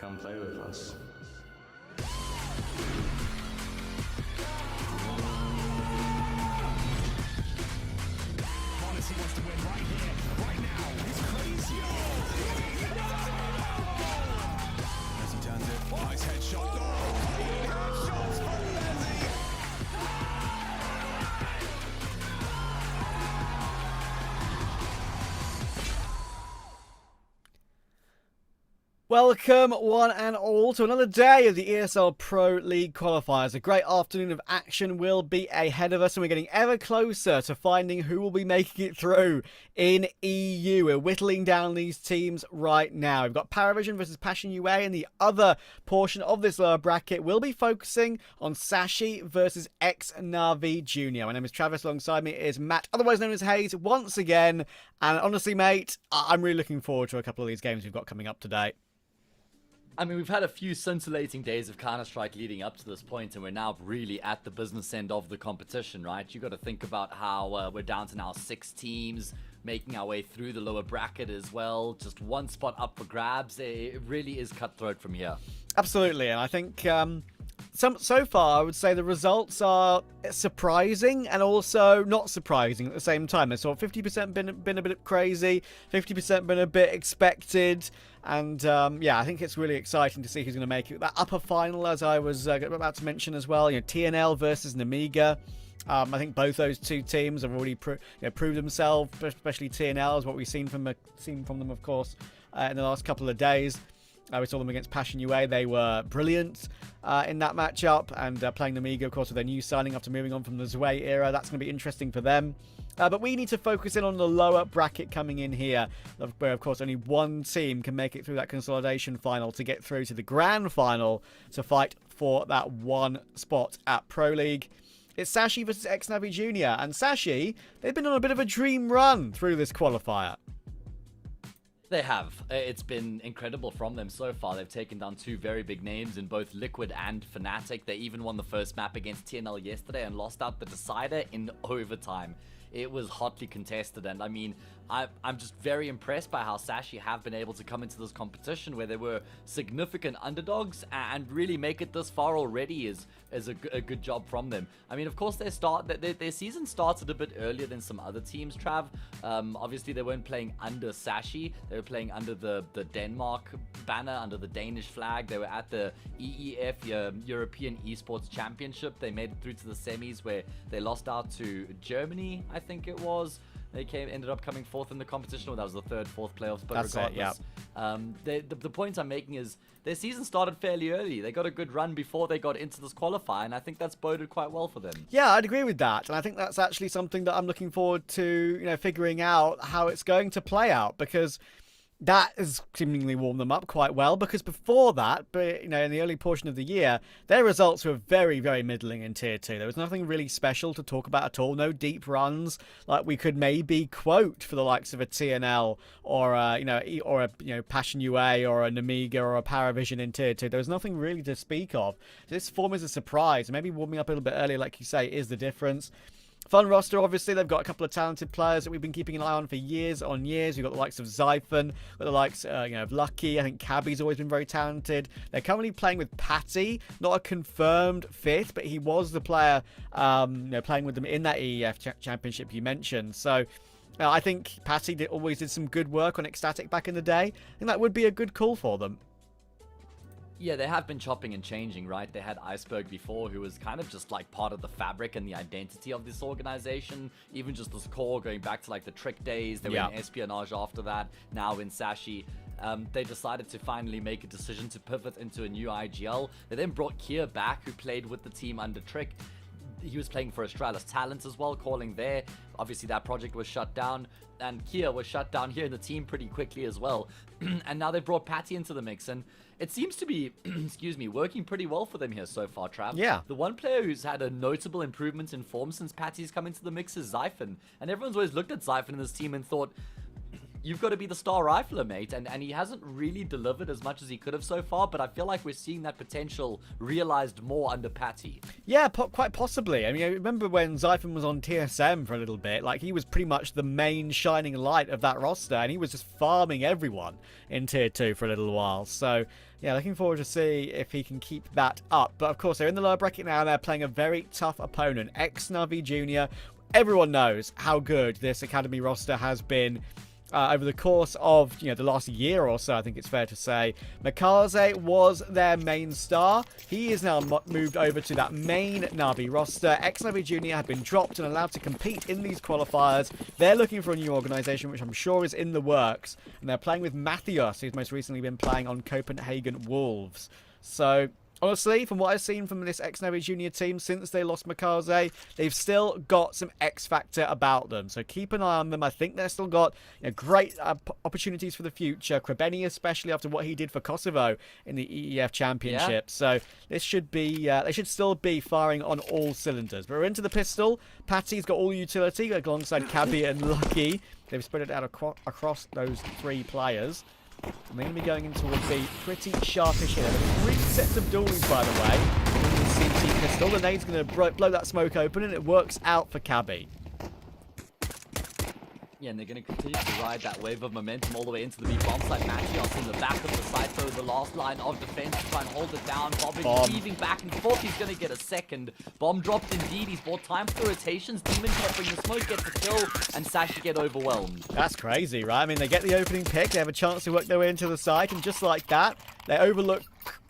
Come play with us. He wants to win right here, right now. He's crazy. As he turns it, nice headshot. Oh, clean headshots from Leslie. Welcome, one and all, to another day of the ESL Pro League qualifiers. A great afternoon of action will be ahead of us, and we're getting ever closer to finding who will be making it through in EU. We're whittling down these teams right now. We've got Paravision versus Passion UA, and the other portion of this lower bracket will be focusing on Sashi versus X-Navi Junior. My name is Travis, alongside me is Matt, otherwise known as Hayes, once again. And honestly, mate, I'm really looking forward to a couple of these games we've got coming up today. I mean, we've had a few scintillating days of Counter-Strike leading up to this point, and we're now really at the business end of the competition, right? You got to think about how we're down to now 6 teams, making our way through the lower bracket as well. Just one spot up for grabs. It really is cutthroat from here. Absolutely, and I think so far I would say the results are surprising and also not surprising at the same time. So 50% been a bit crazy, 50% been a bit expected, and yeah, I think it's really exciting to see who's going to make it. That upper final, as I was about to mention as well, you know, TNL versus Namiga. I think both those two teams have already proved themselves, especially TNL, is what we've seen from them, of course, in the last couple of days. We saw them against Passion UA. They were brilliant in that matchup, and playing Namiga, of course, with their new signing after moving on from the Zwei era. That's going to be interesting for them. But we need to focus in on the lower bracket coming in here, where, of course, only one team can make it through that consolidation final to get through to the grand final to fight for that one spot at Pro League. It's Sashi versus X-Navi Junior, and Sashi, they've been on a bit of a dream run through this qualifier. They have. It's been incredible from them so far. They've taken down 2 very big names in both Liquid and Fnatic. They even won the first map against TNL yesterday and lost out the decider in overtime. It was hotly contested, and I mean, I'm just very impressed by how Sashi have been able to come into this competition where they were significant underdogs and really make it this far already is a good job from them. I mean, of course, their season started a bit earlier than some other teams, Trav. Obviously, they weren't playing under Sashi. They were playing under the Denmark banner, under the Danish flag. They were at the EEF, European Esports Championship. They made it through to the semis where they lost out to Germany, I think it was. They ended up coming 4th in the competition, or that was the 3rd, 4th playoffs, but that's regardless. It, yeah. The point I'm making is their season started fairly early. They got a good run before they got into this qualifier, and I think that's boded quite well for them. Yeah, I'd agree with that, and I think that's actually something that I'm looking forward to, figuring out how it's going to play out, because that has seemingly warmed them up quite well, because before that, in the early portion of the year, their results were very, very middling in Tier 2. There was nothing really special to talk about at all. No deep runs like we could maybe quote for the likes of a TNL or a Passion UA or a Namiga or a Paravision in Tier 2. There was nothing really to speak of. This form is a surprise. Maybe warming up a little bit earlier, like you say, is the difference. Fun roster, obviously. They've got a couple of talented players that we've been keeping an eye on for years on years. We've got the likes of Zyphon, got the likes of Lucky. I think Cabby's always been very talented. They're currently playing with Patty, not a confirmed 5th, but he was the player playing with them in that EEF championship you mentioned. So I think Patty always did some good work on Ecstatic back in the day. I think that would be a good call for them. Yeah, they have been chopping and changing, right? They had Iceberg before, who was kind of just like part of the fabric and the identity of this organization. Even just this core going back to like the Trick days. They were in Espionage after that, now in Sashi. They decided to finally make a decision to pivot into a new IGL. They then brought Kier back, who played with the team under Trick. He was playing for Australis Talents as well, calling there. Obviously, that project was shut down, and Kier was shut down here in the team pretty quickly as well. And now they brought Patty into the mix, and it seems to be, working pretty well for them here so far, Trav. Yeah. The one player who's had a notable improvement in form since Patty's come into the mix is Zyphon. And everyone's always looked at Zyphon in this team and thought, you've got to be the star rifler, mate. And he hasn't really delivered as much as he could have so far, but I feel like we're seeing that potential realized more under Patty. Yeah, quite possibly. I mean, I remember when Zyphon was on TSM for a little bit, like he was pretty much the main shining light of that roster, and he was just farming everyone in Tier 2 for a little while. So, yeah, looking forward to see if he can keep that up. But of course, they're in the lower bracket now, and they're playing a very tough opponent, X-Navi Jr. Everyone knows how good this Academy roster has been over the course of, the last year or so, I think it's fair to say. Mikaze was their main star. He is now moved over to that main Navi roster. X-Navi Jr. have been dropped and allowed to compete in these qualifiers. They're looking for a new organization, which I'm sure is in the works. And they're playing with Matthias, who's most recently been playing on Copenhagen Wolves. So, honestly, from what I've seen from this X-Navi Junior team since they lost Mikaze, they've still got some X-Factor about them. So keep an eye on them. I think they've still got great opportunities for the future. Krebeni, especially after what he did for Kosovo in the EEF Championship. Yeah. So this should be, they should still be firing on all cylinders. But we're into the pistol. Patty's got all utility alongside Cabby and Lucky. They've spread it out across those 3 players. And they're going to be going into would be pretty sharpish here. 3 sets of duels, by the way. The CT pistol. The nade's going to blow that smoke open, and it works out for Cabby. Yeah, and they're going to continue to ride that wave of momentum all the way into the B bomb site. Matthias in the back of the site, though, the last line of defense to try and hold it down. Bobbing, weaving back and forth. He's going to get a second. Bomb dropped indeed. He's bought time for the rotations. Demon peppering the smoke, gets a kill, and Sashi get overwhelmed. That's crazy, right? I mean, they get the opening pick. They have a chance to work their way into the site, and just like that, they overlook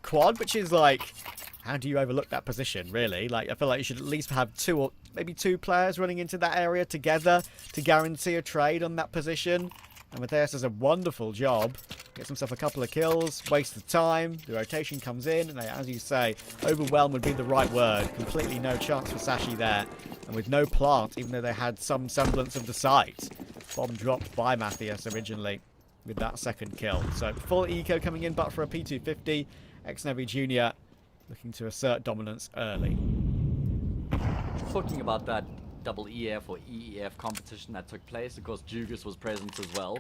Quad, which is like, how do you overlook that position, really? Like, I feel like you should at least have 2 or maybe 2 players running into that area together to guarantee a trade on that position. And Matthias does a wonderful job. Gets himself a couple of kills, wastes the time. The rotation comes in, and they, as you say, overwhelm would be the right word. Completely no chance for Sashi there. And with no plant, even though they had some semblance of the site. Bomb dropped by Matthias originally with that second kill. So full eco coming in, but for a P250, X-Navi Jr. looking to assert dominance early. Talking about that double EF or EEF competition that took place, of course, Jugas was present as well.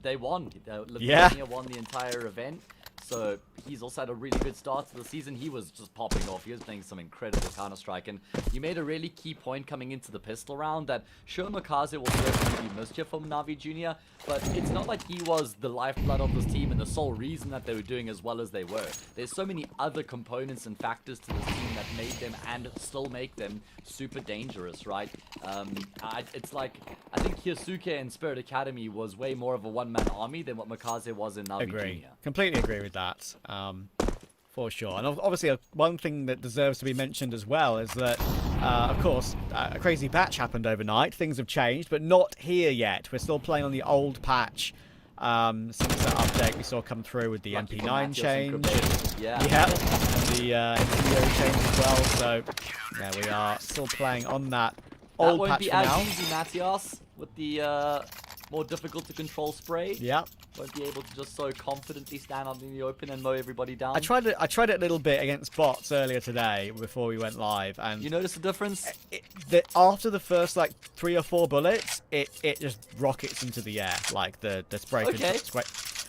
They won. Lithuania won the entire event. So he's also had a really good start to the season. He was just popping off. He was playing some incredible Counter-Strike. And you made a really key point coming into the pistol round that sure, Mikaze will certainly be missed here from Navi Jr., but it's not like he was the lifeblood of this team and the sole reason that they were doing as well as they were. There's so many other components and factors to this team that made them and still make them super dangerous, right? It's like, I think Hyosuke and Spirit Academy was way more of a one-man army than what Mikaze was in Navi Jr. Completely agree with that, for sure. And obviously, one thing that deserves to be mentioned as well is that, of course, a crazy patch happened overnight. Things have changed, but not here yet. We're still playing on the old patch since that update we saw come through with the MP9 change. Yeah. And the NCO change as well. So, yeah, we are still playing on that old patch for now. That won't be as easy, Matthias, with the more difficult to control spray. Yeah. Won't be able to just so confidently stand out in the open and mow everybody down. I tried it a little bit against bots earlier today before we went live, and you notice the difference? After the first like 3 or 4 bullets, it just rockets into the air. Like the spray. Okay.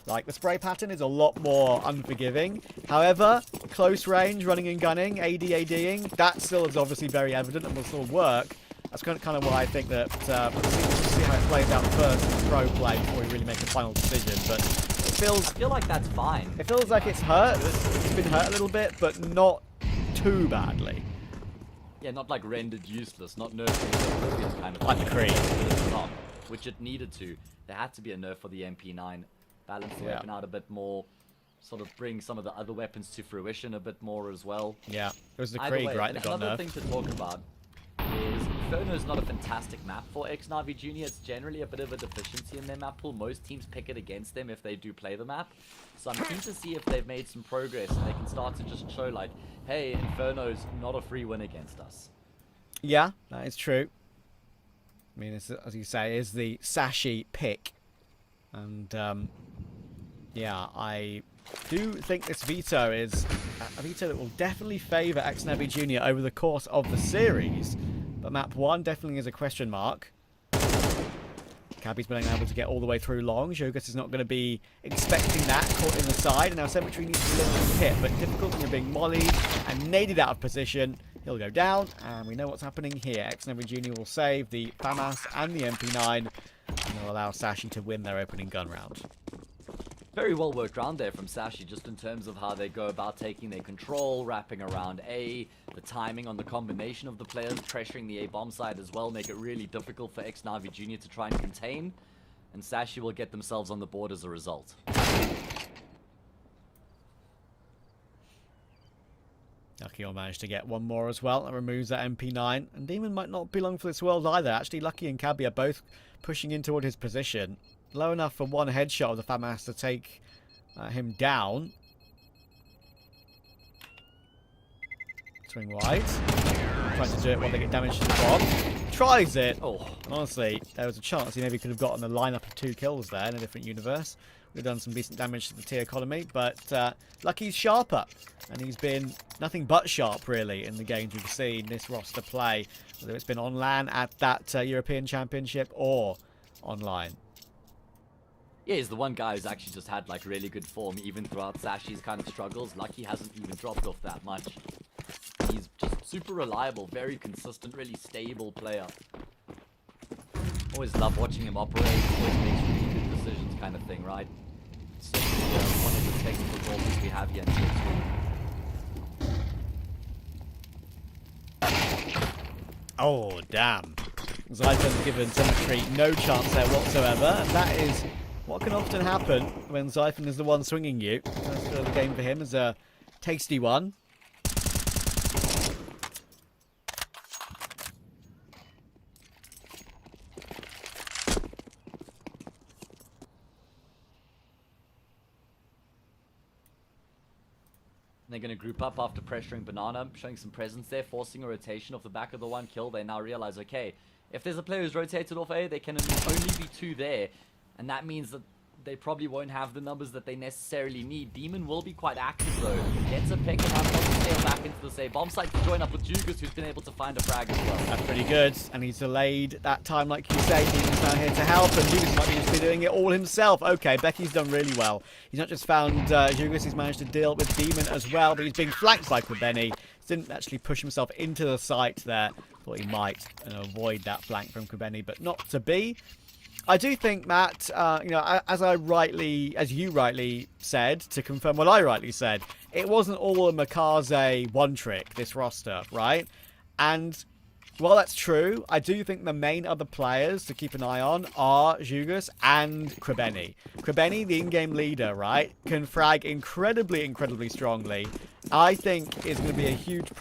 Like the spray pattern is a lot more unforgiving. However, close range, running and gunning, ADing, that still is obviously very evident and will still work. That's kind of why I think that we'll see how it plays out first pro play before we really make a final decision. But I feel like that's fine. It feels like it's hurt. It's been hurt a little bit, but not too badly. Yeah, not like rendered useless, not nerfed kind of like the Creed, which it needed to. There had to be a nerf for the MP9. Balance the weapon out a bit more. Sort of bring some of the other weapons to fruition a bit more as well. Yeah, it was the Krieg, right? That got nerfed. Another thing to talk about is Inferno is not a fantastic map for X-Navi Jr. It's generally a bit of a deficiency in their map pool. Most teams pick it against them if they do play the map. So I'm keen to see if they've made some progress and they can start to just show like, hey, Inferno's not a free win against us. Yeah, that is true. I mean, as you say, is the Sashi pick. And, yeah, I do think this veto is a veto that will definitely favour X-Navi Jr. over the course of the series. But map 1 definitely is a question mark. Cabby's been able to get all the way through long. Jogus is not going to be expecting that, caught in the side, and now Cemetery needs to deliver the hit, but difficult when you're being mollied and naded out of position. He'll go down, and we know what's happening here. Xnovi Jr. will save the FAMAS and the MP9, and they'll allow Sashi to win their opening gun round. Very well worked round there from Sashi, just in terms of how they go about taking their control, wrapping around A, the timing on the combination of the players, pressuring the A bomb side as well, make it really difficult for Xnovi Jr. to try and contain, and Sashi will get themselves on the board as a result. Lucky will manage to get one more as well. That removes that MP9. And Demon might not be long for this world either. Actually, Lucky and Cabby are both pushing in toward his position. Low enough for one headshot of the FAMAS to take him down. Swing wide. Trying to do it while they get damage to the bomb. Tries it. Oh, honestly, there was a chance he maybe could have gotten a lineup of 2 kills there in a different universe. We've done some decent damage to the T economy, but Lucky's sharper. And he's been nothing but sharp, really, in the games we've seen this roster play. Whether it's been on LAN at that European Championship or online. Yeah, he's the one guy who's actually just had like really good form even throughout Sashi's kind of struggles. Lucky hasn't even dropped off that much. He's just super reliable, very consistent, really stable player. Always love watching him operate, always makes really good decisions kind of thing, right? Certainly one of the technical goals we have here in Tier 2. Oh, damn. Zyphon's given Cemetery no chance there whatsoever, and that is what can often happen when Zyphon is the one swinging you. First the game for him is a tasty one. They're going to group up after pressuring Banana, showing some presence there, forcing a rotation off the back of the one kill. They now realize, okay, if there's a player who's rotated off A, they can only be 2 there. And that means that they probably won't have the numbers that they necessarily need. Demon will be quite active though. Gets a pick and has to sail back into the same bomb site to join up with Jugas, who's been able to find a frag as well. That's pretty good. And he's delayed that time, like you say. Demon's down here to help, and Jugas might be just doing it all himself. Okay, Becky's done really well. He's not just found Jugas, he's managed to deal with Demon as well, but he's being flanked by Quibeni. Didn't actually push himself into the site there. Thought he might avoid that flank from Quibeni, but not to be. I do think, Matt, you know, as you rightly said, to confirm what I rightly said, it wasn't all a Makaze one trick, this roster, right? And while that's true, I do think the main other players to keep an eye on are Jugas and Quibeni. Quibeni, the in-game leader, right, can frag incredibly strongly. I think is going to be a huge...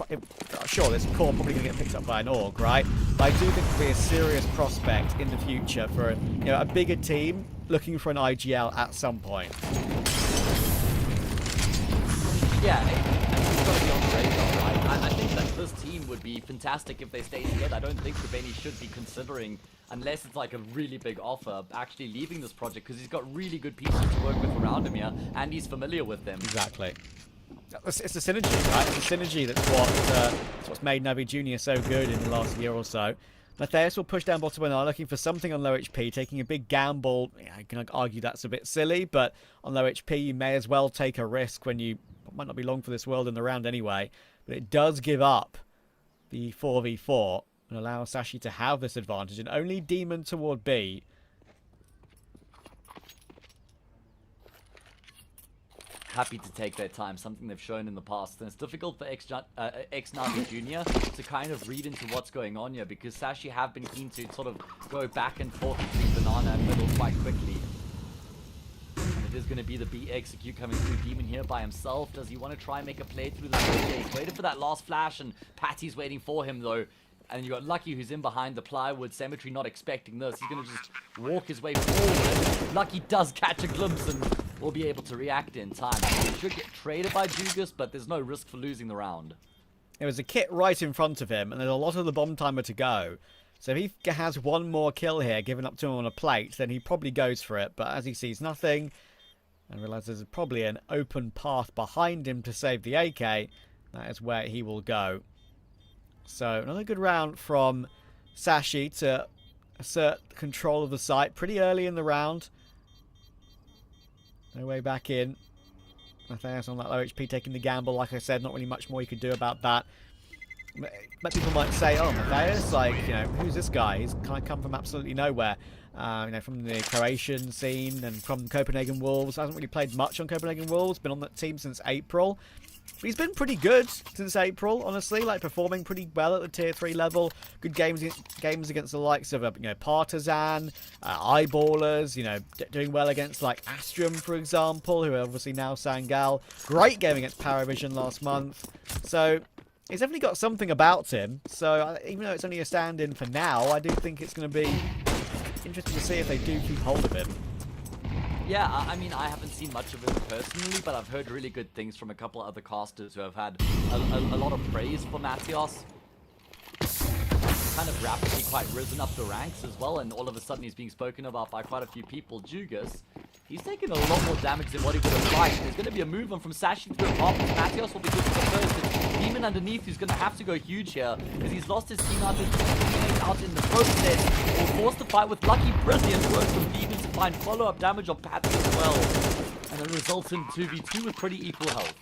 Sure, this core probably going to get picked up by an org, right? But I do think it'll be a serious prospect in the future for a bigger team looking for an IGL at some point. Yeah, and he's got to be on the radar, right? I think that this team would be fantastic if they stayed together. I don't think Quibeni should be considering, unless it's like a really big offer, actually leaving this project, because he's got really good pieces to work with around him here, and he's familiar with them. Exactly. It's the synergy, right? It's the synergy that's what's made Navi Jr. so good in the last year or so. Matthias will push down bottom banana, looking for something on low HP, taking a big gamble. Yeah, I can argue that's a bit silly, but on low HP, you may as well take a risk when you might not be long for this world in the round anyway. But it does give up the 4v4 and allow Sashi to have this advantage, and only Demon toward B. Happy to take their time, something they've shown in the past. And it's difficult for Xnovi Jr. to kind of read into what's going on here, because Sashi have been keen to sort of go back and forth between Banana and Middle quite quickly. And it is going to be the B execute coming through. Demon here by himself. Does he want to try and make a play through the gate? He's waited for that last flash, and Patty's waiting for him though. And you got Lucky, who's in behind the plywood. Cemetery not expecting this. He's going to just walk his way forward. Lucky does catch a glimpse and will be able to react in time. He should get traded by Jugas, but there's no risk for losing the round. There was a kit right in front of him, and there's a lot of the bomb timer to go. So if he has one more kill here given up to him on a plate, then he probably goes for it. But as he sees nothing and realizes there's probably an open path behind him to save the AK, that is where he will go. So another good round from Sashi to assert control of the site pretty early in the round. No way back in. Matthias on that low HP taking the gamble. Like I said, not really much more you could do about that. But people might say, oh, Matthias, like, you know, who's this guy? He's kind of come from absolutely nowhere. You know, from the Croatian scene and from Copenhagen Wolves. Hasn't really played much on Copenhagen Wolves. Been on that team since April. But he's been pretty good since April, honestly. Like, performing pretty well at the Tier 3 level. Good games against the likes of, you know, Partizan, Eyeballers, you know, doing well against, like, Astrum, for example, who are obviously now Sangal. Great game against Paravision last month. So he's definitely got something about him. So even though it's only a stand-in for now, I do think it's going to be interesting to see if they do keep hold of him. Yeah, I mean, I haven't seen much of him personally, but I've heard really good things from a couple of other casters who have had a lot of praise for Matthias. Kind of rapidly quite risen up the ranks as well, and all of a sudden he's being spoken about by quite a few people. Jugas, he's taken a lot more damage than what he would have liked. There's going to be a move on from Sashi to apartments. Matthias will be good for the first. It's Demon underneath who's going to have to go huge here, because he's lost his team out in the process. Will force the fight with Lucky. Brilliant work from Demon to find follow-up damage on Pat as well. And it results in 2v2 with pretty equal health.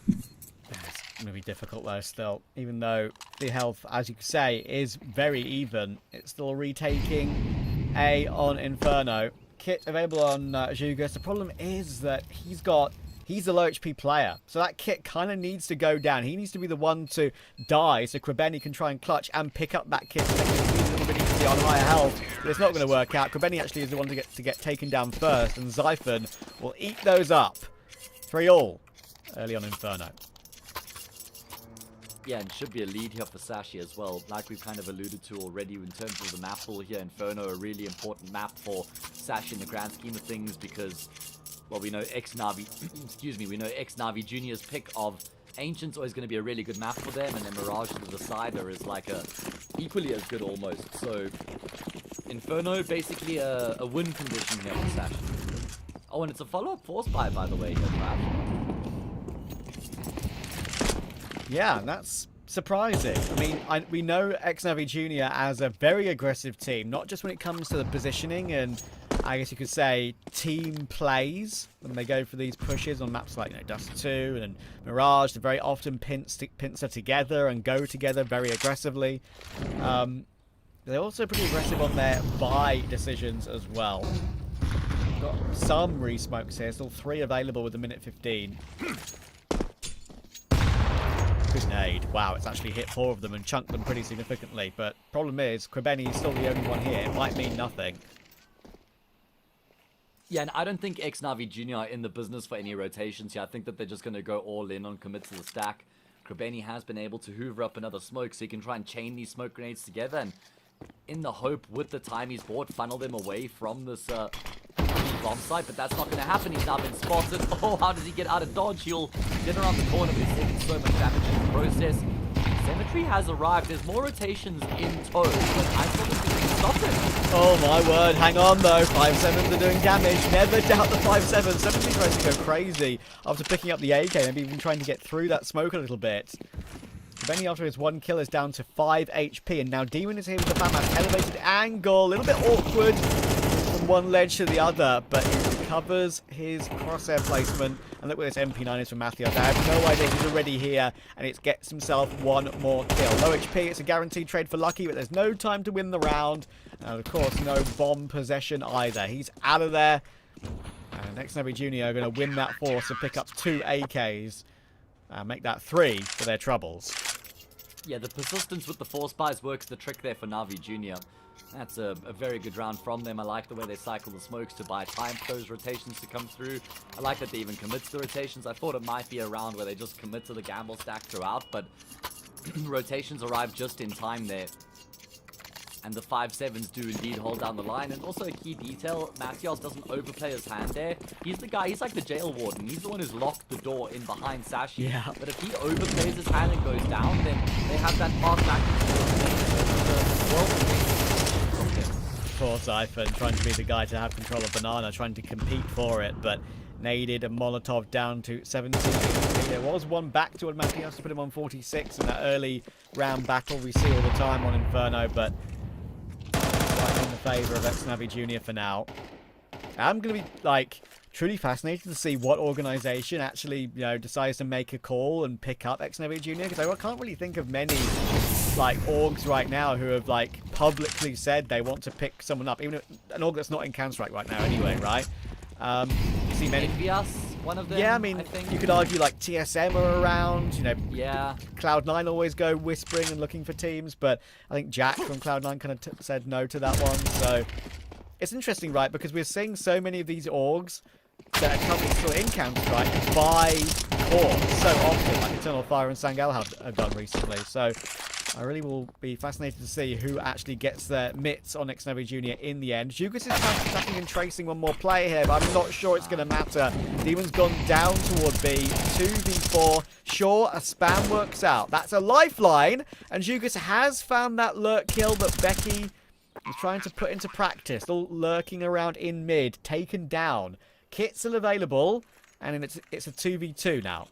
It's going to be difficult though still. Even though the health, as you could say, is very even, it's still retaking A on Inferno. Kit available on Jugas. The problem is that he's the low HP player. So that kit kind of needs to go down. He needs to be the one to die so Krebeni can try and clutch and pick up that kit to make it a little bit easier on higher health. But it's not going to work out. Krebeni actually is the one to get taken down first, and Zyphon will eat those up. 3-all early on Inferno. Yeah, and should be a lead here for Sashi as well. Like we've kind of alluded to already in terms of the map pool here, Inferno, a really important map for Sashi in the grand scheme of things because, well, we know ex-Navi, excuse me, we know ex-Navi Junior's pick of Ancient's always going to be a really good map for them, and then Mirage to the decider is like a equally as good almost. So Inferno basically a win condition here for Sashi. Oh, and it's a follow-up force buy, by the way, here, Trav. Yeah, that's surprising. I mean, we know ex-Navi Junior as a very aggressive team, not just when it comes to the positioning and, I guess you could say, team plays when they go for these pushes on maps like, you know, Dust 2 and Mirage. They very often pincer together and go together very aggressively. They're also pretty aggressive on their buy decisions as well. Got some re-smokes here, still 3 available with a minute 15. Good nade. Wow, it's actually hit 4 of them and chunked them pretty significantly. But problem is, Krebeni is still the only one here. It might mean nothing. Yeah, and I don't think ex-Navi Junior are in the business for any rotations here. I think that they're just going to go all in on commit to the stack. Krebeni has been able to hoover up another smoke, so he can try and chain these smoke grenades together. And in the hope, with the time he's bought, funnel them away from this bomb site. But that's not going to happen. He's now been spotted. Oh, how does he get out of dodge? He'll get around the corner, but he's taking so much damage in the process. Cemetery has arrived. There's more rotations in tow, but I thought this could stop it. Oh my word, hang on though. 5-7s are doing damage. Never doubt the 5-7. Cemetery tries to go crazy after picking up the AK, maybe even trying to get through that smoke a little bit. Benny, after his 1 kill, is down to 5 HP, and now Demon is here with the Batman's elevated angle. A little bit awkward from one ledge to the other, but he recovers his crosshair placement. And look where this MP9 is from Matthias. I have no idea he's already here, and it gets himself 1 more kill. Low HP, it's a guaranteed trade for Lucky, but there's no time to win the round. And of course, no bomb possession either. He's out of there. And ex-Navi Junior are going to win that force and pick up 2 AKs. Make that 3 for their troubles. Yeah, the persistence with the force buys works the trick there for Navi Junior. That's a very good round from them. I like the way they cycle the smokes to buy time for those rotations to come through. I like that they even commit to the rotations. I thought it might be a round where they just commit to the gamble stack throughout, but rotations arrive just in time there. And the 5-7s do indeed hold down the line. And also a key detail, Matthias doesn't overplay his hand there. He's the guy, he's like the jail warden. He's the one who's locked the door in behind Sashi. Yeah. But if he overplays his hand and goes down, then they have that path back to the Poor Zyphon trying to be the guy to have control of Banana, trying to compete for it, but naded and Molotov down to 17. There was one back toward Matias to put him on 46 in that early round battle we see all the time on Inferno, but right in the favour of Xnavi Jr. for now. I'm going to be, like, truly fascinated to see what organisation actually, you know, decides to make a call and pick up Xnavi Jr. because I can't really think of many, like, orgs right now who have, like, publicly said they want to pick someone up. Even an org that's not in Counter-Strike right now anyway, right? You see many... Envious, one of them, yeah, I mean, think. you could argue, like, TSM are around, you know. Yeah. Cloud9 always go whispering and looking for teams, but I think Jack from Cloud9 kind of said no to that one, so... It's interesting, right, because we're seeing so many of these orgs that are currently still in Counter-Strike buy cores so often, like Eternal Fire and Sangel have done recently. So I really will be fascinated to see who actually gets their mitts on Xnavi Jr. in the end. Jugas is counter-attacking and tracing one more player here, but I'm not sure it's going to matter. Demon's gone down toward B, 2v4. Sure, a spam works out. That's a lifeline, and Jugas has found that lurk kill that Becky... He's trying to put into practice, all lurking around in mid, taken down. Kit's still available, and it's a 2v2 now.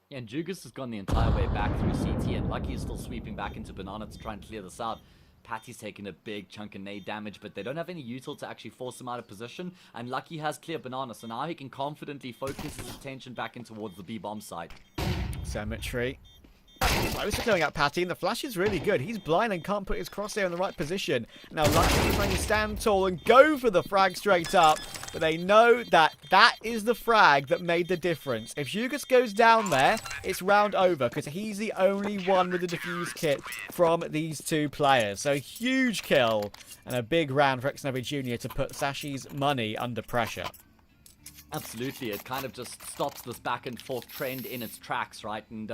Yeah, and Jugas has gone the entire way back through CT, and Lucky is still sweeping back into Banana to try and clear this out. Patty's taken a big chunk of nade damage, but they don't have any util to actually force him out of position, and Lucky has clear Banana, so now he can confidently focus his attention back in towards the B-bomb side. Cemetery. I was clearing out Patty, and the flash is really good. He's blind and can't put his crosshair in the right position. Now, Lucky is trying to stand tall and go for the frag straight up, but they know that that is the frag that made the difference. If Jugas goes down there, it's round over, because he's the only one with the defuse kit from these two players. So, huge kill, and a big round for Xnavi Jr. to put Sashi's money under pressure. Absolutely, it kind of just stops this back and forth trend in its tracks, right? And,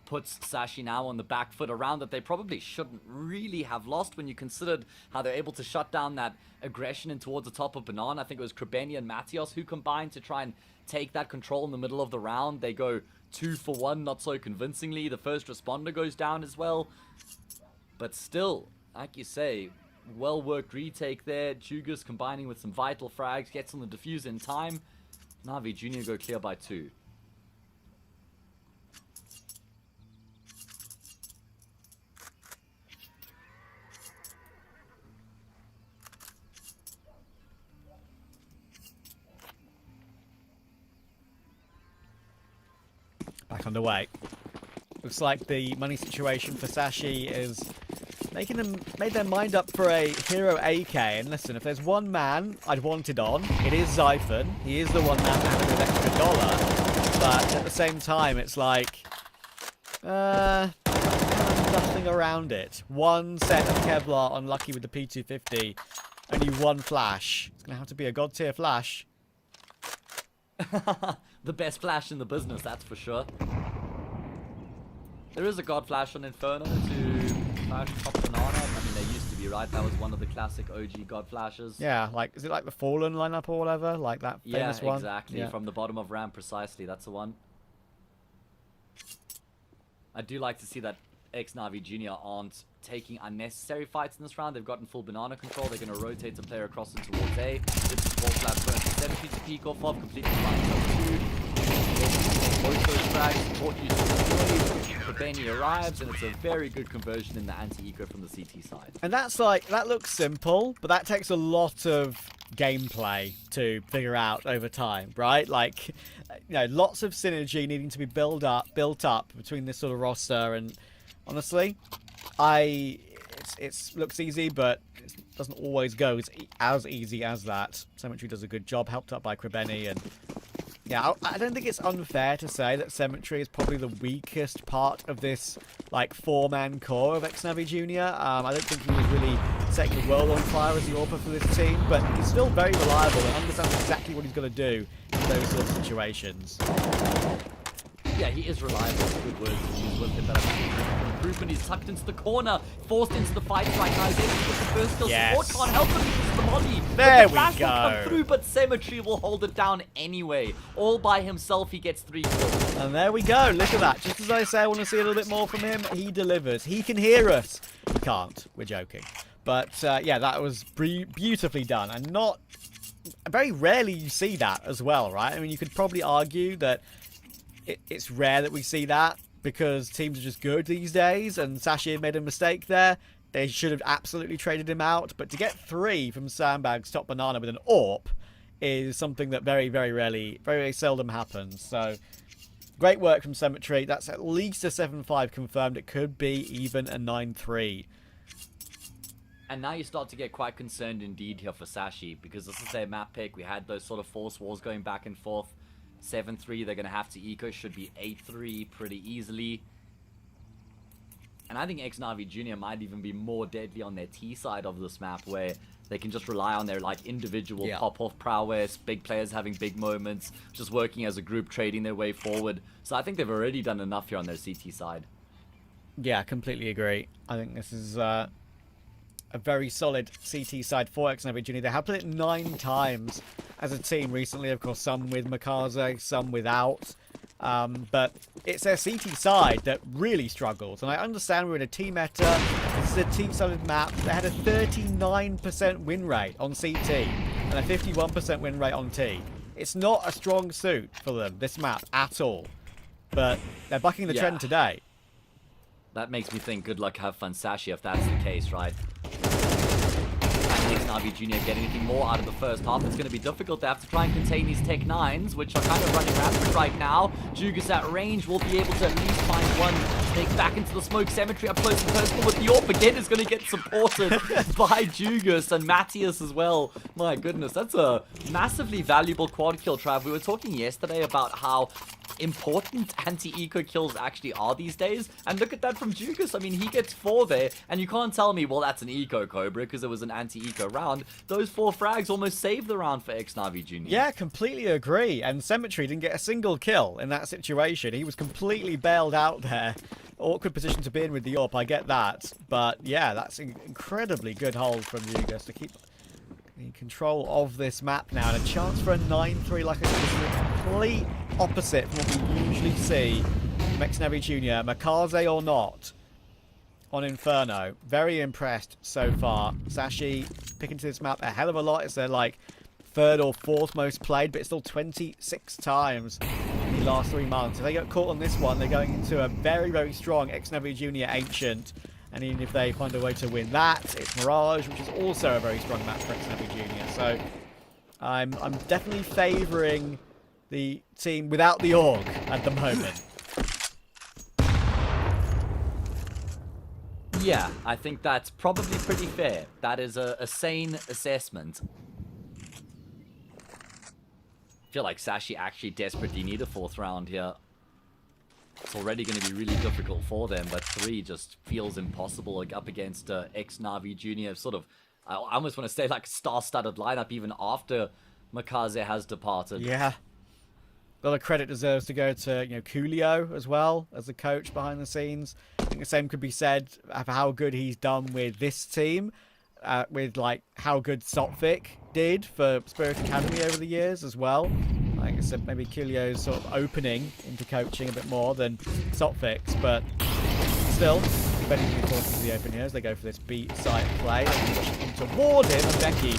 puts Sashi now on the back foot, a round that they probably shouldn't really have lost when you considered how they're able to shut down that aggression in towards the top of Banana. I think it was Krebeni and Matios who combined to try and take that control in the middle of the round. They go 2 for 1, not so convincingly. The first responder goes down as well. But still, like you say, well-worked retake there. Jugas combining with some vital frags, gets on the defuse in time. Navi Jr. go clear by 2. Back underway. Looks like the money situation for Sashi is making them made their mind up for a hero AK. And listen, if there's one man I'd want it on, it is Zyphon. He is the one man having an extra $1. But at the same time, it's like nothing around it. One set of Kevlar unlucky with the P250. Only one flash. It's gonna have to be a god tier flash. The best flash in the business, that's for sure. There is a god flash on Inferno to flash top Banana. I mean, there used to be, right? That was one of the classic OG god flashes. Yeah, like, is it like the Fallen lineup or whatever? Like that famous one? Yeah, exactly. Yeah. From the bottom of ramp, precisely. That's the one. I do like to see that Xnavi Jr. aren't taking unnecessary fights in this round. They've gotten full Banana control. They're going to rotate the player across into towards A. This is full flat burn for 70 to peek off of. Completely blind up 2. Both those frags support you to the Krebeni arrives, and it's a very good conversion in the anti-eco from the CT side. And that's like, that looks simple, but that takes a lot of gameplay to figure out over time, right? Like, you know, lots of synergy needing to be built up between this sort of roster, and honestly, it looks easy, but it doesn't always go as easy as that. Cemetery does a good job, helped up by Krebeni, and yeah, I don't think it's unfair to say that Cemetery is probably the weakest part of this, like, 4-man core of Xnavi Jr. I don't think he was really setting the world on fire as the AWPer for this team, but he's still very reliable and understands exactly what he's going to do in those sort of situations. Yeah, he is reliable. Good words to use with him, but I think improvement. He's tucked into the corner, forced into the fight right now. He's able to get the first kill. Yes. Support can't help him because the molly. There the we flash go. will come through, but Cemetery will hold it down anyway. All by himself, he gets 3 kills. And there we go. Look at that. Just as I say, I want to see a little bit more from him. He delivers. He can hear us. He can't. We're joking. But, yeah, that was beautifully done. And not very rarely you see that as well, right? I mean, you could probably argue that it's rare that we see that because teams are just good these days, and Sashi made a mistake there. They should have absolutely traded him out. But to get 3 from Sandbags top banana with an AWP is something that very, very rarely, very, very seldom happens. So great work from Cemetery. That's at least a 7-5 confirmed. It could be even a 9-3. And now you start to get quite concerned indeed here for Sashi, because this is their map pick. We had those sort of force wars going back and forth. 7-3, they're going to have to eco. Should be 8-3 pretty easily. And I think X-Navi Jr. might even be more deadly on their T side of this map, where they can just rely on their like individual pop-off prowess, big players having big moments, just working as a group, trading their way forward. So I think they've already done enough here on their CT side. Yeah, completely agree. I think this is a very solid CT side for X-Navi Jr. They have played it 9 times as a team recently. Of course, some with Makaze, some without. But it's their CT side that really struggles. And I understand we're in a team meta. This is a team-sided map. They had a 39% win rate on CT and a 51% win rate on T. It's not a strong suit for them, this map, at all. But they're bucking the trend today. That makes me think, good luck, have fun, Sashi, if that's the case, right? Navi Jr. get anything more out of the first half. It's going to be difficult. They have to try and contain these Tech 9s, which are kind of running rampant right now. Jugas at range will be able to at least find one. Snake back into the smoke. Cemetery up close and personal with the AWP again is going to get supported by Jugas and Matthias as well. My goodness, that's a massively valuable quad kill, Trav. We were talking yesterday about how important anti-eco kills actually are these days, and look at that from Jugas. I mean, he gets 4 there, and you can't tell me, well, that's an eco Cobra because it was an anti-eco round. Those 4 frags almost saved the round for X-Navi Jr. Yeah, completely agree. And Cemetery didn't get a single kill in that situation. He was completely bailed out there. Awkward position to be in with the AWP, I get that. But yeah, that's an incredibly good hold from Jugas to keep in control of this map now. And a chance for a 9-3, like I said, is the complete opposite from what we usually see from X-Navi Jr. Makaze or not on Inferno. Very impressed so far. Sashi picking to this map a hell of a lot. It's their like 3rd or 4th most played, but it's still 26 times in the last 3 months. If they get caught on this one, they're going into a very, very strong X-Navi Jr. Ancient. And even if they find a way to win that, it's Mirage, which is also a very strong match for X-Navi Jr. So I'm definitely favouring the team without the AUG at the moment. Yeah, I think that's probably pretty fair. That is a sane assessment. I feel like Sashi actually desperately need a 4th round here. It's already going to be really difficult for them, but 3 just feels impossible, like up against X-Navi Jr. Sort of, I almost want to say like star-studded lineup even after Makaze has departed. Yeah. A lot of credit deserves to go to, you know, Coolio as well as the coach behind the scenes. I think the same could be said of how good he's done with this team, with like how good Sotvic did for Spirit Academy over the years as well. Like I said, maybe Coolio's sort of opening into coaching a bit more than Sotvic's, but still, betting to be forced to the open here as they go for this B side play. Toward him, and Becky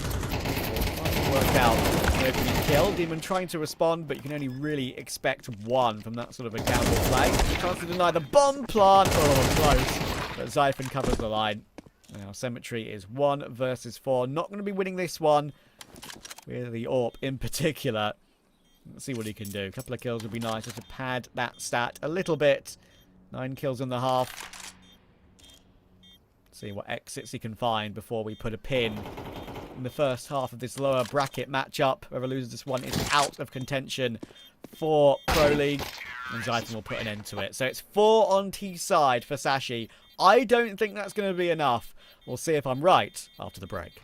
work out the opening kill. Demon trying to respond, but you can only really expect 1 from that sort of a gamble play. Chance to deny the bomb plant. Oh, close. But Zyphon covers the line. Now, Cemetery is 1 versus 4. Not going to be winning this one with the AWP in particular. Let's see what he can do. A couple of kills would be nice just to pad that stat a little bit. 9 kills in the half. See what exits he can find before we put a pin in the first half of this lower bracket matchup. Whoever loses this one is out of contention for Pro League. And Zyton will put an end to it. So it's 4 on T side for Sashi. I don't think that's going to be enough. We'll see if I'm right after the break.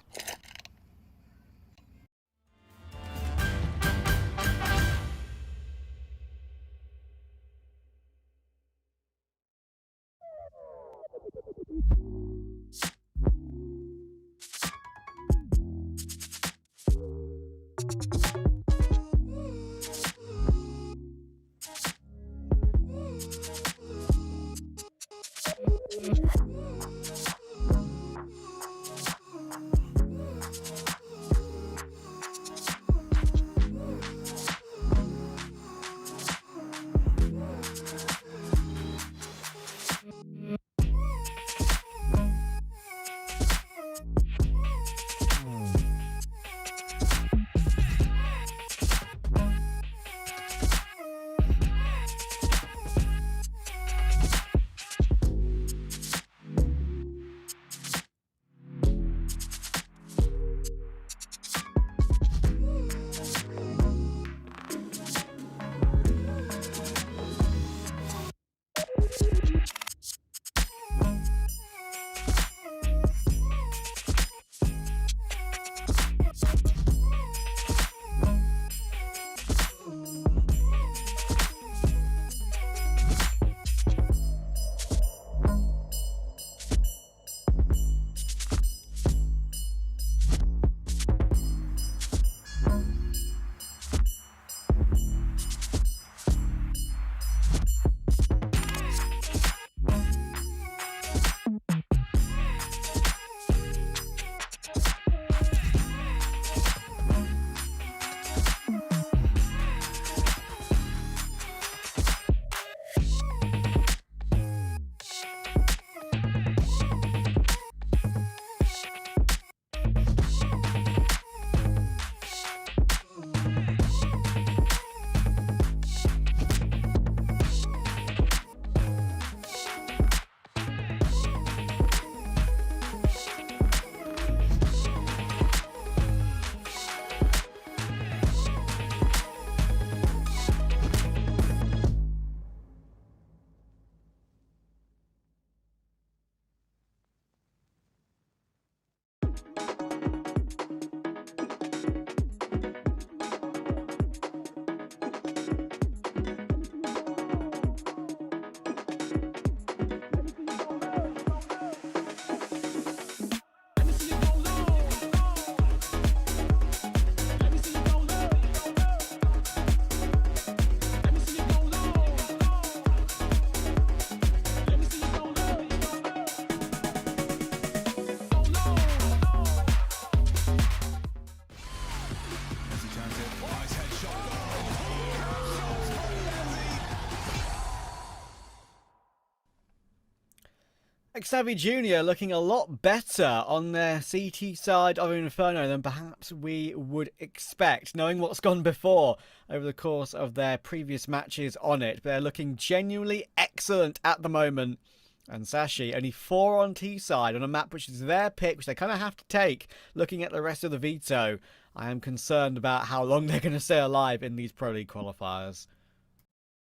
Xavi Jr. looking a lot better on their CT side of Inferno than perhaps we would expect, knowing what's gone before over the course of their previous matches on it. They're looking genuinely excellent at the moment. And Sashi, only 4 on T side on a map which is their pick, which they kind of have to take. Looking at the rest of the veto, I am concerned about how long they're going to stay alive in these Pro League qualifiers.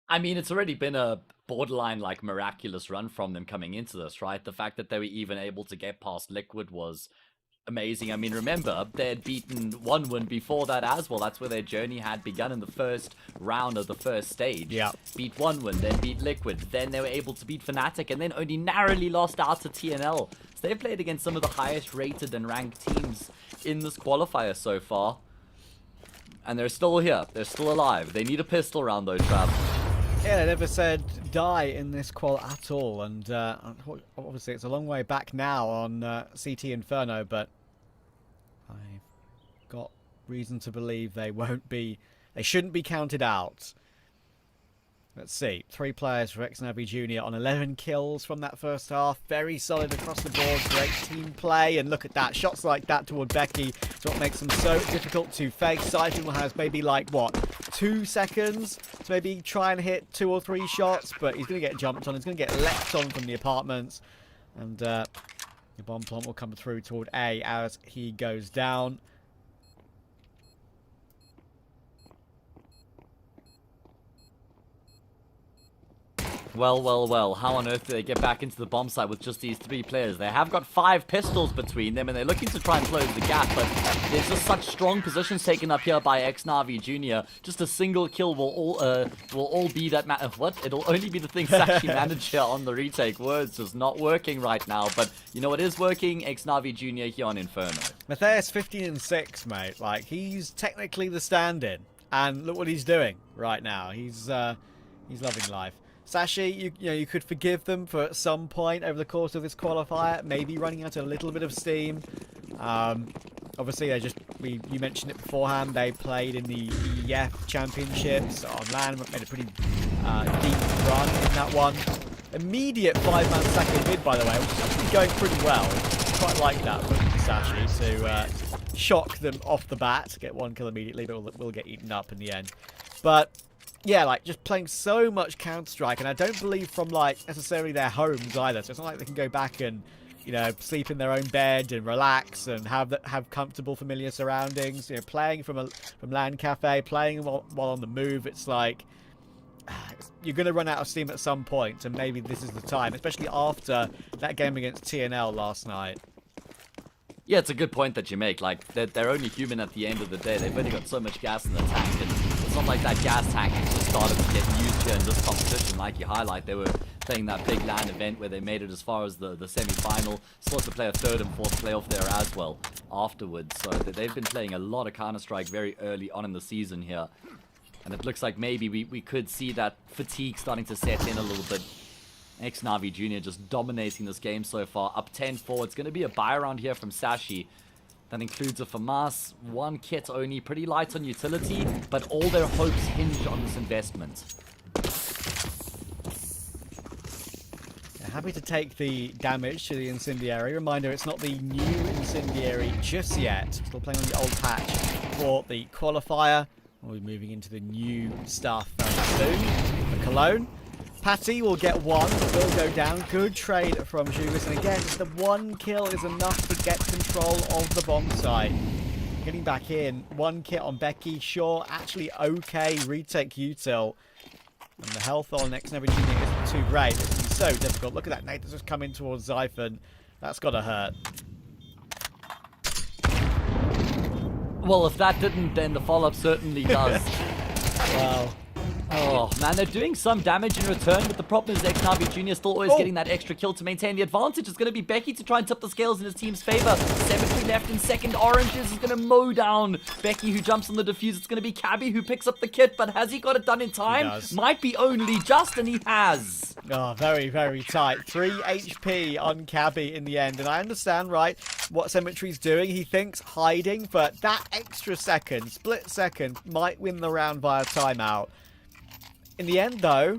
I mean, it's already been a borderline, like, miraculous run from them coming into this, right? The fact that they were even able to get past Liquid was amazing. I mean, remember, they had beaten OneWin before that as well. That's where their journey had begun in the first round of the first stage. Yeah. Beat OneWin, then beat Liquid. Then they were able to beat Fnatic, and then only narrowly lost out to TNL. So they've played against some of the highest rated and ranked teams in this qualifier so far. And they're still here. They're still alive. They need a pistol round, though, Trav. Yeah, they never said die in this qual at all, and obviously it's a long way back now on CT Inferno, but I've got reason to believe they shouldn't be counted out. Let's see, 3 players for Xavi Jr. on 11 kills from that first half. Very solid across the board, great team play, and look at that, shots like that toward Becky. It's what makes them so difficult to face. Siphon has maybe like, what, 2 seconds to maybe try and hit 2 or 3 shots, but he's going to get jumped on, he's going to get leapt on from the apartments, and the bomb plant will come through toward A as he goes down. Well, how on earth do they get back into the bomb site with just these 3 players? They have got 5 pistols between them, and they're looking to try and close the gap, but there's just such strong positions taken up here by Xavi Jr. Just a single kill will all be that it'll only be the things Sashi managed here on the retake. Words just not working right now, but you know what is working? Xavi Jr. here on Inferno. Matthias 15-6, mate. Like, he's technically the stand-in, and look what he's doing right now. He's loving life. Sashi, you could forgive them for at some point over the course of this qualifier, maybe running out a little bit of steam. Obviously, you mentioned it beforehand, they played in the EF Championships on LAN, made a pretty deep run in that one. Immediate 5-man second mid, by the way, which is actually going pretty well. Quite like that from Sashi to shock them off the bat, get 1 kill immediately, but we'll get eaten up in the end. But yeah, like, just playing so much Counter-Strike, and I don't believe from, like, necessarily their homes either, so it's not like they can go back and, sleep in their own bed and relax and have comfortable, familiar surroundings. Playing from LAN Cafe, playing while on the move, it's like, you're going to run out of steam at some point, and maybe this is the time, especially after that game against TNL last night. Yeah, it's a good point that you make. Like, they're only human at the end of the day. They've only got so much gas in the tank, and it's not like that gas tank has just started to get used here in this competition. Like you highlight, they were playing that big LAN event where they made it as far as the semi-final. Still to play a 3rd and 4th playoff there as well afterwards. So they've been playing a lot of Counter-Strike very early on in the season here. And it looks like maybe we could see that fatigue starting to set in a little bit. Xavi Jr. just dominating this game so far, up 10-4. It's going to be a buy round here from Sashi. That includes a FAMAS, 1 kit only, pretty light on utility, but all their hopes hinge on this investment. Happy to take the damage to the Incendiary. Reminder, it's not the new Incendiary just yet. Still playing on the old patch for the qualifier. We'll be moving into the new stuff very soon. For Cologne. Patty will get 1, but will go down. Good trade from Juvis. And again, just the 1 kill is enough to get control of the bomb site. Getting back in. 1 kit on Becky. Sure, actually okay. Retake util. And the health on Xavi Jr. isn't too great. It's so difficult. Look at that Nate that's just come in towards Zyphon. That's got to hurt. Well, if that didn't, then the follow-up certainly does. Wow. Oh, man, they're doing some damage in return, but the problem is Xavi Jr. still always getting that extra kill to maintain the advantage. It's going to be Becky to try and tip the scales in his team's favor. 7-3 left in second. Oranges is going to mow down Becky, who jumps on the defuse. It's going to be Cabby who picks up the kit, but has he got it done in time? Might be only just, and he has. Oh, very, very tight. 3 HP on Cabby in the end. And I understand, right, what Symmetry's doing. He thinks hiding, but that extra second, split second, might win the round via timeout. In the end, though,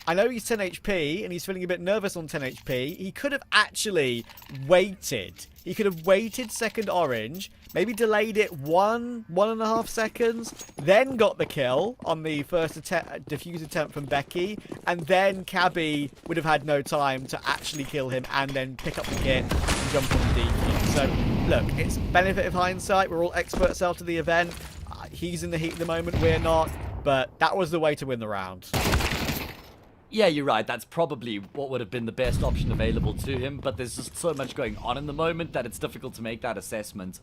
I know he's 10 HP and he's feeling a bit nervous on 10 HP. He could have actually waited. He could have waited second orange, maybe delayed it 1.5 seconds, then got the kill on the first defuse attempt from Becky, and then Cabby would have had no time to actually kill him and then pick up the kit and jump on the DQ. So, look, it's benefit of hindsight. We're all experts after the event. He's in the heat at the moment, we're not, but that was the way to win the round. Yeah, you're right. That's probably what would have been the best option available to him, but there's just so much going on in the moment that it's difficult to make that assessment.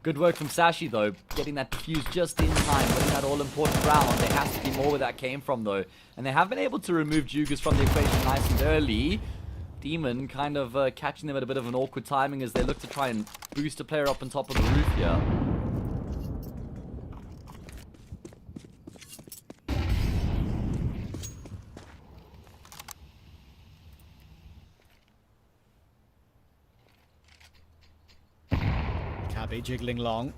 Good work from Sashi, though, getting that defuse just in time, winning that all-important round. There has to be more where that came from, though, and they have been able to remove Jugas from the equation nice and early. Demon kind of catching them at a bit of an awkward timing as they look to try and boost a player up on top of the roof here. Cabby jiggling long.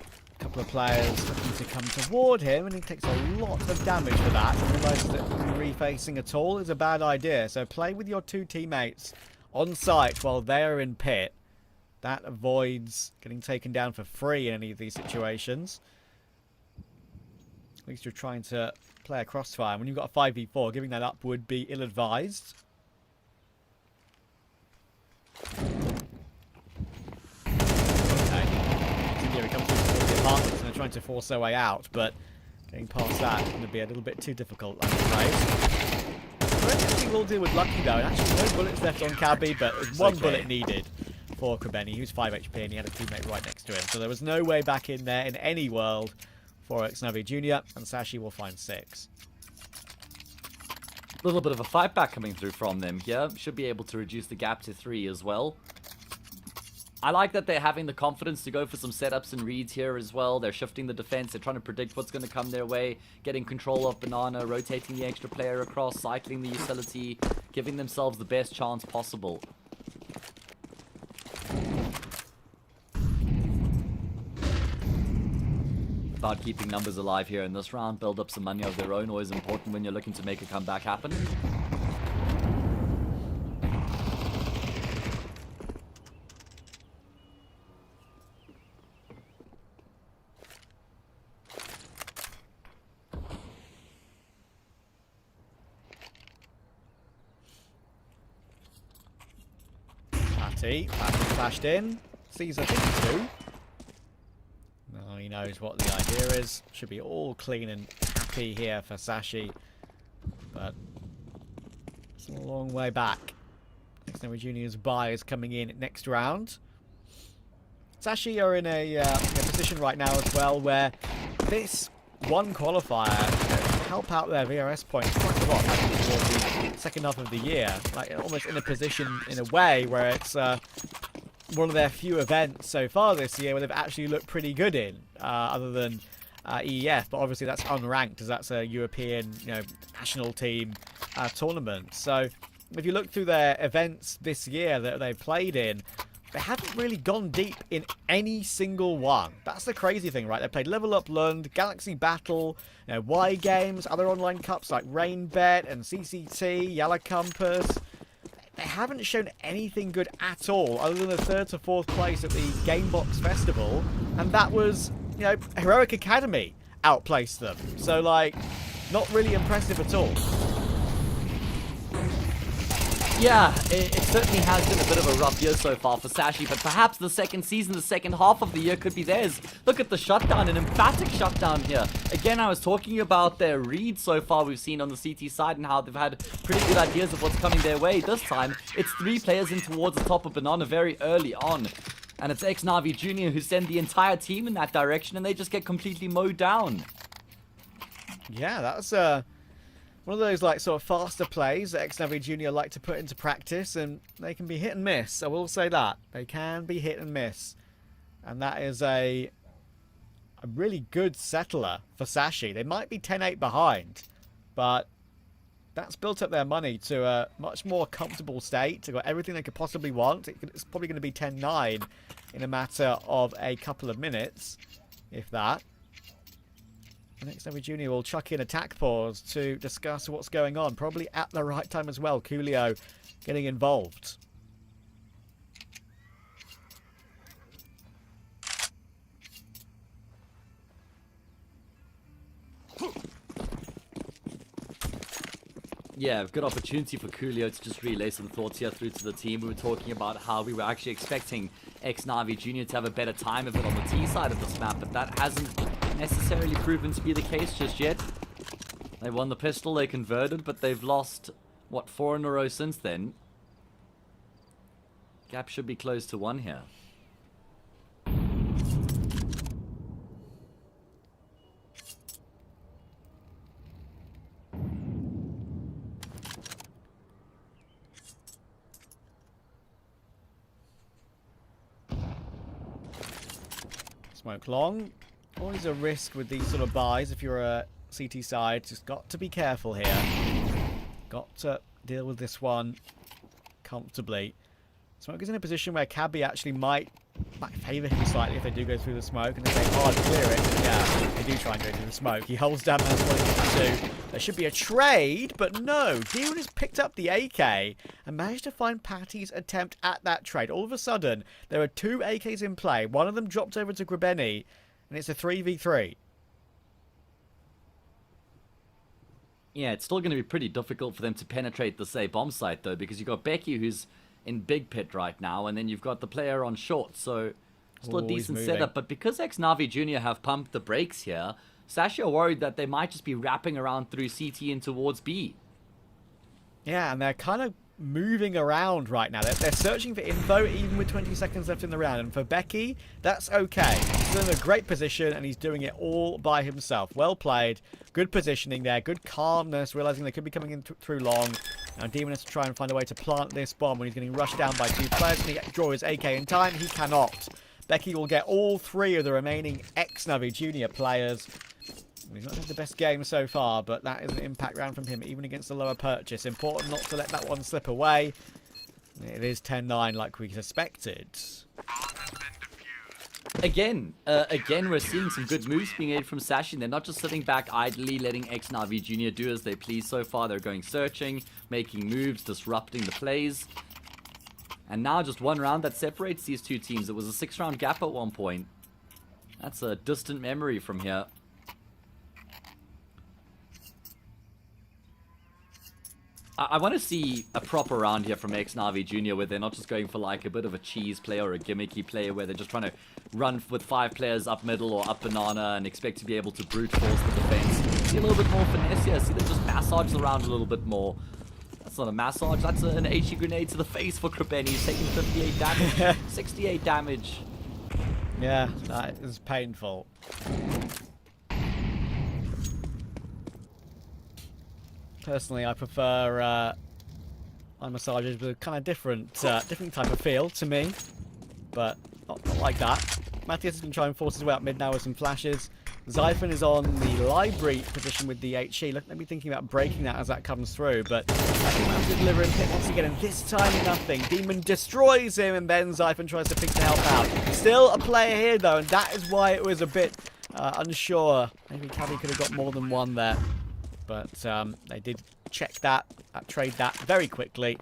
A couple of players looking to come toward him, and he takes a lot of damage for that. Realises that refacing at all is a bad idea. So play with your two teammates on site while they're in pit. That avoids getting taken down for free in any of these situations. At least you're trying to play a crossfire. When you've got a 5v4, giving that up would be ill-advised. Here he comes towards the apartments and they're trying to force their way out, but getting past that is going to be a little bit too difficult, I'm afraid. I think we'll deal with Lucky though, and actually no bullets left on Cabby, but there's one bullet needed for Krebeni, who's 5 HP and he had a teammate right next to him. So there was no way back in there in any world for Xnavi Jr., and Sashi will find 6. A little bit of a fight back coming through from them here. Should be able to reduce the gap to 3 as well. I like that they're having the confidence to go for some setups and reads here as well. They're shifting the defense. They're trying to predict what's going to come their way. Getting control of Banana, rotating the extra player across, cycling the utility, giving themselves the best chance possible. About keeping numbers alive here in this round. Build up some money of their own. Always important when you're looking to make a comeback happen. Patty flashed in. Sees a thing too. Now he knows what the idea is. Should be all clean and happy here for Sashi. But it's a long way back. Xnavi Junior's buy is coming in next round. Sashi are in a position right now as well where this one qualifier can help out their VRS points quite a lot actually towards the second half of the year. Like almost in a position in a way where it's one of their few events so far this year where they've actually looked pretty good in, other than EEF, but obviously that's unranked as that's a European, national team tournament. So if you look through their events this year that they've played in, they haven't really gone deep in any single one. That's the crazy thing, right? They played Level Up Lund, Galaxy Battle, Y Games, other online cups like Rainbet and CCT, Yellow Compass. They haven't shown anything good at all, other than the 3rd to 4th place at the Gamebox Festival, and that was, Heroic Academy outplaced them. So, not really impressive at all. Yeah, it certainly has been a bit of a rough year so far for Sashi, but perhaps the second season, the second half of the year could be theirs. Look at the shutdown, an emphatic shutdown here. Again, I was talking about their reads so far we've seen on the CT side and how they've had pretty good ideas of what's coming their way. This time, it's 3 players in towards the top of Banana very early on. And it's Xnavi Jr. who send the entire team in that direction and they just get completely mowed down. Yeah, that's one of those sort of faster plays that Xnavi Jr. like to put into practice, and they can be hit and miss. I will say that. They can be hit and miss. And that is a really good settler for Sashi. They might be 10-8 behind, but that's built up their money to a much more comfortable state. They've got everything they could possibly want. It's probably going to be 10-9 in a matter of a couple of minutes, if that. Next Never Junior will chuck in attack pause to discuss what's going on. Probably at the right time as well. Coolio getting involved. Yeah, good opportunity for Coolio to just relay some thoughts here through to the team. We were talking about how we were actually expecting X-Navi Jr. to have a better time of it on the T side of this map, but that hasn't necessarily proven to be the case just yet. They won the pistol, they converted, but they've lost, what, 4 in a row since then. Gap should be close to 1 here. Smoke long. Always a risk with these sort of buys if you're a CT side. Just got to be careful here. Got to deal with this one comfortably. Smoke is in a position where Cabby actually might favour him slightly if they do go through the smoke, and they say hard to clear it. Yeah, they do try and go through the smoke. He holds down as what he can do. There should be a trade, but no. Demon has picked up the AK and managed to find Patty's attempt at that trade. All of a sudden, there are 2 AKs in play. One of them dropped over to Grabeni, and it's a 3v3. Yeah, it's still going to be pretty difficult for them to penetrate the say bomb site though, because you've got Becky who's in big pit right now, and then you've got the player on short, so still a decent setup. But because X-Navi Jr. have pumped the brakes here, Sashi are worried that they might just be wrapping around through CT and towards B. Yeah, and they're kind of moving around right now. They're searching for info even with 20 seconds left in the round, and for Becky, that's okay. He's in a great position and he's doing it all by himself. Well played, good positioning there, good calmness, realizing they could be coming in through long. Now Demon has to try and find a way to plant this bomb when he's getting rushed down by 2 players. Can he draw his AK in time? He cannot. Becky will get all 3 of the remaining X-Navi Junior players. He's not had the best game so far, but that is an impact round from him, even against the lower purchase. Important not to let that one slip away. It is 10-9 like we suspected. Again, we're seeing some good moves being made from Sashi. They're not just sitting back idly letting X-Navi Jr. do as they please so far. They're going searching, making moves, disrupting the plays. And now just one round that separates these 2 teams. It was a 6-round gap at one point. That's a distant memory from here. I want to see a proper round here from X-Navi Jr. where they're not just going for like a bit of a cheese play or a gimmicky play where they're just trying to run with 5 players up middle or up banana and expect to be able to brute force the defense. See a little bit more finesse here. See them just massage around a little bit more. That's not a massage. That's an HE grenade to the face for Krabeni. He's taking 58 damage. 68 damage. Yeah, that is painful. Personally, I prefer my massages with a kind of different type of feel to me, but not like that. Matthias has been trying to force his way up mid now with some flashes. Zyphon is on the library position with the HE. Look, let me thinking about breaking that as that comes through, but I think managed to deliver him hit once again, and this time nothing. Demon destroys him, and then Zyphon tries to pick to help out. Still a player here though, and that is why it was a bit unsure. Maybe Cabby could have got more than one there. But they did check that, trade that very quickly.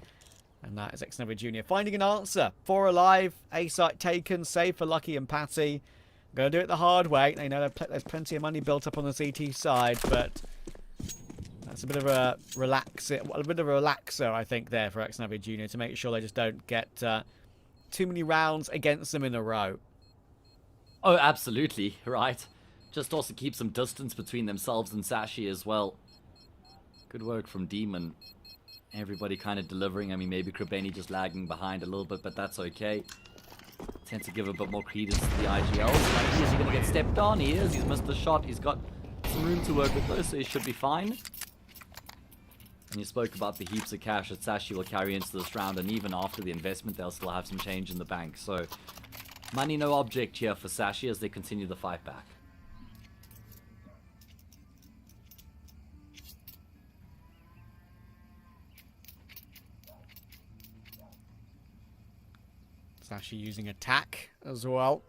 And that is X-Navi Jr. finding an answer. 4 alive, A site taken, save for Lucky and Patty. Gonna do it the hard way. They know there's plenty of money built up on the CT side, but that's a bit of a relaxer, I think, there for X-Navi Jr. to make sure they just don't get too many rounds against them in a row. Oh, absolutely, right. Just also keep some distance between themselves and Sashi as well. Good work from Demon. Everybody kind of delivering. I mean, maybe Krabeni just lagging behind a little bit, but that's okay. Tend to give a bit more credence to the IGL. Is he going to get stepped on? He is. He's missed the shot. He's got some room to work with though, so he should be fine. And you spoke about the heaps of cash that Sashi will carry into this round, and even after the investment, they'll still have some change in the bank. So, money no object here for Sashi as they continue the fight back. Sashi using attack as well.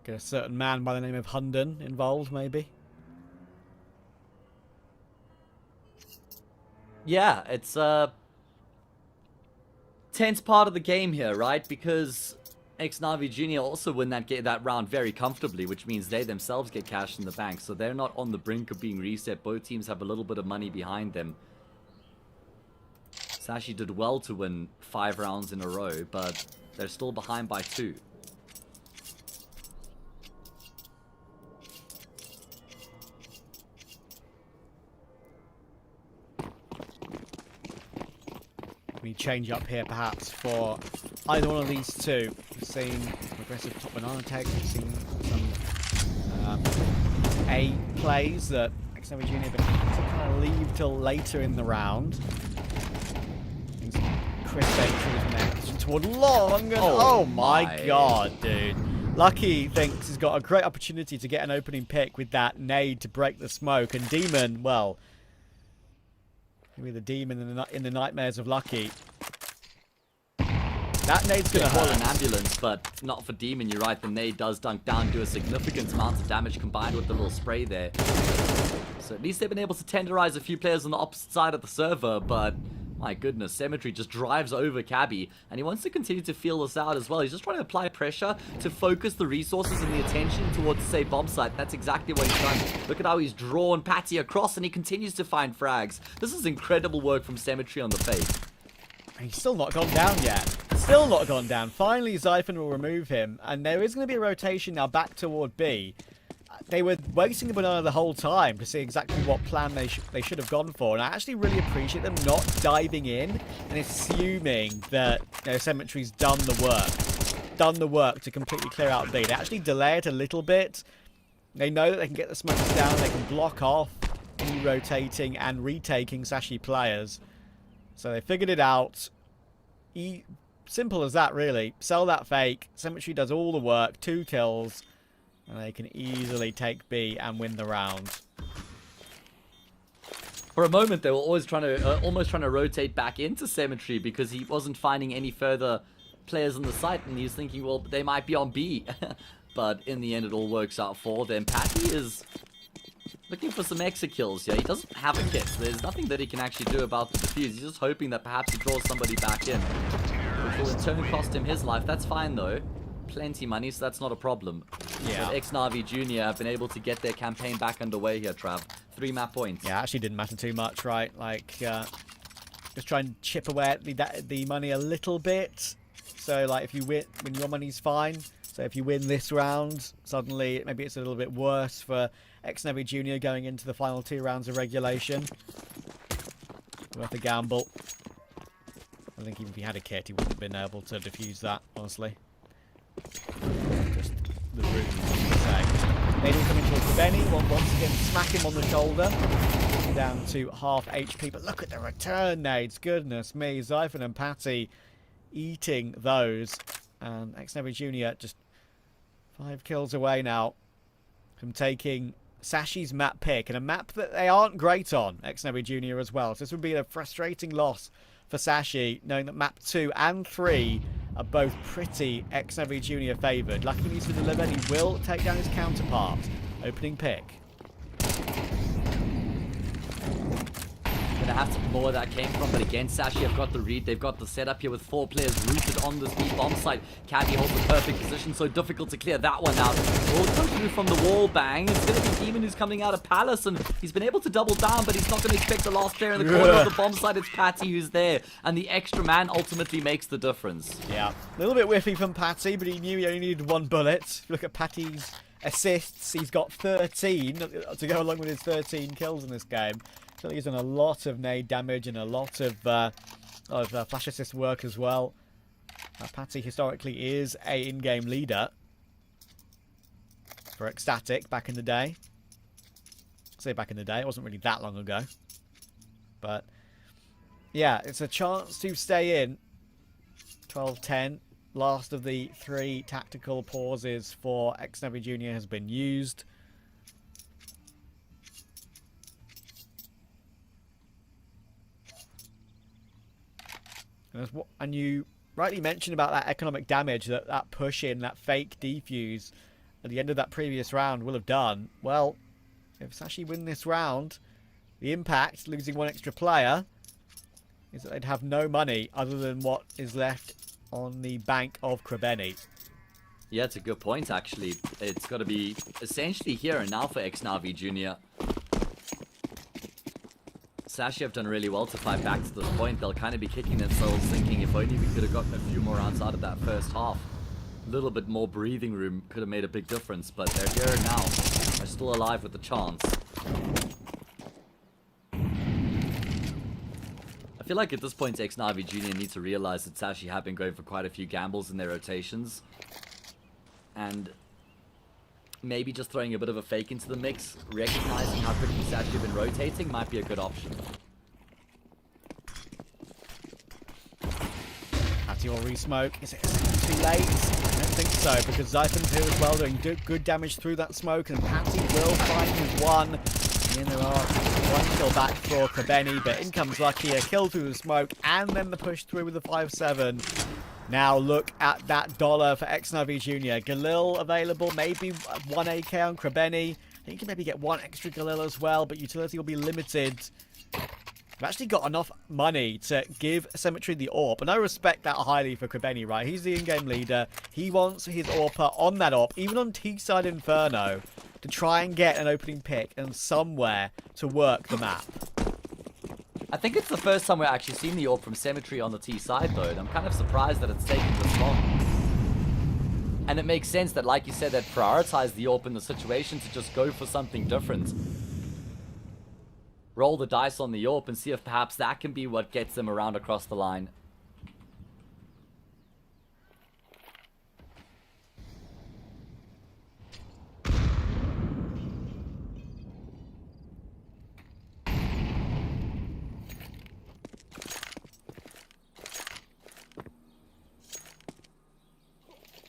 Get a certain man by the name of Hunden involved, maybe. Yeah, it's a tense part of the game here, right? Because Xnavi Jr. also win that round very comfortably, which means they themselves get cash in the bank. So they're not on the brink of being reset. Both teams have a little bit of money behind them. Sashi did well to win 5 rounds in a row, but they're still behind by 2. We change up here perhaps for either one of these two. We've seen aggressive top banana takes, we've seen some A plays that Xnavi Jr. have been able to kind of leave till later in the round. Crisp entries next toward long, and oh my god, dude. Lucky thinks he's got a great opportunity to get an opening pick with that nade to break the smoke, and Demon, well, maybe the Demon in the nightmares of Lucky. That nade's gonna hurt. An ambulance, but not for Demon. You're right. The nade does dunk down, do a significant amount of damage combined with the little spray there. So at least they've been able to tenderize a few players on the opposite side of the server, but my goodness, Cemetery just drives over Cabby, and he wants to continue to feel this out as well. He's just trying to apply pressure to focus the resources and the attention towards, say, bomb site. That's exactly what he's done. Look at how he's drawn Patty across, and he continues to find frags. This is incredible work from Cemetery on the fake. He's still not gone down yet. Still not gone down. Finally, Zyphon will remove him, and there is going to be a rotation now back toward B. They were waiting a banana the whole time to see exactly what plan they should have gone for, and I actually really appreciate them not diving in and assuming that, you know, Cemetery's done the work to completely clear out B. They actually delay it a little bit. They know that they can get the smokes down, they can block off any rotating and retaking Sashi players. So they figured it out. Simple as that, really. Sell that fake. Cemetery does all the work. 2 kills. And they can easily take B and win the round. For a moment, they were always almost trying to rotate back into Cemetery because he wasn't finding any further players on the site, and he was thinking, well, they might be on B. But in the end, it all works out for them. Patty is looking for some extra kills here. He doesn't have a kit, so there's nothing that he can actually do about the defuse. He's just hoping that perhaps he draws somebody back in, which will in turn cost him his life. That's fine, though. Plenty money, so that's not a problem. Yeah. But Xnavi Jr. have been able to get their campaign back underway here, Trav. 3 map points. Yeah, actually didn't matter too much, right? Like, just try and chip away at the money a little bit. So, like, if you win, when your money's fine. So if you win this round, suddenly maybe it's a little bit worse for Xnavi Jr. going into the final 2 rounds of regulation. Worth a gamble. I think even if he had a kit, he wouldn't have been able to defuse that, honestly. Just the room, say. Nadal coming towards the Benny. Once again, smack him on the shoulder. Down to half HP. But look at the return nades. Goodness me. Zyphon and Patty eating those. And Xnavi Jr. just 5 kills away now from taking Sashi's map pick. And a map that they aren't great on, Xnavi Jr. as well. So this would be a frustrating loss for Sashi, knowing that map 2 and 3 are both pretty Xnavi Jr. favoured. Lucky needs to deliver, and he will take down his counterpart. Opening pick. Gonna have to more where that came from, but again, Sashi have got the read. They've got the setup here with 4 players rooted on this B bomb site. Cabby holds the perfect position, so difficult to clear that one out. All comes through from the wall bang. It's gonna be Demon who's coming out of Palace, and he's been able to double down, but he's not gonna expect the last player in the corner of the bomb site. It's Patty who's there, and the extra man ultimately makes the difference. Yeah, a little bit whiffy from Patty, but he knew he only needed 1 bullet. Look at Patty's assists. He's got 13 to go along with his 13 kills in this game. So he's done a lot of nade damage and a lot of flash assist work as well. Patty historically is a in-game leader for Ecstatic back in the day. I say back in the day, it wasn't really that long ago. But yeah, it's a chance to stay in. 12-10. Last of the 3 tactical pauses for Xnavi Jr. has been used. And you rightly mentioned about that economic damage, that push in, that fake defuse. at the end of that previous round will have done. Well, if Sashi win this round, the impact, losing one extra player, is that they'd have no money other than what is left on the bank of Krebeni. Yeah, it's a good point, actually. It's got to be essentially here and now for Xnavi Jr. Sashi have done really well to fight back to this point. They'll kind of be kicking themselves, thinking if only we could have gotten a few more rounds out of that first half. A little bit more breathing room could have made a big difference, but they're here now. They're still alive with the chance. I feel like at this point, Xnavi Jr. need to realize that Sashi have been going for quite a few gambles in their rotations. And maybe just throwing a bit of a fake into the mix, recognizing how quickly Sashi have been rotating might be a good option. Patty will re-smoke. Is it too late? I don't think so, because Zyphon's here as well, doing good damage through that smoke, and Patty will find his one. And there are one kill back for Krebeni, but in comes Lucky, a kill through the smoke, and then the push through with the 5-7. Now look at that dollar for Xnavi Jr. Galil available, maybe 1 AK on Krebeni. I think you can maybe get one extra Galil as well, but utility will be limited. We've actually got enough money to give Cemetery the AWP, and I respect that highly for Krebeni, right? He's the in-game leader. He wants his AWPer on that AWP, even on T-side Inferno, to try and get an opening pick and somewhere to work the map. I think it's the first time we're actually seeing the AWP from Cemetery on the T side, though, and I'm kind of surprised that it's taken this long. And it makes sense that, like you said, they'd prioritize the AWP in the situation to just go for something different. Roll the dice on the AWP and see if perhaps that can be what gets them around across the line.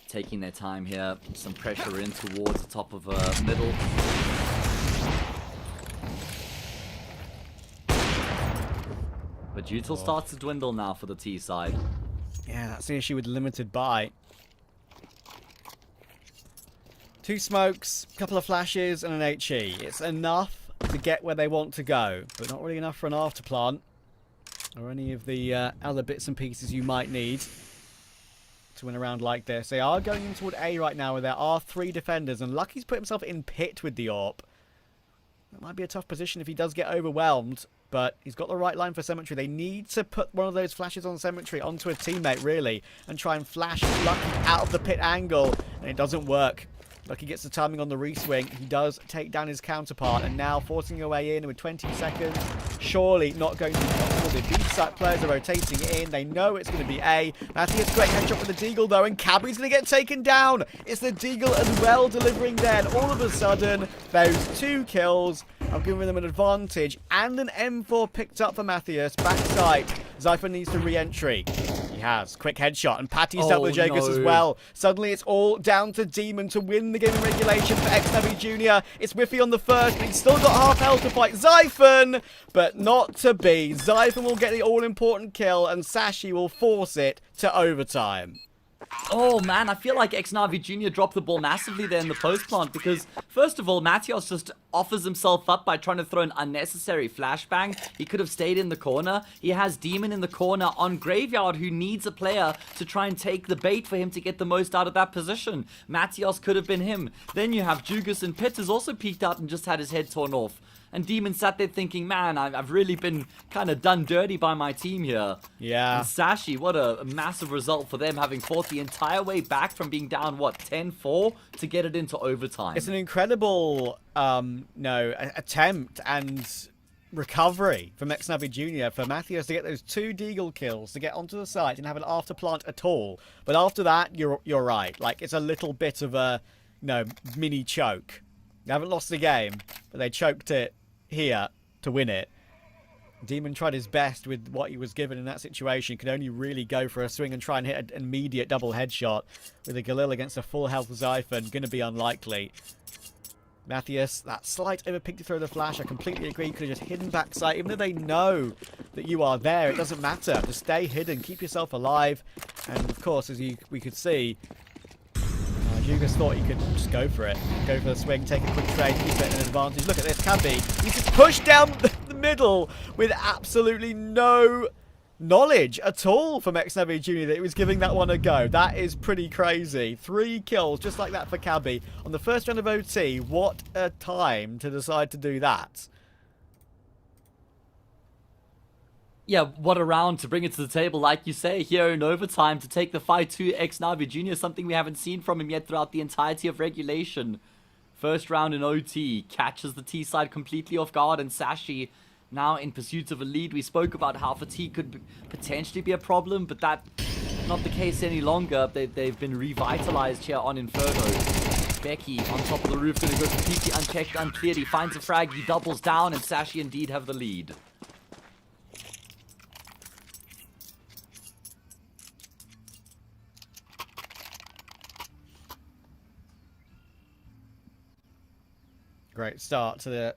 Taking their time here, some pressure in towards the top of middle. But util starts to dwindle now for the T side. Yeah, that's the issue with limited buy. 2 smokes, couple of flashes, and an HE. It's enough to get where they want to go, but not really enough for an after plant or any of the other bits and pieces you might need to win a round like this. They are going in toward A right now, where there are 3 defenders, and Lucky's put himself in pit with the AWP. That might be a tough position if he does get overwhelmed, but he's got the right line for Cemetery. They need to put one of those flashes on Cemetery onto a teammate, really, and try and flash Lucky out of the pit angle, and it doesn't work. Lucky gets the timing on the re-swing. He does take down his counterpart, and now forcing your way in with 20 seconds. Surely not going to be possible. The B-side players are rotating in. They know it's going to be A. Matthews, great headshot for the Deagle, though, and Cabby's going to get taken down. It's the Deagle as well delivering there, and all of a sudden, those 2 kills are giving them an advantage, and an M4 picked up for Mathias. Backside, Zyphon needs to re-entry. He has. Quick headshot, and Patty's dealt with Jagus as well. Suddenly, it's all down to Demon to win the game in regulation for Xnavi Jr. It's Whiffy on the first, but he's still got half health to fight Zyphon, but not to be. Zyphon will get the all-important kill, and Sashi will force it to overtime. Oh man, I feel like Xnavi Jr. dropped the ball massively there in the post plant, because first of all, Matios just offers himself up by trying to throw an unnecessary flashbang. He could have stayed in the corner. He has Demon in the corner on Graveyard, who needs a player to try and take the bait for him to get the most out of that position. Matios could have been him. Then you have Jugas, and Pitt has also peeked out and just had his head torn off. And Demon sat there thinking, man, I've really been kind of done dirty by my team here. Yeah. And Sashi, what a massive result for them, having fought the entire way back from being down, what, 10-4 to get it into overtime. It's an incredible, attempt and recovery from Xnavi Jr. for Mathias to get those 2 Deagle kills, to get onto the site and have an after plant at all. But after that, you're right. Like, it's a little bit of a, mini choke. They haven't lost the game, but they choked it here to win it. Demon tried his best with what he was given in that situation. Could only really go for a swing and try and hit an immediate double headshot with a Galil against a full health Zyphon. Going to be unlikely. Mathias, that slight overpick to throw the flash. I completely agree. Could have just hidden backside. Even though they know that you are there, it doesn't matter. Just stay hidden. Keep yourself alive. And of course, as we could see, Jugas thought he could just go for it. Go for the swing, take a quick trade, use it an advantage. Look at this, Cabby. He's just pushed down the middle with absolutely no knowledge at all from Xnavi Jr. that he was giving that one a go. That is pretty crazy. 3 kills just like that for Cabby on the first round of OT. What a time to decide to do that. Yeah, what a round to bring it to the table, like you say, here in overtime to take the fight to Xnavi Jr., something we haven't seen from him yet throughout the entirety of regulation. First round in OT, catches the T side completely off guard, and Sashi now in pursuit of a lead. We spoke about how fatigue could potentially be a problem, but that's not the case any longer. They've been revitalized here on Inferno. Becky on top of the roof, going to go completely unchecked, uncleared. He finds a frag, he doubles down, and Sashi indeed have the lead. Great start to the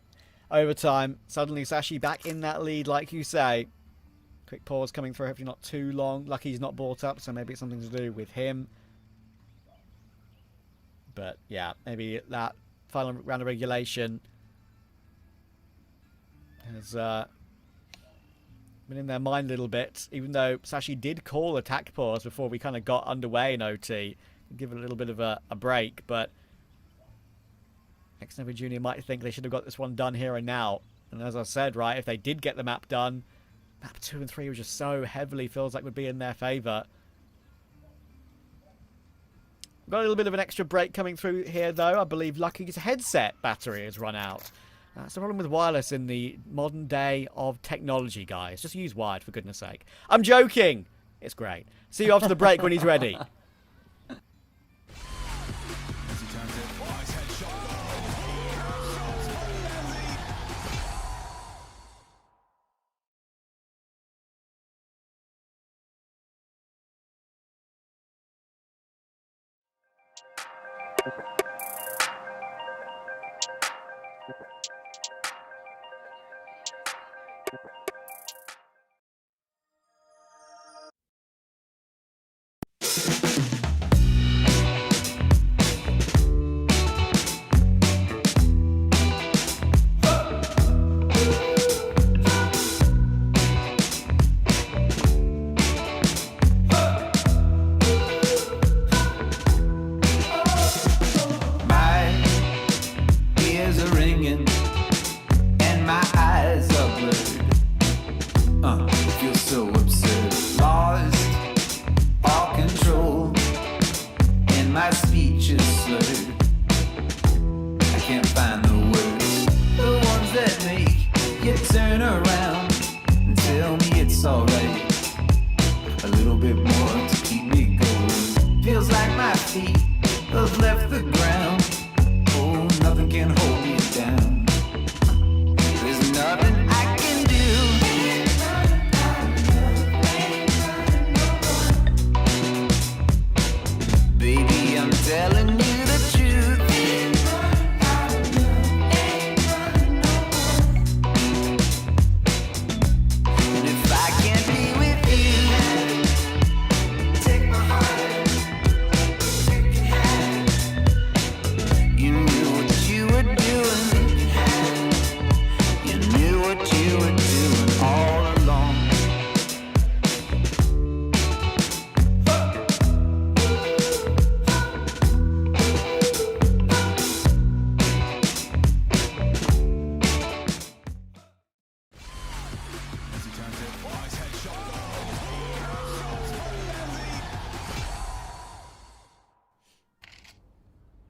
overtime. Suddenly Sashi back in that lead, like you say. Quick pause coming through, hopefully not too long. Lucky he's not brought up, so maybe it's something to do with him. But yeah, maybe that final round of regulation has been in their mind a little bit, even though Sashi did call attack pause before we kind of got underway in OT. Give it a little bit of a break, but Xnavi Jr. might think they should have got this one done here and now. And as I said, right, if they did get the map done, map 2 and 3 was just so heavily feels like would be in their favour. Got a little bit of an extra break coming through here, though. I believe Lucky's headset battery has run out. That's the problem with wireless in the modern day of technology, guys. Just use wired, for goodness sake. I'm joking! It's great. See you after the break when he's ready.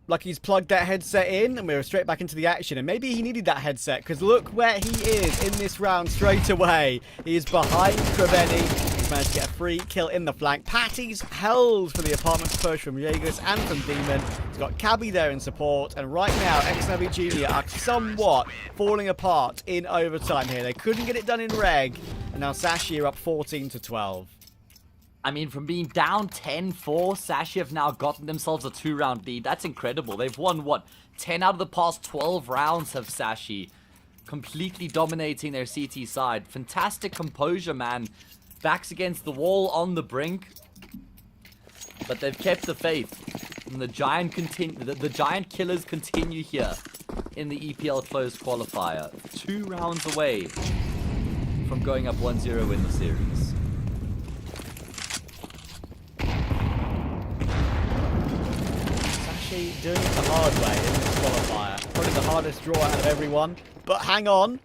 Lucky's plugged that headset in, and we're straight back into the action. And maybe he needed that headset, because look where he is in this round straight away. He is behind Kraveni. He's managed to get a free kill in the flank. Patty's held for the apartment push from Jaegers and from Demon. He's got Cabby there in support. And right now, Xnavi Jr. are somewhat falling apart in overtime here. They couldn't get it done in reg. And now Sashi are up 14-12. I mean, from being down 10-4, Sashi have now gotten themselves a 2-round lead. That's incredible. They've won, what, 10 out of the past 12 rounds have Sashi. Completely dominating their CT side. Fantastic composure, man. Backs against the wall on the brink. But they've kept the faith. And the giant the giant killers continue here in the EPL closed qualifier. 2 rounds away from going up 1-0 in the series. Sashi doing it the hard way in this qualifier. Probably the hardest draw out of everyone. But hang on.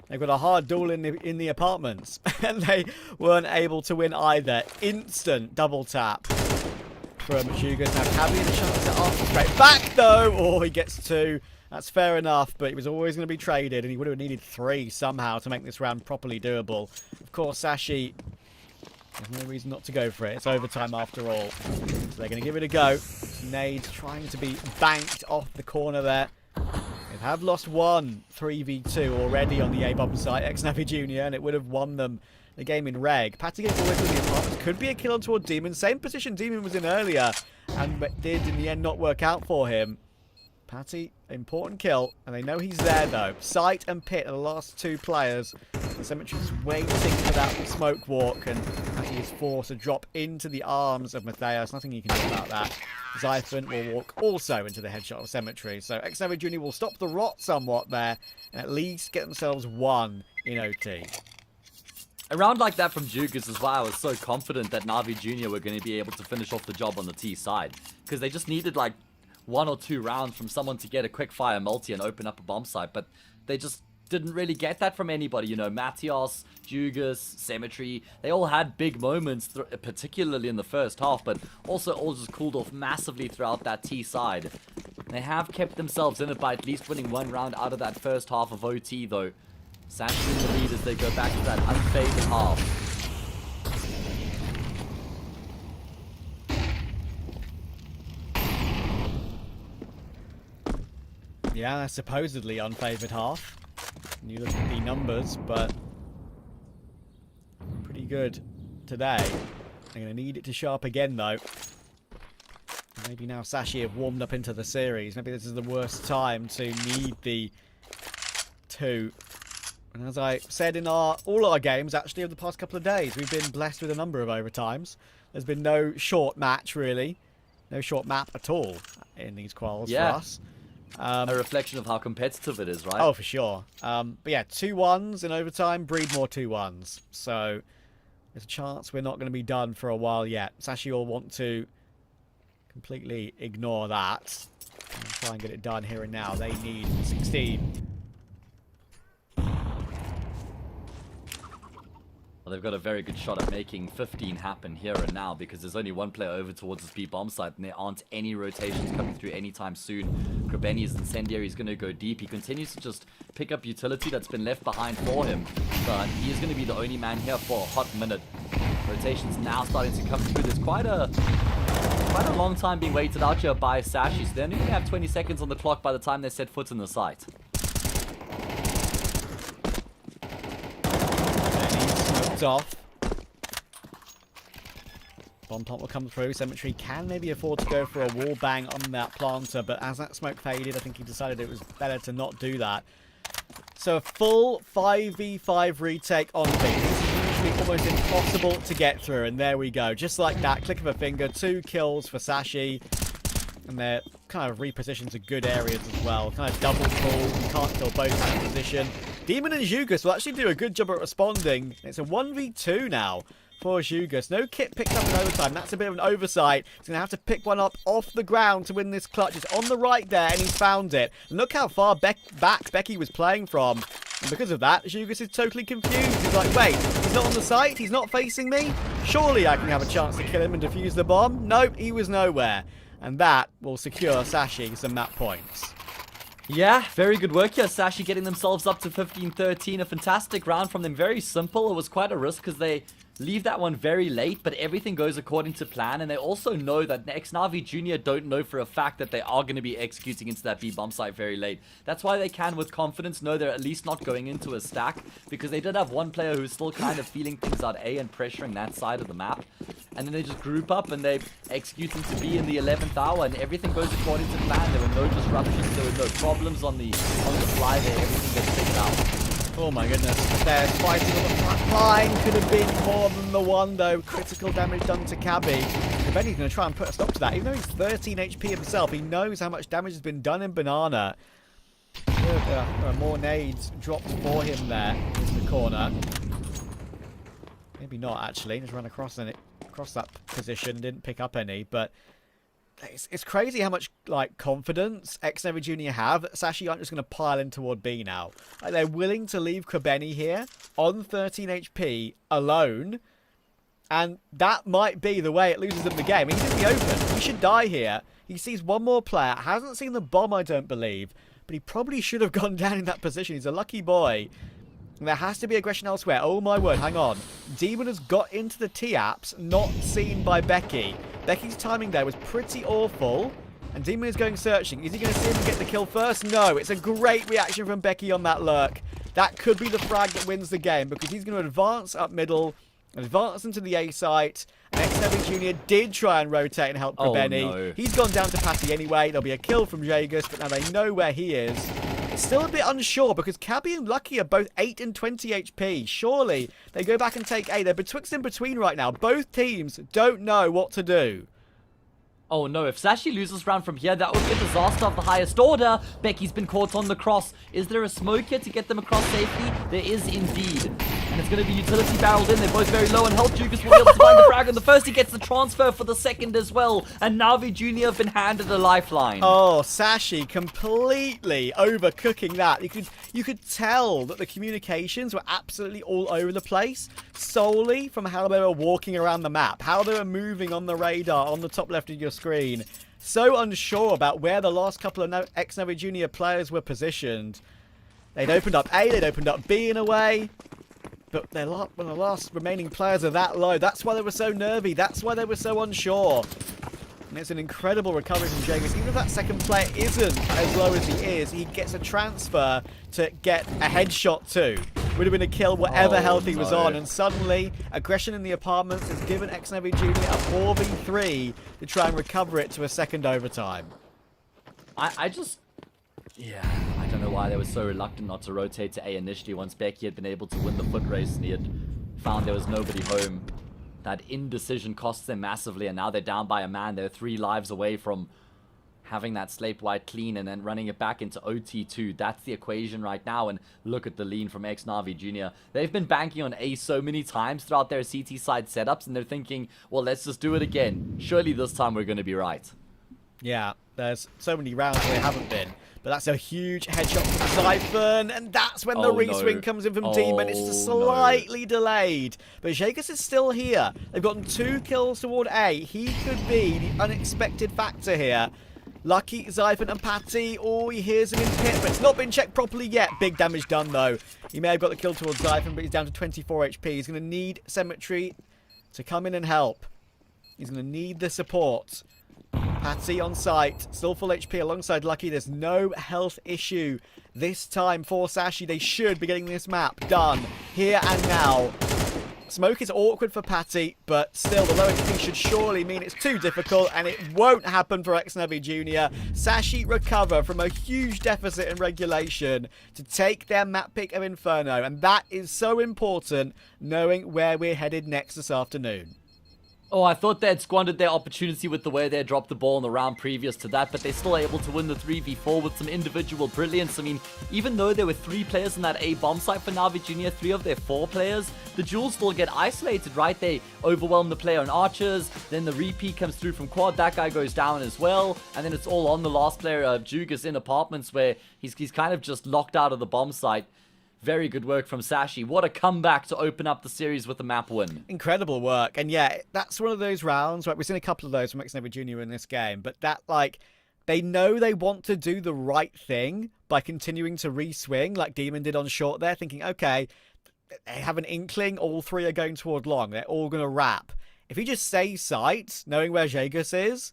They've got a hard duel in the apartments. And they weren't able to win either. Instant double tap from Jugas. Now Cabby the chance to ask straight back though. Oh, he gets 2. That's fair enough, but he was always going to be traded, and he would have needed 3 somehow to make this round properly doable. Of course, Sashi, there's no reason not to go for it. It's overtime after all. So they're going to give it a go. Nades trying to be banked off the corner there. They have lost one 3v2 already on the A-bomb site, ex-Navi Junior, and it would have won them the game in reg. Patty gave forward to the apartments. Could be a kill on toward Demon. Same position Demon was in earlier, and did in the end not work out for him. Patty, important kill, and they know he's there though. Sight and Pit are the last 2 players. The Cemetery's waiting for that smoke walk, and Patty is forced to drop into the arms of Matthias. Nothing you can do about that. Zyphon will walk also into the headshot of Cemetery. So X-Navi Junior will stop the rot somewhat there, and at least get themselves 1 in OT. A round like that from Jugas as well, I was so confident that Navi Junior were going to be able to finish off the job on the T side. Because they just needed like 1 or 2 rounds from someone to get a quick fire multi and open up a bomb site, but they just didn't really get that from anybody. You know, Matthias, Jugas, Cemetery, they all had big moments, particularly in the first half, but also all just cooled off massively throughout that T side. They have kept themselves in it by at least winning 1 round out of that first half of OT though. Sanchez in the lead as they go back to that unfavored half. Yeah, that's supposedly unfavoured half. And you look at the numbers, but pretty good today. They're going to need it to show up again, though. Maybe now Sashi have warmed up into the series. Maybe this is the worst time to need the 2. And as I said in all our games, actually, over the past couple of days, we've been blessed with a number of overtimes. There's been no short match, really. No short map at all in these quals for us. A reflection of how competitive it is, right? Oh, for sure. But yeah, 2 1s in overtime breed more 2 1s. So there's a chance we're not going to be done for a while yet. Sashi will want to completely ignore that and try and get it done here and now. They need 16. Well, they've got a very good shot at making 15 happen here and now because there's only 1 player over towards this B bomb site and there aren't any rotations coming through anytime soon. Grabeni's incendiary is going to go deep. He continues to just pick up utility that's been left behind for him, but he is going to be the only man here for a hot minute. Rotations now starting to come through. There's quite a long time being waited out here by Sashi, so they're only going to have 20 seconds on the clock by the time they set foot in the site. Off. Bomb plant will come through. Cemetery can maybe afford to go for a wall bang on that planter, but as that smoke faded, I think he decided it was better to not do that. So a full 5v5 retake on B. This is usually almost impossible to get through, and there we go. Just like that, click of a finger, 2 kills for Sashi. And they're kind of repositioned to good areas as well. Kind of double pull. You can't kill both out of position. Demon and Jugas will actually do a good job at responding. It's a 1v2 now for Jugas. No kit picked up in overtime. That's a bit of an oversight. He's going to have to pick one up off the ground to win this clutch. It's on the right there, and he's found it. And look how far back Becky was playing from. And because of that, Jugas is totally confused. He's like, wait, he's not on the site? He's not facing me? Surely I can have a chance to kill him and defuse the bomb? Nope, he was nowhere. And that will secure Sashi some map points. Yeah, very good work here. Sashi getting themselves up to 15-13. A fantastic round from them. Very simple. It was quite a risk because they leave that one very late, but everything goes according to plan. And they also know that ex-Navi Junior don't know for a fact that they are going to be executing into that B-bomb site very late. That's why they can, with confidence, know they're at least not going into a stack, because they did have one player who's still kind of feeling things out A and pressuring that side of the map. And then they just group up and they execute into B in the 11th hour, and everything goes according to plan. There were no disruptions, there were no problems on the fly there. Everything gets figured out. Oh my goodness. They're fighting on the front line. Could have been more than the one, though. Critical damage done to Cabby. Benny's going to try and put a stop to that. Even though he's 13 HP himself, he knows how much damage has been done in Banana. There are more nades dropped for him there in the corner. Maybe not, actually. Just ran across that position and didn't pick up any. But it's crazy how much confidence Xnova Junior have. Sashi aren't just going to pile in toward B now. They're willing to leave Kobeni here on 13 HP alone. And that might be the way it loses them the game. He's in the open. He should die here. He sees one more player. Hasn't seen the bomb, I don't believe. But he probably should have gone down in that position. He's a lucky boy. And there has to be aggression elsewhere. Oh my word, hang on. Demon has got into the T-apps, not seen by Becky. Becky's timing there was pretty awful. And Demon is going searching. Is he going to see him get the kill first? No, it's a great reaction from Becky on that lurk. That could be the frag that wins the game because he's going to advance up middle, advance into the A site. And Xnova Junior did try and rotate and help Kobeni. No. He's gone down to Patty anyway. There'll be a kill from Jagus, but now they know where he is. It's still a bit unsure because Cabby and Lucky are both 8 and 20 HP. Surely they go back and take A. They're betwixt and between right now. Both teams don't know what to do. Oh no, if Sashi loses round from here, that would be a disaster of the highest order. Becky's been caught on the cross. Is there a smoke here to get them across safely? There is indeed. And it's going to be utility barreled in. They're both very low on health. Jukas will be able to find the frag. And the first, he gets the transfer for the second as well. And Navi Jr. have been handed a lifeline. Oh, Sashi completely overcooking that. You could tell that the communications were absolutely all over the place, solely from how they were walking around the map, how they were moving on the radar on the top left of your screen. So unsure about where the last couple of Xnova Junior players were positioned. They'd opened up A, they'd opened up B in a way. But when the last remaining players are that low, that's why they were so nervy. That's why they were so unsure. And it's an incredible recovery from Jagus. Even if that second player isn't as low as he is, he gets a transfer to get a headshot too. Would have been a kill whatever health he was on. And suddenly, aggression in the apartments has given Xnova Junior a 4v3 to try and recover it to a second overtime. Yeah, I don't know why they were so reluctant not to rotate to A initially once Becky had been able to win the foot race and he had found there was nobody home. That indecision costs them massively, and now they're down by a man. They're 3 lives away from having that slate white clean and then running it back into OT2. That's the equation right now, and look at the lean from Navi Jr. They've been banking on A so many times throughout their CT side setups, and they're thinking, well, let's just do it again. Surely this time we're going to be right. Yeah, there's so many rounds where they haven't been. But that's a huge headshot from Zyphon, and that's when the re-swing comes in from Demon. It's just slightly delayed. But Jagus is still here. They've gotten 2 kills toward A. He could be the unexpected factor here. Lucky, Zyphon, and Patty. Oh, he hears him in pit, but it's not been checked properly yet. Big damage done, though. He may have got the kill towards Zyphon, but he's down to 24 HP. He's going to need Cemetery to come in and help. He's going to need the support. Patty on site, still full HP alongside Lucky. There's no health issue this time for Sashi. They should be getting this map done here and now. Smoke is awkward for Patty, but still the low HP should surely mean it's too difficult, and it won't happen for Xnova Junior. Sashi recover from a huge deficit in regulation to take their map pick of Inferno, and that is so important knowing where we're headed next this afternoon. Oh, I thought they had squandered their opportunity with the way they dropped the ball in the round previous to that, but they're still able to win the 3v4 with some individual brilliance. I mean, even though there were 3 players in that A bomb site for Navi Junior, 3 of their 4 players, the Jewels still get isolated, right? They overwhelm the player on Archers, then the repeat comes through from Quad, that guy goes down as well, and then it's all on the last player, Jugas, in apartments where he's kind of just locked out of the bomb site. Very good work from Sashi. What a comeback to open up the series with a map win. Incredible work. And yeah, that's one of those rounds, right? We've seen a couple of those from Xnova Junior in this game, but that, they know they want to do the right thing by continuing to re-swing like Demon did on short there, thinking, okay, they have an inkling, all 3 are going toward long. They're all going to wrap. If he just stays sight, knowing where Jagus is,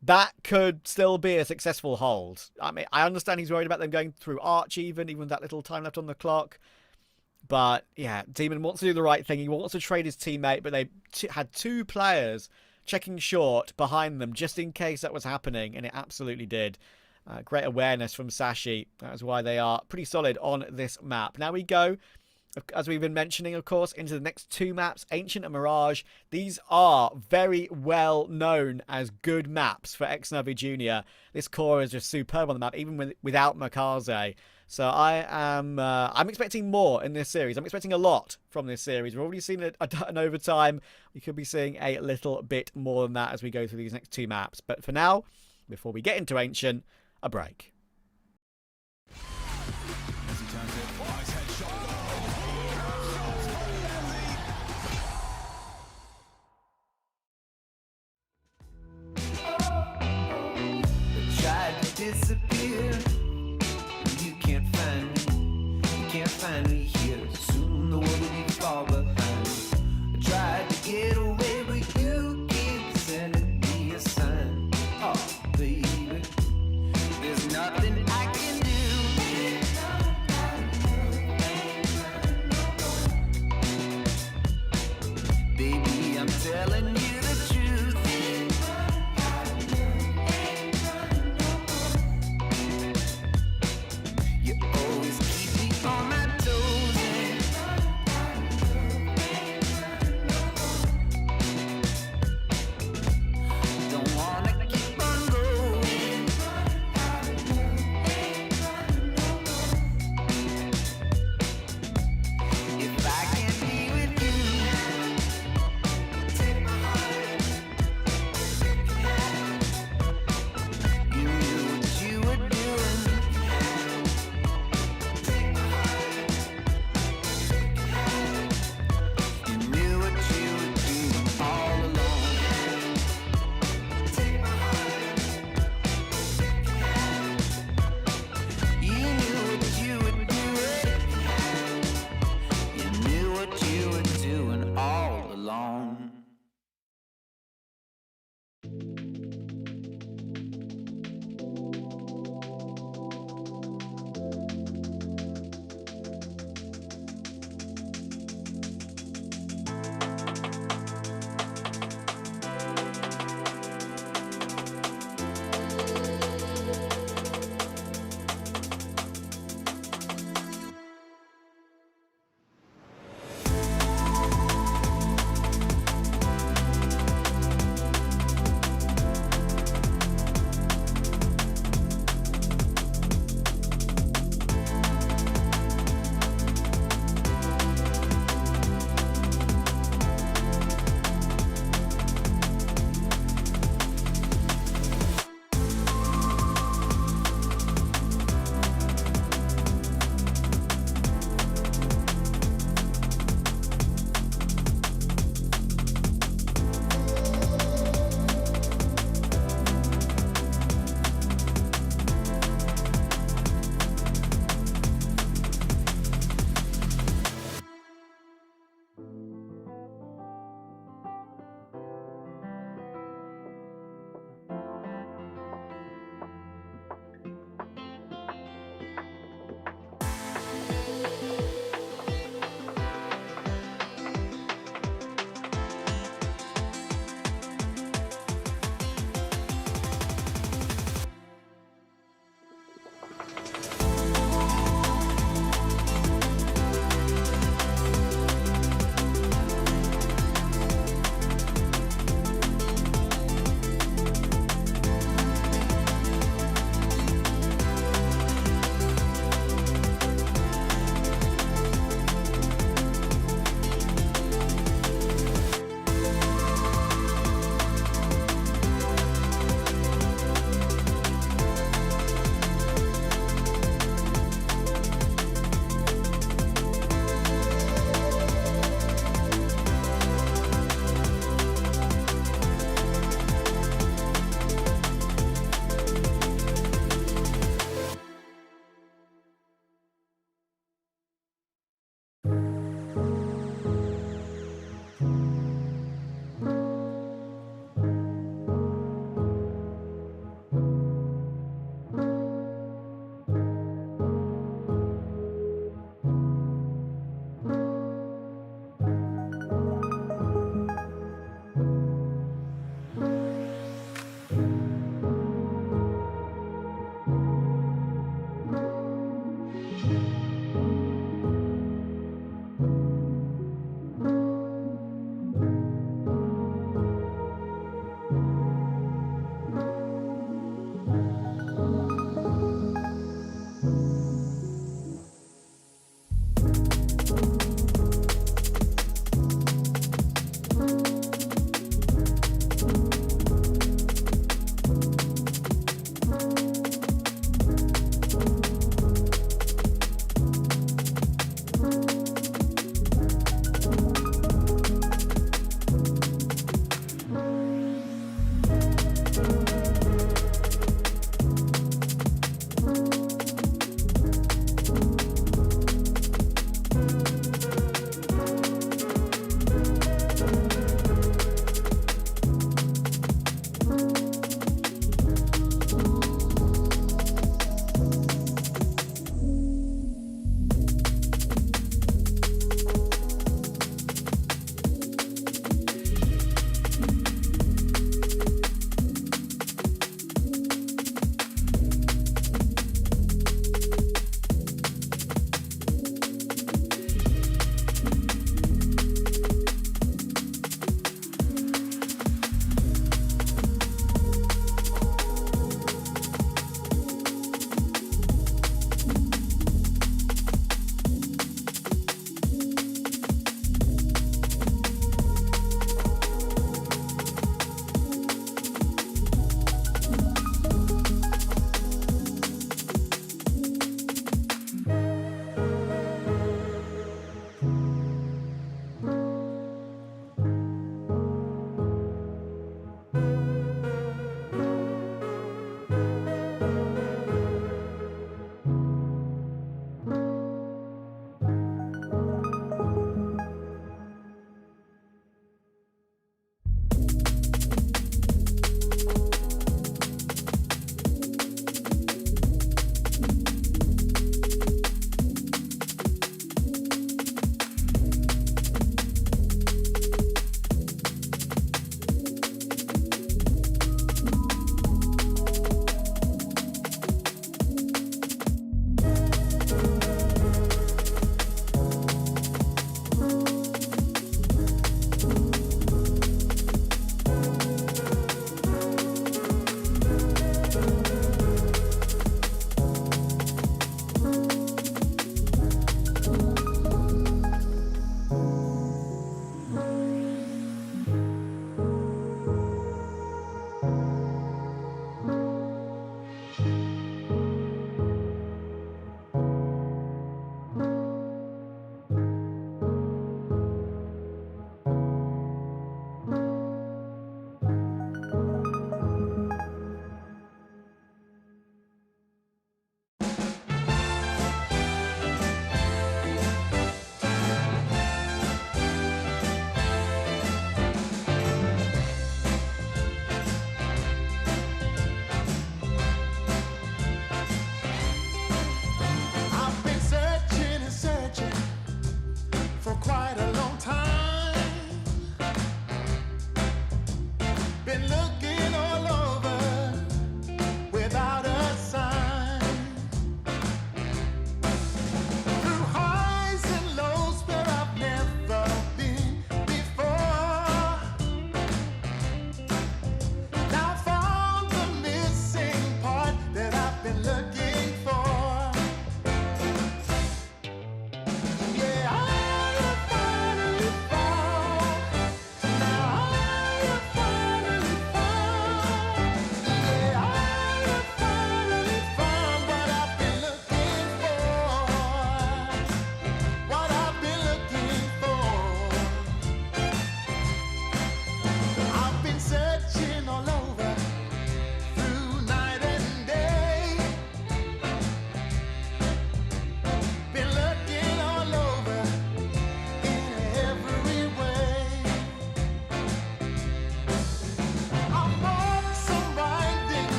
that could still be a successful hold. I mean, I understand he's worried about them going through Arch even with that little time left on the clock. But, yeah, Demon wants to do the right thing. He wants to trade his teammate, but they had 2 players checking short behind them just in case that was happening, and it absolutely did. Great awareness from Sashi. That's why they are pretty solid on this map. Now we go, as we've been mentioning, of course, into the next 2 maps, Ancient and Mirage. These are very well known as good maps for Xnavi Junior. This core is just superb on the map, even without Makaze. So I'm expecting more in this series. I'm expecting a lot from this series. We've already seen an overtime. We could be seeing a little bit more than that as we go through these next 2 maps. But for now, before we get into Ancient, a break. As he turns it, nice headshot. Tried to disappear. You can't find me. You can't find me here. Soon the world will be far behind. I tried to get away, but you keep sending me a sign. Oh, baby, there's nothing I can do.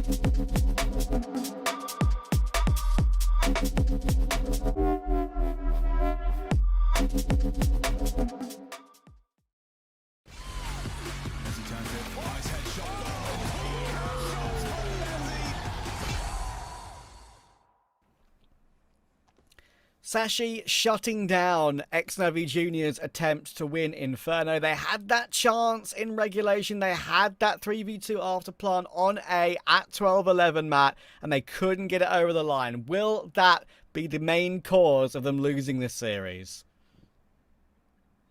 As he turns it, nice headshot goal. Sashi shutting down Xnavi Junior's attempt to win Inferno. They had that chance in regulation. They had that 3v2 after plant on A at 12-11, Matt, and they couldn't get it over the line. Will that be the main cause of them losing this series?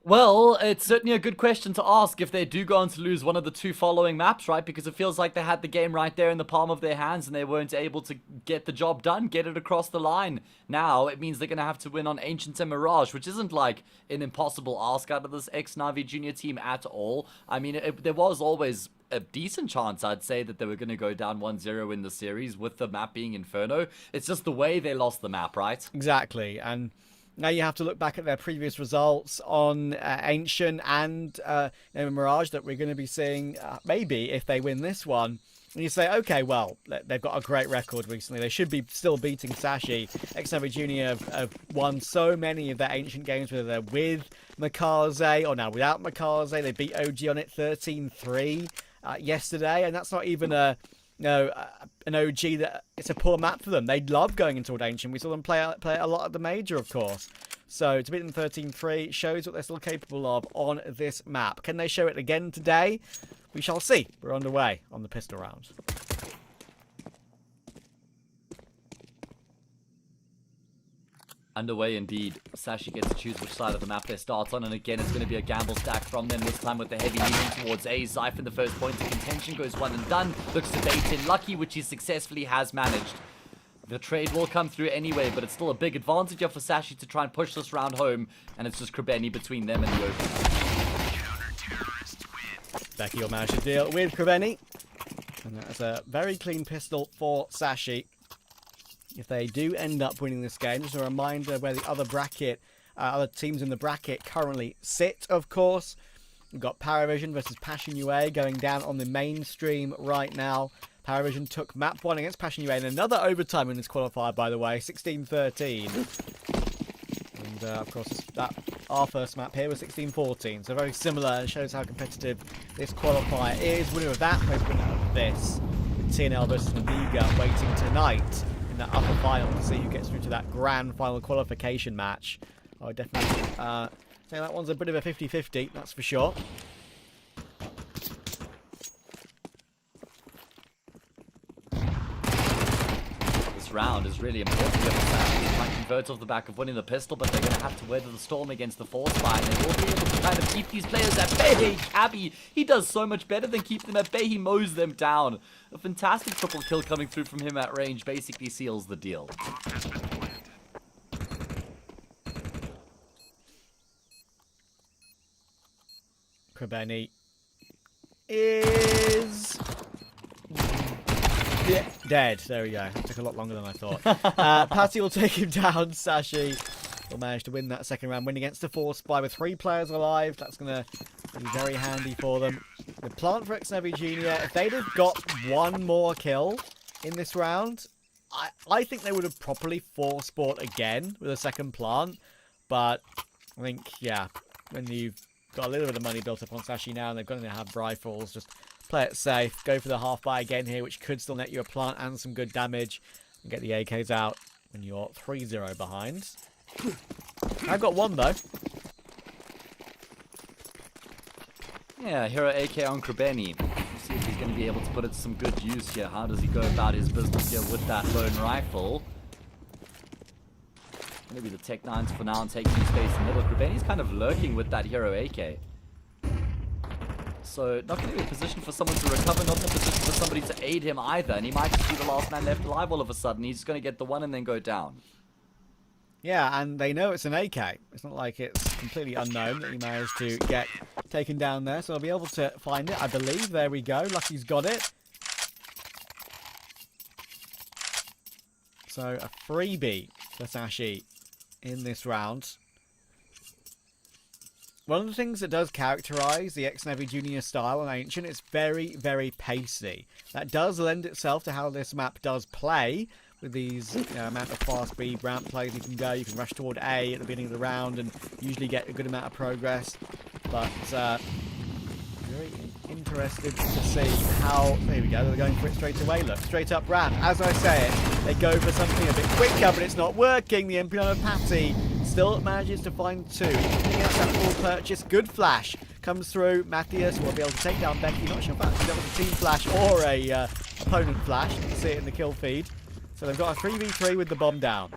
Well, it's certainly a good question to ask if they do go on to lose one of the two following maps, right? Because it feels like they had the game right there in the palm of their hands and they weren't able to get the job done, get it across the line. Now, it means they're going to have to win on Ancient and Mirage, which isn't like an impossible ask out of this Xnavi Junior team at all. I mean, there was always a decent chance, I'd say, that they were going to go down 1-0 in the series with the map being Inferno. It's just the way they lost the map, right? Exactly, and now you have to look back at their previous results on Ancient and Mirage that we're going to be seeing maybe if they win this one. And you say, okay, well, they've got a great record recently. They should be still beating Sashi. Xnavi Junior have won so many of their Ancient games, whether they're with Makaze or now without Makaze. They beat OG on it 13-3 yesterday, and that's not even an OG that it's a poor map for them. They love going into Ancient. We saw them play it a lot at the major, of course. So to beat them 13-3 shows what they're still capable of on this map. Can they show it again today? We shall see. We're underway on the pistol round. Underway indeed. Sashi gets to choose which side of the map they start on, and again it's going to be a gamble stack from them, this time with the heavy leaning towards A. Zypher in the first point of contention goes one and done, looks to bait in Lucky, which he successfully has managed. The trade will come through anyway, but it's still a big advantage for Sashi to try and push this round home, and it's just Krebeni between them and the open. Becky will manage to deal with Krebeni, and that's a very clean pistol for Sashi. If they do end up winning this game, just a reminder where the other teams in the bracket currently sit, of course. We've got Paravision versus Passion UA going down on the mainstream right now. Paravision took map 1 against Passion UA in another overtime in this qualifier, by the way, 16-13. And, of course, our first map here was 16-14, so very similar, and shows how competitive this qualifier is. Winner of that plays winner of this, with TNL versus Naviga waiting tonight in the upper final to see who gets through to that grand final qualification match. I would definitely say that one's a bit of a 50-50, that's for sure. This round is really important here for Sashi. They might convert off the back of winning the pistol, but they're going to have to weather the storm against the force fire. They will be able to kind of keep these players at bay. Cabby, he does so much better than keep them at bay. He mows them down. A fantastic triple kill coming through from him at range basically seals the deal. Krebeni is dead. There we go. It took a lot longer than I thought. Patty will take him down. Sashi will manage to win that second round, win against the force spy with 3 players alive. That's going to be very handy for them. The plant for Xnavi Junior, if they'd have got one more kill in this round, I think they would have properly force bought again with a second plant. But I think, yeah, when you've got a little bit of money built up on Sashi now and they're going to have rifles, just play it safe, go for the half buy again here, which could still net you a plant and some good damage, and get the AKs out when you're 3-0 behind. I've got one though. Yeah, Hero AK on Krebeni. See if he's going to be able to put it to some good use here. How does he go about his business here with that lone rifle? Maybe the Tech 9s for now and take some space in the middle. Krebeni's kind of lurking with that Hero AK. So not going to be a position for someone to recover, not in a position for somebody to aid him either. And he might just be the last man left alive all of a sudden. He's just going to get the one and then go down. Yeah, and they know it's an AK. It's not like it's completely unknown that he managed to get taken down there. So I'll be able to find it, I believe. There we go. Lucky's got it. So a freebie for Sashi in this round. One of the things that does characterize the X-Navi Junior style on Ancient is very, very pacey. That does lend itself to how this map does play, with these amount of fast speed ramp plays you can go. You can rush toward A at the beginning of the round and usually get a good amount of progress. But very interested to see how... There we go, they're going for it straight away. Look, straight up ramp. As I say it, they go for something a bit quicker, but it's not working. The MP9 Patty still manages to find two. Against that full purchase, good flash comes through. Matthias will be able to take down Becky. Not sure if that was a team flash or a opponent flash. You can see it in the kill feed. So they've got a 3v3 with the bomb down.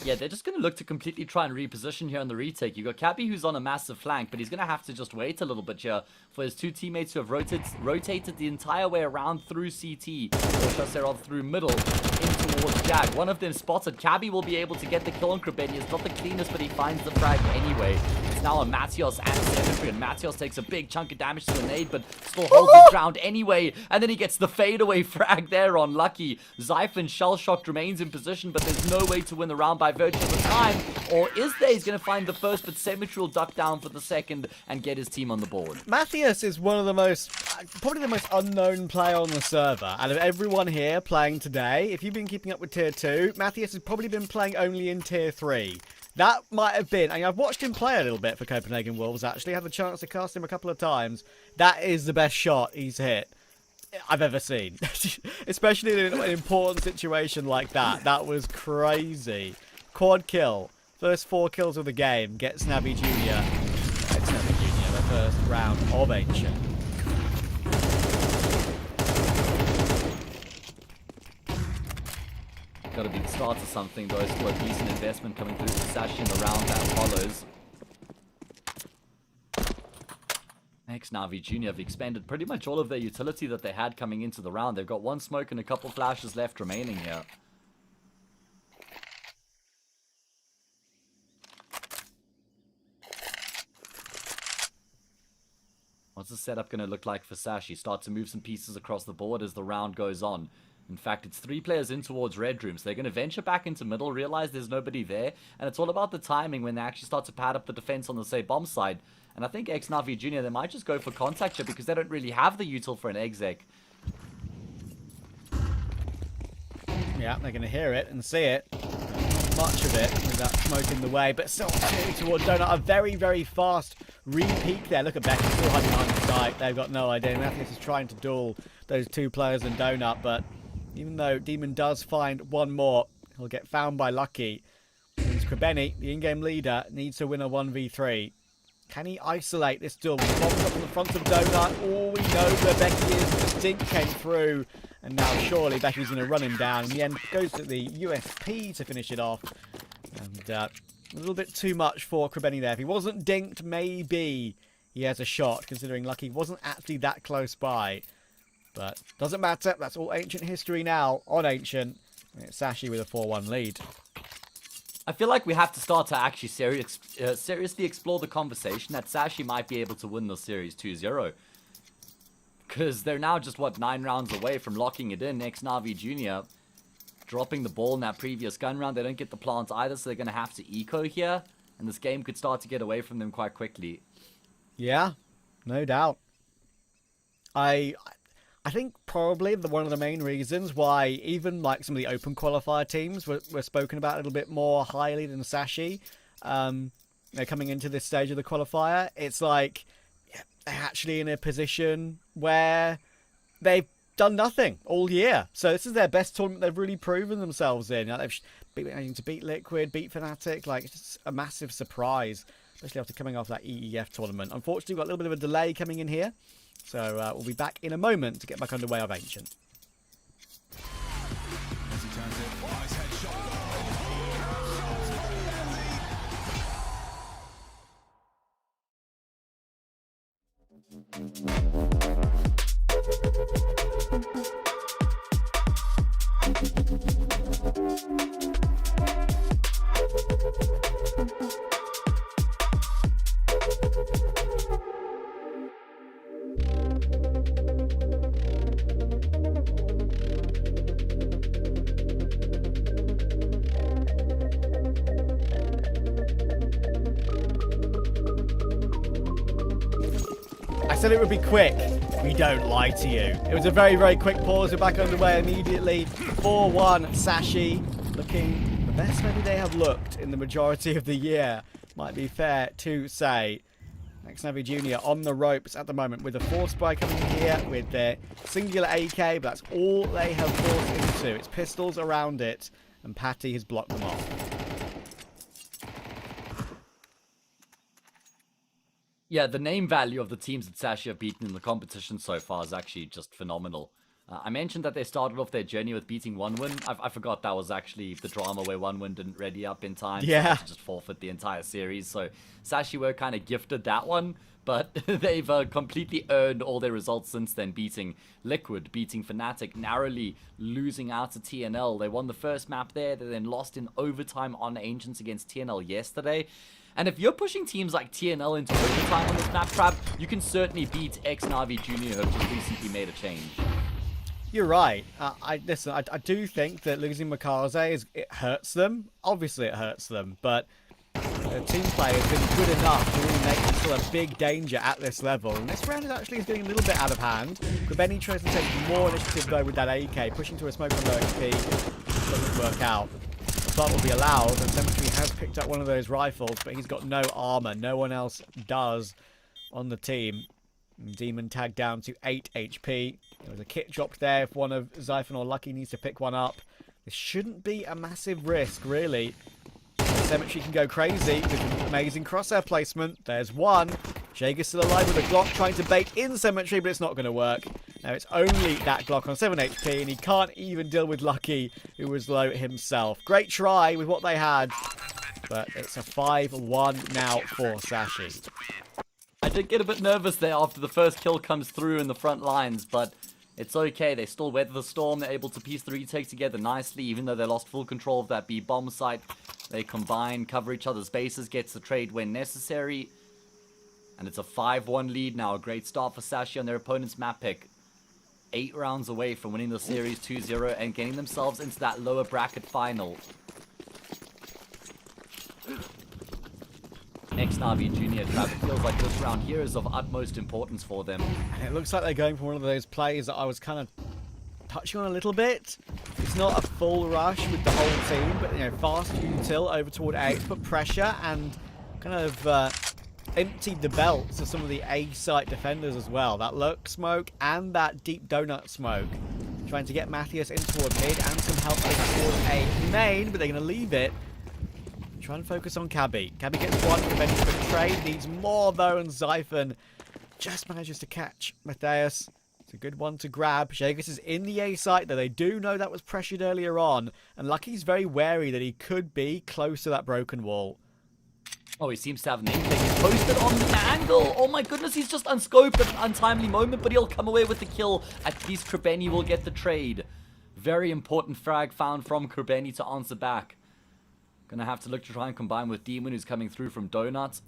Yeah, they're just going to look to completely try and reposition here on the retake. You've got Cabby who's on a massive flank, but he's going to have to just wait a little bit here for his two teammates who have rotated the entire way around through CT, or should I say rather through middle, in towards Jag. One of them spotted. Cabby will be able to get the kill on Krebeni. It's not the cleanest, but he finds the frag anyway. It's now on Matthias and Symmetry, and Matthias takes a big chunk of damage to the nade, but still holds his ground anyway, and then he gets the fadeaway frag there on Lucky. Zyphon shell-shocked remains in position, but there's no way to win the round by virtue of the time, or is there? He's going to find the first, but Symmetry will duck down for the second and get his team on the board. Matthias is one of the most, probably the most unknown player on the server. Out of everyone here playing today, if you've been keeping up with Tier 2, Matthias has probably been playing only in Tier 3. That might have been, and I've watched him play a little bit for Copenhagen Wolves, actually. I had the chance to cast him a couple of times. That is the best shot he's hit I've ever seen. Especially in an important situation like that. That was crazy. Quad kill. First 4 kills of the game gets Navi Junior. It's Navi Junior, the first round of Ancient. Got to be the start of something, though. Still a decent investment coming through for Sashi in the round that follows. Navi Junior have expended pretty much all of their utility that they had coming into the round. They've got one smoke and a couple flashes left remaining here. What's the setup going to look like for Sashi? Start to move some pieces across the board as the round goes on. In fact, it's 3 players in towards red room, so they're going to venture back into middle, realize there's nobody there, and it's all about the timing when they actually start to pad up the defense on the, say, bomb side. And I think Navi Junior, they might just go for contact here because they don't really have the util for an exec. Yeah, they're going to hear it and see it. Much of it with that smoke in the way, but still towards Donut. A very, very fast re-peek there. Look at Becky still hiding behind the site. They've got no idea. Matthias is trying to duel those 2 players in Donut, but even though Demon does find one more, he'll get found by Lucky. Means Krebeni, the in-game leader, needs to win a 1v3. Can he isolate this duel? Bombs up on the front of Donut. All we know where Becky is. The stink came through. And now surely Becky's going to run him down. In the end, goes to the USP to finish it off. And a little bit too much for Krebeni there. If he wasn't dinked, maybe he has a shot, considering Lucky wasn't actually that close by. But doesn't matter. That's all Ancient history now on Ancient. It's Sashi with a 4-1 lead. I feel like we have to start to actually seriously explore the conversation that Sashi might be able to win the series 2-0. Because they're now just, what, 9 rounds away from locking it in. Navi Junior dropping the ball in that previous gun round. They don't get the plant either, so they're going to have to eco here. And this game could start to get away from them quite quickly. Yeah, no doubt. I think probably one of the main reasons why even like some of the open qualifier teams were spoken about a little bit more highly than Sashi, they're coming into this stage of the qualifier. It's like they're actually in a position where they've done nothing all year. So this is their best tournament they've really proven themselves in. Like they've been to beat Liquid, beat Fnatic. Like, it's a massive surprise, especially after coming off that EEF tournament. Unfortunately, we've got a little bit of a delay coming in here. So we'll be back in a moment to get back underway of Ancient. As he turns it, nice headshot. said it would be quick. We don't lie to you. It was a very, very quick pause. We're back underway immediately. 4-1, Sashi looking the best maybe they have looked in the majority of the year. Might be fair to say. Xnavi Jr. on the ropes at the moment with a force spy coming in here with their singular AK, but that's all they have forced into. It's pistols around it, and Patty has blocked them off. Yeah, the name value of the teams that Sashi have beaten in the competition so far is actually just phenomenal. I mentioned that they started off their journey with beating OneWin. I forgot that was actually the drama where OneWin didn't ready up in time. Yeah. So they had to just forfeit the entire series. So Sashi were kind of gifted that one, but they've completely earned all their results since then, beating Liquid, beating Fnatic, narrowly losing out to TNL. They won the first map there. They then lost in overtime on Ancients against TNL yesterday. And if you're pushing teams like TNL into overtime on this map, Crab, you can certainly beat Xnavi Jr., who have just recently made a change. You're right. I do think that losing Makaze it hurts them. Obviously, it hurts them, but the team play has been good enough to really make them still a big danger at this level. And this round is actually getting a little bit out of hand. Quabeni tries to take more initiative though with that AK, pushing to a smoke on low XP. Doesn't work out. The plant will be allowed, and Cemetery has picked up one of those rifles, but he's got no armor. No one else does on the team. Demon tagged down to 8 HP. There was a kit dropped there if one of Zyphon or Lucky needs to pick one up. This shouldn't be a massive risk, really. Cemetery can go crazy with an amazing crosshair placement. There's one. Jaeger's still alive with a Glock trying to bait in Cemetery, but it's not going to work. Now it's only that Glock on 7 HP, and he can't even deal with Lucky, who was low himself. Great try with what they had, but it's a 5-1 now for Sashi. I did get a bit nervous there after the first kill comes through in the front lines, but it's okay. They still weather the storm. They're able to piece the retake together nicely, even though they lost full control of that B bomb site. They combine, cover each other's bases, gets the trade when necessary. And it's a 5-1 lead now. A great start for Sashi on their opponent's map pick. 8 rounds away from winning the series 2-0 and getting themselves into that lower bracket final. Xnavi Jr. Crab, it feels like this round here is of utmost importance for them. And it looks like they're going for one of those plays that I was kind of touching on a little bit. It's not a full rush with the whole team, but, you know, fast util over toward A to put pressure and kind of emptied the belts of some of the A-site defenders as well. That lurk smoke and that deep donut smoke. Trying to get Matthias in toward mid and some help toward A main, but they're going to leave it. Try and focus on Cabby. Cabby gets one, preventing the trade. Needs more though, and Zyphon just manages to catch Matthias. It's a good one to grab. Jaegus is in the A site, though they do know that was pressured earlier on. And Lucky's very wary that he could be close to that broken wall. Oh, he seems to have an inkling. He's posted on the angle. Oh my goodness, he's just unscoped at an untimely moment, but he'll come away with the kill. At least Quabeni will get the trade. Very important frag found from Quabeni to answer back. Gonna have to look to try and combine with Demon, who's coming through from Donut.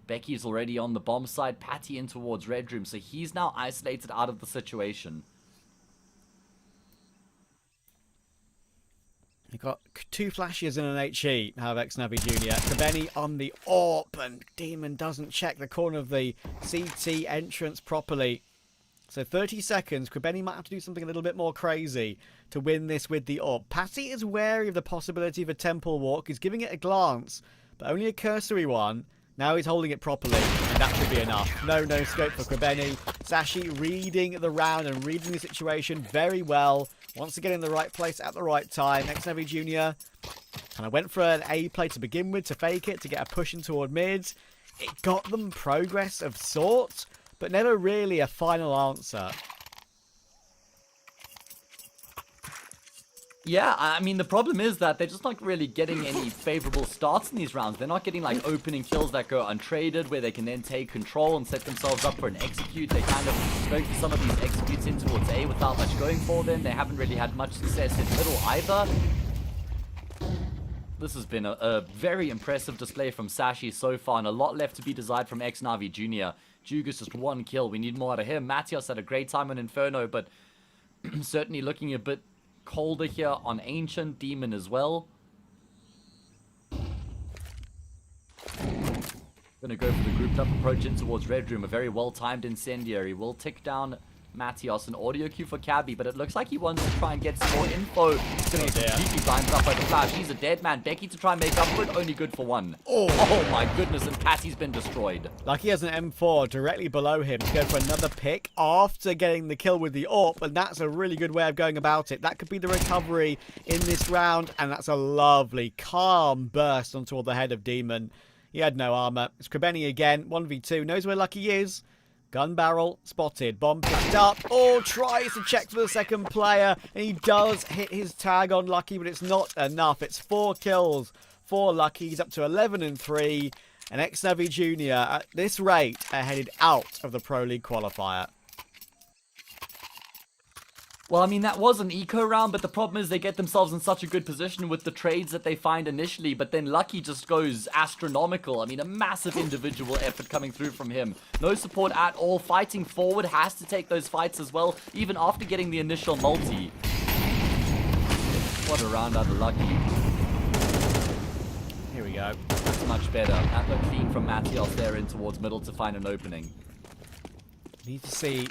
Becky's already on the bomb side. Patty in towards Red Room, so he's now isolated out of the situation. He got 2 flashes and an HE, have Xnavi Jr. Quabeni on the AWP, and Demon doesn't check the corner of the CT entrance properly. So 30 seconds, Quabeni might have to do something a little bit more crazy to win this with the AWP. Patty is wary of the possibility of a temple walk. He's giving it a glance, but only a cursory one. Now he's holding it properly, and that should be enough. No scope for Quabeni. Sashi reading the round and reading the situation very well. Wants to get in the right place at the right time. Xnavi Jr. kind of went for an A play to begin with to fake it, to get a push in toward mid. It got them progress of sorts, but never really a final answer. Yeah, I mean, the problem is that they're just not really getting any favorable starts in these rounds. They're not getting, like, opening kills that go untraded, where they can then take control and set themselves up for an execute. They kind of going for some of these executes in towards A without much going for them. They haven't really had much success in middle either. This has been a very impressive display from Sashi so far, and a lot left to be desired from Xnavi Jr. Jugas just 1 kill. We need more out of him. Matthias had a great time on Inferno, but certainly looking a bit colder here on Ancient. Demon as well. Gonna go for the grouped up approach in towards Red Room. A very well-timed incendiary will tick down Matios, an audio cue for Cabby, but it looks like he wants to try and get some more info. He's gonna get completely blinded up by the flash. He's a dead man. Becky to try and make up for it, only good for one. Oh my goodness, and Patty's been destroyed. Lucky has an M4 directly below him to go for another pick after getting the kill with the AWP, and that's a really good way of going about it. That could be the recovery in this round, and that's a lovely, calm burst onto the head of Demon. He had no armor. It's Krebeni again, 1v2, knows where Lucky is. Gun barrel spotted, bomb picked up. Oh, tries to check for the second player, and he does hit his tag on Lucky, but it's not enough. It's 4 kills for Lucky. He's up to 11 and 3, and Xnavi Jr. at this rate are headed out of the Pro League qualifier. Well, I mean, that was an eco round, but the problem is they get themselves in such a good position with the trades that they find initially, but then Lucky just goes astronomical. I mean, a massive individual effort coming through from him. No support at all. Fighting forward, has to take those fights as well, even after getting the initial multi. What a round out of Lucky. Here we go. That's much better. That looked clean from Matios there in towards middle to find an opening. Need to see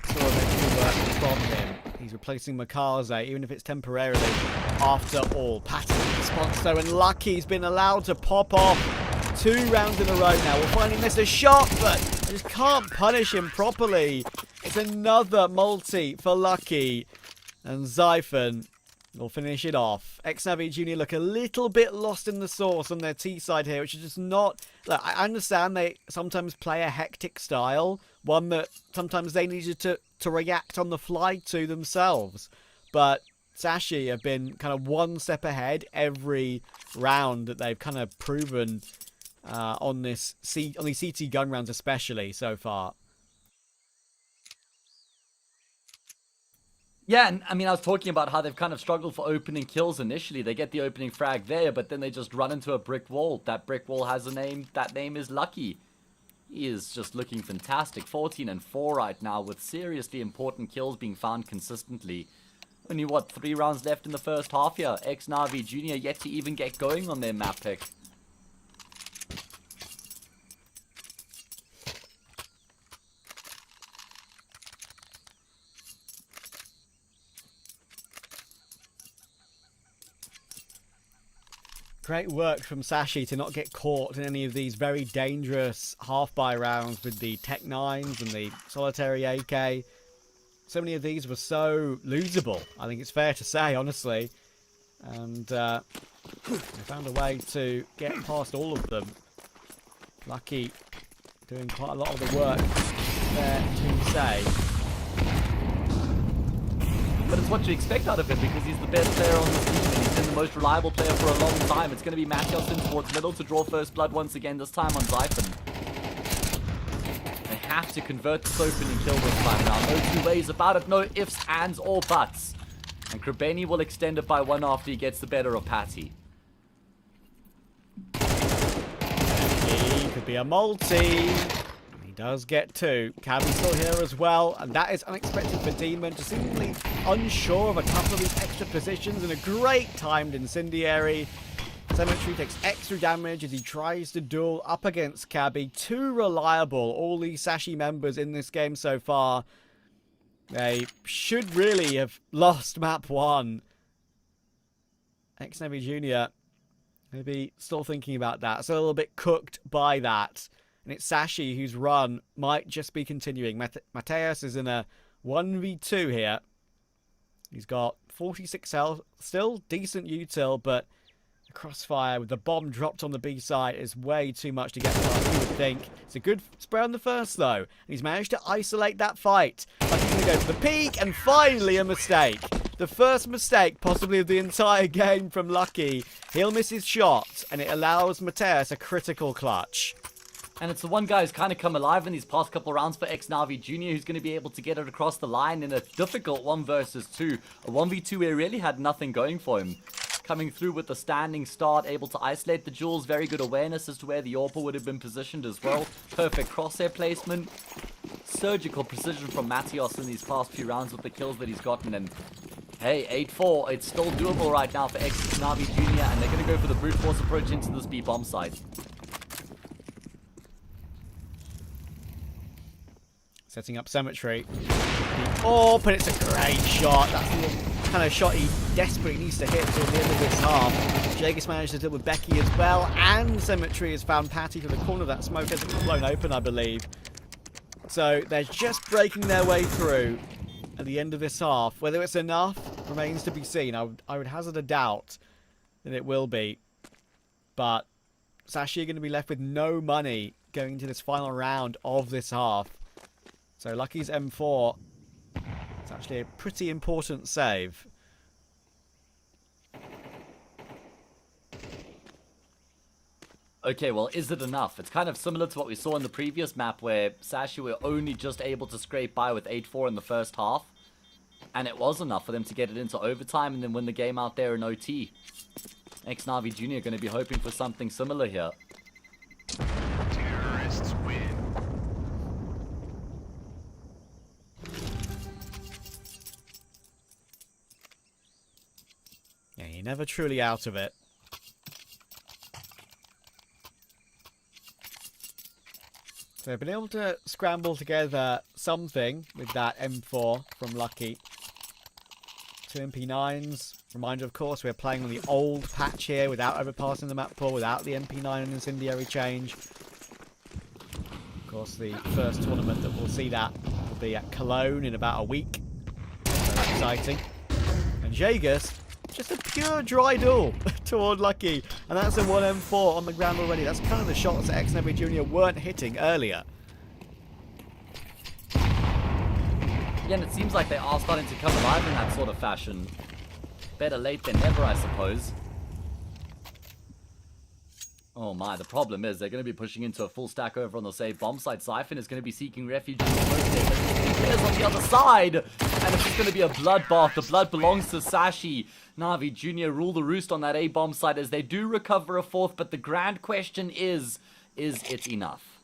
sort of extra work from him. He's replacing Makaze, even if it's temporarily. After all, Patty response though, and Lucky's been allowed to pop off 2 rounds in a row now. We'll finally miss a shot, but I just can't punish him properly. It's another multi for Lucky, and Zyphon will finish it off. Xnavi Jr. look a little bit lost in the sauce on their T side here, which is just not... Look, I understand they sometimes play a hectic style, one that sometimes they needed to react on the fly to themselves. But Sashi have been kind of one step ahead every round that they've kind of proven on these CT gun rounds especially so far. Yeah, and I mean, I was talking about how they've kind of struggled for opening kills initially. They get the opening frag there, but then they just run into a brick wall. That brick wall has a name. That name is Lucky. He is just looking fantastic. 14 and 4 right now, with seriously important kills being found consistently. Only, what, 3 rounds left in the first half here. Xnavi Jr. yet to even get going on their map pick. Great work from Sashi to not get caught in any of these very dangerous half-buy rounds with the Tech 9s and the Solitary AK. So many of these were so losable, I think it's fair to say, honestly. And they found a way to get past all of them. Lucky doing quite a lot of the work, fair to say. But it's what you expect out of him, because he's the best player on the team, and he's been the most reliable player for a long time. It's going to be Matios in towards middle to draw first blood once again, this time on Zyphon. They have to convert this opening kill this time now. No 2 ways about it, no ifs, ands, or buts. And Krebeni will extend it by 1 after he gets the better of Patty. He could be a multi. Does get 2. Cabby's still here as well, and that is unexpected for Demon, just simply unsure of a couple of these extra positions, and a great timed incendiary. Cemetery takes extra damage as he tries to duel up against Cabby. Too reliable, all these Sashi members in this game so far. They should really have lost map 1. Xnavi Jr. maybe still thinking about that, so a little bit cooked by that. And it's Sashi whose run might just be continuing. Mateus is in a 1v2 here. He's got 46 health. Still decent util, but the crossfire with the bomb dropped on the B side is way too much to get past, you would think. It's a good spray on the first, though. And he's managed to isolate that fight. Like he's going to go for the peak, and finally a mistake. The first mistake, possibly of the entire game from Lucky. He'll miss his shot, and it allows Mateus a critical clutch. And it's the one guy who's kind of come alive in these past couple rounds for Xnavi Jr. who's going to be able to get it across the line in a difficult 1 versus 2. A 1v2 where he really had nothing going for him. Coming through with the standing start, able to isolate the jewels. Very good awareness as to where the AWP would have been positioned as well. Perfect crosshair placement. Surgical precision from Matios in these past few rounds with the kills that he's gotten. And hey, 8-4. It's still doable right now for Xnavi Jr. And they're going to go for the brute force approach into this B bomb site. Setting up Cemetery. Oh, but it's a great shot. That's the kind of shot he desperately needs to hit till the end of this half. Jagus managed to deal with Becky as well, and Cemetery has found Patty to the corner. That smoke hasn't been blown open, I believe. So they're just breaking their way through at the end of this half. Whether it's enough remains to be seen. I would hazard a doubt that it will be. But Sashi are going to be left with no money going into this final round of this half. So Lucky's M4, it's actually a pretty important save. Okay, well, is it enough? It's kind of similar to what we saw in the previous map where Sashi were only just able to scrape by with 8-4 in the first half. And it was enough for them to get it into overtime and then win the game out there in OT. Ex-Na'Vi Jr. going to be hoping for something similar here. Terrorists win. Yeah, you're never truly out of it. So they've been able to scramble together something with that M4 from Lucky. 2 MP9s. Reminder, of course, we're playing on the old patch here without overpassing the map pool, without the MP9 and incendiary change. Of course, the first tournament that we'll see that will be at Cologne in about a week. Very exciting. And Jagus, just a pure dry duel toward Lucky. And that's a 1M4 on the ground already. That's kind of the shots that Ex-Na'Vi Jr. weren't hitting earlier. Yeah, and it seems like they are starting to come alive in that sort of fashion. Better late than never, I suppose. Oh my, the problem is they're going to be pushing into a full stack over on the save bomb site. Siphon is going to be seeking refuge in the first day, but there's on the other side. And it's just going to be a bloodbath. The blood belongs to Sashi. Na'Vi Jr. rule the roost on that A bomb site as they do recover a fourth, but the grand question is it enough?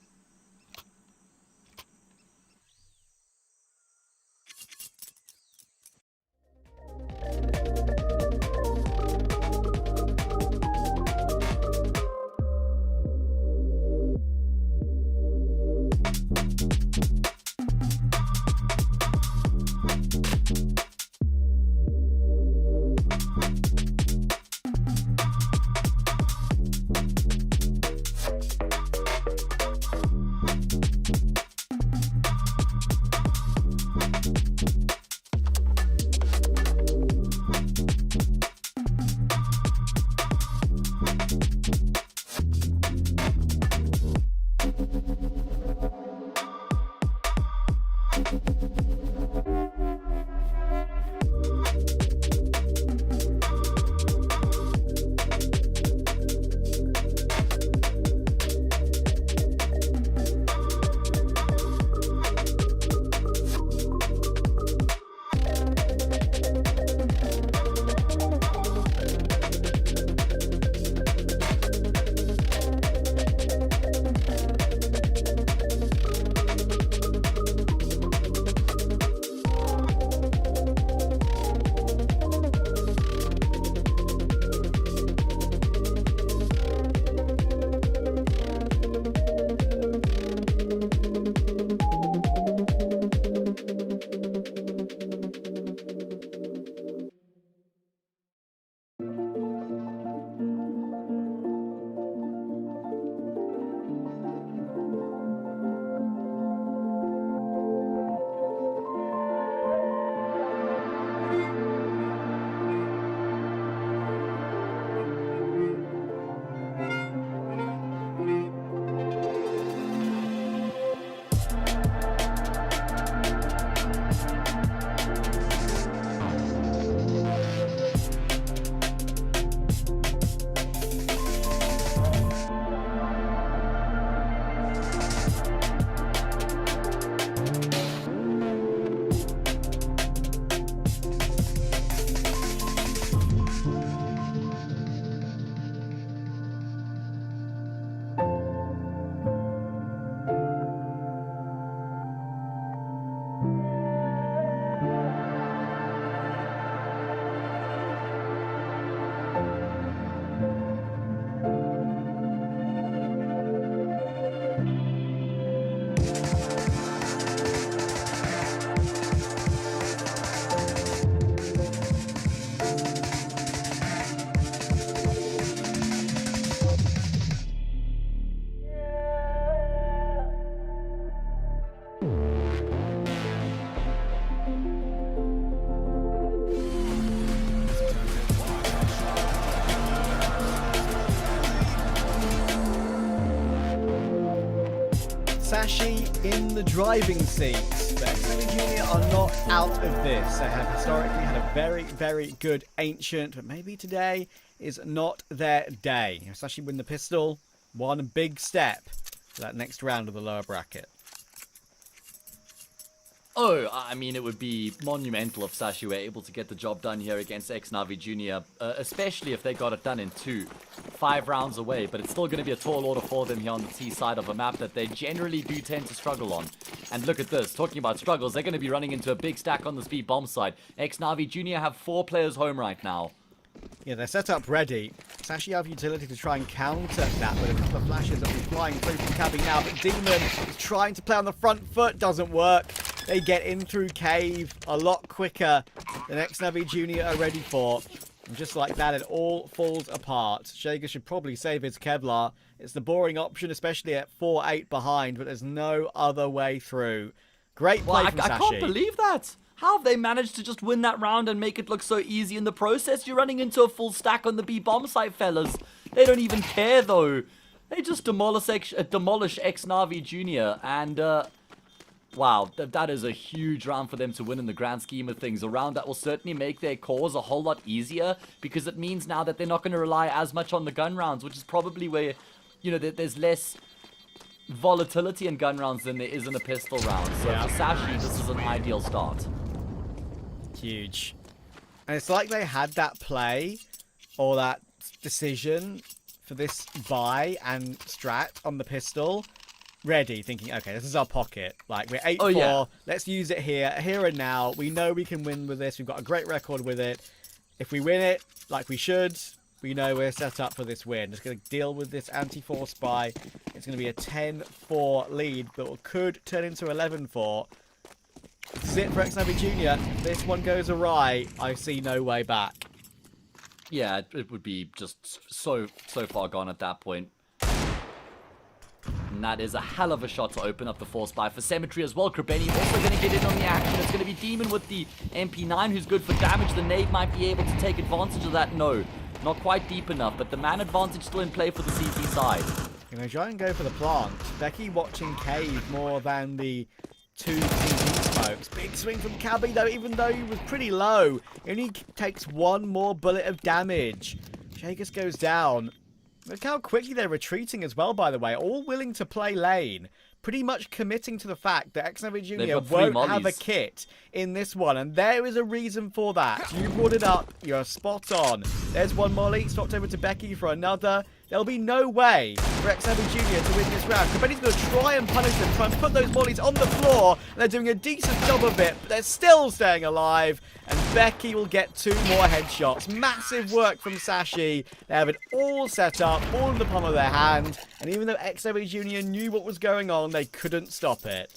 in the driving seats. But XNV Junior are not out of this. They have historically had a very, very good Ancient, but maybe today is not their day. Especially win the pistol. One big step for that next round of the lower bracket. Oh, I mean, it would be monumental if Sashi were able to get the job done here against Navi Junior, especially if they got it done in 2. 5 rounds away, but it's still going to be a tall order for them here on the T side of a map that they generally do tend to struggle on. And look at this, talking about struggles, they're going to be running into a big stack on the speed bomb side. Navi Junior have 4 players home right now. Yeah, they're set up ready. Sashi have utility to try and counter that with a couple of flashes that will be flying through from Cabby now, but Demon is trying to play on the front foot, doesn't work. They get in through Cave a lot quicker than Navi Junior are ready for. And just like that, it all falls apart. Shager should probably save his Kevlar. It's the boring option, especially at 4-8 behind, but there's no other way through. Great play from Sashi. I can't believe that. How have they managed to just win that round and make it look so easy in the process? You're running into a full stack on the B-bomb site, fellas. They don't even care, though. They just demolish Navi Junior, and wow, that is a huge round for them to win in the grand scheme of things. A round that will certainly make their cause a whole lot easier, because it means now that they're not going to rely as much on the gun rounds, which is probably where, you know, there's less volatility in gun rounds than there is in a pistol round. So for Sashi, this is an ideal start. Huge. And it's like they had that play or that decision for this buy and strat on the pistol ready, thinking, okay, this is our pocket. Like, we're 8-4, let's use it here and now. We know we can win with this. We've got a great record with it. If we win it, like we should, we know we're set up for this win. Just going to deal with this anti-force buy. It's going to be a 10-4 lead that could turn into 11-4. This is it for Navi Junior. This one goes awry. I see no way back. Yeah, it would be just so far gone at that point. And that is a hell of a shot to open up the force buy for Cemetery as well. Krabeni also going to get in on the action. It's going to be Demon with the MP9 who's good for damage. The nade might be able to take advantage of that. No, not quite deep enough, but the man advantage still in play for the CT side. Going to try and go for the plant. Becky watching Cave more than the 2 CT smokes. Big swing from Cabby though, even though he was pretty low. He only takes 1 more bullet of damage. Jagus goes down. Look how quickly they're retreating as well, by the way. All willing to play lane. Pretty much committing to the fact that Navi Junior won't have a kit in this one. And there is a reason for that. You brought it up. You're spot on. There's one molly. Swapped over to Becky for another. There'll be no way for Navi Junior to win this round. Kabetti's going to try and punish them. Try and put those mollies on the floor. And they're doing a decent job of it. But they're still staying alive. And Becky will get 2 more headshots. Massive work from Sashi. They have it all set up. All in the palm of their hand. And even though Navi Junior knew what was going on, they couldn't stop it.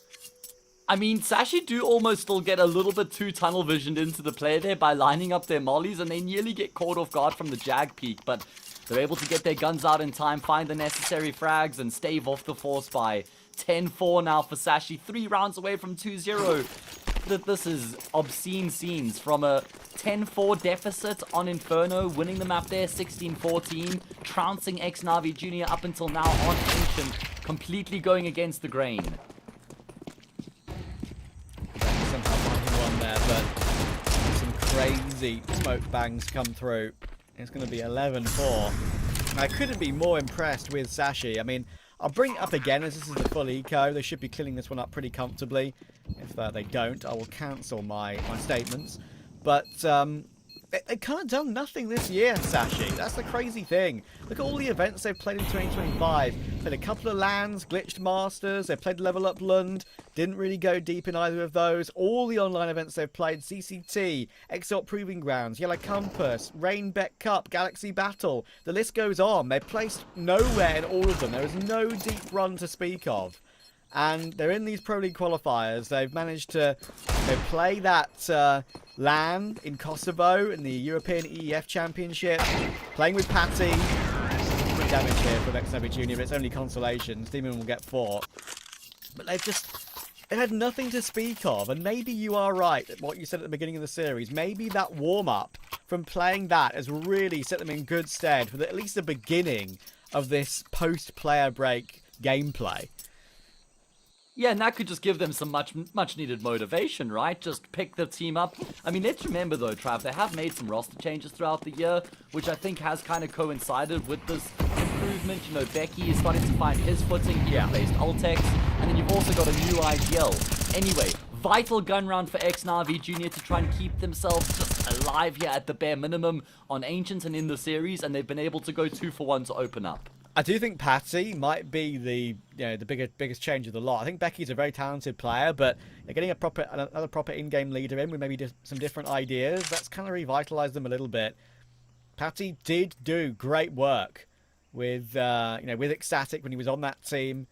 I mean, Sashi do almost still get a little bit too tunnel visioned into the play there by lining up their mollies, and they nearly get caught off guard from the Jag peek, but they're able to get their guns out in time, find the necessary frags, and stave off the force by 10-4 now for Sashi. 3 rounds away from 2-0. This is obscene scenes from a 10-4 deficit on Inferno, winning the map there 16-14, trouncing Navi Junior up until now on Ancient, completely going against the grain. Somehow finding one there, but some crazy smoke bangs come through. It's going to be 11-4. I couldn't be more impressed with Sashi. I mean, I'll bring it up again as this is the full eco. They should be cleaning this one up pretty comfortably. If they don't, I will cancel my statements. But they've kind of done nothing this year, Sashi. That's the crazy thing. Look at all the events they've played in 2025. Played a couple of lands, glitched Masters. They played Level Up Lund. Didn't really go deep in either of those. All the online events they've played, CCT, Exalt Proving Grounds, Yellow Compass, Rainbeck Cup, Galaxy Battle. The list goes on. They've placed nowhere in all of them. There is no deep run to speak of. And they're in these Pro League qualifiers. They've managed to play that LAN in Kosovo in the European EEF Championship. Playing with Patty. Good damage here from Navi Junior, but it's only consolations. Demon will get 4. But they've had nothing to speak of. And maybe you are right, what you said at the beginning of the series. Maybe that warm-up from playing that has really set them in good stead for at least the beginning of this post-player break gameplay. Yeah, and that could just give them some much needed motivation, right? Just pick the team up. I mean, let's remember though, Trav, they have made some roster changes throughout the year, which I think has kind of coincided with this improvement. You know, Becky is starting to find his footing. He replaced Ultex, and then you've also got a new IGL. Anyway, vital gun round for X-Navi Jr. to try and keep themselves just alive here at the bare minimum on Ancient and in the series, and they've been able to go 2 for 1 to open up. I do think Patty might be the biggest change of the lot. I think Becky's a very talented player, but getting another proper in-game leader in with maybe some different ideas, that's kind of revitalized them a little bit. Patty did do great work with with Ecstatic when he was on that team.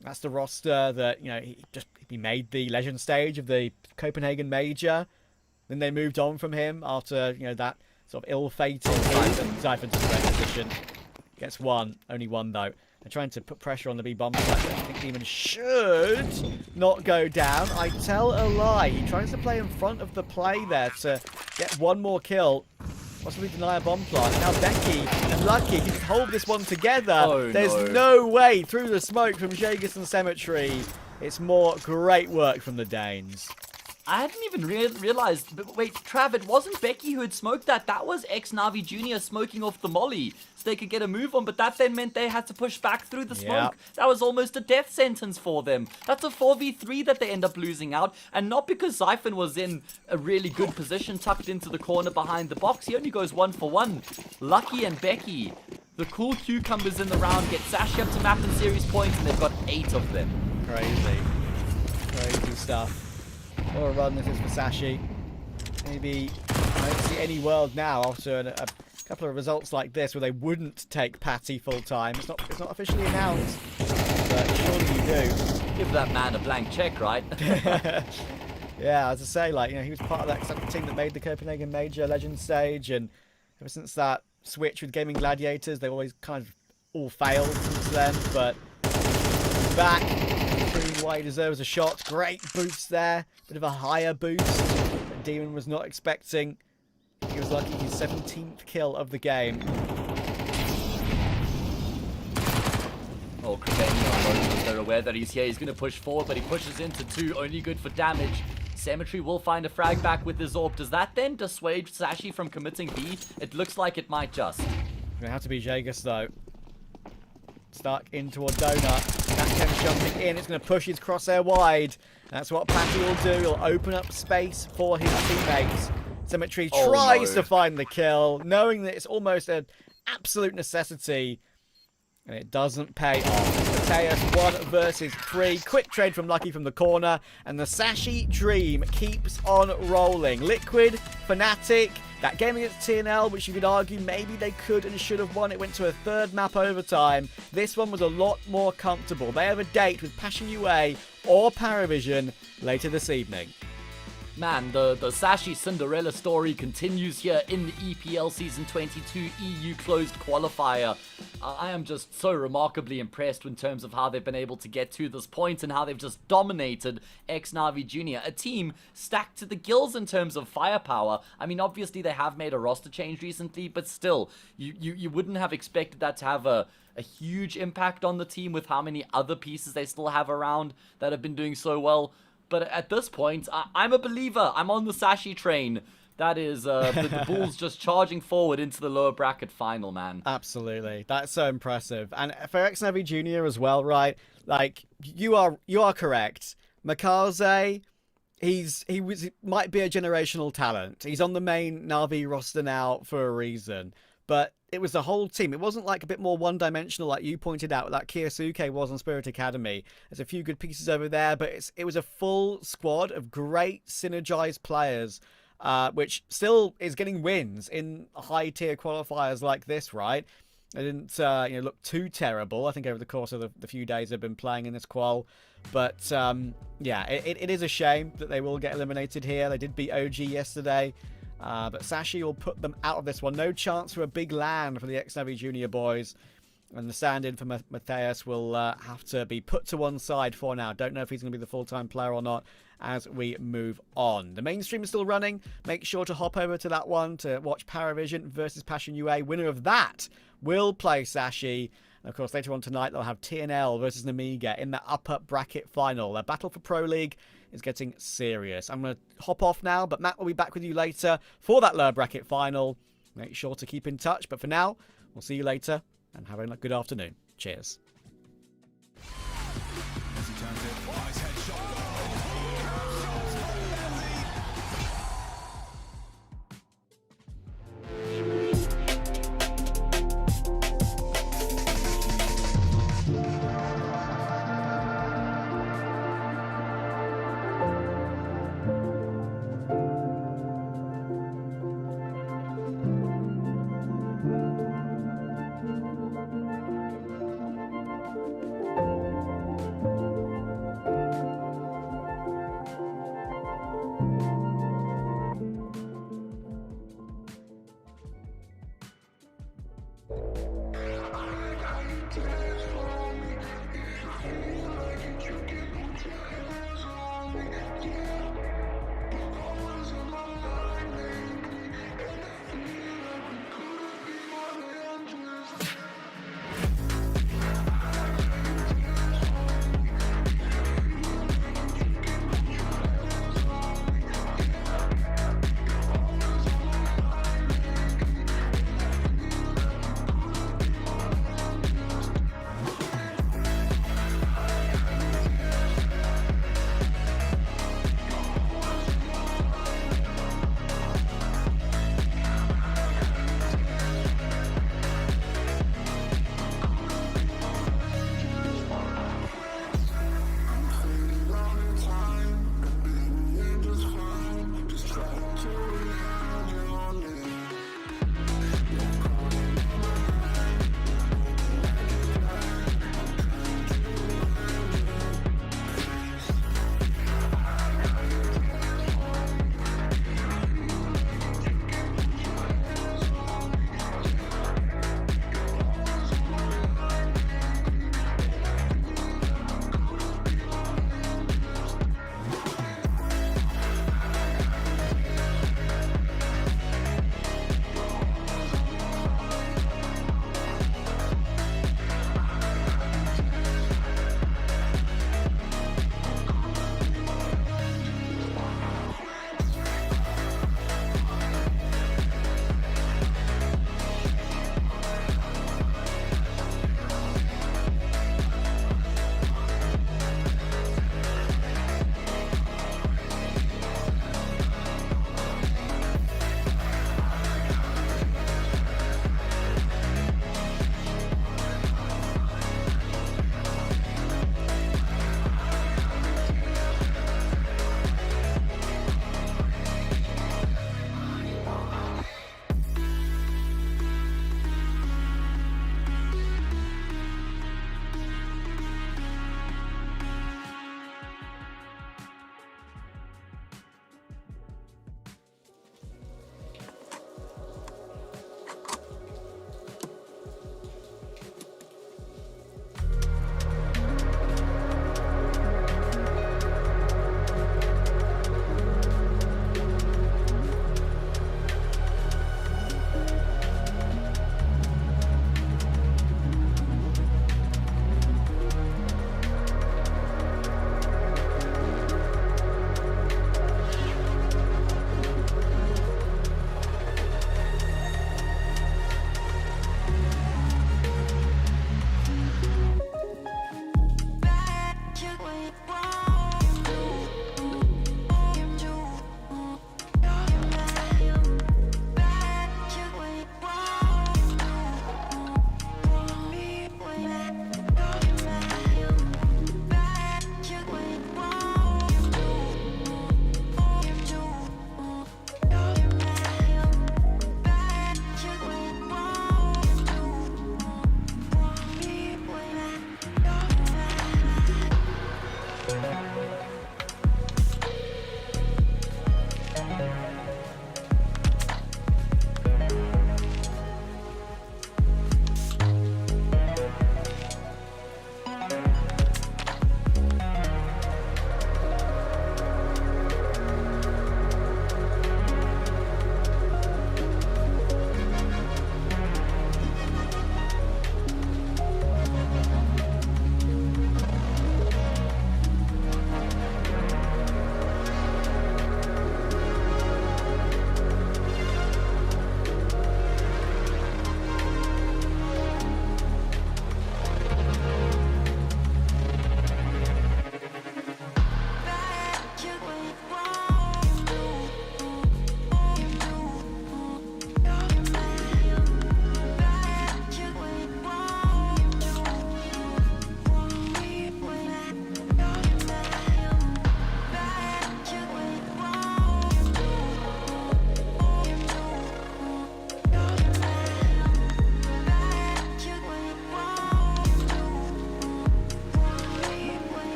That's the roster that he made the legend stage of the Copenhagen Major. Then they moved on from him after that sort of ill-fated Zyphon's in the right position. Gets one, only one though. They're trying to put pressure on the B bomb. I think Demon should not go down. I tell a lie. He tries to play in front of the play there to get one more kill. Possibly deny a bomb plant. Now Becky and Lucky can hold this one together. Oh, There's no way through the smoke from Jagus and Cemetery. It's more great work from the Danes. I hadn't even realized. But wait, Trav, it wasn't Becky who had smoked that. That was X-Navi Jr. smoking off the molly so they could get a move on. But that then meant they had to push back through the smoke. That was almost a death sentence for them. That's a 4v3 that they end up losing out. And not because Zyphon was in a really good position tucked into the corner behind the box. He only goes 1 for 1. Lucky and Becky, the cool cucumbers in the round, get Sashi up to map and series points, and they've got 8 of them. Crazy stuff. Or a run, this is for Sashi. Maybe I don't see any world now after a couple of results like this where they wouldn't take Patty full time. It's not officially announced, but surely you do. Give that man a blank check, right? Yeah, as I say, he was part of that team that made the Copenhagen Major Legend stage, and ever since that switch with Gaming Gladiators, they've always kind of all failed since then. But back. Why he deserves a shot. Great boost there. Bit of a higher boost that Demon was not expecting. He was lucky his 17th kill of the game. Oh, Cravenia, they're aware that he's here. He's going to push forward, but he pushes into 2. Only good for damage. Cemetery will find a frag back with his AWP. Does that then dissuade Sashi from committing B? It looks like it might just. It's going to have to be Jagus, though. Stuck in toward Donut. That jumping in. It's going to push his crosshair wide. That's what Patty will do. He'll open up space for his teammates. Cemetery tries to find the kill, knowing that it's almost an absolute necessity. And it doesn't pay off. Mateus 1 versus 3. Quick trade from Lucky from the corner. And the Sashi dream keeps on rolling. Liquid, Fnatic, that game against TNL, which you could argue maybe they could and should have won. It went to a 3rd map overtime. This one was a lot more comfortable. They have a date with Passion UA or Paravision later this evening. Man, the Sashi Cinderella story continues here in the EPL Season 22 EU Closed Qualifier. I am just so remarkably impressed in terms of how they've been able to get to this point and how they've just dominated X-Navi Jr., a team stacked to the gills in terms of firepower. I mean, obviously they have made a roster change recently, but still, you wouldn't have expected that to have a huge impact on the team with how many other pieces they still have around that have been doing so well. But at this point, I'm a believer. I'm on the Sashi train. That is the Bulls just charging forward into the lower bracket final, man. Absolutely. That's so impressive. And for X-Navi Jr. as well, right? You are correct. Makaze, he might be a generational talent. He's on the main Na'Vi roster now for a reason. But it was the whole team. It wasn't a bit more one-dimensional like you pointed out that Kiyosuke was on Spirit Academy. There's a few good pieces over there, but it was a full squad of great synergized players, which still is getting wins in high-tier qualifiers like this, right? They didn't look too terrible, I think, over the course of the few days they've been playing in this qual. But, it is a shame that they will get eliminated here. They did beat OG yesterday. But Sashi will put them out of this one. No chance for a big land for the X-Navi Junior boys. And the stand-in for Mateus will have to be put to one side for now. Don't know if he's going to be the full-time player or not as we move on. The main stream is still running. Make sure to hop over to that one to watch Paravision versus Passion UA. Winner of that will play Sashi. And of course, later on tonight, they'll have TNL versus Namiga in the upper bracket final. Their battle for Pro League is getting serious. I'm going to hop off now, but Matt will be back with you later for that lower bracket final. Make sure to keep in touch. But for now, we'll see you later and have a good afternoon. Cheers. As he turns it, nice headshot goal.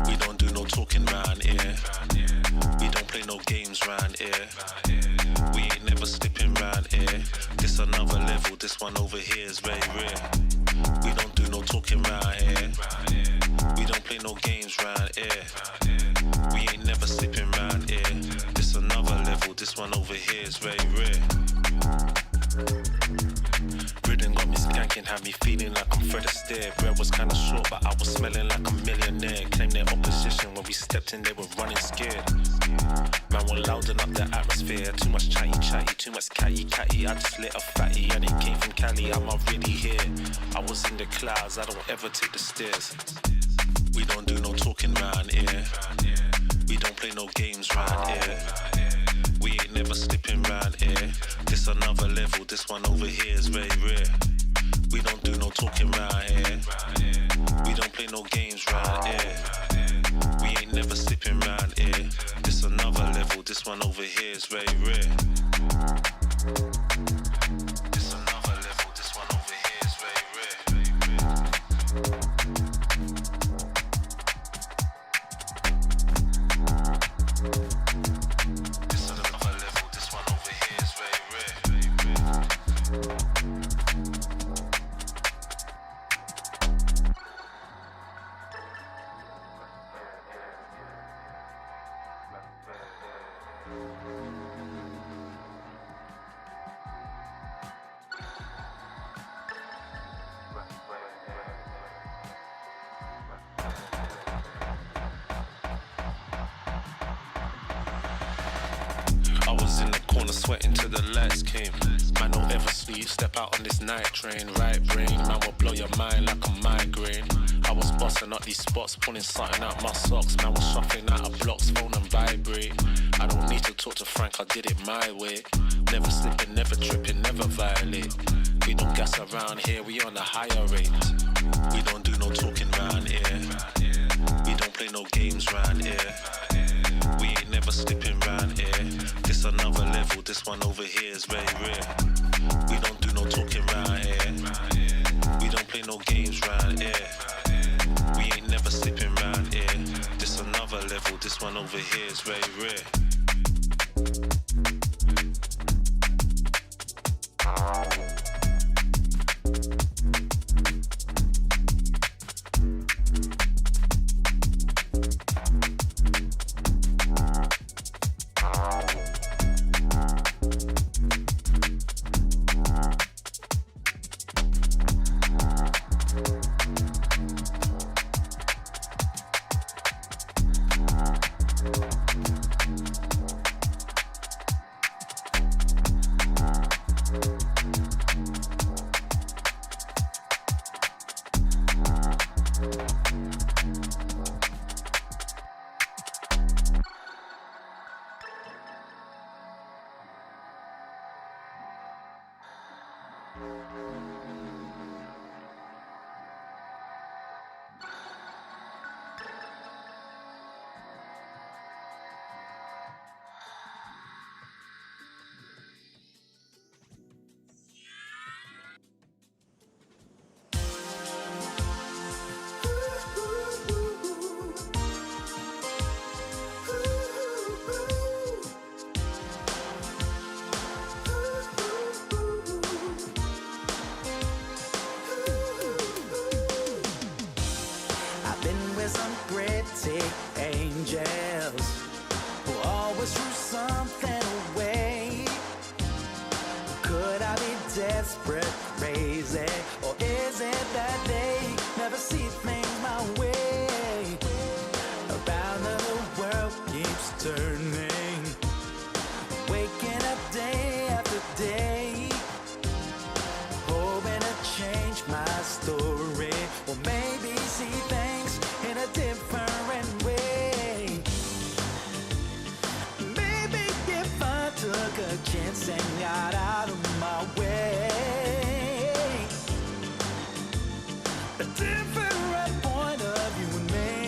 We don't do no talking round here. We don't play no games round here. We ain't never slipping round here. This another level, this one over here is very rare. We don't do no talking round here. We don't play no games round here. We ain't never slipping round here. This another level, this one over here is very rare. Rhythm got me skanking, had me feeling like I'm Fred Astaire. Bread was kinda short, but I was smelling like a millionaire. Claimed their opposition when we stepped in, they were running scared. Man, we're louding up the atmosphere. Too much chatty chatty, too much catty catty. I just lit a fatty and it came from Cali. I'm not really here. I was in the clouds, I don't ever take the stairs. We don't do no talking round here. We don't play no games round here. We ain't never slipping round here. This another level, this one over here is very rare. We don't do no talking round here. We don't play no games round here. We ain't never slipping round here. This another level, this one over here is very rare. This another level, this one over here is very rare. This another level, this one over here is very rare. I was in the corner sweating till the lights came. Man, don't ever sleep, step out on this night train. Right brain, man will blow your mind like a migraine. I was busting up these spots, pulling something out my socks. Man was shuffling out of blocks, phone and vibrate. I don't need to talk to Frank, I did it my way. Never slipping, never tripping, never violate. We don't gas around here, we on a higher rate. We don't do no talking round here. We don't play no games round here. We ain't never slipping round here. This another level, this one over here is very rare. We don't do no talking round here. We don't play no games round here. We ain't never slipping round here. This another level, this one over here is very rare. angels who always threw something away. Could I be desperate, crazy, or is it that they never see things my way? Around the world keeps turning, waking up day after day, hoping to change my story, or maybe see things in a different way. Maybe if I took a chance and got out of my way, a different point of view would make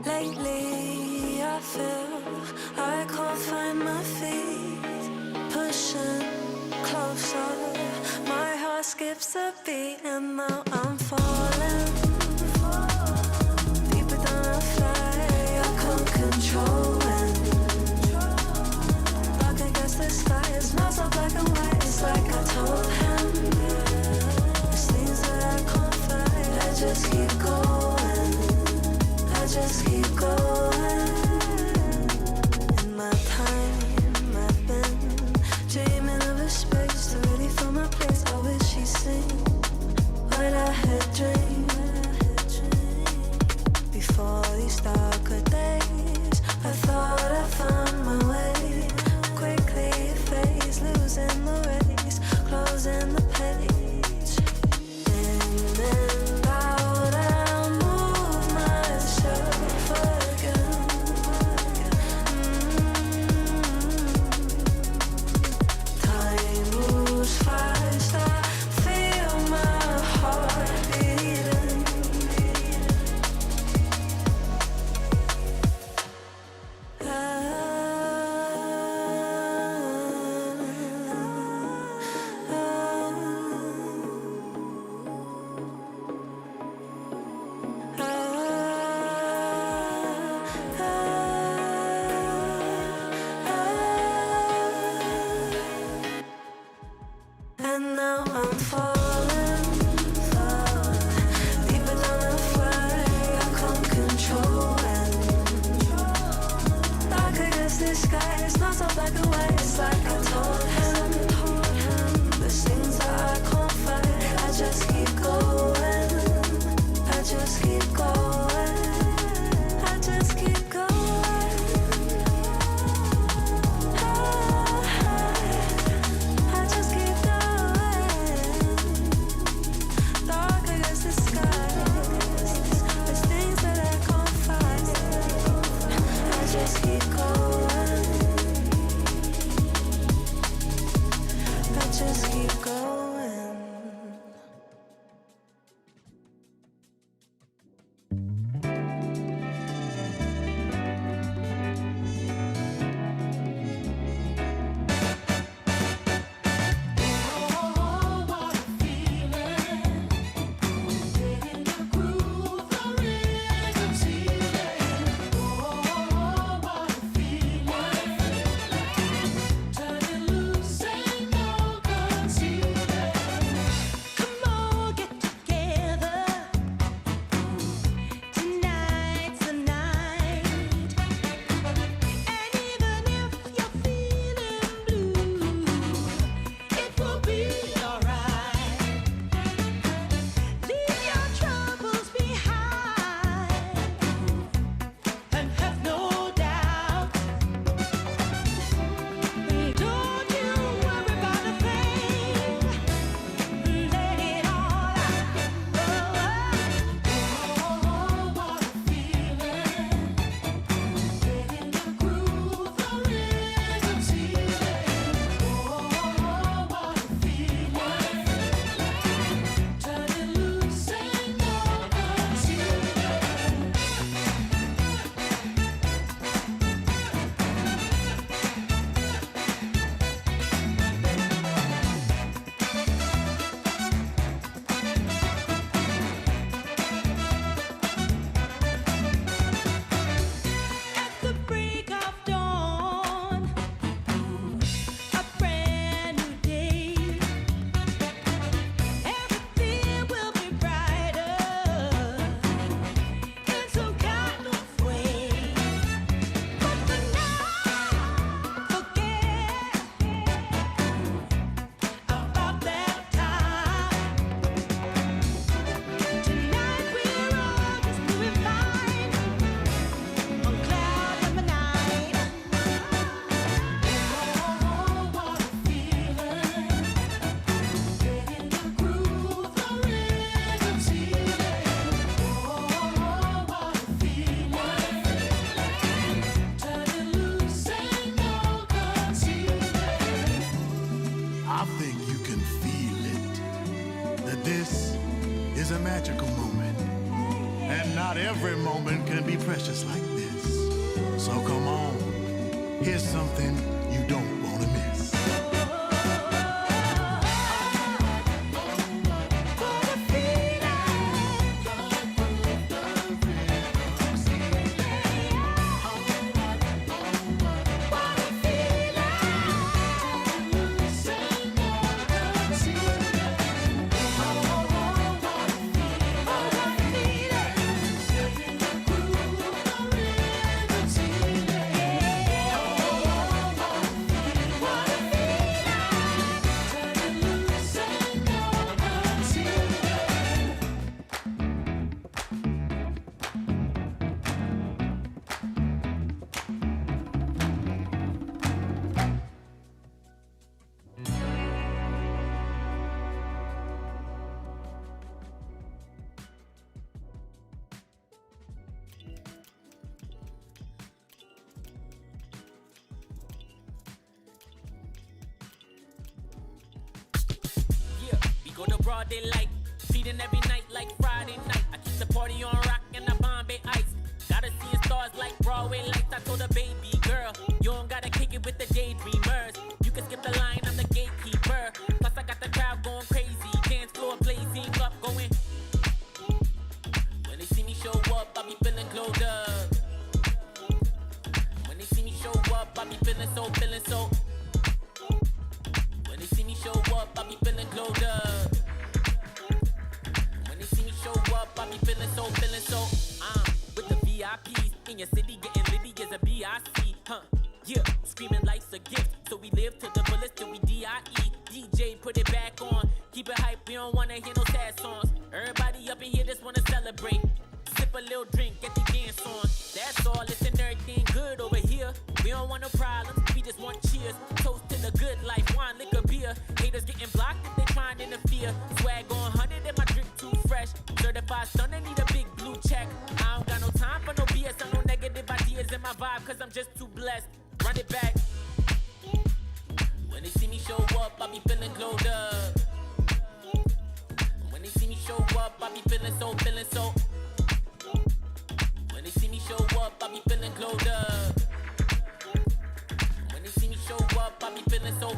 Lately, I feel I can't find my feet. Pushing closer, my heart skips a beat, and now I'm falling. Deeper than I fly, I can't control it. Dark against the sky, it's not so black and white. It's like I told him. It's things that I can't fight. I just keep going. I just keep going. In my time, I've been dreaming of a space to really fill my place. I wish he'd seen what I had dreamed. Before these darker days, I thought I found my way. Quickly it fades, losing the race, closing the page. In and out, I move myself again. Time moves fast, I feel my heart beating. And now I'm falling, deeper than I fly. I can't control it. Dark against the sky, it's not so black and white. It's like I told him. There's things that I can't fight. I just keep going. I just keep going. I just keep going. I just keep going. Dark against the sky. There's things that I can't fight. I just keep going. every moment can be precious like this. So come on, here's something you don't want to miss. Yeah, we go to broad daylight, feeding every night like Friday night. I keep the party on rock and I Bombay ice. Gotta see stars like Broadway lights. I told a baby girl, you don't gotta kick it with the daydreamers. You can skip the line, I'm the gatekeeper. Plus I got the crowd going crazy, dance floor blazing up, going. When they see me show up, I be feeling glowed up. When they see me show up, I be feeling so. When they see me show up, I be feeling glowed up. When they see me show up, I be feeling so. With the VIPs in your city, getting litty as a BIC, huh? Yeah, screaming life's a gift, so we live to the fullest till we DIE. DJ, put it back on, keep it hype, we don't wanna hear no sad songs. Everybody up in here just wanna celebrate. Sip a little drink, get the dance on. That's all, listen, everything good over here. We don't want no problems, we just want cheers. Toast to the good life, wine, liquor, beer. Haters getting blocked if they trying to interfere. Swag on 100 and my drink too fresh. Certified stunner, need a big blue check. I don't got no time for no BS or no negative ideas in my vibe, cause I'm just too blessed. Run it back. When they see me show up, I be feeling glowed up. When they see me show up, I be feeling so. When they see me show up, I be feeling glowed up. When they see me show up, I be feeling so.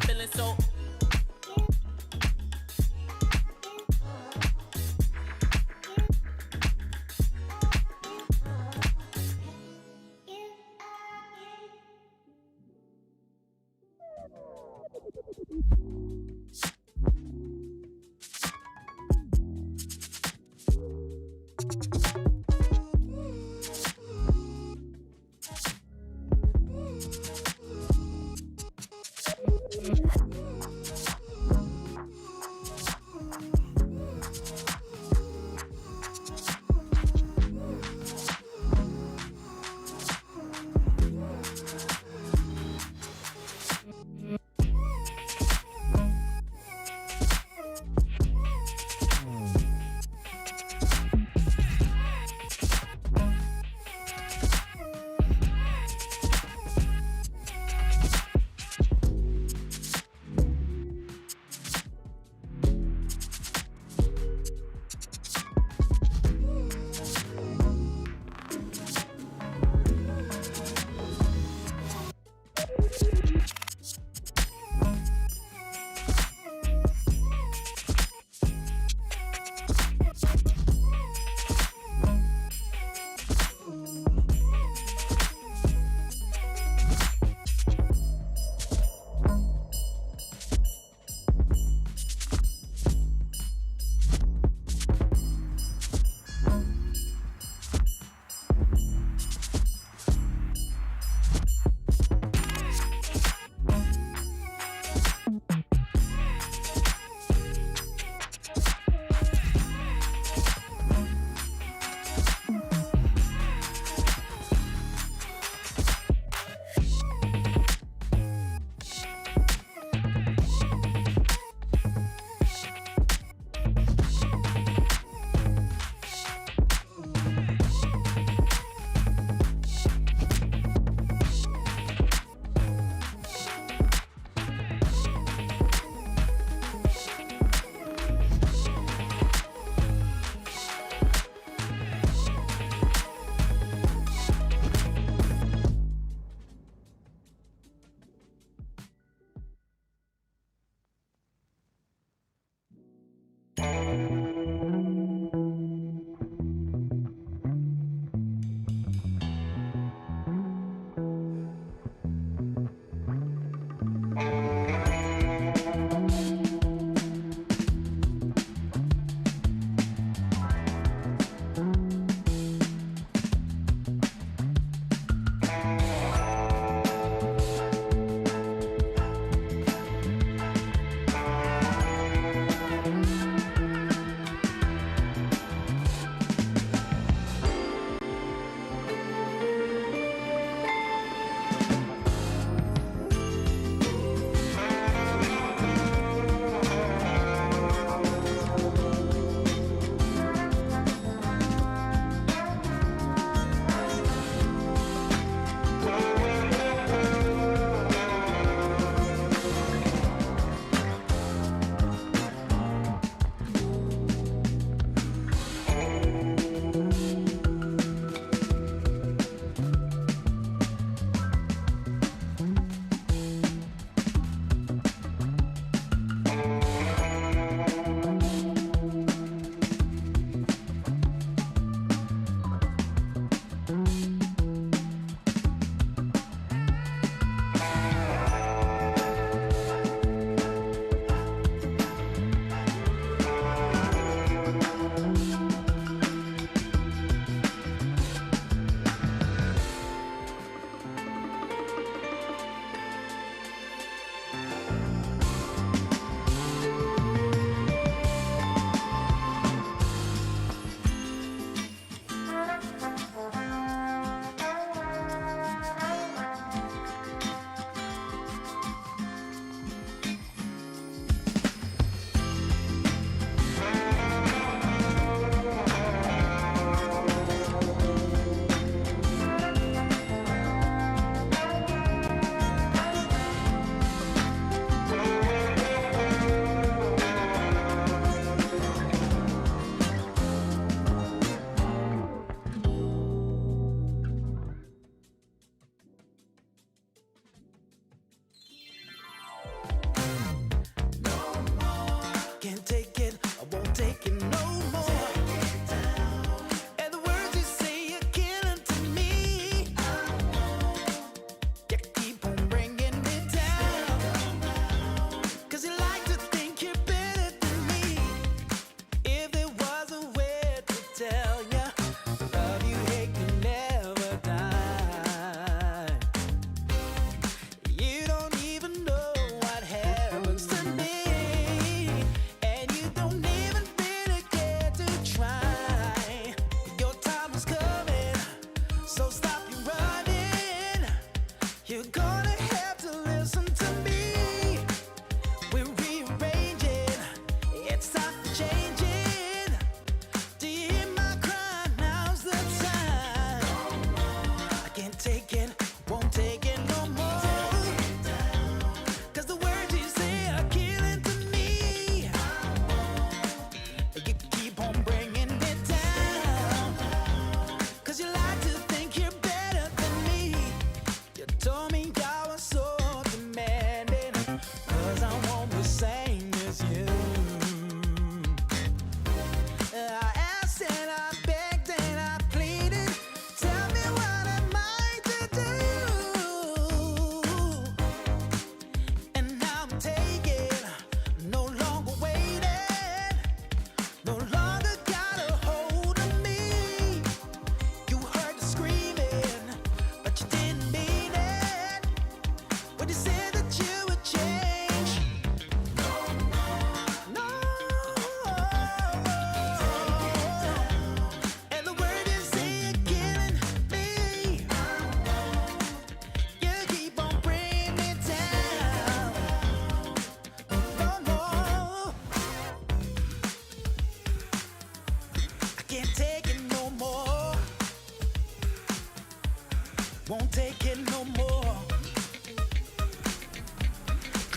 take it no more.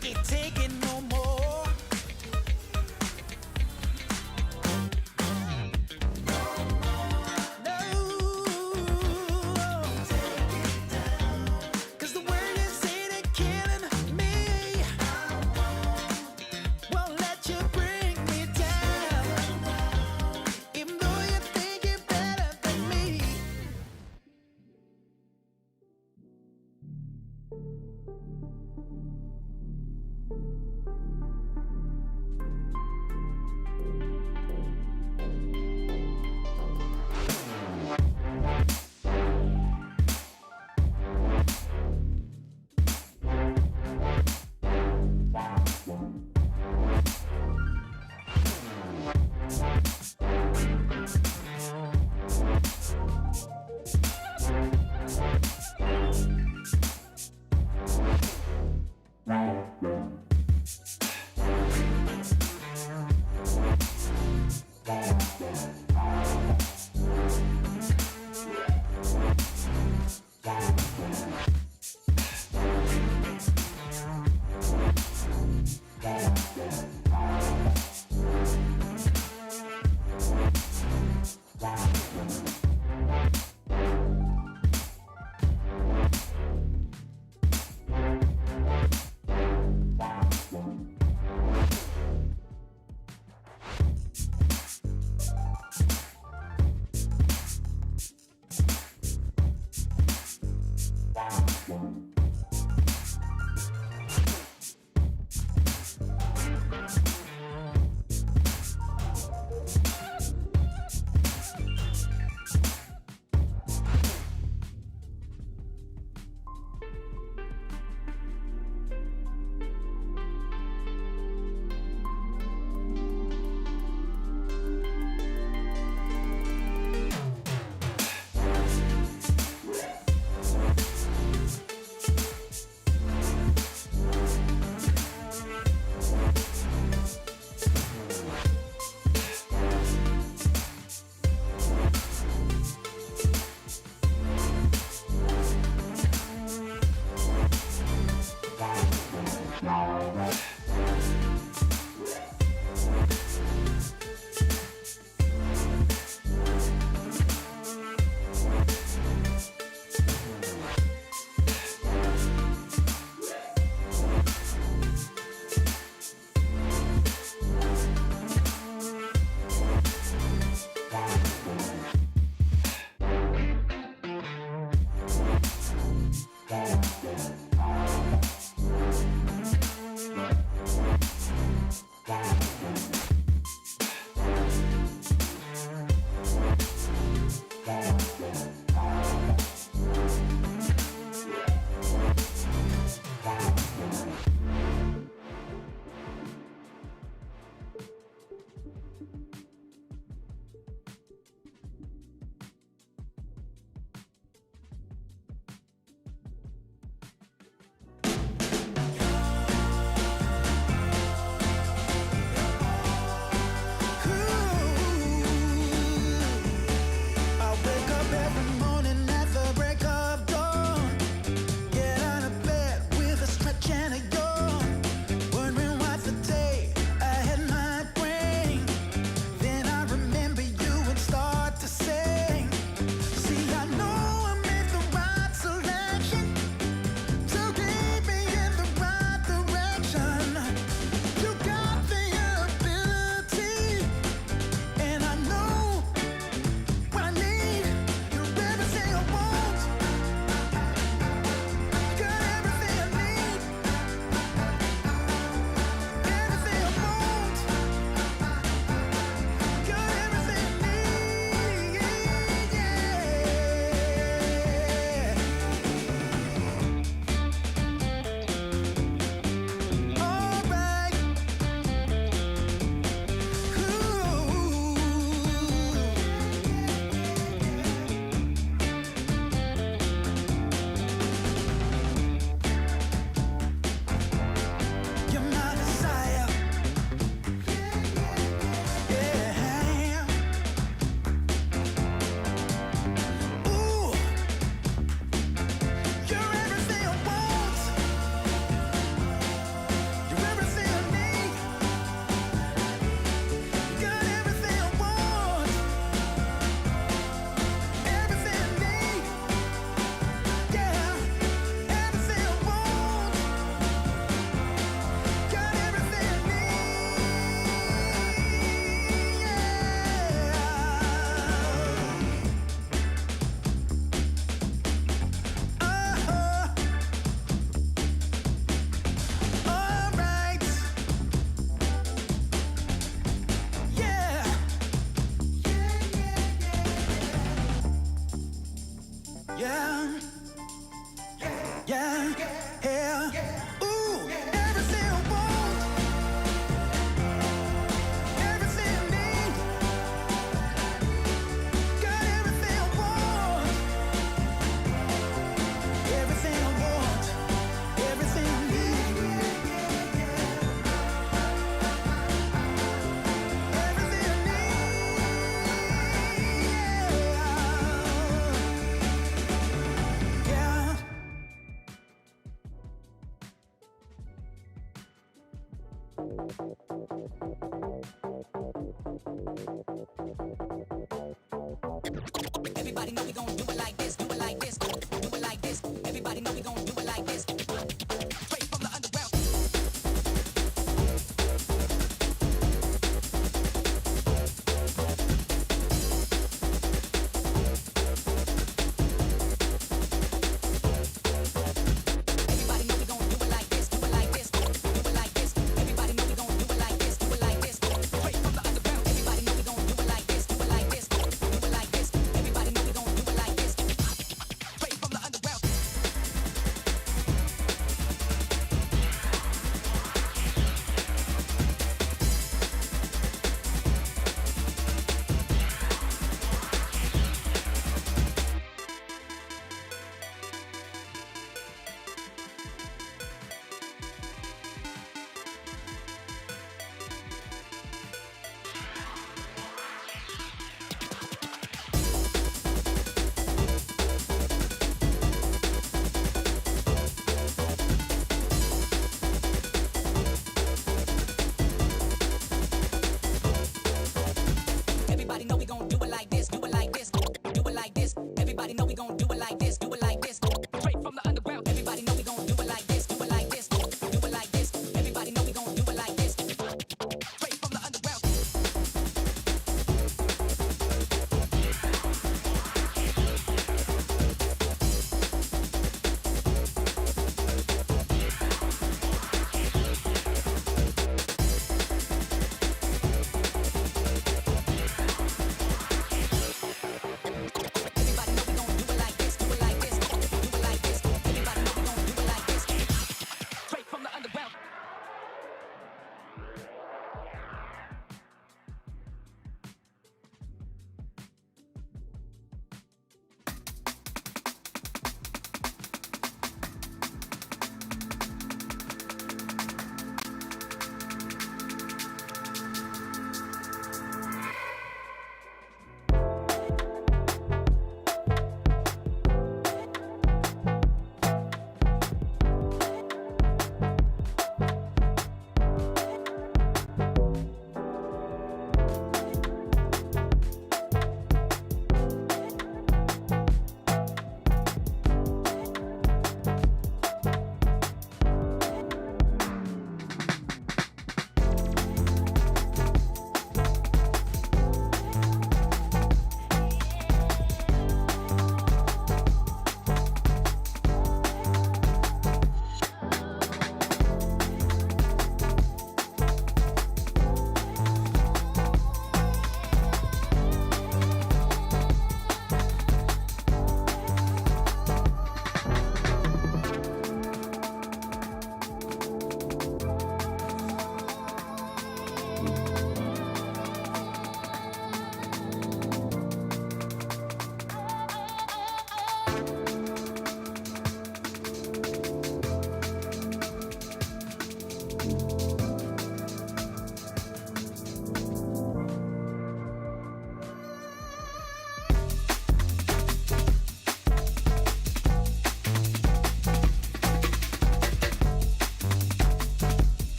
Can't take it no more. No. 'Cause the word is in it killing me. Won't let you bring me down. Even though you think you're better than me. Everybody know we gon' do it like this, do it like this, do it like this. Everybody know we gon' do it like this. Straight from the underground. Everybody know we gon' do it like this, do it like this, do it like this. Everybody know we gon' do it like this, do it like this.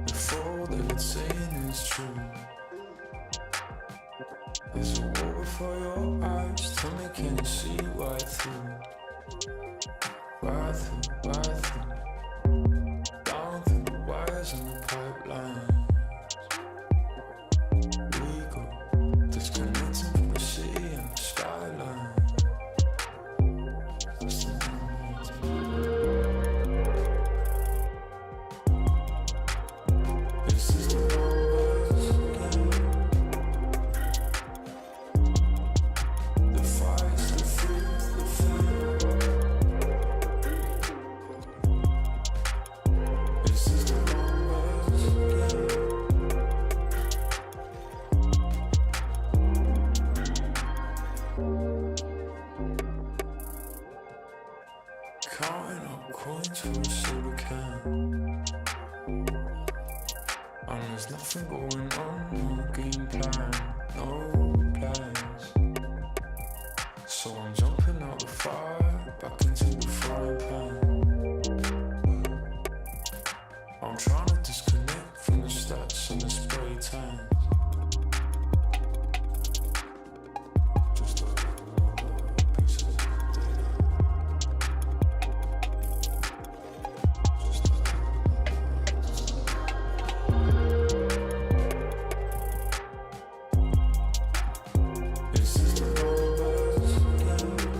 If all that it's saying is true, there's a wall before your eyes. Tell me, can you see right through? Right through, right through. Down through the wires and the pipelines. We go disconnecting from the city and the skyline. This is the numbers again. The fights, the fear, the fear. This is the numbers again. Counting up coins for a soda can. And there's nothing going on, no game plan, no plans. So I'm jumping out the fire, back into the frying pan. I'm trying to disconnect from the stats and the spray tan. Just a piece of data. This is the numbers again.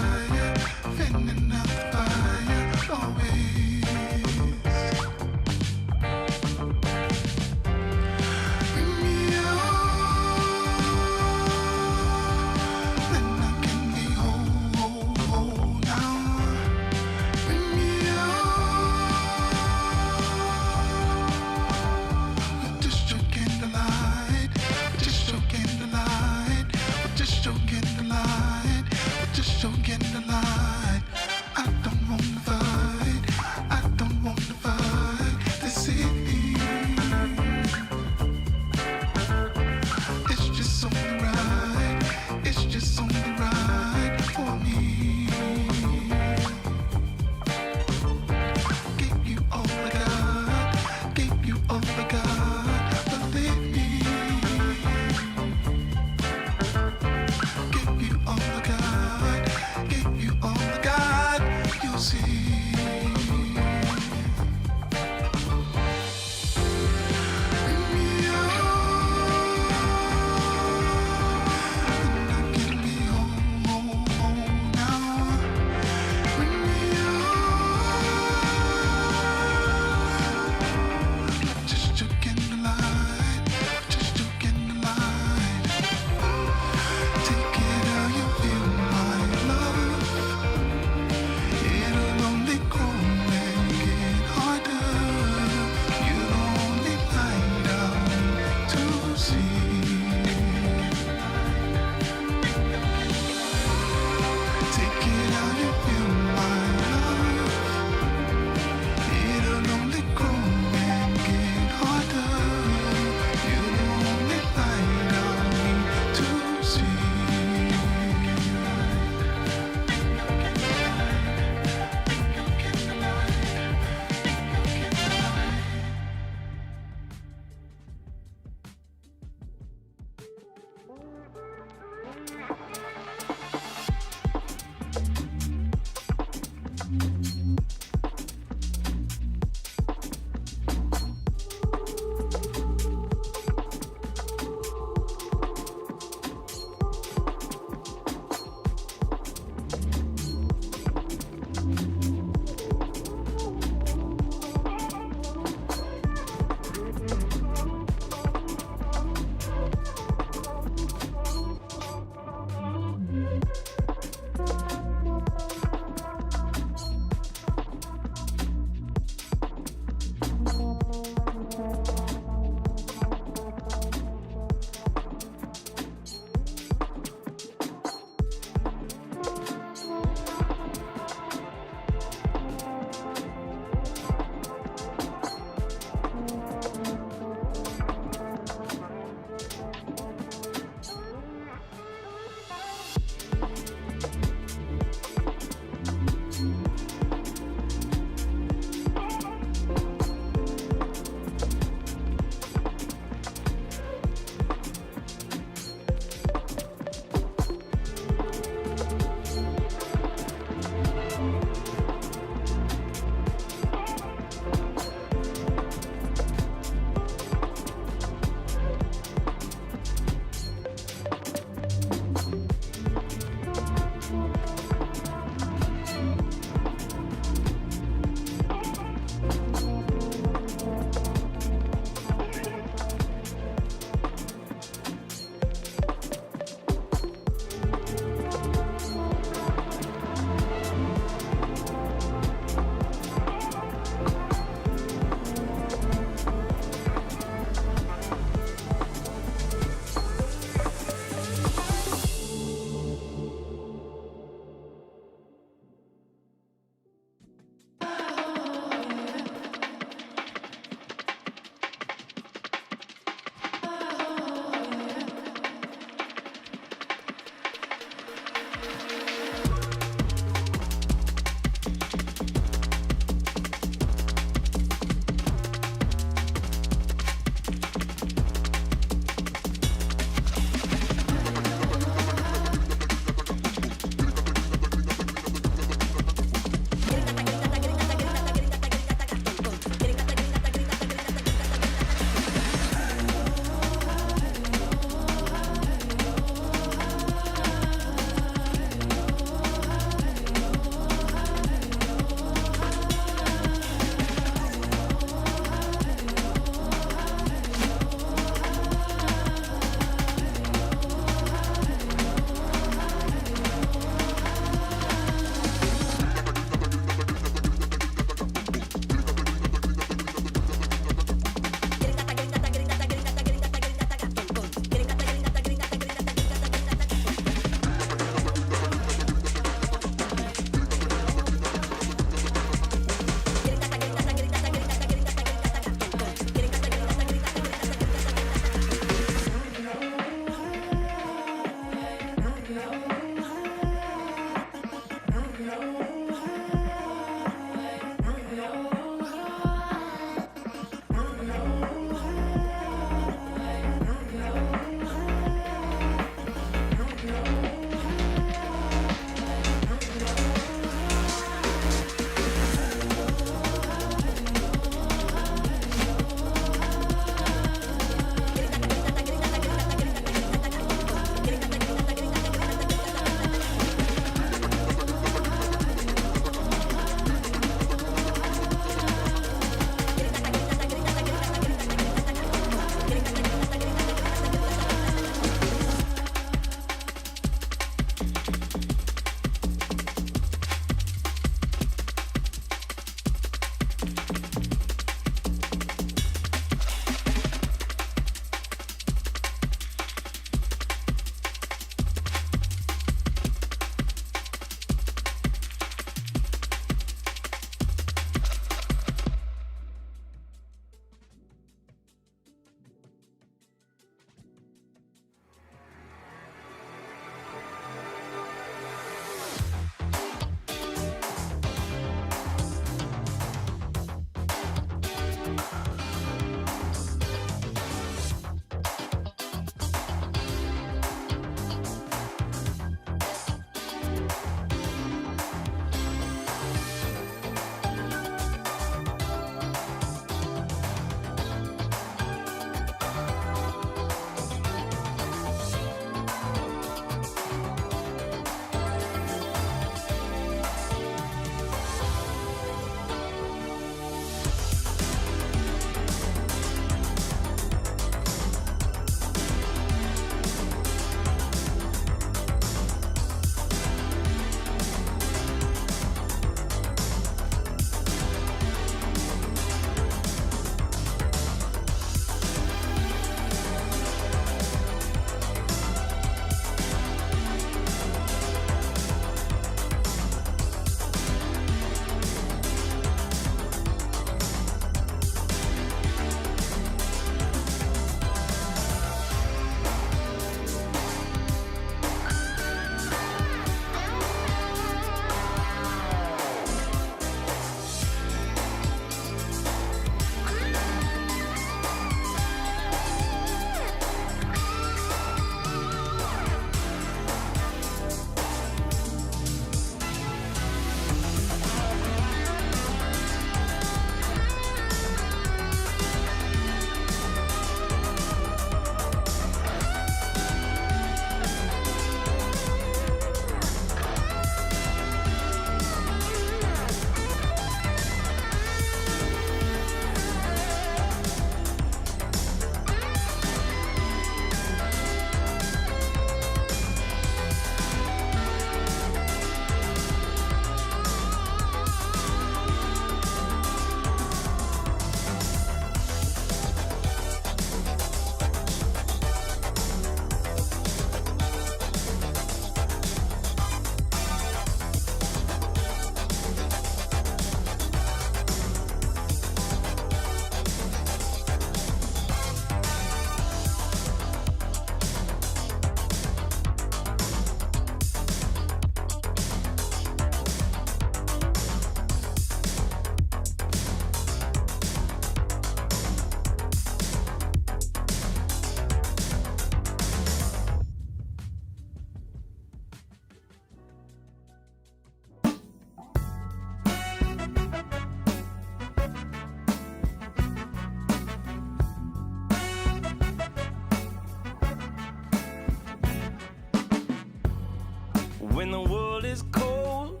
When the world is cold,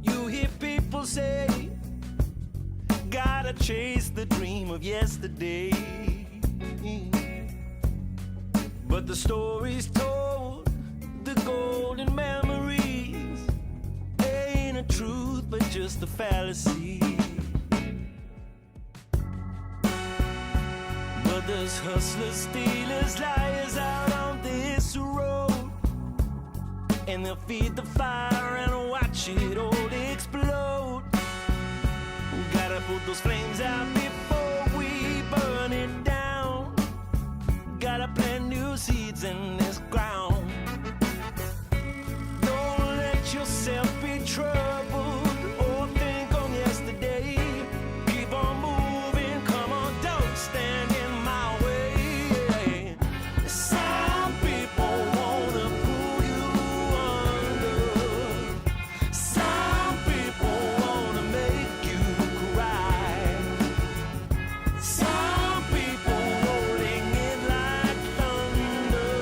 you hear people say, gotta chase the dream of yesterday. But the stories told, the golden memories, ain't a truth but just a fallacy. But there's hustlers, stealers, liars out on this road, and they'll feed the fire and watch it all explode. Gotta put those flames out before we burn it down. Gotta plant new seeds in this ground. Don't let yourself be troubled or think on yesterday. Keep on moving, come on, don't stand in my way. Some people wanna pull you under. Some people wanna make you cry. Some people rolling in like thunder.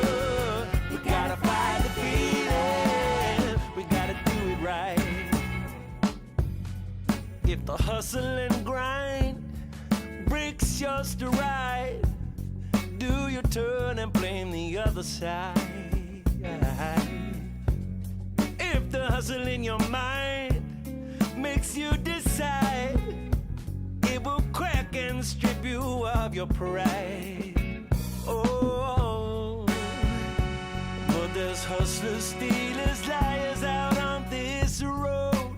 We gotta fight the feeling, we gotta do it right. If the hustle and grind breaks your stride, do your turn and blame the other side. If the hustle in your mind makes you decide, it will crack and strip you of your pride. Oh, but there's hustlers, stealers, liars out on this road,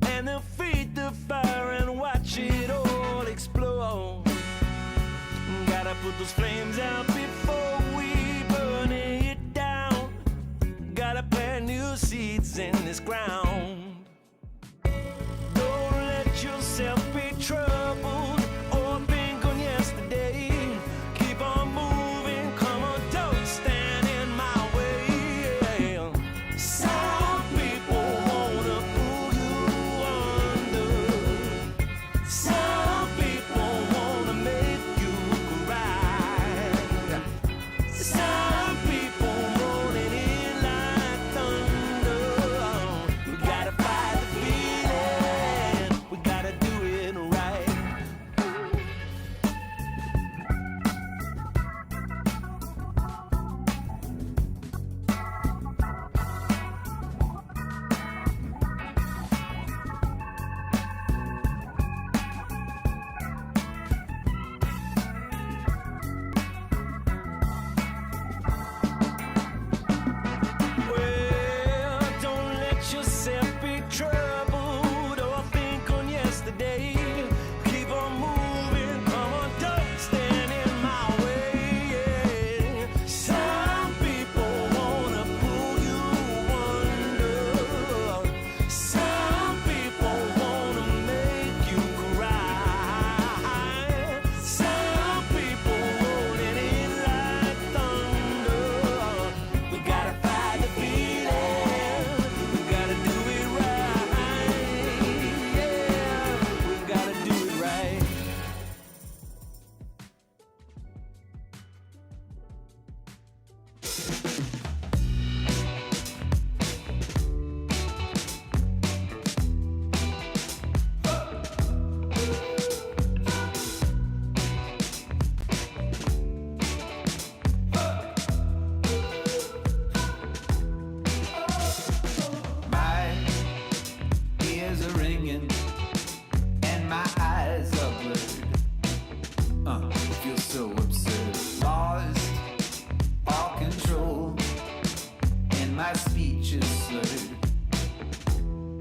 and they'll feed the fire and watch it all explode. Gotta put those flames out before we burn it down. Gotta plant new seeds in this ground. Don't let yourself be troubled or think on yesterday. Keep on moving, come on, don't stand in my way. Some people wanna pull you under. Some people wanna make you cry. Some people rolling in like thunder. We gotta fight the feeling, we gotta do it right. Well, don't let yourself be troubled or think on yesterday. Keep on moving, come on, don't stand in my way. Some people wanna pull you under. Some people wanna make you cry. Some people rolling in like thunder. We gotta fight the feeling, we gotta do it right. Yeah, we gotta do it right. My ears are ringing and my eyes are blurred. It feels so absurd. Lost all control and my speech is slurred.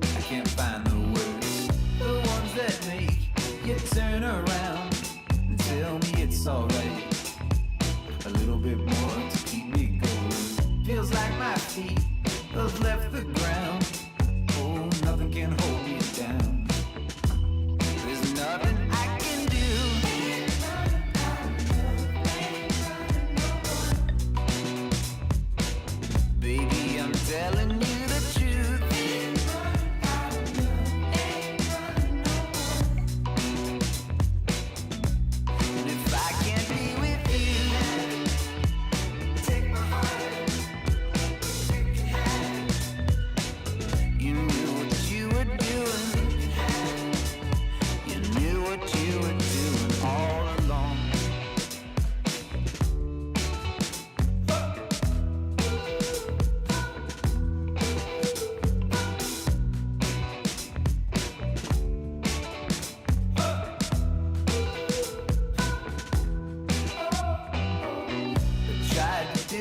I can't find the words, the ones that make you turn around and tell me it's alright. A little bit more to keep me going. Feels like my feet have left the ground. Oh, nothing can hold me down. There's nothing I can do. Baby, I'm telling you the truth. And if I can't be with you, take my heart, take your hand.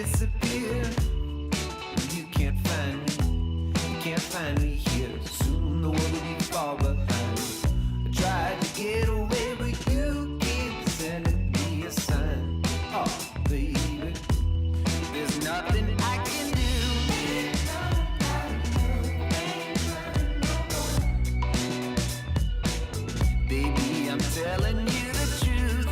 disappear. You can't find me, you can't find me here. Soon the world will be far behind. I tried to get away, but you keep sending me a sign. Oh, baby, there's nothing I can do. Baby, I'm telling you the truth.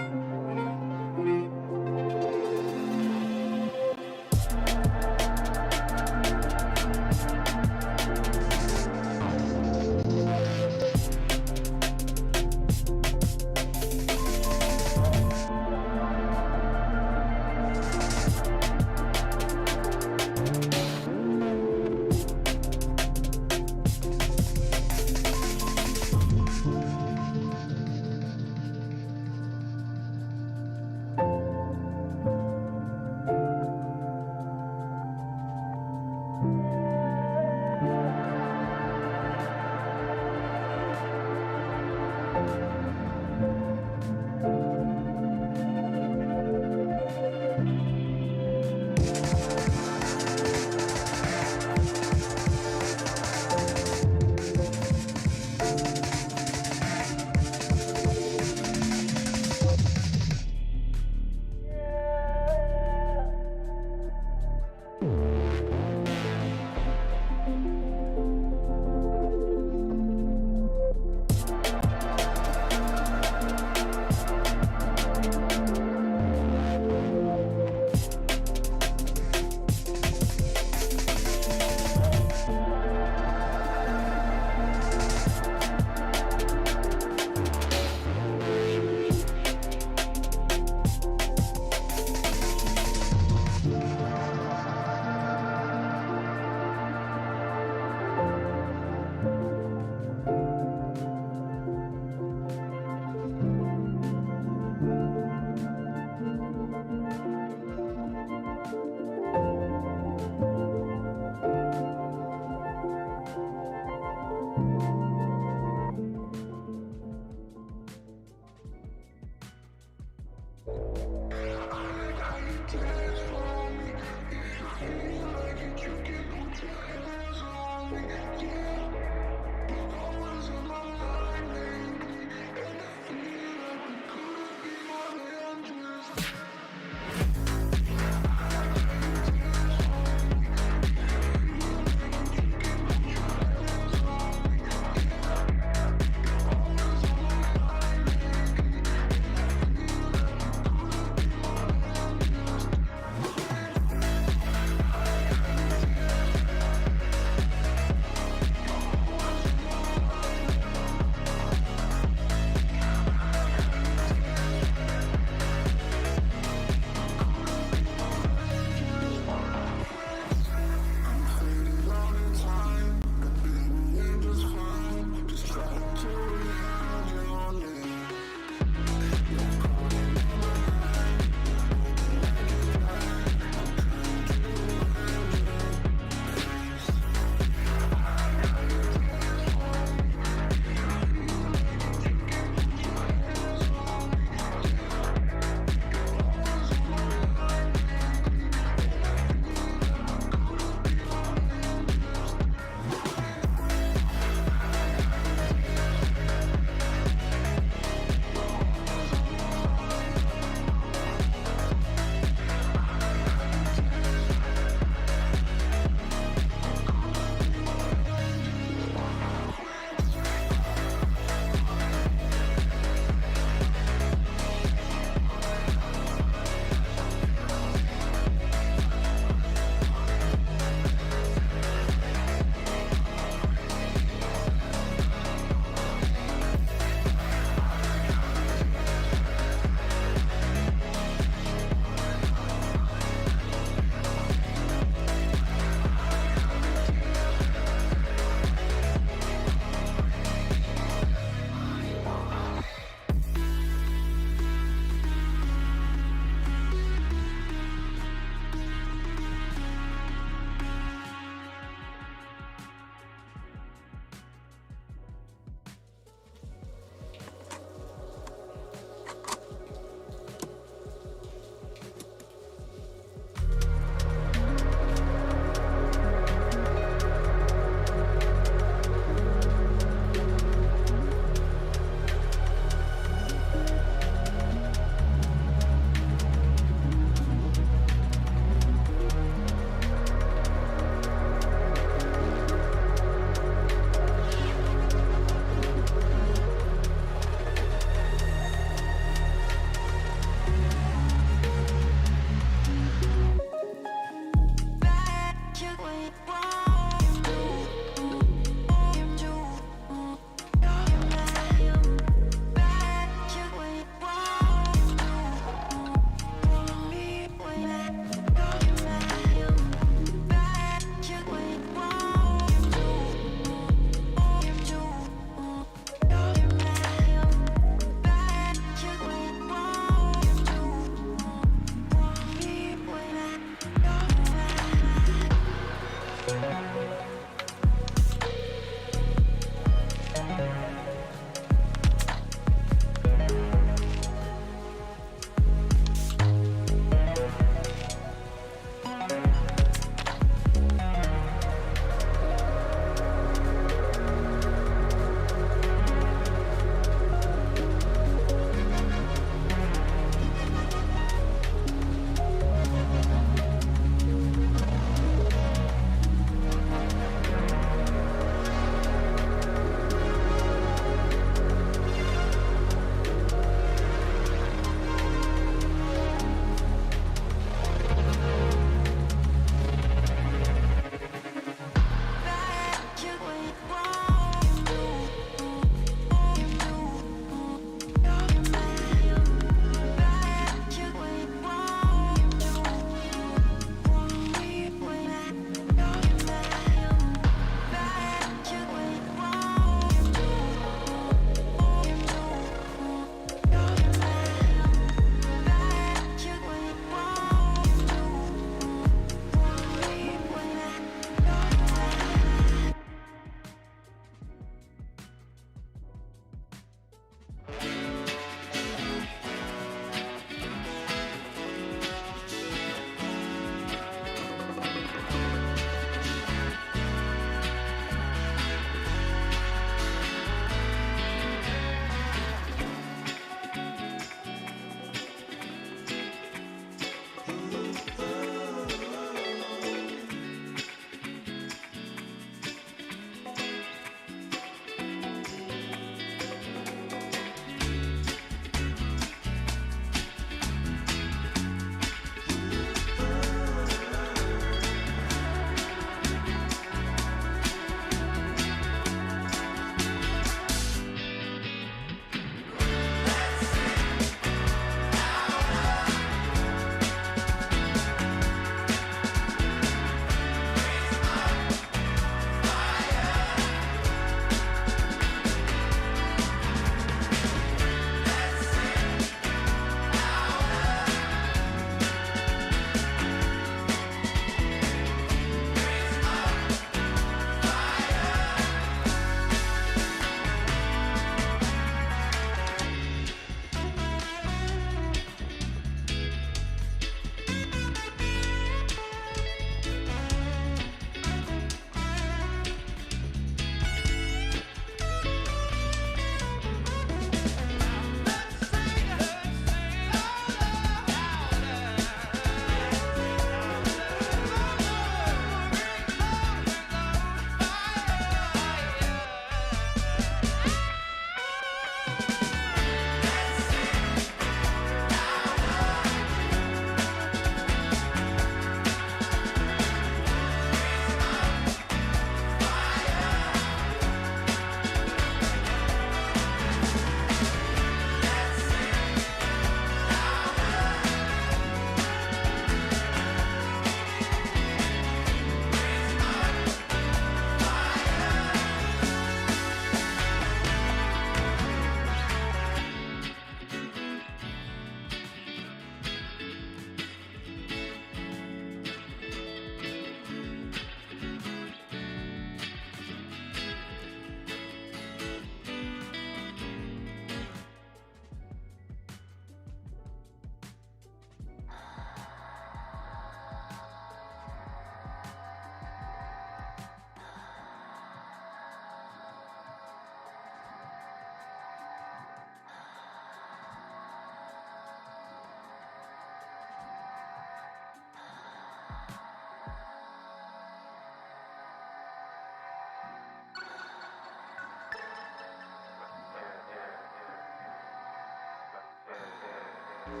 We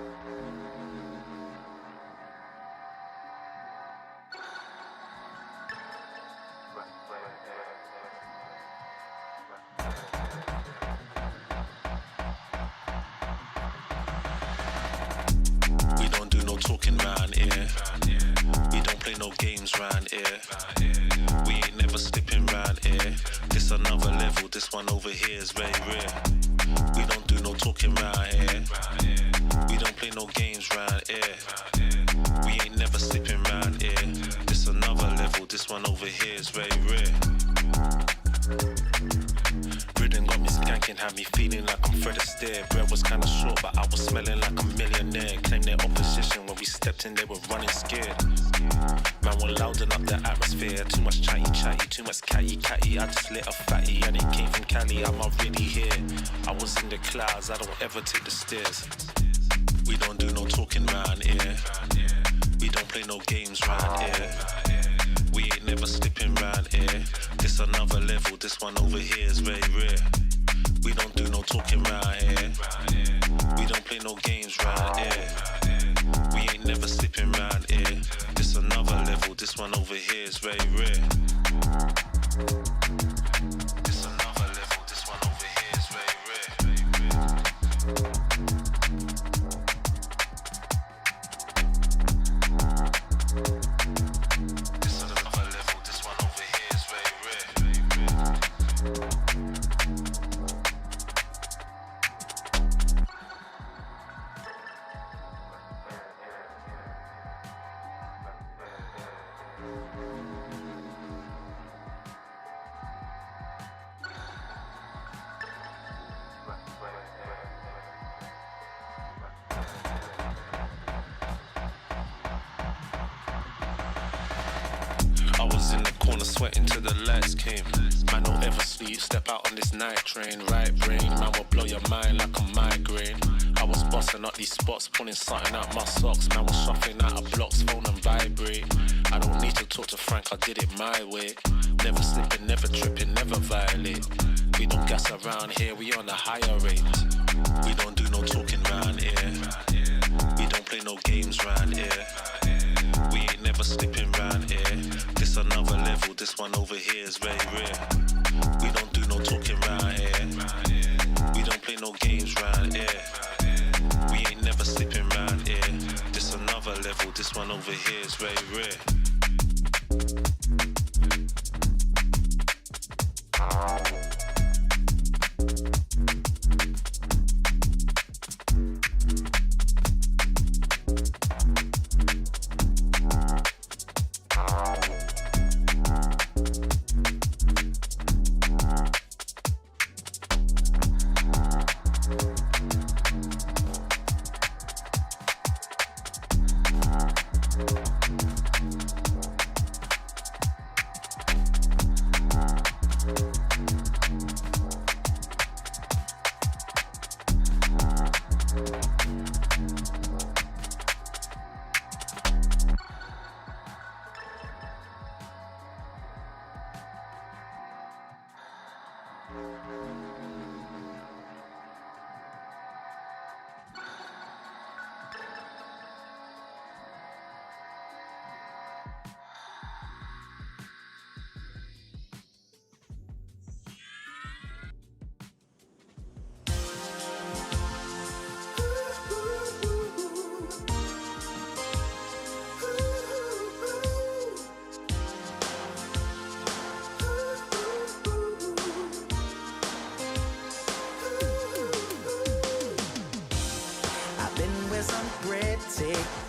don't do no talking round here. We don't play no games round here. We ain't never slipping round here. This another level, this one over here is very rare. We don't do no talking round here. We don't play no games round here. We ain't never slipping round here. This another level, this one over here is very rare. Rhythm got me skanking, had me feeling like I'm Fred Astaire. Bread was kinda short, but I was smelling like a millionaire. Claimed their opposition when we stepped in, they were running scared. Man, we're louding up the atmosphere. Too much chatty, too much catty. I just lit a fatty and it came from Cali. I'm not really here. I was in the clouds, I don't ever take the stairs. We don't do no talking round here. We don't play no games round here. We ain't never slipping round here. This another level, this one over here is very rare. We don't do no talking round here. We don't play no games round here. We ain't never slipping round here. This another level, this one over here is very rare. This another level, this one over here is very rare. This another level, this one over here is very rare. I was in the corner sweating till the lights came. Man, don't ever sleep, step out on this night train. Right brain, man will blow your mind like a migraine. I was busting up these spots, pulling something out my socks. Man was shuffling out of blocks, phone and vibrate. I don't need to talk to Frank, I did it my way. Never slipping, never tripping, never violate. We don't gas around here, we on a higher rate. We don't do no talking round here. We don't play no games round here. We ain't never slipping round here. This another level, this one over here is very rare. We don't do no talking round here. We don't play no games round here. We ain't never slipping round here. This another level, this one over here is very rare.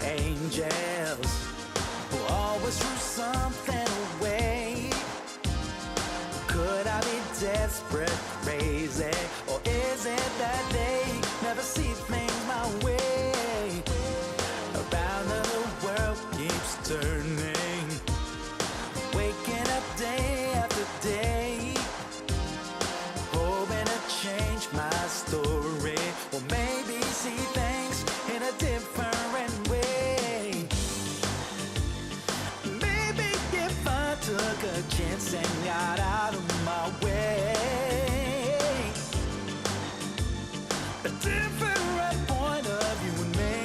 Angels who always threw something away. Could I be desperate, crazy, or is it that they never see things my way? Around the world keeps turning, waking up day after day, hoping to change my story, or maybe see things in a different way. Maybe if I took a chance and got out of my way, a different point of view would make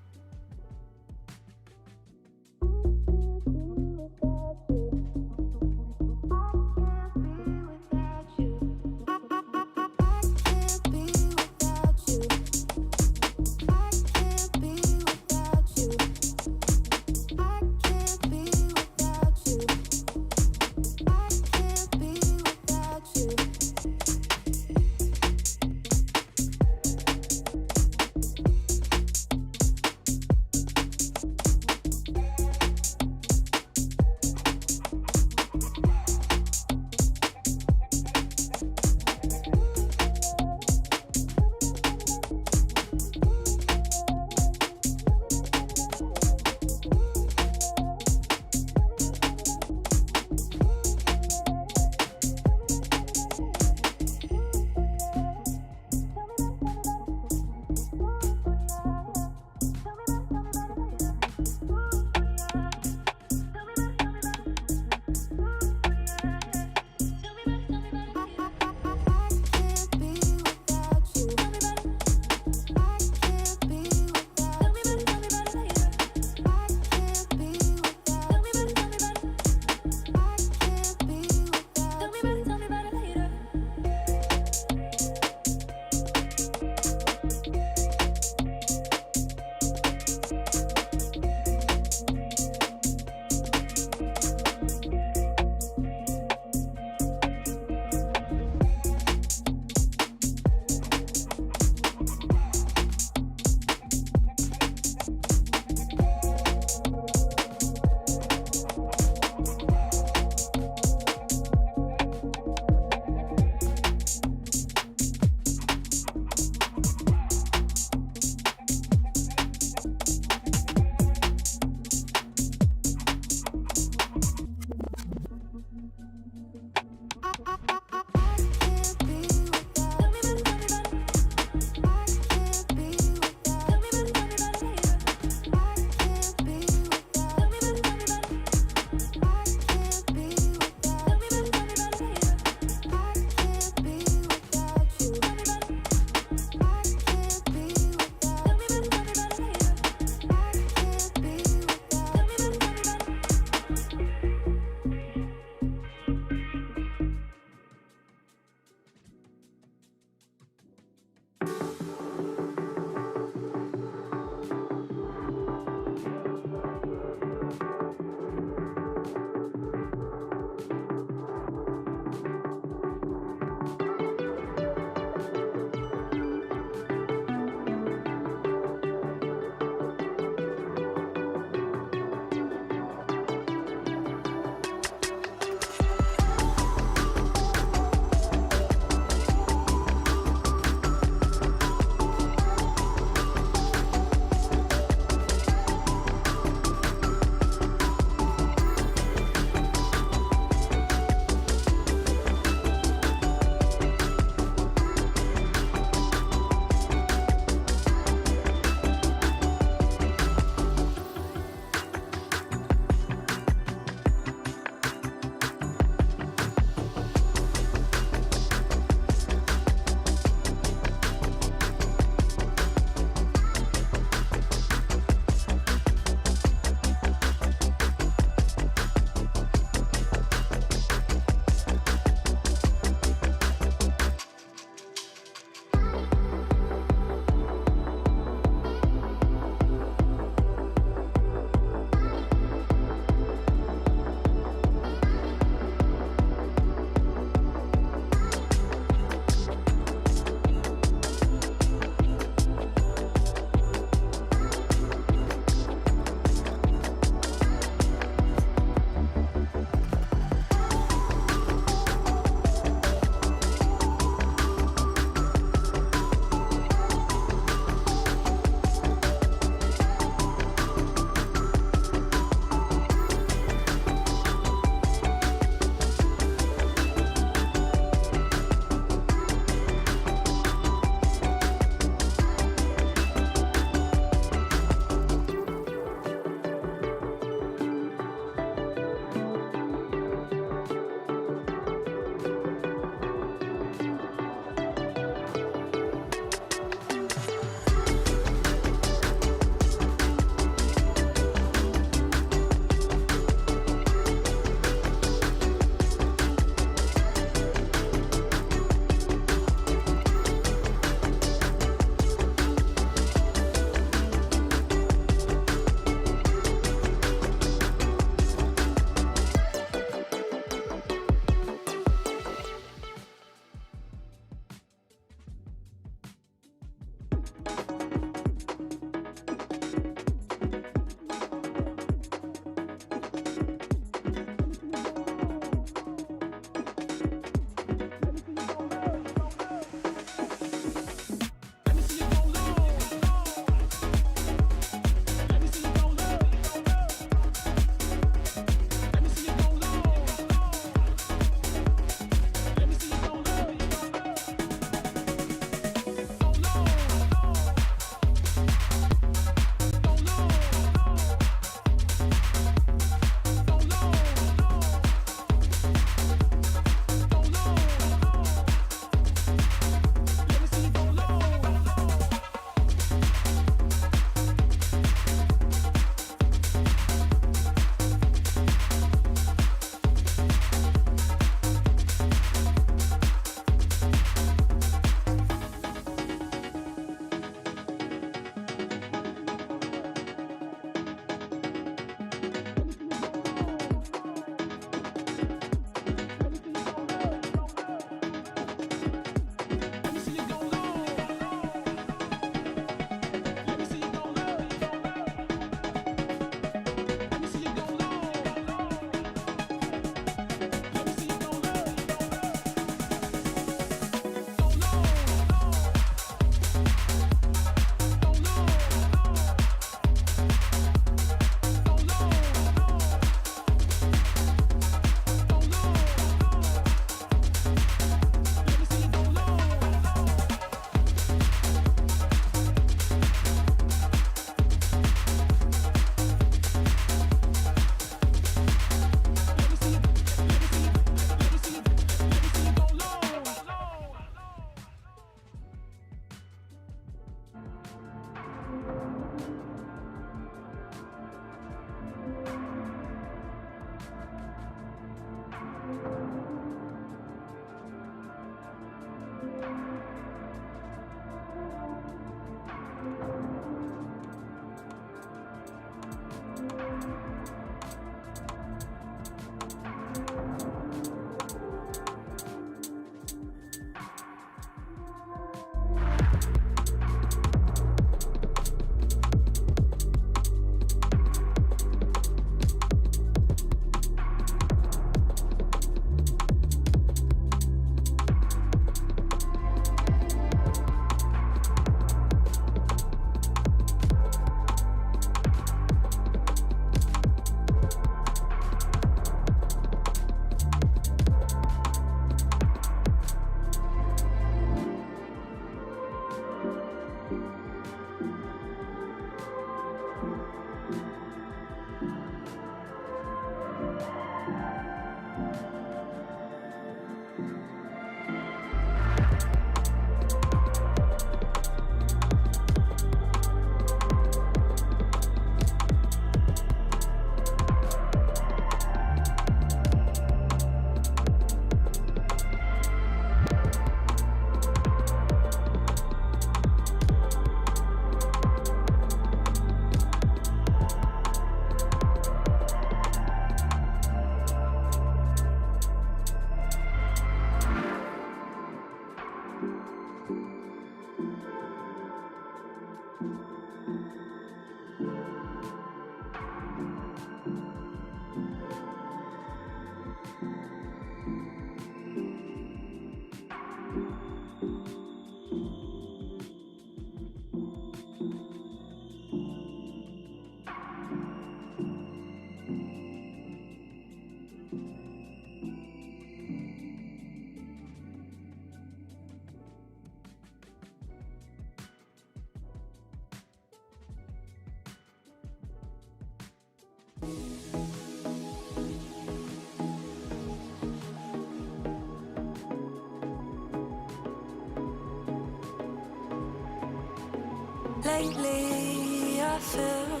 Lately, I feel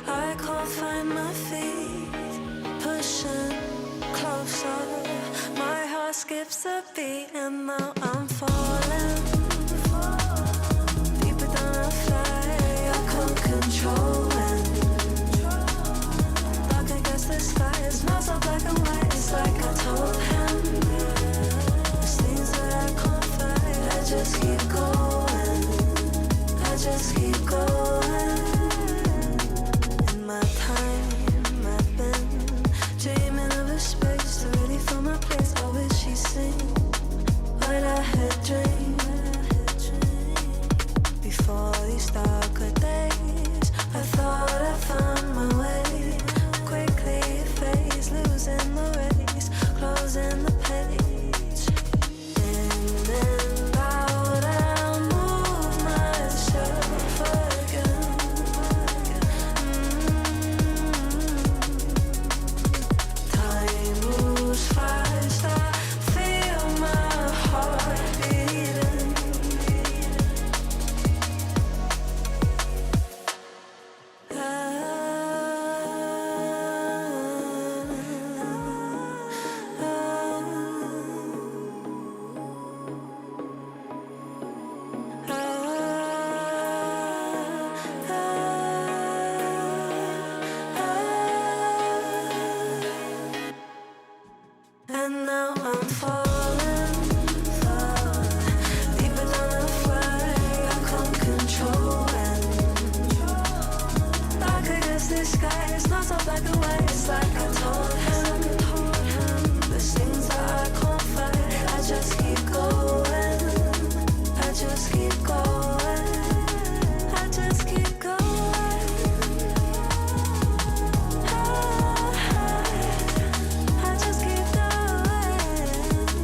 I can't find my feet. Pushing closer, my heart skips a beat, and now I'm falling. Deeper than I fly, I can't control it. Dark against the sky, it's not so black and white. It's like I told him. There's things that I can't fight. I just keep going. I just keep going. In my time, I've been dreaming of a space to really fill my place. I wish she'd seen what I had dreamed. Before these darker days, I thought I found my way. Quickly it fades, losing the race, closing the page. In and out, I'll move myself again. Time moves fast, I feel my heart beating. And now I'm falling, deeper than I fly. I can't control it. Dark against the sky, it's not so black and white. It's like I told him. There's things that I can't fight. I just keep going. I just keep going. I just keep going. I just keep going.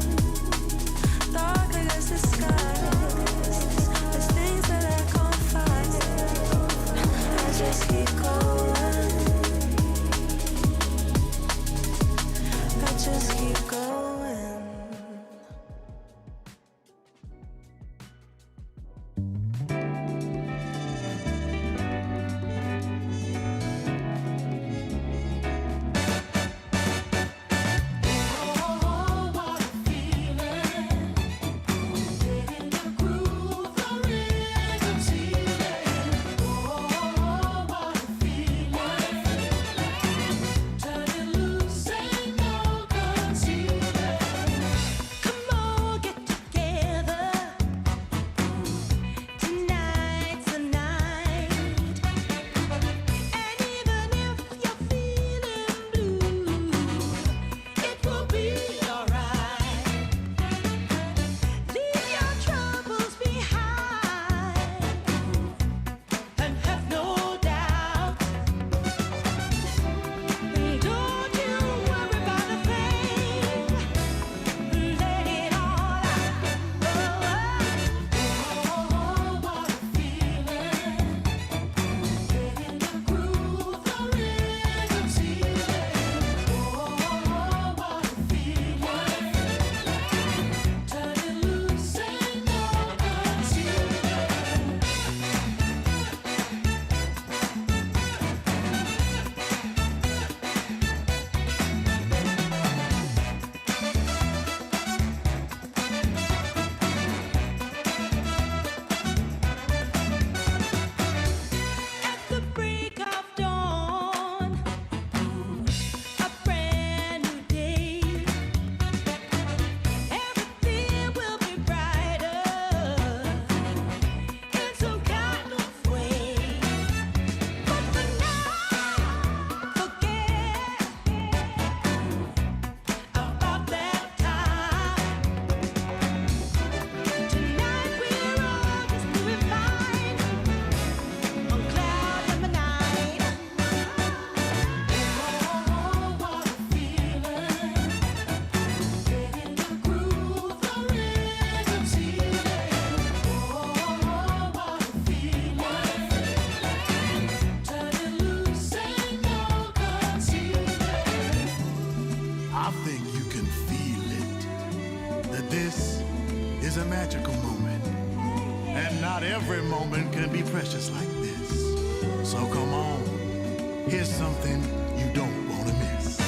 I think you can feel it. That this is a magical moment. And not every moment can be precious like this. So come on, here's something you don't want to miss.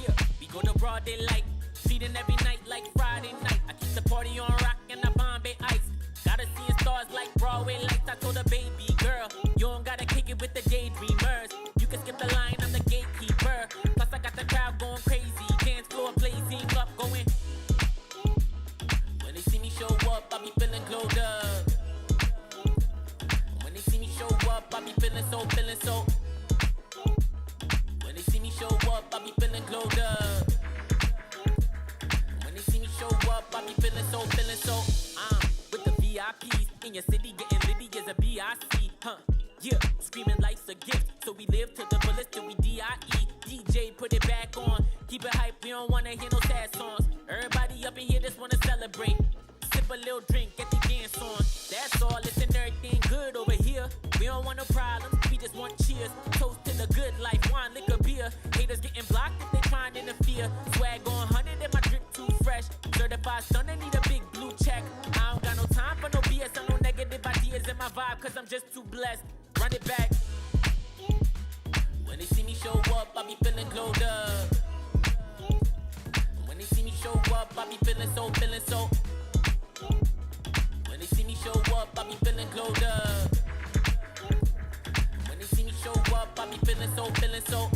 Yeah, we go to broad daylight, feeding every night like Friday night. I keep the party on rock and the Bombay ice. Gotta see stars like Broadway lights. I told a baby girl, you don't gotta kick it with the daydreamers. You can skip the line, I'm the gatekeeper. Plus I got the crowd going crazy, dance floor blazing up, going. When they see me show up, I be feeling glowed up. When they see me show up, I be feeling so, feeling so. When they see me show up, I be feeling glowed up. When they see me show up, I be feeling so, feeling so. With the VIPs in your city, getting litty as a BIC, huh? Yeah, screaming life's a gift, so we live to the fullest till we DIE. DJ, put it back on, keep it hype, we don't wanna hear no sad songs. Everybody up in here just wanna celebrate. Sip a little drink, get the dance on. That's all, listen, everything good over here. We don't want no problems, we just want cheers. Toast to the good life, wine, liquor, beer. Haters getting blocked if they trying to interfere. Swag on 100 and my drip too fresh. Certified stunner, need a big blue check. I don't got no time for no BS or no negative ideas in my vibe, cause I'm just too blessed. Run it back. When they see me show up, I be feeling glowed up. When they see me show up, I be feeling so, feeling so. When they see me show up, I be feeling glowed up. When they see me show up, I be feeling so, feeling so.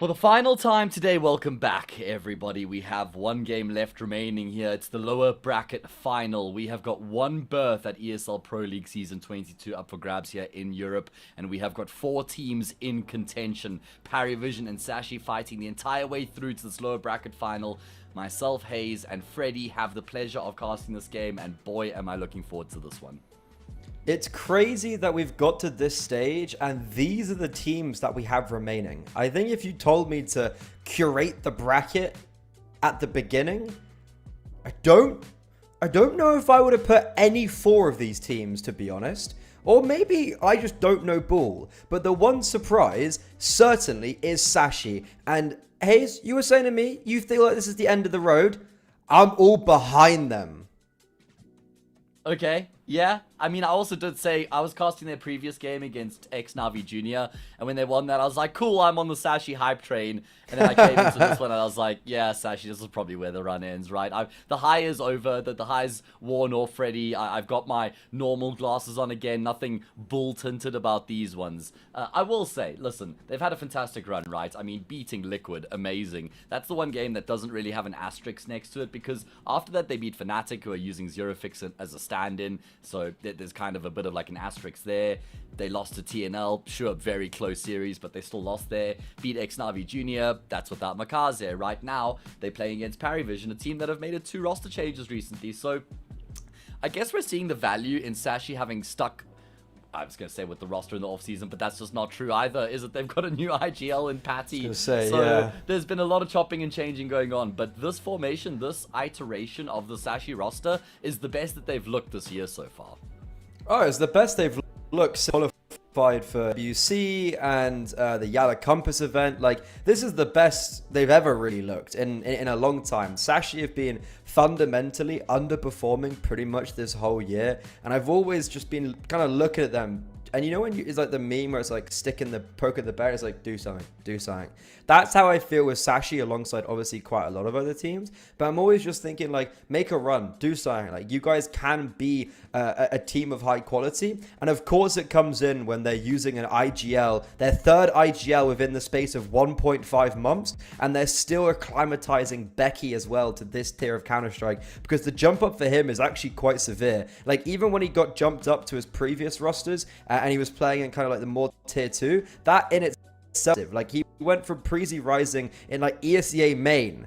For the final time today, welcome back, everybody. We have one game left remaining here. It's the lower bracket final. We have got one berth at ESL Pro League Season 22 up for grabs here in Europe. And we have got 4 teams in contention. Parivision and Sashi fighting the entire way through to this lower bracket final. Myself, Hayes, and Freddy have the pleasure of casting this game. And boy, am I looking forward to this one. It's crazy that we've got to this stage and these are the teams that we have remaining. I think if you told me to curate the bracket at the beginning, I don't know if I would have put any 4 of these teams, to be honest. Or maybe I just don't know ball. But the one surprise certainly is Sashi. And Hayes, you were saying to me, you feel like this is the end of the road. I'm all behind them. Okay, yeah. I mean, I also did say I was casting their previous game against ex-Navi Junior, and when they won that, I was like, cool, I'm on the Sashi hype train. And then I came into this one and I was like, yeah, Sashi, this is probably where the run ends, right? The high is over, the high's worn off, Freddy. I've got my normal glasses on again, nothing bull-tinted about these ones. I will say, listen, they've had a fantastic run, right? I mean, beating Liquid, amazing. That's the one game that doesn't really have an asterisk next to it, because after that they beat Fnatic, who are using Zerofix as a stand-in, so there's kind of a bit of like an asterisk there. They lost to TNL, sure, very close series, but they still lost there. Beat ex-Navi Junior, that's without Makaze. Right now, they're playing against Parivision, a team that have made 2 roster changes recently. So, I guess we're seeing the value in Sashi having stuck, I was going to say with the roster in the offseason, but that's just not true either, is it? They've got a new IGL in Patty. So there's been a lot of chopping and changing going on. But this formation, this iteration of the Sashi roster is the best that they've looked this year so far. Oh, it's the best they've looked since qualified for WC and the Yala Compass event. Like, this is the best they've ever really looked in a long time. Sashi have been fundamentally underperforming pretty much this whole year, and I've always just been kind of looking at them. And you know when it's like the meme where it's like sticking the poke at the bear, it's like, do something, do something. That's how I feel with Sashi, alongside obviously quite a lot of other teams. But I'm always just thinking, like, make a run, do something. Like, you guys can be a team of high quality. And of course it comes in when they're using an IGL, their 3rd IGL within the space of 1.5 months. And they're still acclimatizing Becky as well to this tier of Counter-Strike, because the jump up for him is actually quite severe. Like, even when he got jumped up to his previous rosters and he was playing in kind of like the more tier 2, that in itself, like, he went from Preezy Rising in like ESEA main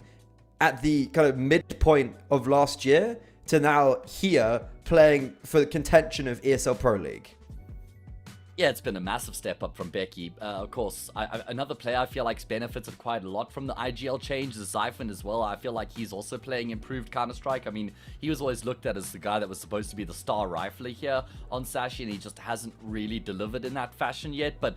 at the kind of midpoint of last year to now here playing for the contention of ESL Pro League. Yeah, it's been a massive step up from Becky. Of course, another player I feel like's benefited quite a lot from the IGL change is Zyphon as well. I feel like he's also playing improved Counter-Strike. I mean, he was always looked at as the guy that was supposed to be the star rifler here on Sashi, and he just hasn't really delivered in that fashion yet. But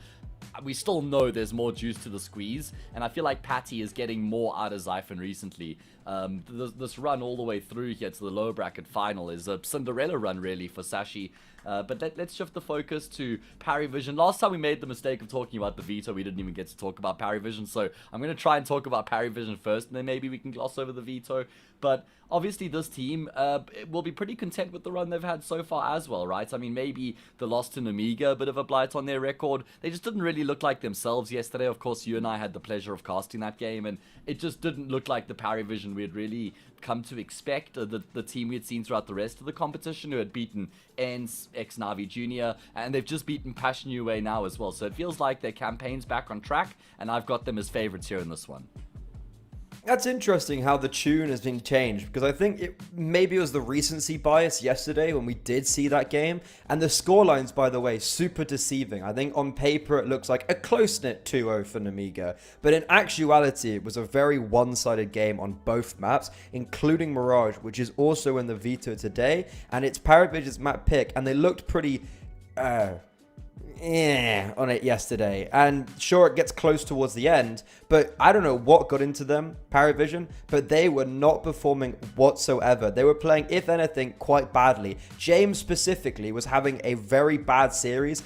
we still know there's more juice to the squeeze, and I feel like Patty is getting more out of Zyphon recently. This run all the way through here to the lower bracket final is a Cinderella run, really, for Sashi. But let's shift the focus to Parivision. Last time we made the mistake of talking about the veto, we didn't even get to talk about Parivision, so I'm going to try and talk about Parivision first, and then maybe we can gloss over the veto. But obviously this team will be pretty content with the run they've had so far as well, right? I mean, maybe the loss to Namiga, a bit of a blight on their record. They just didn't really look like themselves yesterday. Of course, you and I had the pleasure of casting that game, and it just didn't look like the Parivision we had really come to expect, the team we had seen throughout the rest of the competition, who had beaten ENCE, ex-Navi Junior, and they've just beaten Passion UA now as well. So it feels like their campaign's back on track, and I've got them as favorites here in this one. That's interesting how the tune has been changed, because I think maybe it was the recency bias yesterday when we did see that game. And the scorelines, by the way, super deceiving. I think on paper it looks like a close-knit 2-0 for Namiga, but in actuality it was a very one-sided game on both maps, including Mirage, which is also in the veto today, and it's Parivision's map pick, and they looked pretty on it yesterday. And sure, it gets close towards the end, but I don't know what got into them, Parivision, but they were not performing whatsoever. They were playing, if anything, quite badly. James specifically was having a very bad series.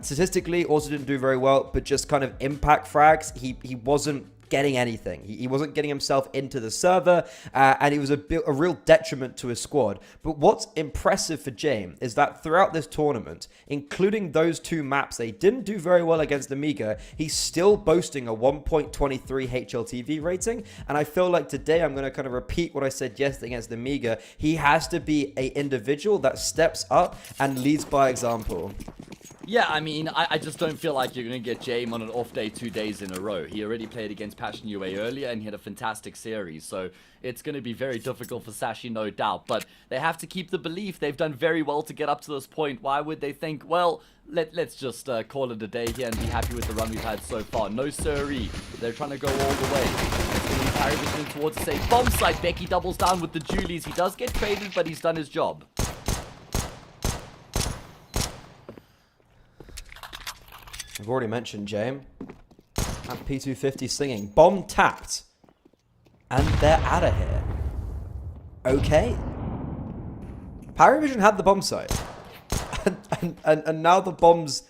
Statistically, also didn't do very well, but just kind of impact frags, he wasn't getting anything. He wasn't getting himself into the server, and he was a real detriment to his squad. But what's impressive for James is that throughout this tournament, including those 2 maps they didn't do very well against Amiga, he's still boasting a 1.23 HLTV rating. And I feel like today I'm going to kind of repeat what I said yesterday against Amiga. He has to be an individual that steps up and leads by example. Yeah, I mean, I just don't feel like you're going to get Jame on an off day 2 days in a row. He already played against Passion UA earlier, and he had a fantastic series. So it's going to be very difficult for Sashi, no doubt. But they have to keep the belief. They've done very well to get up to this point. Why would they think, well, let's just call it a day here and be happy with the run we've had so far? No siree. They're trying to go all the way. It's going to be Parry Vision towards the safe bomb site. Becky doubles down with the Julies. He does get traded, but he's done his job. I've already mentioned James. At P250 singing. Bomb tapped. And they're out of here. Okay. Parry Vision had the bomb site. And now the bomb's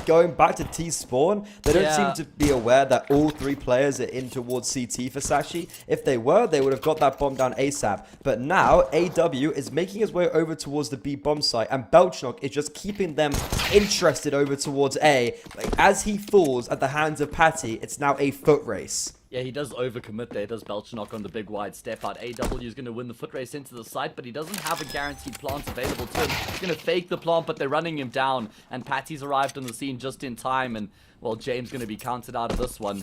going back to T-spawn. They don't seem to be aware that all 3 players are in towards CT for Sashi. If they were, they would have got that bomb down ASAP. But now, AW is making his way over towards the B bomb site, and Belchnok is just keeping them interested over towards A. Like, as he falls at the hands of Patty, it's now a foot race. Yeah, he does overcommit there, does Belchnok on the big wide step out. AW is going to win the foot race into the site, but he doesn't have a guaranteed plant available to him. He's going to fake the plant, but they're running him down, and Patty's arrived on the scene just in time, and, well, James going to be counted out of this one.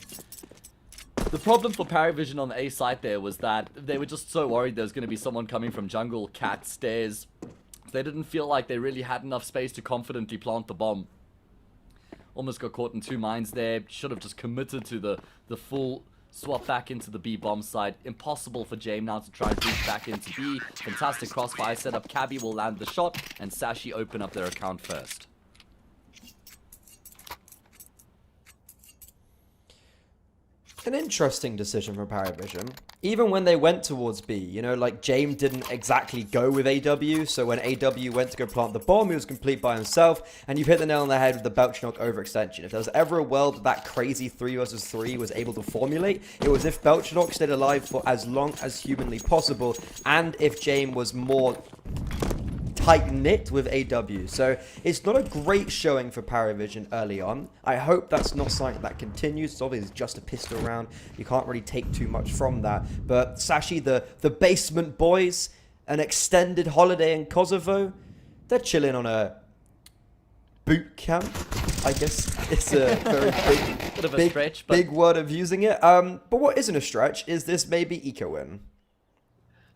The problem for Parry Vision on the A site there was that they were just so worried there was going to be someone coming from jungle, cat, stairs. They didn't feel like they really had enough space to confidently plant the bomb. Almost got caught in 2 minds there. Should have just committed to the full swap back into the B bomb side. Impossible for James now to try and reach back into B. Fantastic crossfire setup. Cabby will land the shot, and Sashi open up their account first. An interesting decision from Parry Vision. Even when they went towards B, you know, like James didn't exactly go with AW, so when AW went to go plant the bomb, he was complete by himself, and you've hit the nail on the head with the Belchnok overextension. If there was ever a world that crazy 3 versus 3 was able to formulate, it was if Belchnok stayed alive for as long as humanly possible, and if James was more tight-knit with AW. So it's not a great showing for Parry Vision early on. I hope that's not something that continues. It's obviously just a pistol round. You can't really take too much from that. But Sashi, the basement boys, an extended holiday in Kosovo, they're chilling on a boot camp. I guess it's a very Bit of a stretch, but big word of using it. But what isn't a stretch is this maybe eco win.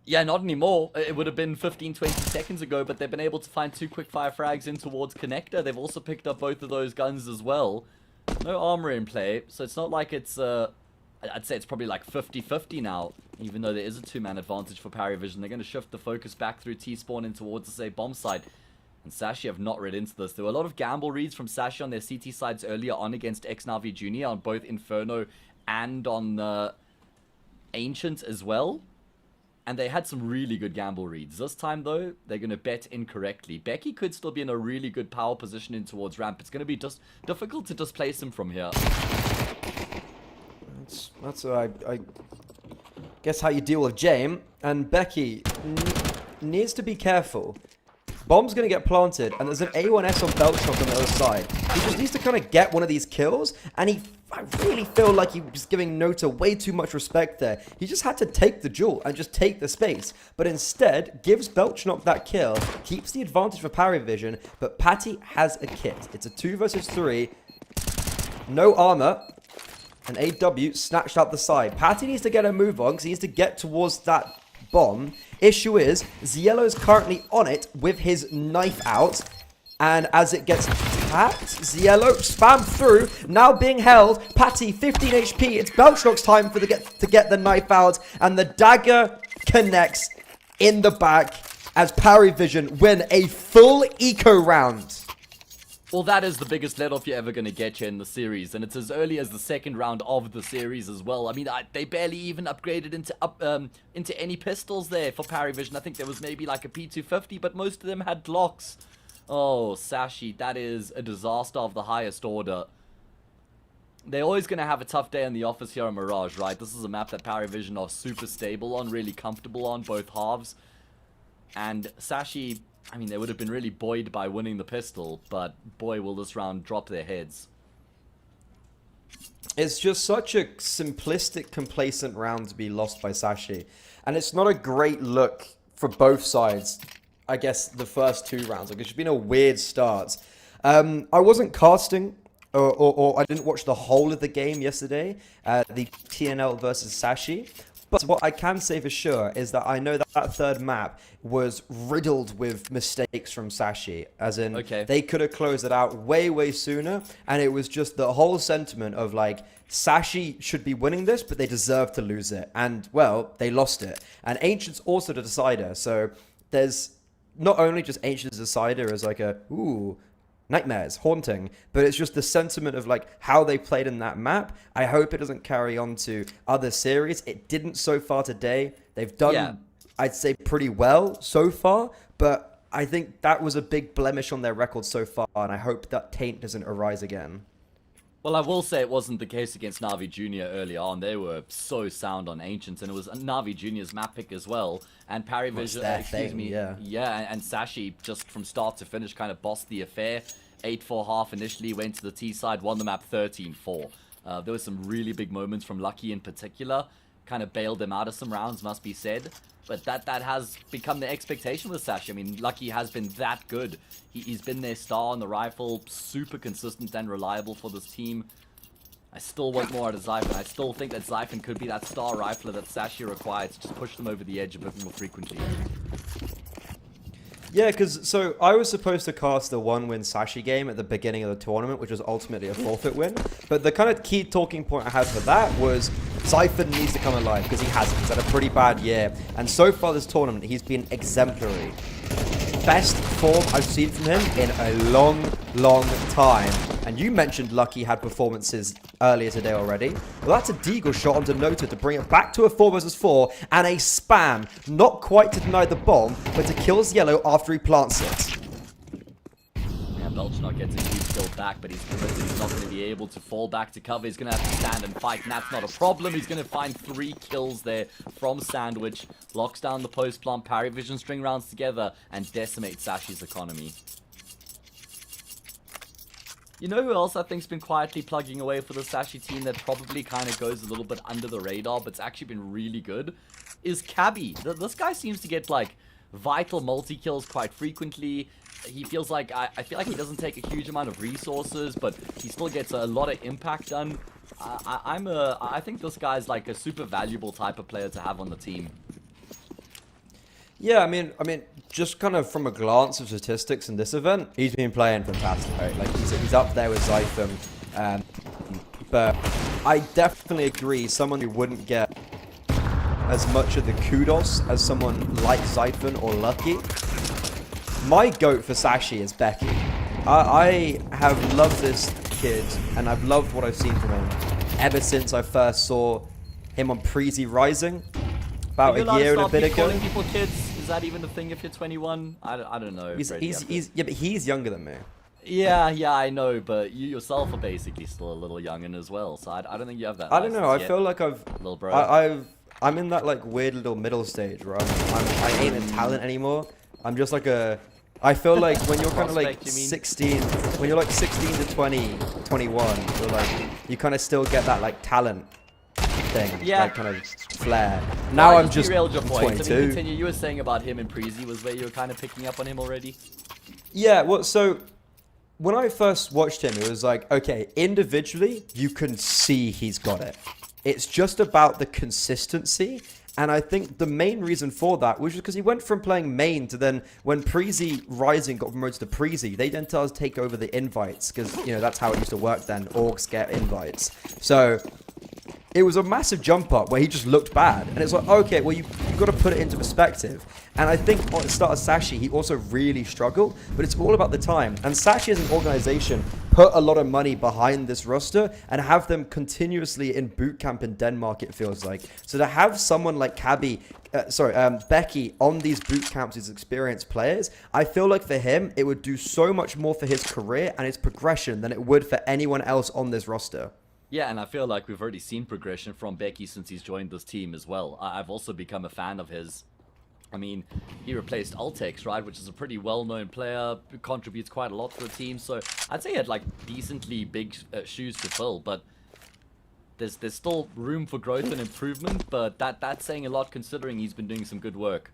yeah, not anymore. It would have been 15-20 seconds ago, but they've been able to find 2 quickfire frags in towards Connector. They've also picked up both of those guns as well. No armor in play, so it's not like it's, I'd say it's probably like 50-50 now, even though there is a 2-man advantage for Parry Vision. They're going to shift the focus back through T-spawn in towards the, say, bomb site. And Sashi have not read into this. There were a lot of gamble reads from Sashi on their CT sides earlier on against X-Navi Jr. on both Inferno and on Ancient as well. And they had some really good gamble reads. This time, though, they're going to bet incorrectly. Becky could still be in a really good power position in towards ramp. It's going to be just difficult to displace him from here. That's I guess how you deal with James. And Becky needs to be careful. Bomb's going to get planted, and there's an A1S on Belchnok on the other side. He just needs to kind of get one of these kills, and I really feel like he was giving Nota way too much respect there. He just had to take the duel and just take the space, but instead gives Belchnok that kill, keeps the advantage for Parry Vision, but Patty has a kit. It's a 2 versus 3, no armor, and AW snatched out the side. Patty needs to get a move on because he needs to get towards that bomb. Issue is, Ziello is currently on it with his knife out, and as it gets tapped, Ziello spam through, now being held. Patty 15 HP. It's Belchnok's time for to get the knife out, and the dagger connects in the back as Parry Vision win a full eco round. Well, that is the biggest let-off you're ever going to get here in the series, and it's as early as the 2nd round of the series as well. I mean, they barely even upgraded into any pistols there for Parry Vision. I think there was maybe like a P250, but most of them had Glocks. Oh, Sashi, that is a disaster of the highest order. they're always going to have a tough day in the office here on Mirage, right? This is a map that Paravision are super stable on, really comfortable on, both halves. And Sashi, I mean, they would have been really buoyed by winning the pistol, but boy, will this round drop their heads. It's just such a simplistic, complacent round to be lost by Sashi. And it's not a great look for both sides, I guess, the first 2 rounds. Like, it's been a weird start. I wasn't casting, or I didn't watch the whole of the game yesterday, the TNL versus Sashi. But what I can say for sure is that I know that that third map was riddled with mistakes from Sashi. As in, they could have closed it out way, way sooner. And it was just the whole sentiment of like, Sashi should be winning this, but they deserve to lose it. And, well, they lost it. And Ancient's also the decider. So there's not only just Ancient's decider as like a, ooh, nightmares, haunting, but it's just the sentiment of like how they played in that map. I hope it doesn't carry on to other series. It didn't so far today. They've done, I'd say, pretty well so far, but I think that was a big blemish on their record so far, and I hope that taint doesn't arise again. Well, I will say it wasn't the case against Na'Vi Jr. early on. They were so sound on Ancients, and it was Na'Vi Jr.'s map pick as well. And Paravision, and Sashi, just from start to finish, kind of bossed the affair. 8-4 half initially, went to the T side, won the map 13-4. There were some really big moments from Lucky in particular. Kind of bailed them out of some rounds, must be said. But that has become the expectation with Sashi. I mean, Lucky has been that good. He's been their star on the rifle, super consistent and reliable for this team. I still want more out of Zyphon. I still think that Zyphon could be that star rifler that Sashi requires to just push them over the edge a bit more frequently. Yeah, because so I was supposed to cast the 1-win Sashi game at the beginning of the tournament, which was ultimately a forfeit win. But the kind of key talking point I had for that was Zyphon needs to come alive because he hasn't. He's had a pretty bad year. And so far this tournament, he's been exemplary. Best form I've seen from him in a long, long time. And you mentioned Lucky had performances earlier today already. Well, that's a Deagle shot onto Nota to bring it back to a 4 versus 4 and a spam, not quite to deny the bomb, but to kill Yellow after he plants it. Yeah, Belchnok gets a huge kill back, but he's committed. He's not going to be able to fall back to cover. He's going to have to stand and fight, and that's not a problem. He's going to find 3 kills there from Sandwich. Locks down the post plant, Paravision string rounds together, and decimates Sashi's economy. You know who else I think's been quietly plugging away for the Sashi team that probably kind of goes a little bit under the radar, but it's actually been really good? Is Cabby. This guy seems to get, like, vital multi-kills quite frequently. He feels like, I feel like he doesn't take a huge amount of resources, but he still gets a lot of impact done. I think this guy's like a super valuable type of player to have on the team. Yeah, I mean, just kind of from a glance of statistics in this event, he's been playing fantastic, right? Like, he's up there with Zyphon. But I definitely agree, someone who wouldn't get as much of the kudos as someone like Zyphon or Lucky. My GOAT for Sashi is Becky. I have loved this kid, and I've loved what I've seen from him ever since I first saw him on Preezy Rising about a year and a bit ago. Calling people kids? Is that even a thing if you're 21? I don't know. Yeah, but he's younger than me. Yeah, I know, but you yourself are basically still a little youngin' as well, so I don't think you have that. I don't know. I feel like little bro. I'm in that like weird little middle stage where I ain't a talent anymore. I'm just like I feel like when you're kind of like 16, when you're like 16 to 20, 21, you're like, you kind of still get that like talent thing, like kind of flair. Now I'm just 22. I mean, continue. You were saying about him and Preezy was where you were kind of picking up on him already? Yeah, well, so when I first watched him, it was like, okay, individually, you can see he's got it. It's just about the consistency. And I think the main reason for that was because he went from playing main to then when Preezy Rising got promoted to Preezy, they then started to take over the invites because, you know, that's how it used to work then. Orgs get invites. So it was a massive jump up where he just looked bad. And it's like, okay, well, you've got to put it into perspective. And I think at the start of Sashi, he also really struggled, but it's all about the time. And Sashi as an organization put a lot of money behind this roster and have them continuously in boot camp in Denmark, it feels like. So to have someone like Becky on these boot camps, these experienced players, I feel like for him, it would do so much more for his career and his progression than it would for anyone else on this roster. Yeah, and I feel like we've already seen progression from Becky since he's joined this team as well. I've also become a fan of his. I mean, he replaced Altex, right, which is a pretty well-known player, who contributes quite a lot to the team. So I'd say he had like decently big shoes to fill, but there's still room for growth and improvement, but that's saying a lot considering he's been doing some good work.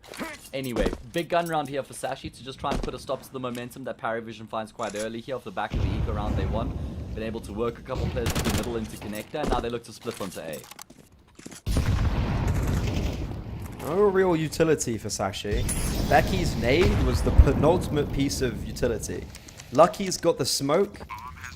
Anyway, big gun round here for Sashi to just try and put a stop to the momentum that Paravision finds quite early here off the back of the eco round they won. Been able to work a couple players to the middle into connector, and now they look to split onto A. No real utility for Sashi. Becky's nade was the penultimate piece of utility. Lucky's got the smoke.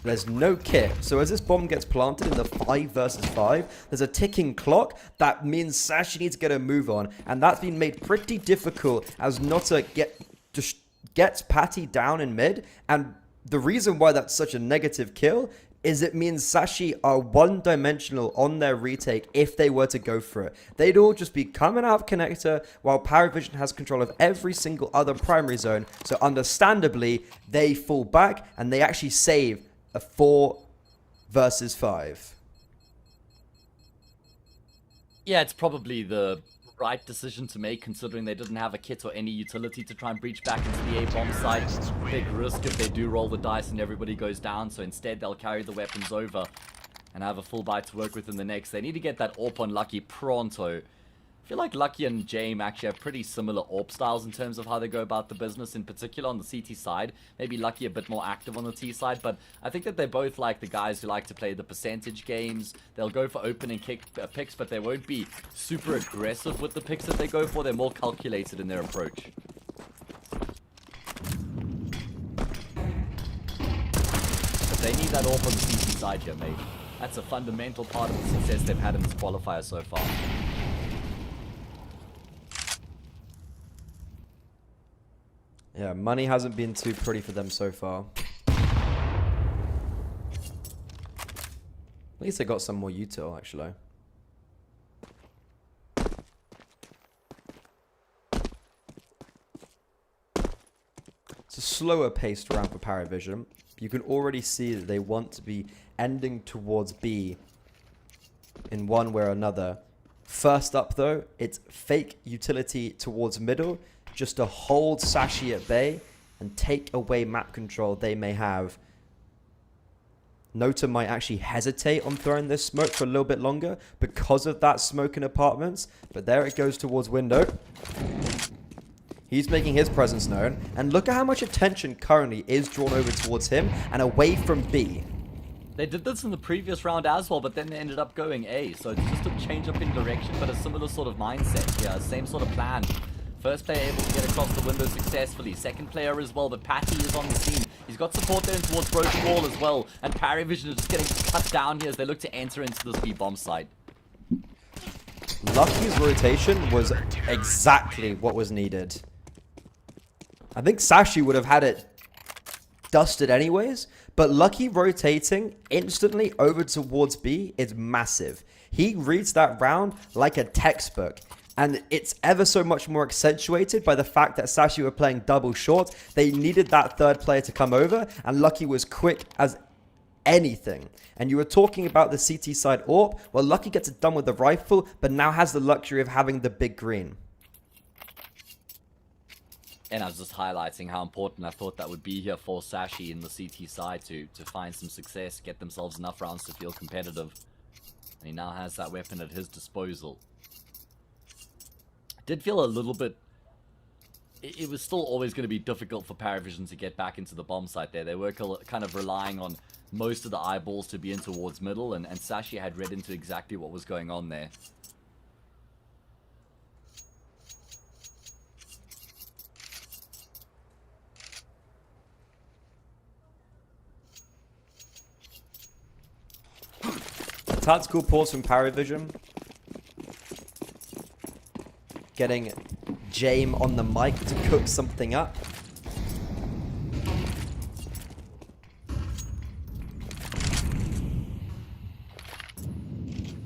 There's no kit. So as this bomb gets planted in the 5 versus 5, there's a ticking clock. That means Sashi needs to get a move on. And that's been made pretty difficult as Notta gets Patty down in mid. And the reason why that's such a negative kill is it means Sashi are one-dimensional on their retake if they were to go for it. They'd all just be coming out of connector while Paravision has control of every single other primary zone. So understandably, they fall back and they actually save a 4 versus 5. Yeah, it's probably the right decision to make considering they didn't have a kit or any utility to try and breach back into the A-bomb site. Big risk if they do roll the dice and everybody goes down, so instead they'll carry the weapons over and have a full buy to work with in the next. They need to get that AWP on Lucky pronto. I feel like Lucky and Jame actually have pretty similar AWP styles in terms of how they go about the business, in particular on the CT side. Maybe Lucky a bit more active on the T side, but I think that they're both like the guys who like to play the percentage games. They'll go for open and kick picks, but they won't be super aggressive with the picks that they go for. They're more calculated in their approach. But they need that AWP on the CT side here, mate. That's a fundamental part of the success they've had in this qualifier so far. Yeah, money hasn't been too pretty for them so far. At least they got some more util, actually. It's a slower paced round for Paravision. You can already see that they want to be ending towards B in one way or another. First up, though, it's fake utility towards middle, just to hold Sashi at bay and take away map control they may have. Notta might actually hesitate on throwing this smoke for a little bit longer because of that smoke in apartments, but there it goes towards window. He's making his presence known, and look at how much attention currently is drawn over towards him and away from B. They did this in the previous round as well, but then they ended up going A, so it's just a change up in direction, but a similar sort of mindset. Yeah, same sort of plan. First player able to get across the window successfully. Second player as well, but Patty is on the scene. He's got support there towards Broken Wall as well. And Paravision is just getting cut down here as they look to enter into this B-bomb site. Lucky's rotation was exactly what was needed. I think Sashi would have had it dusted anyways, but Lucky rotating instantly over towards B is massive. He reads that round like a textbook. And it's ever so much more accentuated by the fact that Sashi were playing double short. They needed that third player to come over, and Lucky was quick as anything. And you were talking about the CT side AWP. Well, Lucky gets it done with the rifle, but now has the luxury of having the big green. And I was just highlighting how important I thought that would be here for Sashi in the CT side to find some success, get themselves enough rounds to feel competitive. And he now has that weapon at his disposal. Did feel a little bit... It was still always going to be difficult for Paravision to get back into the bomb site there. They were kind of relying on most of the eyeballs to be in towards middle, and Sashi had read into exactly what was going on there. Tactical pause from Paravision. Getting Jame on the mic to cook something up.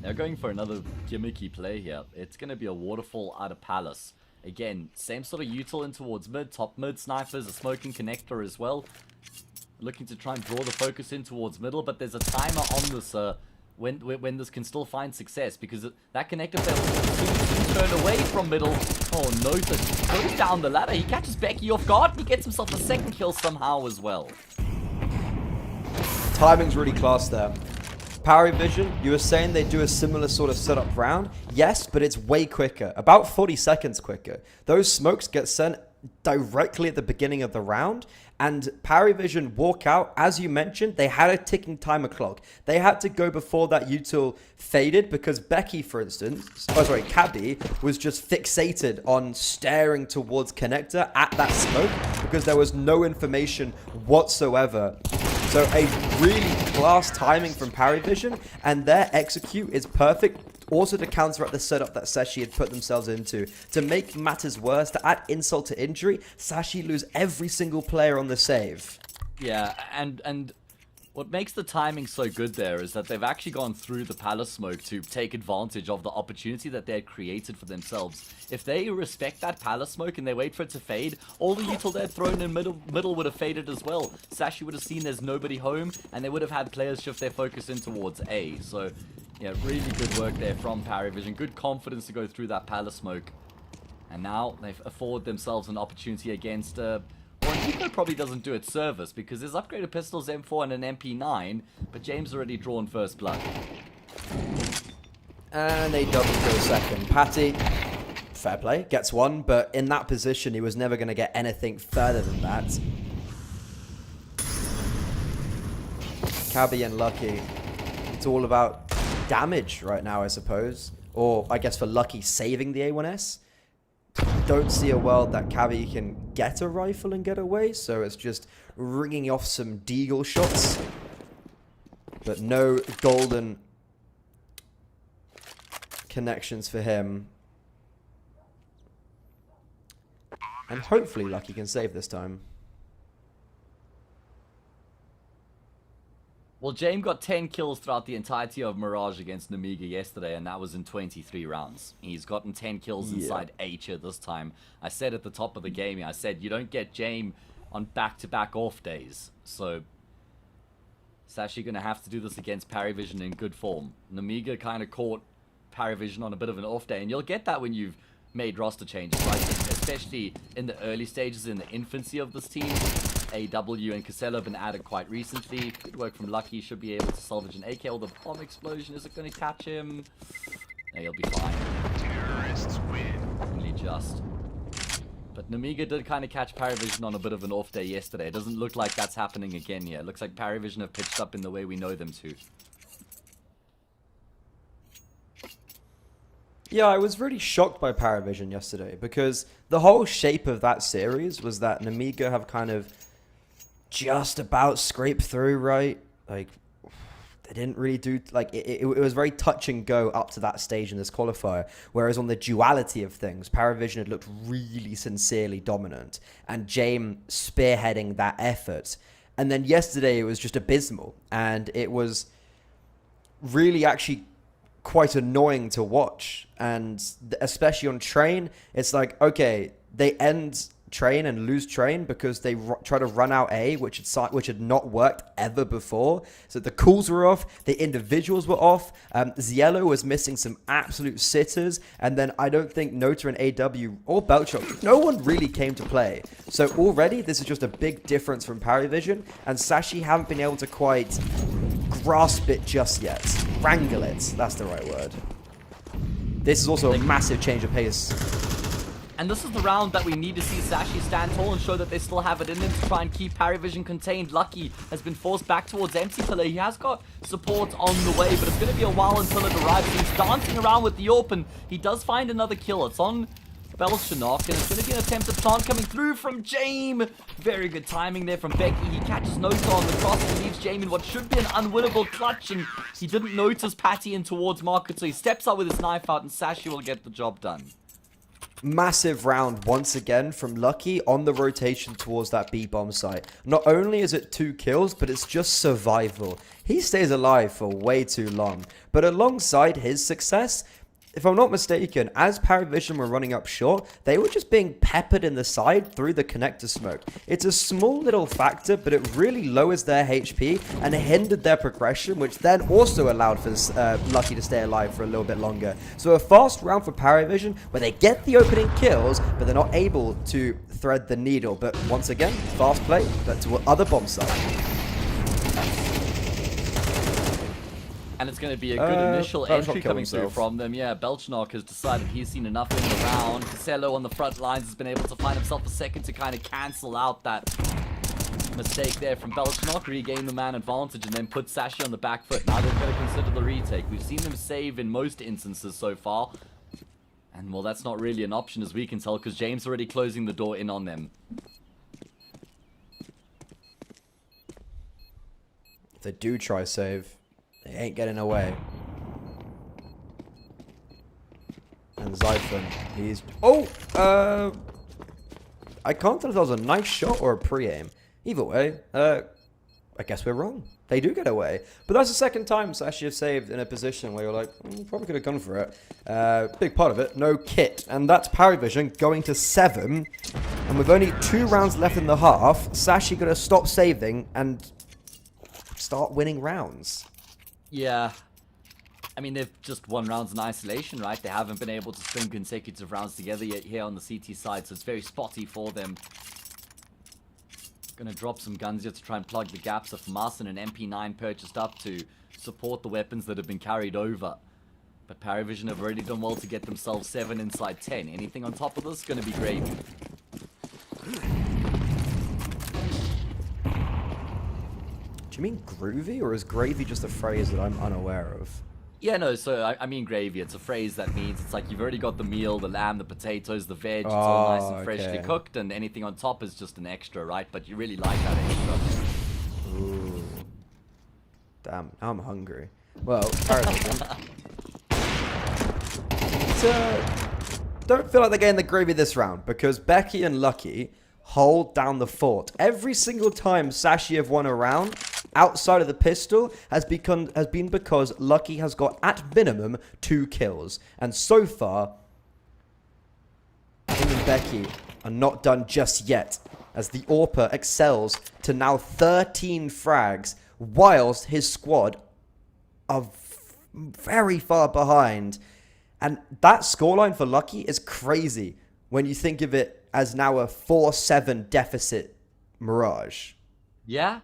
They're going for another gimmicky play here. It's going to be a waterfall out of Palace. Again, same sort of util in towards mid, top mid snipers, a smoking connector as well. Looking to try and draw the focus in towards middle, but there's a timer on this when this can still find success, because that connector fail will soon turn away from middle. Oh, Notus goes down the ladder. He catches Becky off guard, and he gets himself a second kill somehow as well. Timing's really class there. Power Vision, you were saying they do a similar sort of setup round. Yes, but it's way quicker. About 40 seconds quicker. Those smokes get sent directly at the beginning of the round. And Power Vision walk out, as you mentioned, they had a ticking timer clock. They had to go before that util faded because Becky, for instance, Cabby, was just fixated on staring towards connector at that smoke because there was no information whatsoever. So a really class timing from Power Vision, and their execute is perfect. Also to counteract the setup that Sashi had put themselves into. To make matters worse, to add insult to injury, Sashi lose every single player on the save. Yeah, and what makes the timing so good there is that they've actually gone through the palace smoke to take advantage of the opportunity that they had created for themselves. If they respect that palace smoke and they wait for it to fade, all the util they had thrown in middle would have faded as well. Sashi would have seen there's nobody home, and they would have had players shift their focus in towards A. So, yeah, really good work there from Power Vision. Good confidence to go through that palace smoke. And now they've afforded themselves an opportunity against... Nico probably doesn't do it service because there's upgraded pistols, M4 and an MP9, but James already drawn first blood. And they double kill second. Patty, fair play, gets one, but in that position he was never going to get anything further than that. Cabby and Lucky, it's all about damage right now, I suppose. Or I guess for Lucky, saving the A1S. Don't see a world that Cabby can get a rifle and get away, so it's just ringing off some deagle shots. But no golden connections for him. And hopefully Lucky can save this time. Well, James got 10 kills throughout the entirety of Mirage against Namiga yesterday, and that was in 23 rounds. He's gotten 10 kills inside H this time. I said at the top of the game, I said, you don't get James on back-to-back off days. So, Sashi going to have to do this against Paravision in good form. Namiga kind of caught Paravision on a bit of an off day, and you'll get that when you've made roster changes, right? Especially in the early stages, in the infancy of this team. AW and Casella have been added quite recently. Good work from Lucky. Should be able to salvage an AK. Or the bomb explosion. Is it going to catch him? No, he'll be fine. Terrorists win. Only just. But Namiga did kind of catch Paravision on a bit of an off day yesterday. It doesn't look like that's happening again here. It looks like Paravision have pitched up in the way we know them to. Yeah, I was really shocked by Paravision yesterday because the whole shape of that series was that Namiga have kind of just about scraped through, right? Like, they didn't really do... Like, it was very touch and go up to that stage in this qualifier, whereas on the duality of things, Paravision had looked really sincerely dominant, and James spearheading that effort. And then yesterday, it was just abysmal, and it was really actually quite annoying to watch. And especially on Train, it's like, okay, they end Train and lose Train because they try to run out A, which had not worked ever before. So the calls were off, the individuals were off, Ziello was missing some absolute sitters, and then I don't think Nota and AW or Belchok, no one really came to play. So already this is just a big difference from Paravision, and Sashi haven't been able to quite grasp it just yet. Wrangle it, that's the right word. This is also a massive change of pace. And this is the round that we need to see Sashi stand tall and show that they still have it in them to try and keep Paravision contained. Lucky has been forced back towards Empty Pillar. He has got support on the way, but it's going to be a while until it arrives. He's dancing around with the open. He does find another kill. It's on Belchanok, and it's going to be an attempted plant coming through from James. Very good timing there from Becky. He catches Nota on the cross and leaves James in what should be an unwinnable clutch, and he didn't notice Patty in towards Market, so he steps up with his knife out, and Sashi will get the job done. Massive round once again from Lucky on the rotation towards that B-bomb site. Not only is it 2 kills, but it's just survival. He stays alive for way too long. But alongside his success, if I'm not mistaken, as Paravision were running up short, they were just being peppered in the side through the connector smoke. It's a small little factor, but it really lowers their HP and hindered their progression, which then also allowed for Lucky to stay alive for a little bit longer. So a fast round for Paravision, where they get the opening kills, but they're not able to thread the needle. But once again, fast play, but to other bomb side. And it's going to be a good initial entry coming through from them. Yeah, Belchnok has decided he's seen enough in the round. Casello on the front lines has been able to find himself a second to kind of cancel out that mistake there from Belchnok, regain the man advantage, and then put Sashi on the back foot. Now they're going to consider the retake. We've seen them save in most instances so far. And, well, that's not really an option as we can tell, because James already closing the door in on them. If they do try save, they ain't getting away. And Zyphon, he's... Oh! I can't tell if that was a nice shot or a pre-aim. Either way, I guess we're wrong. They do get away. But that's the second time Sashi have saved in a position where you're like, probably could have gone for it. Big part of it, no kit. And that's Paravision going to 7. And with only 2 rounds left in the half, Sashi got to stop saving and start winning rounds. Yeah. I mean, they've just won rounds in isolation, right? They haven't been able to string consecutive rounds together yet here on the CT side, so it's very spotty for them. Gonna drop some guns here to try and plug the gaps of FAMAS and an MP9 purchased up to support the weapons that have been carried over. But Paravision have already done well to get themselves 7 inside 10. Anything on top of this is gonna be gravy. Do you mean groovy, or is gravy just a phrase that I'm unaware of? Yeah, no, so I mean gravy. It's a phrase that means it's like you've already got the meal, the lamb, the potatoes, the veg. It's all nice and freshly cooked, and anything on top is just an extra, right? But you really like that extra. Ooh. Damn, now I'm hungry. Well, Paravision. Don't feel like they're getting the gravy this round, because Becky and Lucky hold down the fort. Every single time Sashi have won a round outside of the pistol has been because Lucky has got at minimum 2 kills. And so far, him and Becky are not done just yet, as the AWPer excels to now 13 frags, whilst his squad are very far behind. And that scoreline for Lucky is crazy when you think of it as now a 4-7 deficit Mirage. Yeah.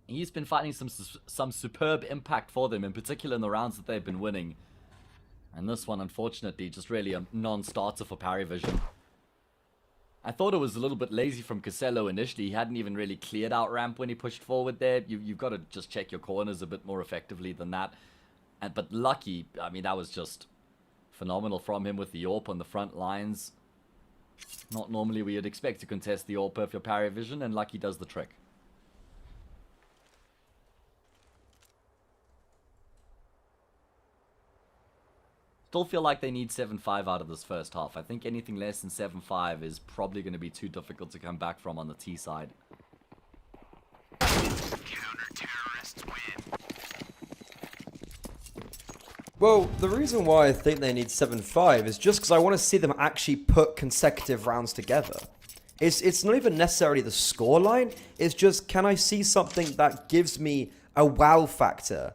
He's been finding some superb impact for them, in particular in the rounds that they've been winning. And this one, unfortunately, just really a non-starter for Paravision. I thought it was a little bit lazy from Casello initially. He hadn't even really cleared out ramp when he pushed forward there. You've got to just check your corners a bit more effectively than that. But Lucky, I mean, that was just phenomenal from him with the AWP on the front lines. Not normally we would expect to contest the AWP if you're Paravision, and Lucky does the trick. Still feel like they need 7-5 out of this first half. I think anything less than 7-5 is probably going to be too difficult to come back from on the T side. Well, the reason why I think they need 7-5 is just because I want to see them actually put consecutive rounds together. It's not even necessarily the scoreline, it's just, can I see something that gives me a wow factor?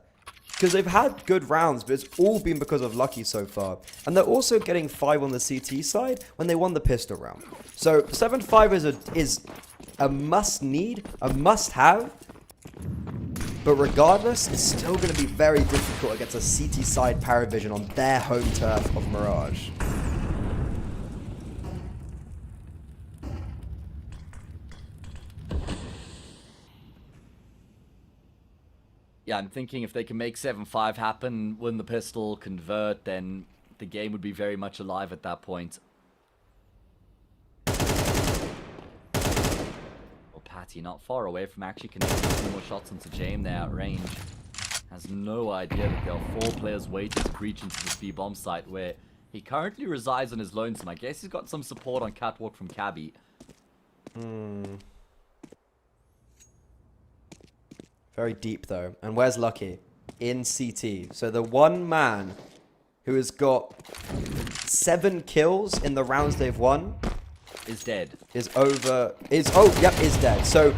Because they've had good rounds, but it's all been because of Lucky so far. And they're also getting 5 on the CT side when they won the pistol round. So 7-5 is a must-need, a must-have. But regardless, it's still going to be very difficult against a CT side Paravision on their home turf of Mirage. Yeah, I'm thinking if they can make 7-5 happen, win the pistol, convert, then the game would be very much alive at that point. Well, Patty not far away from actually connecting 2 more shots into James there at range. Has no idea that there are 4 players waiting to breach into this B-bomb site where he currently resides on his lonesome. I guess he's got some support on Catwalk from Cabby. Very deep though. And where's Lucky? In CT. So the one man who has got 7 kills in the rounds they've won, Is dead. is dead. So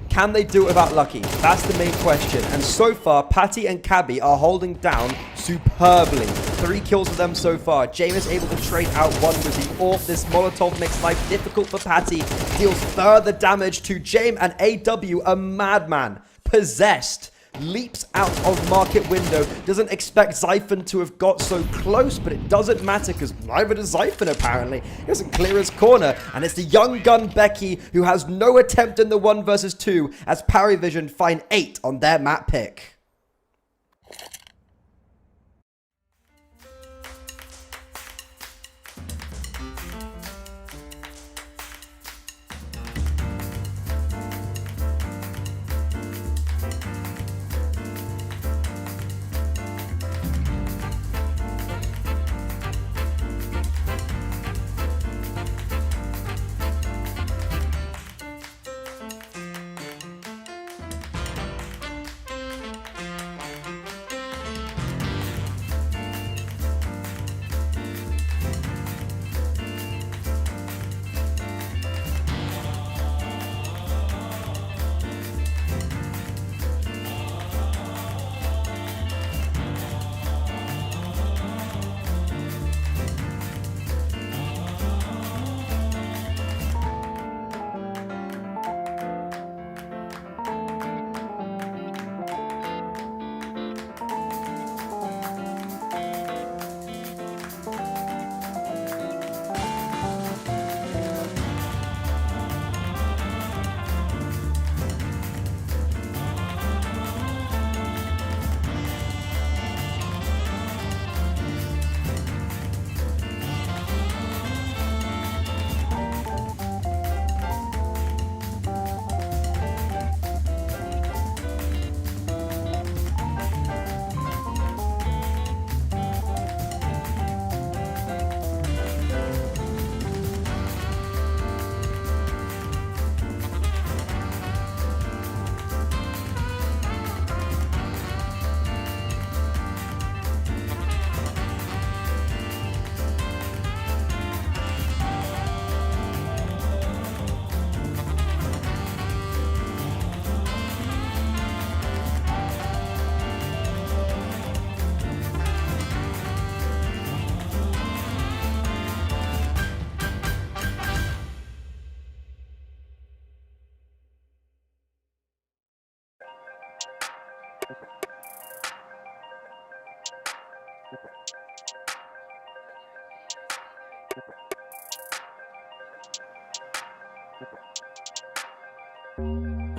can they do it without Lucky? That's the main question. And so far, Patty and Cabby are holding down superbly. 3 kills for them so far. James is able to trade out one with the AWP. This Molotov makes life difficult for Patty. Deals further damage to James, and AW, a madman, possessed, leaps out of market window. Doesn't expect Zyphon to have got so close, but it doesn't matter because neither does Zyphon apparently. He doesn't clear his corner, and it's the young gun Becky who has no attempt in the 1 versus 2 as Parivision find 8 on their map pick.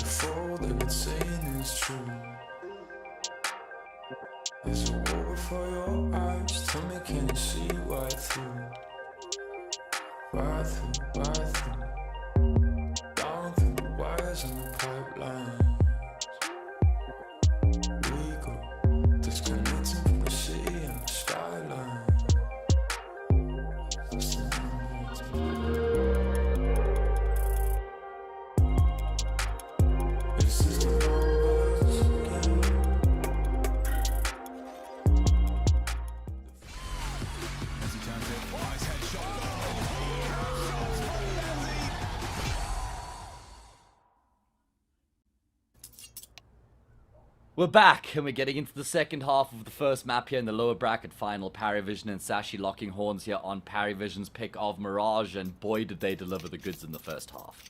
If all they've been saying is true, there's a war before your eyes. Tell me, can you see right through? Right through, right through. Down through the wires and the pipelines. We go disconnecting from the city and the skyline. It's just a numbers game. As he turns it, nice headshot. We're back, and we're getting into the second half of the first map here in the lower bracket final. Parivision and Sashi locking horns here on Parivision's pick of Mirage, and boy did they deliver the goods in the first half.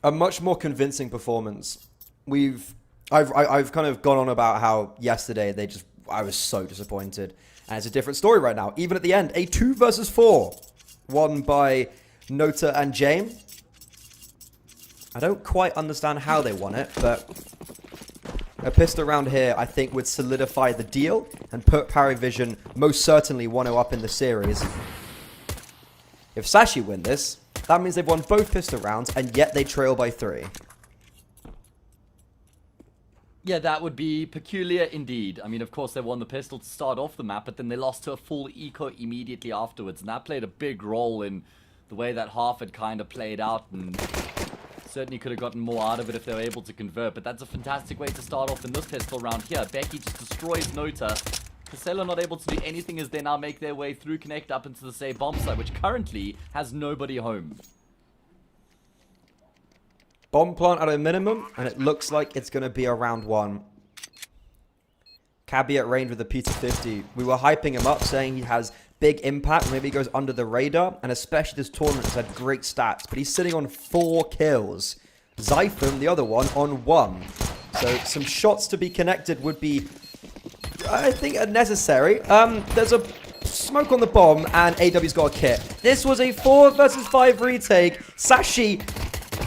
A much more convincing performance. I've kind of gone on about how yesterday I was so disappointed, and it's a different story right now. Even at the end, a 2 versus 4 won by Nota and James. I don't quite understand how they won it, but a pistol round here I think would solidify the deal and put Parivision most certainly 1-0 up in the series. If Sashi win this, that means they've won both pistol rounds, and yet they trail by 3. Yeah, that would be peculiar indeed. I mean, of course, they won the pistol to start off the map, but then they lost to a full eco immediately afterwards, and that played a big role in the way that half had kind of played out, and Certainly could have gotten more out of it if they were able to convert, but that's a fantastic way to start off in this pistol round here. Becky just destroys Nota. Casella not able to do anything as they now make their way through Connect up into the same bomb site, which currently has nobody home. Bomb plant at a minimum, and it looks like it's going to be a round 1. Cabby at range with the P250. We were hyping him up, saying he has big impact, maybe he goes under the radar, and especially this tournament has had great stats, but he's sitting on 4 kills. Zyphon, the other one, on 1. So some shots to be connected would be, I think, unnecessary. There's a smoke on the bomb, and AW's got a kit. This was a 4 versus 5 retake. Sashi,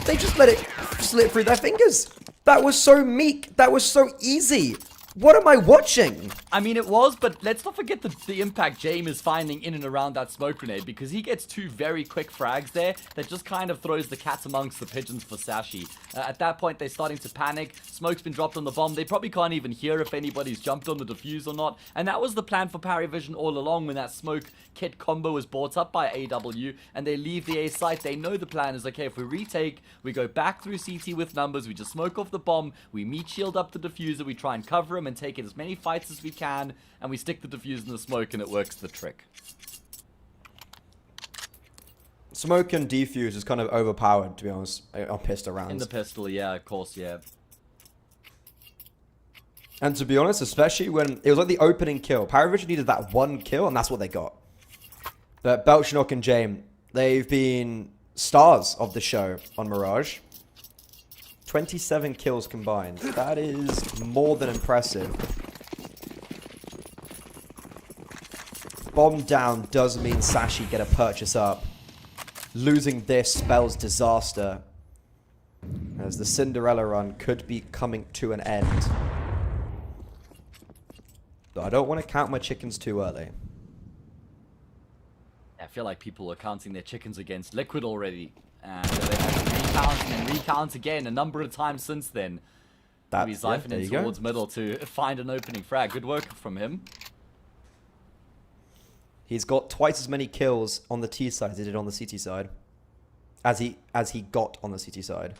they just let it slip through their fingers. That was so meek. That was so easy. What am I watching? I mean, it was, but let's not forget the impact James is finding in and around that smoke grenade, because he gets 2 very quick frags there that just kind of throws the cat amongst the pigeons for Sashi. At that point, they're starting to panic. Smoke's been dropped on the bomb. They probably can't even hear if anybody's jumped on the defuse or not. And that was the plan for Parivision all along when that smoke kit combo was brought up by AW and they leave the A site. They know the plan is, okay, if we retake, we go back through CT with numbers, we just smoke off the bomb, we meat shield up the diffuser, we try and cover him and take as many fights as we can, and we stick the diffuse in the smoke and it works the trick. Smoke and defuse is kind of overpowered, to be honest, on pistol rounds. In the pistol, yeah, of course, yeah. And to be honest, especially when it was like the opening kill, Parivision needed that 1 kill, and that's what they got. But Belchnok and Jame, they've been stars of the show on Mirage. 27 kills combined. That is more than impressive. Bomb down does mean Sashi get a purchase up. Losing this spells disaster, as the Cinderella run could be coming to an end. But I don't want to count my chickens too early. I feel like people are counting their chickens against Liquid already. And they have to recount and then recount again a number of times since then. Maybe Zyphon in towards middle to find an opening frag. Good work from him. He's got twice as many kills on the T side as he did on the CT side. As he got on the CT side.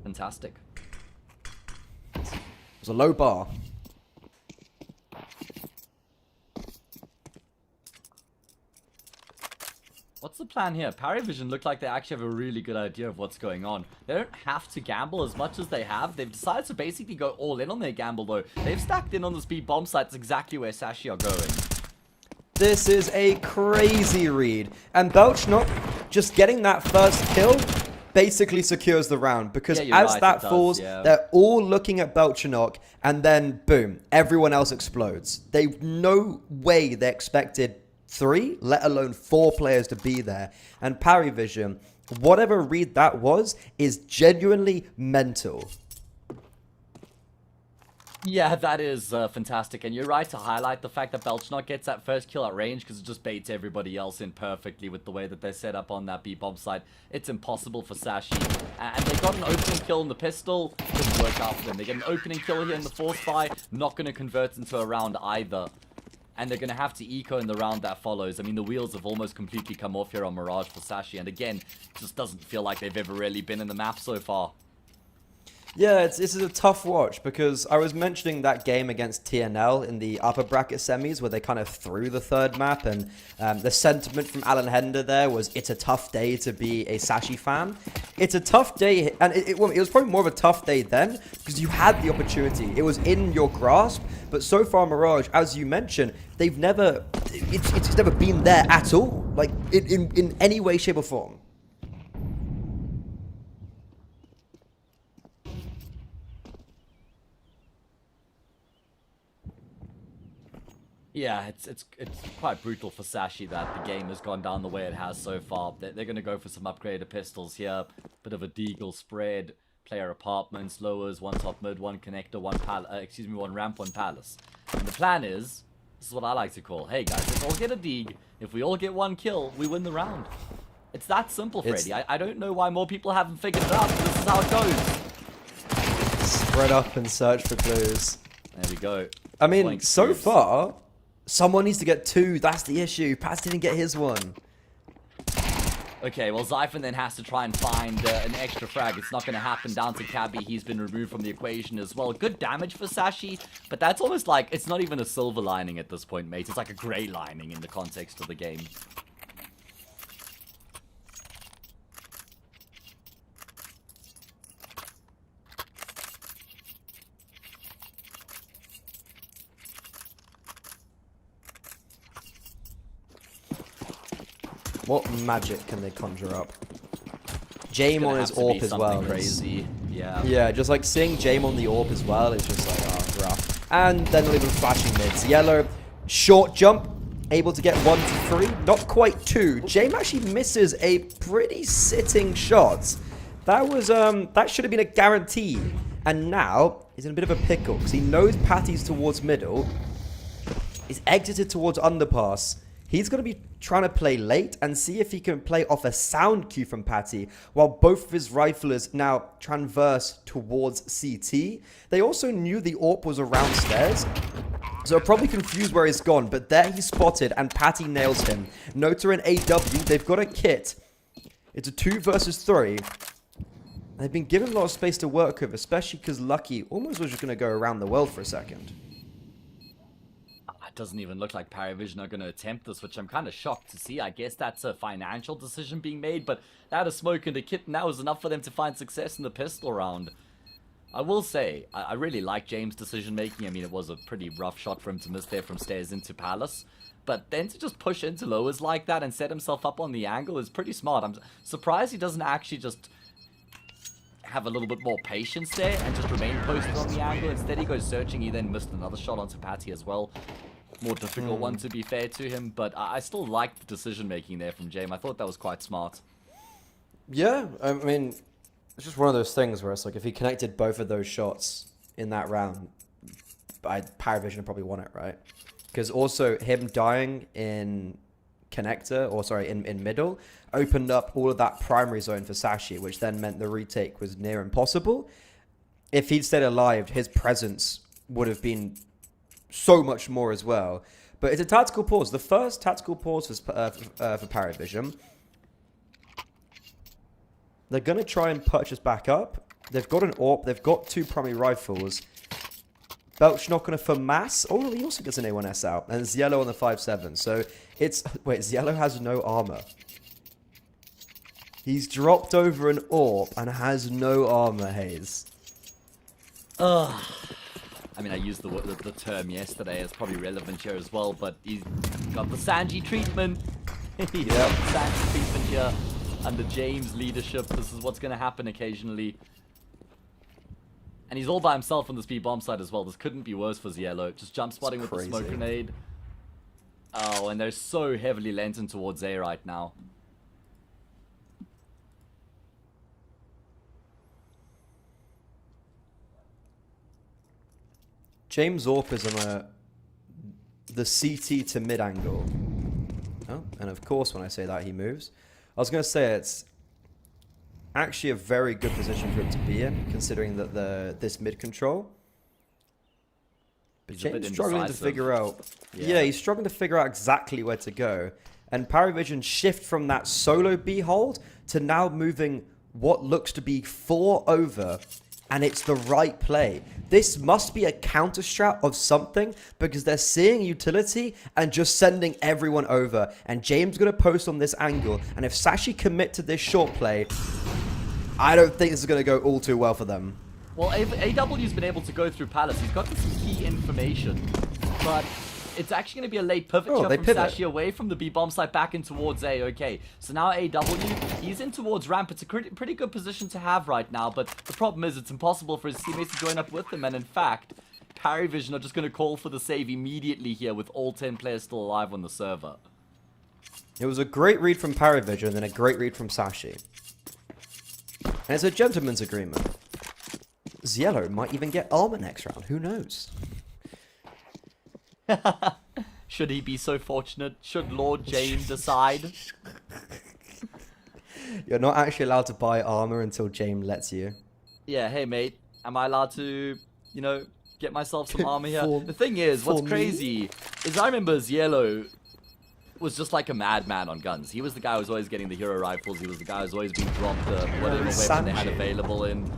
Fantastic. It was a low bar. What's the plan here? Parivision look like they actually have a really good idea of what's going on. They don't have to gamble as much as they have. They've decided to basically go all in on their gamble, though. They've stacked in on the speed bomb site. That's exactly where Sashi are going. This is a crazy read. And Belchnok just getting that first kill basically secures the round. Because as that falls, they're all looking at Belchnok. And then, boom, everyone else explodes. They've no way they expected 3, let alone 4 players to be there. And Parivision, whatever read that was, is genuinely mental. Yeah, that is fantastic. And you're right to highlight the fact that Belchnok gets that first kill at range because it just baits everybody else in perfectly with the way that they're set up on that B-bomb side. It's impossible for Sashi. And they got an opening kill in the pistol. Didn't work out for them. They get an opening kill here in the force fire. Not going to convert into a round either. And they're going to have to eco in the round that follows. I mean, the wheels have almost completely come off here on Mirage for Sashi. And again, it just doesn't feel like they've ever really been in the map so far. Yeah, this is a tough watch because I was mentioning that game against TNL in the upper bracket semis where they kind of threw the third map, and the sentiment from Alan Hender there was it's a tough day to be a Sashi fan. It's a tough day, and it was probably more of a tough day then because you had the opportunity. It was in your grasp, but so far Mirage, as you mentioned, they've never, it's never been there at all, like in any way, shape or form. Yeah, it's quite brutal for Sashi that the game has gone down the way it has so far. They're going to go for some upgraded pistols here. Bit of a deagle spread. Player apartments, lowers, 1 top mid, 1 connector, 1 ramp, 1 palace. And the plan is, this is what I like to call, hey guys, let's all get a deag. If we all get 1 kill, we win the round. It's that simple, Freddy. I don't know why more people haven't figured it out. This is how it goes. Spread up and search for clues. There we go. I mean, so far, someone needs to get 2. That's the issue. Paz didn't get his one. Okay, well, Zyphon then has to try and find an extra frag. It's not going to happen down to Cabby. He's been removed from the equation as well. Good damage for Sashi, but that's almost like, it's not even a silver lining at this point, mate. It's like a grey lining in the context of the game. What magic can they conjure up? Jame on his AWP as well. Crazy. Yeah. Yeah, just like seeing Jame on the AWP as well, it's just like, oh, rough. And then not even flashing mids. Yellow, short jump, able to get 1 to 3, not quite 2. Jame actually misses a pretty sitting shot. That was, that should have been a guarantee. And now, he's in a bit of a pickle, because he knows Patty's towards middle. He's exited towards underpass. He's going to be trying to play late and see if he can play off a sound cue from Patty while both of his riflers now transverse towards CT. They also knew the AWP was around stairs, so probably confused where he's gone, but there he's spotted and Patty nails him. Nota and AW, they've got a kit. It's a 2 versus 3. They've been given a lot of space to work with, especially because Lucky almost was just going to go around the world for a second. Doesn't even look like Paravision are going to attempt this, which I'm kind of shocked to see. I guess that's a financial decision being made, but they had a smoke and a kit, and that was enough for them to find success in the pistol round. I will say, I really like James' decision making. I mean, it was a pretty rough shot for him to miss there from stairs into Palace, but then to just push into lowers like that and set himself up on the angle is pretty smart. I'm surprised he doesn't actually just have a little bit more patience there and just remain posted on the angle. Instead, he goes searching. He then missed another shot onto Patty as well. More difficult one, to be fair to him, but I still liked the decision making there from Jame. I thought that was quite smart. Yeah, I mean, it's just one of those things where it's like if he connected both of those shots in that round, Paravision would probably won it, right? Because also him dying in connector, or sorry, in middle, opened up all of that primary zone for Sashi, which then meant the retake was near impossible. If he'd stayed alive, his presence would have been so much more as well. But it's a tactical pause. The first tactical pause for Paravision. They're going to try and purchase back up. They've got an AWP. They've got 2 primary rifles. Belch not going to FAMAS. Oh, he also gets an A1S out. And it's Yellow on the 5.7. So it's... Wait, Yellow has no armor. He's dropped over an AWP and has no armor, Hayes. Ugh. I mean, I used the term yesterday. It's probably relevant here as well, but he's got the Sanji treatment. He's got the Sanji treatment here under James' leadership. This is what's going to happen occasionally. And he's all by himself on this B-bomb side as well. This couldn't be worse for Ziello. Just jump spotting with the smoke grenade. Oh, and they're so heavily lenten towards A right now. James AWP is on the CT to mid angle. Oh, and of course when I say that he moves. I was going to say it's actually a very good position for him to be in, considering that this mid control. But James struggling to figure out. Yeah, he's struggling to figure out exactly where to go. And Paravision shift from that solo B hold to now moving what looks to be 4 over. And it's the right play. This must be a counter strat of something because they're seeing utility and just sending everyone over. And James going to post on this angle. And if Sashi commit to this short play, I don't think this is going to go all too well for them. Well, AW's been able to go through Palace. He's got some key information. But it's actually going to be a late pivot here from Sashi away from the B-bomb site back in towards A. Okay, so now AW, he's in towards ramp. It's a pretty good position to have right now, but the problem is it's impossible for his teammates to join up with him, and in fact, Paravision are just going to call for the save immediately here with all 10 players still alive on the server. It was a great read from Paravision and then a great read from Sashi. And it's a gentleman's agreement. Ziello might even get armor next round, who knows? Should he be so fortunate? Should Lord James decide? You're not actually allowed to buy armor until James lets you. Yeah, hey mate, am I allowed to, you know, get myself some armor here? The thing is, what's crazy is I remember Ziello was just like a madman on guns. He was the guy who was always getting the hero rifles. He was the guy who was always being dropped the whatever weapon they had available in.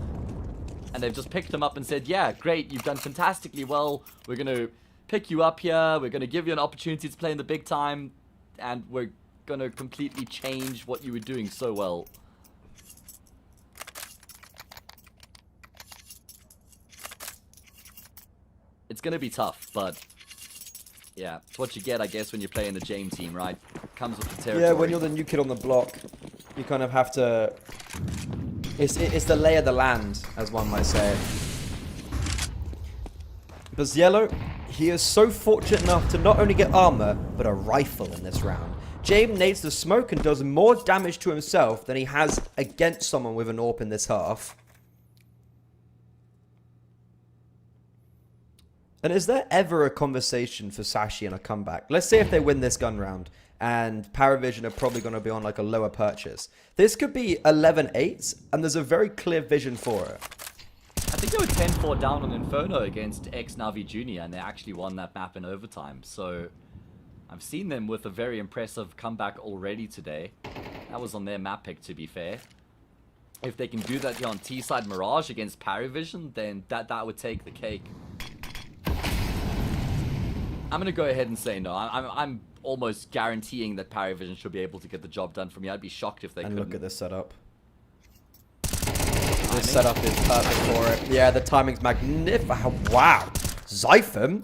And they've just picked him up and said, yeah, great, you've done fantastically well. We're going to pick you up here. We're going to give you an opportunity to play in the big time. And we're going to completely change what you were doing so well. It's going to be tough, but yeah, it's what you get, I guess, when you play in the James team, right? Comes with the territory. Yeah, when you're the new kid on the block, you kind of have to... It's the lay of the land, as one might say. But Yellow, he is so fortunate enough to not only get armor, but a rifle in this round. James nades the smoke and does more damage to himself than he has against someone with an AWP in this half. And is there ever a conversation for Sashi and a comeback? Let's say if they win this gun round and Paravision are probably going to be on like a lower purchase. This could be 11-8 and there's a very clear vision for it. I think they were 10-4 down on Inferno against ex-Navi Junior and they actually won that map in overtime. So I've seen them with a very impressive comeback already today. That was on their map pick, to be fair. If they can do that here on T-side Mirage against Paravision, then that would take the cake. I'm going to go ahead and say no. I'm almost guaranteeing that Paravision should be able to get the job done for me. I'd be shocked if they couldn't. And look at this setup. This setup is perfect for it. Yeah, the timing's magnificent. Wow. Zyphon?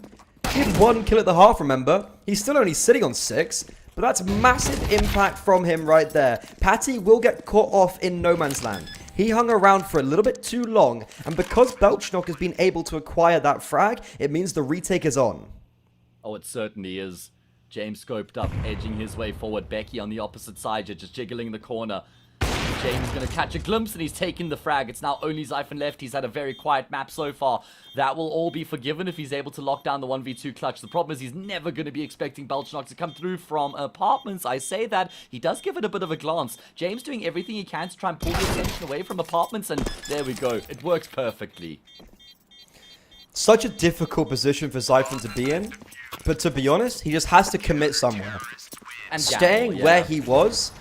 He had 1 kill at the half, remember? He's still only sitting on 6. But that's massive impact from him right there. Patty will get caught off in no man's land. He hung around for a little bit too long. And because Belchnock has been able to acquire that frag, it means the retake is on. Oh, it certainly is. James scoped up, edging his way forward. Becky on the opposite side, just jiggling in the corner. James is going to catch a glimpse and he's taking the frag. It's now only Zyphon left. He's had a very quiet map so far. That will all be forgiven if he's able to lock down the 1v2 clutch. The problem is he's never going to be expecting Belchnock to come through from apartments. I say that. He does give it a bit of a glance. James doing everything he can to try and pull the attention away from apartments, and there we go. It works perfectly. Such a difficult position for Zyphon to be in. But to be honest, he just has to commit somewhere. And staying gamble, where he was,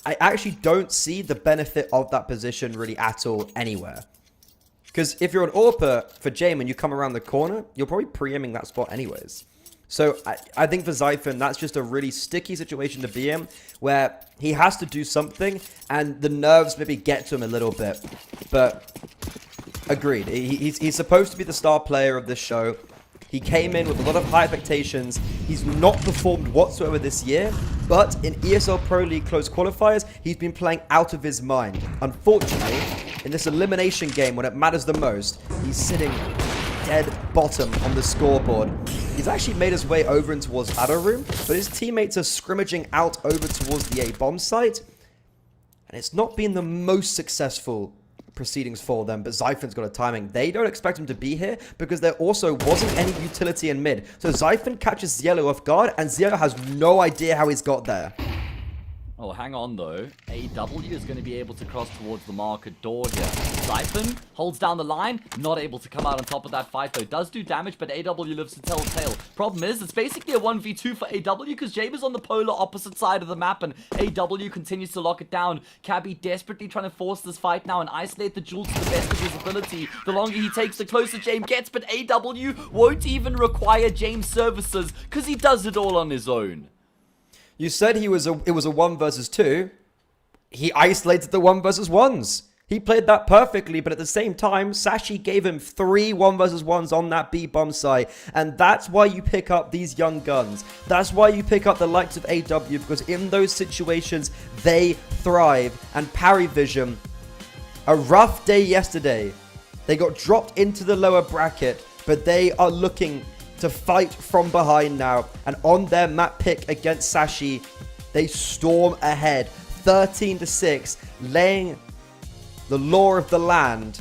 I actually don't see the benefit of that position really at all anywhere. Because if you're an AWPer for James and you come around the corner, you're probably pre-aiming that spot anyways. So I think for Zyphon, that's just a really sticky situation to be in, where he has to do something and the nerves maybe get to him a little bit. But agreed, he's supposed to be the star player of this show. He came in with a lot of high expectations. He's not performed whatsoever this year, but in ESL Pro League close qualifiers, he's been playing out of his mind. Unfortunately, in this elimination game when it matters the most, he's sitting dead bottom on the scoreboard. He's actually made his way over and towards Battle Room, but his teammates are scrimmaging out over towards the A-bomb site, and it's not been the most successful proceedings for them, but Zyphon's got a timing. They don't expect him to be here because there also wasn't any utility in mid. So Zyphon catches Zielo off guard and Zielo has no idea how he's got there. Oh, hang on though. AW is going to be able to cross towards the market door here. Zyphon holds down the line, not able to come out on top of that fight though. Does do damage, but AW lives to tell the tale. Problem is, it's basically a 1v2 for AW because Jabe is on the polar opposite side of the map and AW continues to lock it down. Cabby desperately trying to force this fight now and isolate the Jules to the best of his ability. The longer he takes, the closer James gets, but AW won't even require James' services because he does it all on his own. You said it was a 1 versus 2. He isolated the 1 versus 1s. He played that perfectly, but at the same time, Sashi gave him 3 1 versus 1s on that B bomb site. And that's why you pick up these young guns. That's why you pick up the likes of AW, because in those situations, they thrive. And Paravision, a rough day yesterday. They got dropped into the lower bracket, but they are looking to fight from behind now, and on their map pick against Sashi, they storm ahead 13-6, laying the law of the land.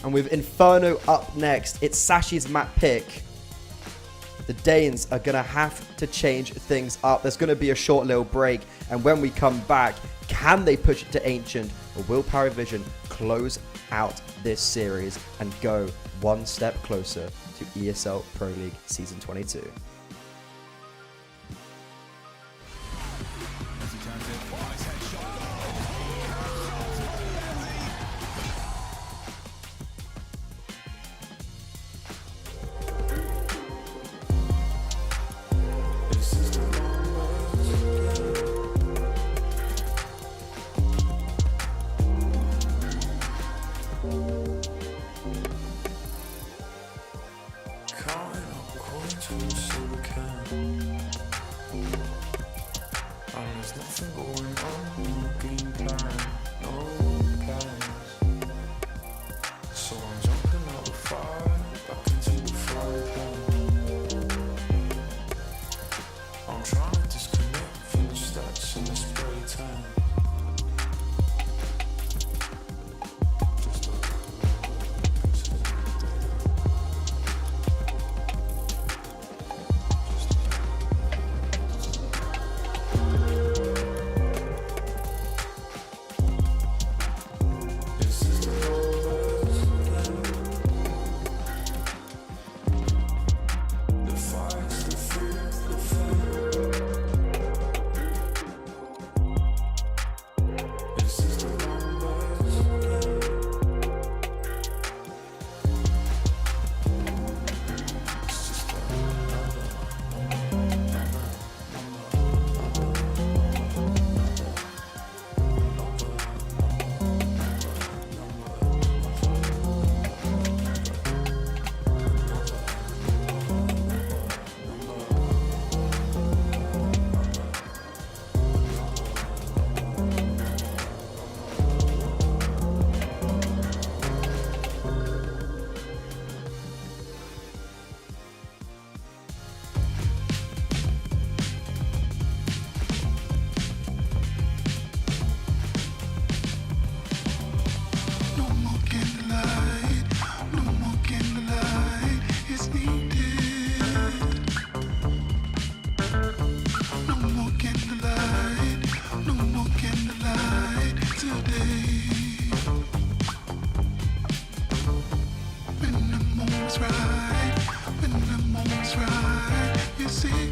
And with Inferno up next, it's Sashi's map pick. The Danes are gonna have to change things up. There's gonna be a short little break, and when we come back, can they push it to Ancient, or will Paravision close out this series and go one step closer to ESL Pro League Season 22? and you say we can. And there's nothing going on, no game plan, no plans. So I'm jumping out the fire, back into the frying pan. I'm trying to disconnect from the stats and the spray tan. No more candlelight, no more candlelight, it's needed. No more candlelight, no more candlelight today. When the moment's right, when the moment's right, you see.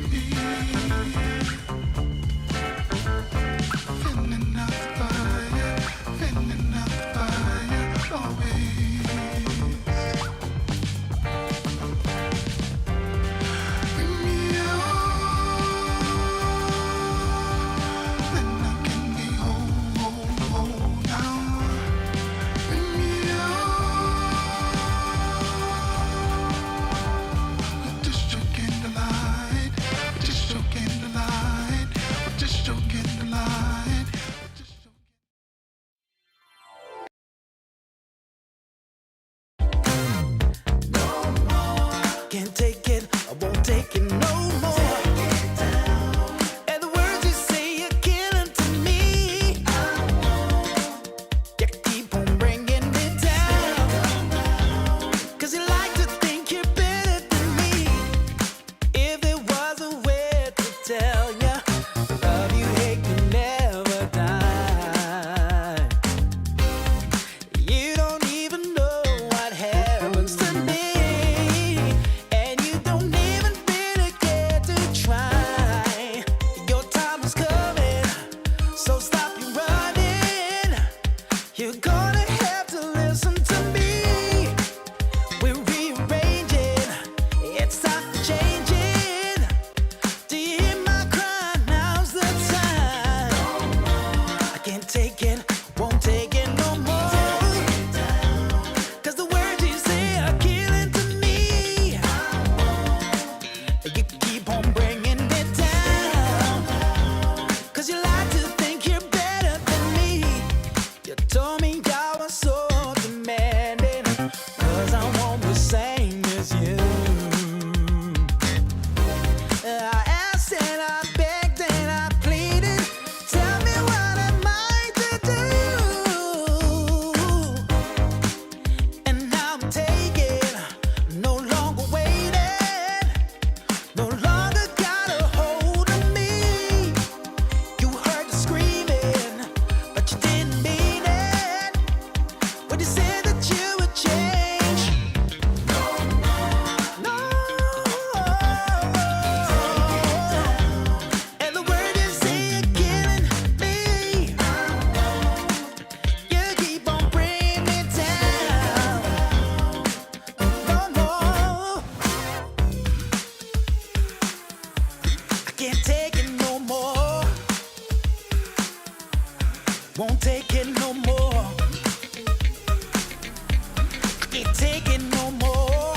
Fanning out the fire, fanning out the fire, always. Bring me on, then I can be whole now. Bring me on, just your candlelight, just your candlelight, just your candlelight. Can't take it, I won't take it no more. And the words you say are killing to me. You keep on bringing me down. 'Cause you like to think you're better than me. If there was a way to tell you, love you hate can never die. You don't even know what happens to me. And you don't even really care to try. Your time is coming, so stop your running. You're gonna have to listen to me. We're rearranging, it's time for changing. Do you hear my cry? Now's the time. I can't take it, won't take it no more. 'Cause the words you say are killing to me. You keep on bringing it down. 'Cause you like to think you're better than me. You told me I was so demanding. 'Cause I want the same as you. I asked and I begged and I pleaded. Tell me what am I to do? And now I'm taking, no longer waiting, no longer got a hold of me. You heard the screaming, but you didn't mean it when you said that you would change. No. And the word you say are killing me. You keep on bringing me down. No. I can't take it no more. Won't take it no more. I can't take it no more.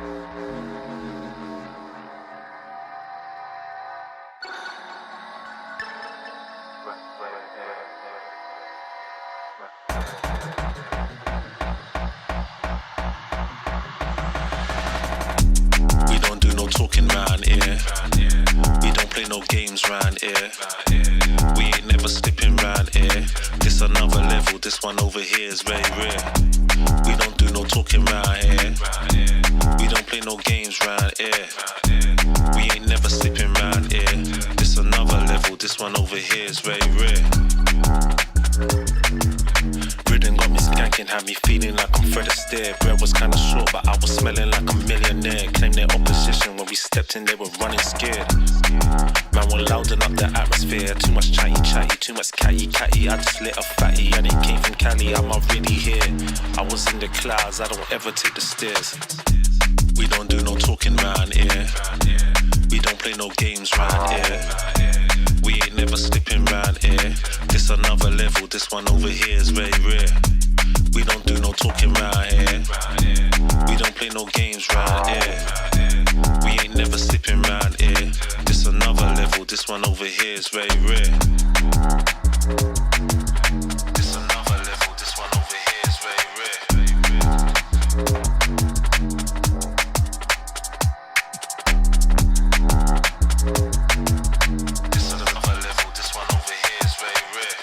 We don't do no talking round here. We don't play no games round here. We ain't never slipping round here. This another level, this one over here is very rare. We don't do no talking round here. We don't play no games round here. We ain't never slipping round here. This another level, this one over here is very rare. Rhythm got me skanking, had me feeling like I'm Fred Astaire. Bread was kinda short, but I was smelling like a millionaire. Claimed their opposition when we stepped in, they were running scared. Man, we're louding up the atmosphere. Too much chatty, too much catty. I just lit a fatty, and it came from Cali. I'm not really here. I was in the clouds, I don't ever take the stairs. We don't do no talking round here. We don't play no games round here. We ain't never slipping round here. This another level, this one over here is very rare. We don't do no talking round here. We don't play no games round here. We ain't never slipping round here. This another level, this one over here is very rare. This another level, this one over here is very rare. This another level, this one over here is very rare.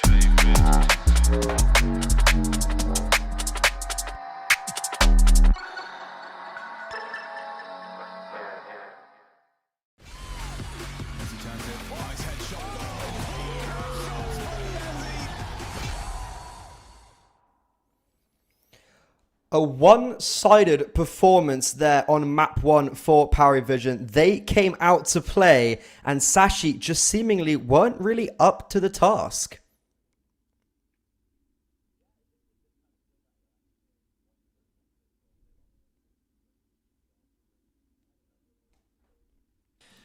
As he turns it, nice headshot. A one-sided performance there on map 1 for Parivision. They came out to play, and Sashi just seemingly weren't really up to the task.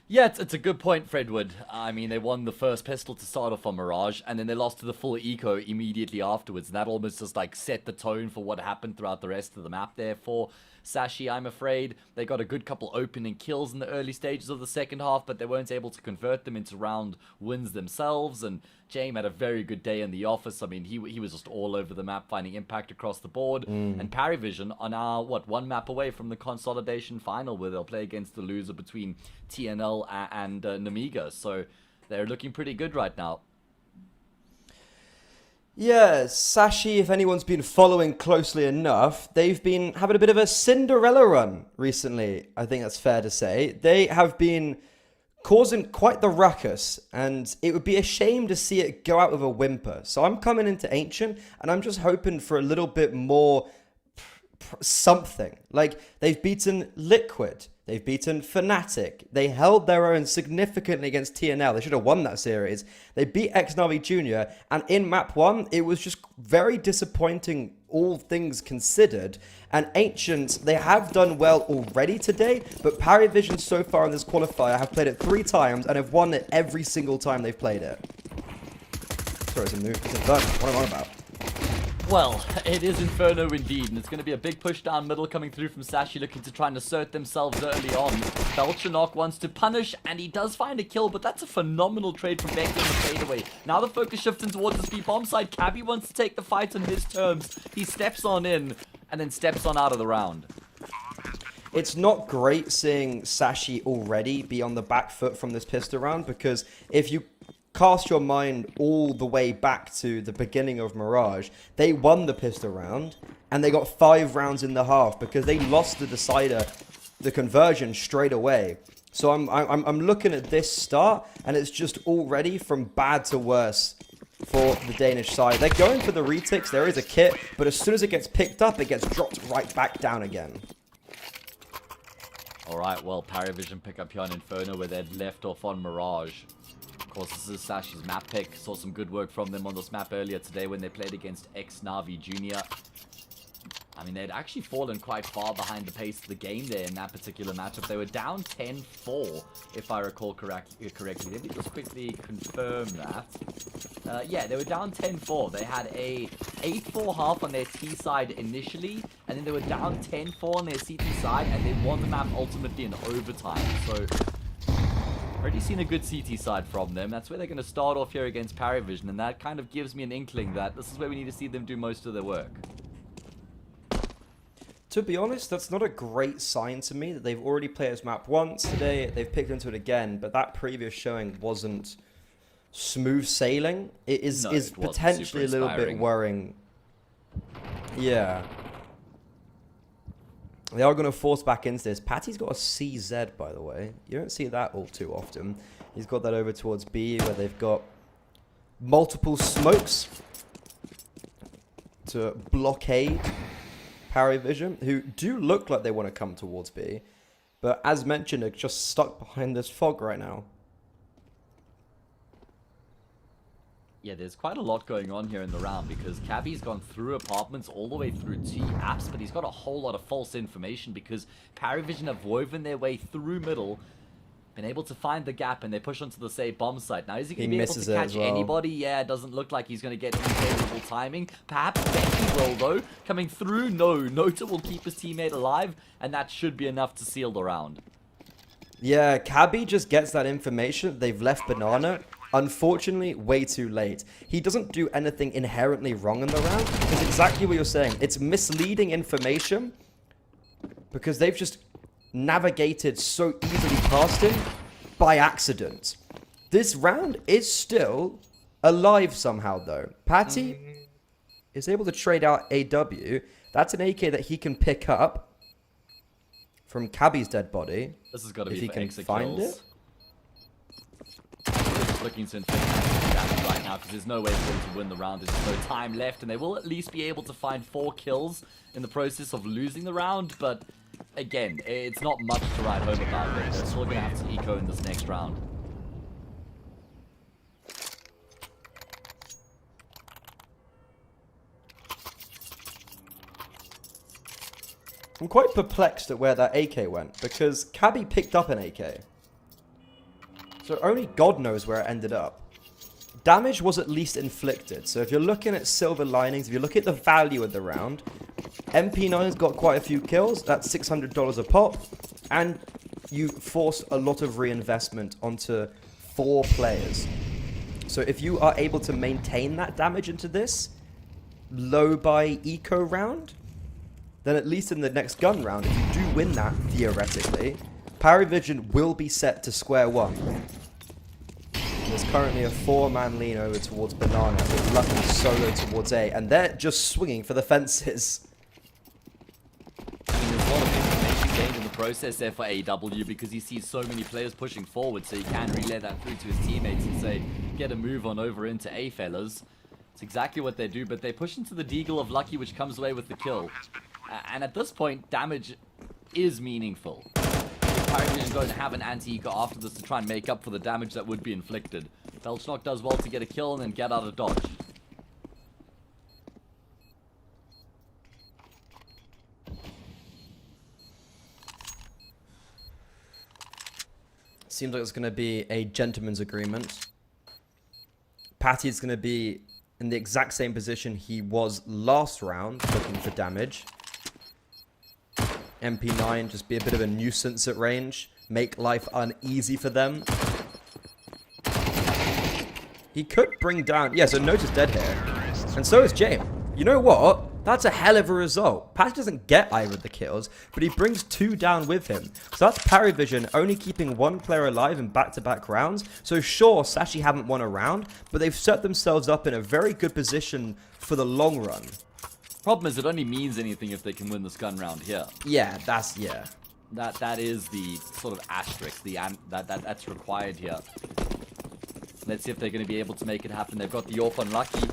Yeah, it's a good point, Fredwood. I mean, they won the first pistol to start off on Mirage, and then they lost to the full eco immediately afterwards. And that almost just like set the tone for what happened throughout the rest of the map there for Sashi, I'm afraid. They got a good couple opening kills in the early stages of the second half, but they weren't able to convert them into round wins themselves. And James had a very good day in the office. I mean, he was just all over the map, finding impact across the board. And Parivision are now, one map away from the consolidation final, where they'll play against the loser between TNL and Namiga. So they're looking pretty good right now. Yeah, Sashi, if anyone's been following closely enough, they've been having a bit of a Cinderella run recently. I think that's fair to say. They have been causing quite the ruckus, and it would be a shame to see it go out with a whimper. So I'm coming into Ancient, and I'm just hoping for a little bit more something. Like, they've beaten Liquid. They've beaten Fnatic. They held their own significantly against TNL. They should have won that series. They beat Xnavi Jr. And in map 1, it was just very disappointing, all things considered. And Ancient, they have done well already today, but Parivision so far in this qualifier have played it 3 times and have won it every single time they've played it. Sorry, it's a move. It's Inferno. What am I on about? Well, it is Inferno indeed, and it's going to be a big push down middle coming through from Sashi, looking to try and assert themselves early on. Belchanok wants to punish, and he does find a kill, but that's a phenomenal trade from Beck in the fadeaway. Now the focus shifts in towards the B-bomb side. Cabby wants to take the fight on his terms. He steps on in, and then steps on out of the round. It's not great seeing Sashi already be on the back foot from this pistol round, because if you cast your mind all the way back to the beginning of Mirage, they won the pistol round, and they got 5 rounds in the half because they lost the decider, the conversion, straight away. So I'm looking at this start, and it's just already from bad to worse for the Danish side. They're going for the retics. There is a kit, but as soon as it gets picked up, it gets dropped right back down again. Alright, well, Parivision pick up here on Inferno where they'd left off on Mirage. Of course, this is Sashi's map pick. Saw some good work from them on this map earlier today when they played against Xnavi Jr. I mean, they'd actually fallen quite far behind the pace of the game there in that particular matchup. They were down 10-4, if I recall correctly. Let me just quickly confirm that. Yeah, they were down 10-4. They had a 8-4 half on their T side initially, and then they were down 10-4 on their CT side, and they won the map ultimately in overtime. So, already seen a good CT side from them. That's where they're going to start off here against Paravision, and that kind of gives me an inkling that this is where we need to see them do most of their work. To be honest, that's not a great sign to me that they've already played this map once today, they've picked into it again, but that previous showing wasn't smooth sailing. It is potentially a little bit worrying. Yeah. They are going to force back into this. Patty's got a CZ, by the way. You don't see that all too often. He's got that over towards B, where they've got multiple smokes to blockade Paravision, who do look like they want to come towards B. But as mentioned, they're just stuck behind this fog right now. Yeah, there's quite a lot going on here in the round because Cabby's gone through apartments all the way through T apps, but he's got a whole lot of false information because Paravision have woven their way through middle, been able to find the gap, and they push onto the say bomb site. Now, is he going to be able to catch anybody? Yeah, it doesn't look like he's going to get any favorable timing. Perhaps Becky will, though. Coming through, no. Nota will keep his teammate alive, and that should be enough to seal the round. Yeah, Cabby just gets that information. They've left Banana. Unfortunately, way too late. He doesn't do anything inherently wrong in the round. It's exactly what you're saying. It's misleading information because they've just navigated so easily past him by accident. This round is still alive somehow, though. Patty is able to trade out AW. That's an AK that he can pick up from Cabby's dead body. This has got to be if he for can exit find kills. it. Looking to inflict damage right now because there's no way for them to win the round. There's no time left, and they will at least be able to find 4 kills in the process of losing the round. But again, it's not much to write home about. They're still going to have to eco in this next round. I'm quite perplexed at where that AK went because Cabby picked up an AK. So only God knows where it ended up. Damage was at least inflicted. So if you're looking at silver linings, if you look at the value of the round, MP9's got quite a few kills. That's $600 a pop. And you forced a lot of reinvestment onto 4 players. So if you are able to maintain that damage into this low by eco round, then at least in the next gun round, if you do win that, theoretically, Paravision will be set to square one. There's currently a 4-man lean over towards Banana with Lucky solo towards A, and they're just swinging for the fences. I mean, there's a lot of information gained in the process there for AW because he sees so many players pushing forward, so he can relay that through to his teammates and say, get a move on over into A, fellas. It's exactly what they do, but they push into the deagle of Lucky, which comes away with the kill. And at this point, damage is meaningful. Paravision is going to have an anti-eco after this to try and make up for the damage that would be inflicted. Belchnock does well to get a kill and then get out of dodge. Seems like it's going to be a gentleman's agreement. Patty's going to be in the exact same position he was last round, looking for damage. MP9 just be a bit of a nuisance at range, make life uneasy for them. He could bring down... Yeah, so Nota's dead here. And so is James. You know what? That's a hell of a result. Patty doesn't get either of the kills, but he brings 2 down with him. So that's Paravision only keeping 1 player alive in back-to-back rounds. So sure, Sashi haven't won a round, but they've set themselves up in a very good position for the long run. Problem is, it only means anything if they can win this gun round here. Yeah, that's... yeah. That is the sort of asterisk, that's required here. Let's see if they're going to be able to make it happen. They've got the AWP on Lucky.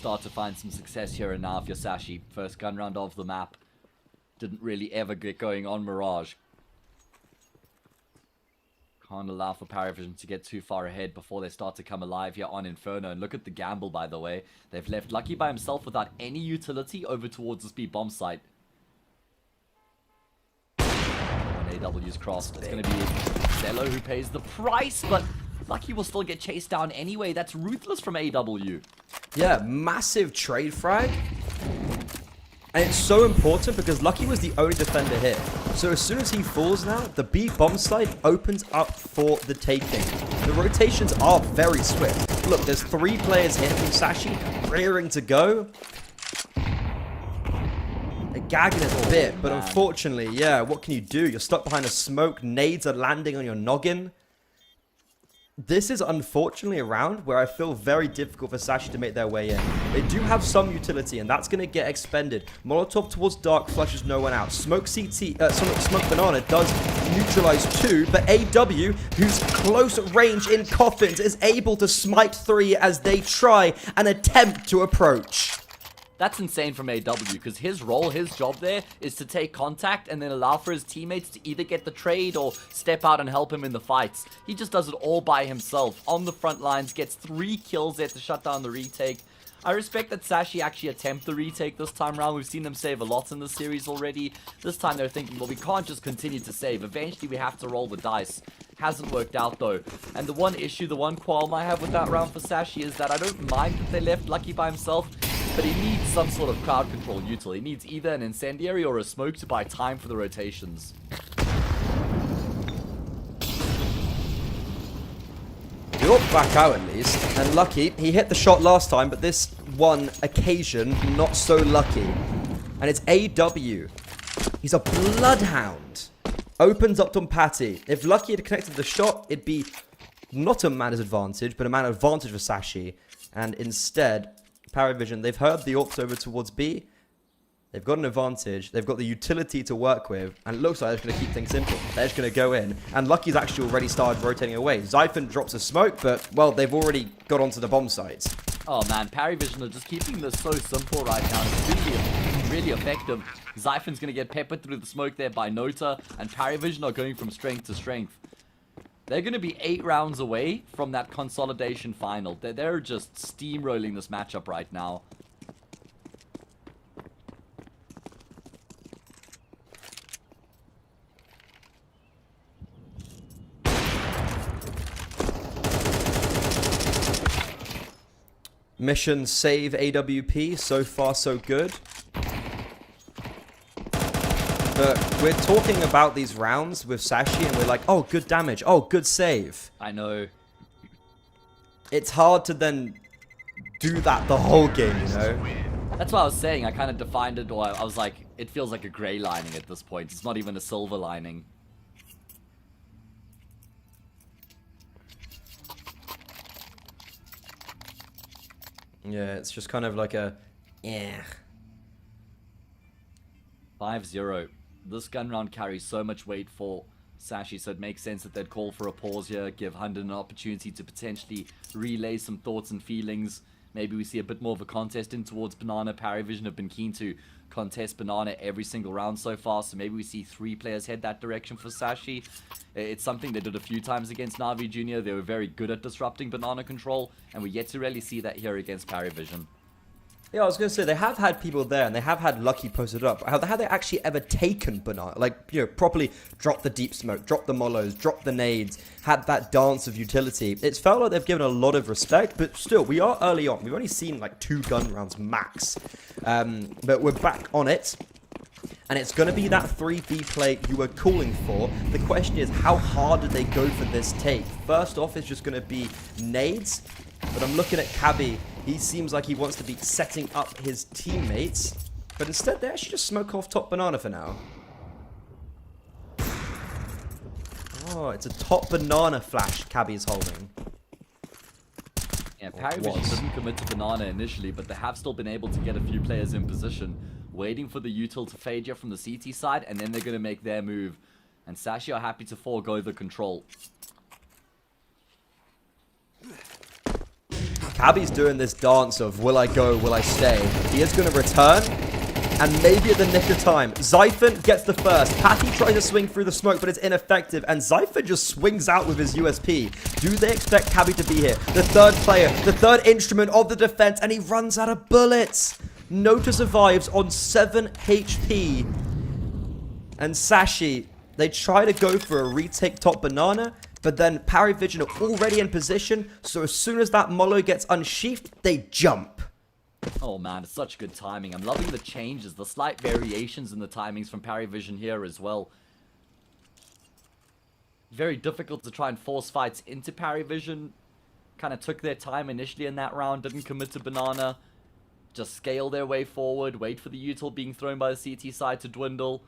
start to find some success here and now if you're Sashi. First gun round of the map. Didn't really ever get going on Mirage. Can't allow for Paravision to get too far ahead before they start to come alive here on Inferno. And look at the gamble, by the way. They've left Lucky by himself without any utility over towards this B bomb site. And AW's crossed. It's going to be Zello who pays the price, but Lucky will still get chased down anyway. That's ruthless from AW. Yeah, massive trade frag. And it's so important because Lucky was the only defender here. So as soon as he falls now, the B bomb site opens up for the taking. The rotations are very swift. Look, there's 3 players here from Sashi, rearing to go. They're gagging it a bit, but unfortunately, yeah, what can you do? You're stuck behind a smoke, nades are landing on your noggin. This is unfortunately a round where I feel very difficult for Sashi to make their way in. They do have some utility, and that's going to get expended. Molotov towards Dark flushes no one out. Smoke Smoke Banana does neutralize 2, but AW, who's close range in coffins, is able to smite 3 as they try and attempt to approach. That's insane from AW, because his role, his job there, is to take contact and then allow for his teammates to either get the trade or step out and help him in the fights. He just does it all by himself on the front lines, gets 3 kills there to shut down the retake. I respect that Sashi actually attempt the retake this time around. We've seen them save a lot in the series already. This time they're thinking, well, we can't just continue to save. Eventually we have to roll the dice. Hasn't worked out though. And the one issue, the one qualm I have with that round for Sashi is that I don't mind that they left Lucky by himself, but he needs some sort of crowd control util. He needs either an incendiary or a smoke to buy time for the rotations. You're back out at least, and Lucky, he hit the shot last time, but this one occasion, not so lucky. And it's AW. He's a bloodhound. Opens up on Patty. If Lucky had connected the shot, it'd be not a man's advantage, but a man advantage for Sashi. And instead, Paravision, they've heard the AWPs over towards B. They've got an advantage. They've got the utility to work with. And it looks like they're just going to keep things simple. They're just going to go in. And Lucky's actually already started rotating away. Zyphon drops a smoke, but, well, they've already got onto the bomb sites. Oh, man. Paravision are just keeping this so simple right now. It's really effective. Zyphon's going to get peppered through the smoke there by Nota. And Paravision are going from strength to strength. They're going to be 8 rounds away from that consolidation final. They're just steamrolling this matchup right now. Mission save AWP. So far, so good. But we're talking about these rounds with Sashi and we're like, oh, good damage. Oh, good save. I know. It's hard to then do that the whole game, you know? That's what I was saying. I kind of defined it, or I was like, it feels like a grey lining at this point. It's not even a silver lining. Yeah, it's just kind of like a, yeah. 5-0. This gun round carries so much weight for Sashi, so it makes sense that they'd call for a pause here, give Hunden an opportunity to potentially relay some thoughts and feelings. Maybe we see a bit more of a contest in towards Banana. Paravision have been keen to contest Banana every single round so far, so maybe we see 3 players head that direction for Sashi. It's something they did a few times against Na'Vi Jr. They were very good at disrupting Banana control, and we yet to really see that here against Paravision. Yeah, I was going to say, they have had people there, and they have had Lucky posted up. Have they actually ever taken Banana? Like, you know, properly drop the deep smoke, drop the molos, drop the nades, had that dance of utility. It's felt like they've given a lot of respect, but still, we are early on. We've only seen, like, 2 gun rounds max. But we're back on it. And it's going to be that 3B play you were calling for. The question is, how hard did they go for this take? First off, it's just going to be nades. But I'm looking at Cabby. He seems like he wants to be setting up his teammates. But instead, they actually just smoke off top Banana for now. Oh, it's a top Banana flash Cabby's holding. Yeah, Paravision didn't commit to Banana initially, but they have still been able to get a few players in position, waiting for the util to fade here from the CT side, and then they're going to make their move. And Sashi are happy to forego the control. Cabby's doing this dance of will I go, will I stay? He is going to return. And maybe at the nick of time, Zyphon gets the first. Patty tries to swing through the smoke, but it's ineffective. And Zyphon just swings out with his USP. Do they expect Cabby to be here? The third player, the third instrument of the defense, and he runs out of bullets. Nota survives on 7 HP. And Sashi, they try to go for a retake top banana, but then Parry Vision are already in position. So as soon as that Molo gets unsheathed, they jump. Oh man, it's such good timing. I'm loving the changes, the slight variations in the timings from Parry Vision here as well. Very difficult to try and force fights into Parry Vision. Kind of took their time initially in that round, didn't commit to banana. Just scale their way forward, wait for the util being thrown by the CT side to dwindle.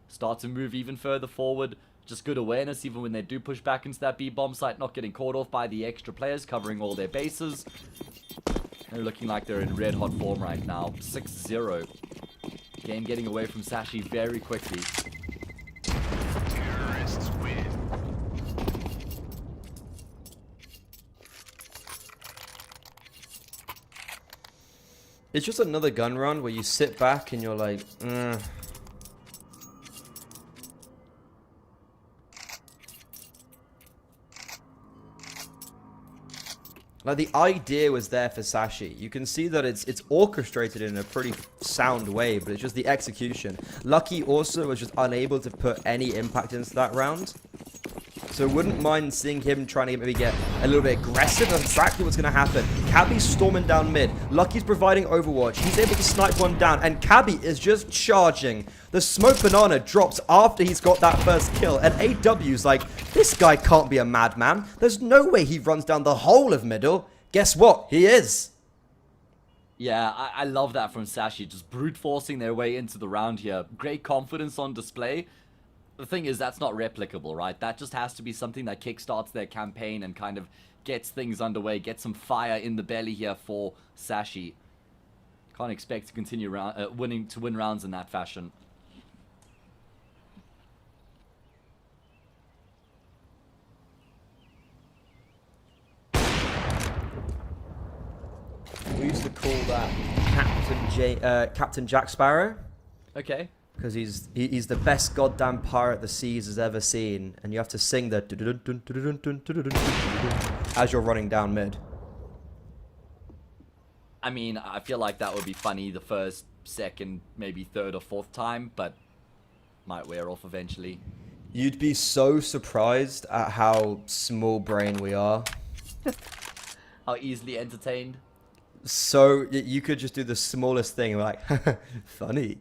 Start to move even further forward. Just good awareness even when they do push back into that B-bomb site, not getting caught off by the extra players, covering all their bases. They're looking like they're in red hot form right now. 6-0. Game getting away from Sashi very quickly. It's just another gun run where you sit back and you're like, Like, the idea was there for Sashi. You can see that it's orchestrated in a pretty sound way, but it's just the execution. Lucky also was just unable to put any impact into that round. So wouldn't mind seeing him trying to maybe get a little bit aggressive. That's exactly what's going to happen. Cabby's storming down mid. Lucky's providing overwatch. He's able to snipe one down, and Cabby is just charging. The smoke banana drops after he's got that first kill, and AW's like, this guy can't be a madman. There's no way he runs down the whole of middle. Guess what? He is. Yeah, I love that from Sashi. Just brute forcing their way into the round here. Great confidence on display. The thing is, that's not replicable, right? That just has to be something that kickstarts their campaign and kind of gets things underway, gets some fire in the belly here for Sashi. Can't expect to continue win rounds in that fashion. We used to call that Captain Jack Sparrow. Okay. Because he's the best goddamn pirate the seas has ever seen, and you have to sing the as you're running down mid. I mean, I feel like that would be funny the first, second, maybe third or fourth time, but might wear off eventually. You'd be so surprised at how small brain we are. How easily entertained. So you could just do the smallest thing, like funny.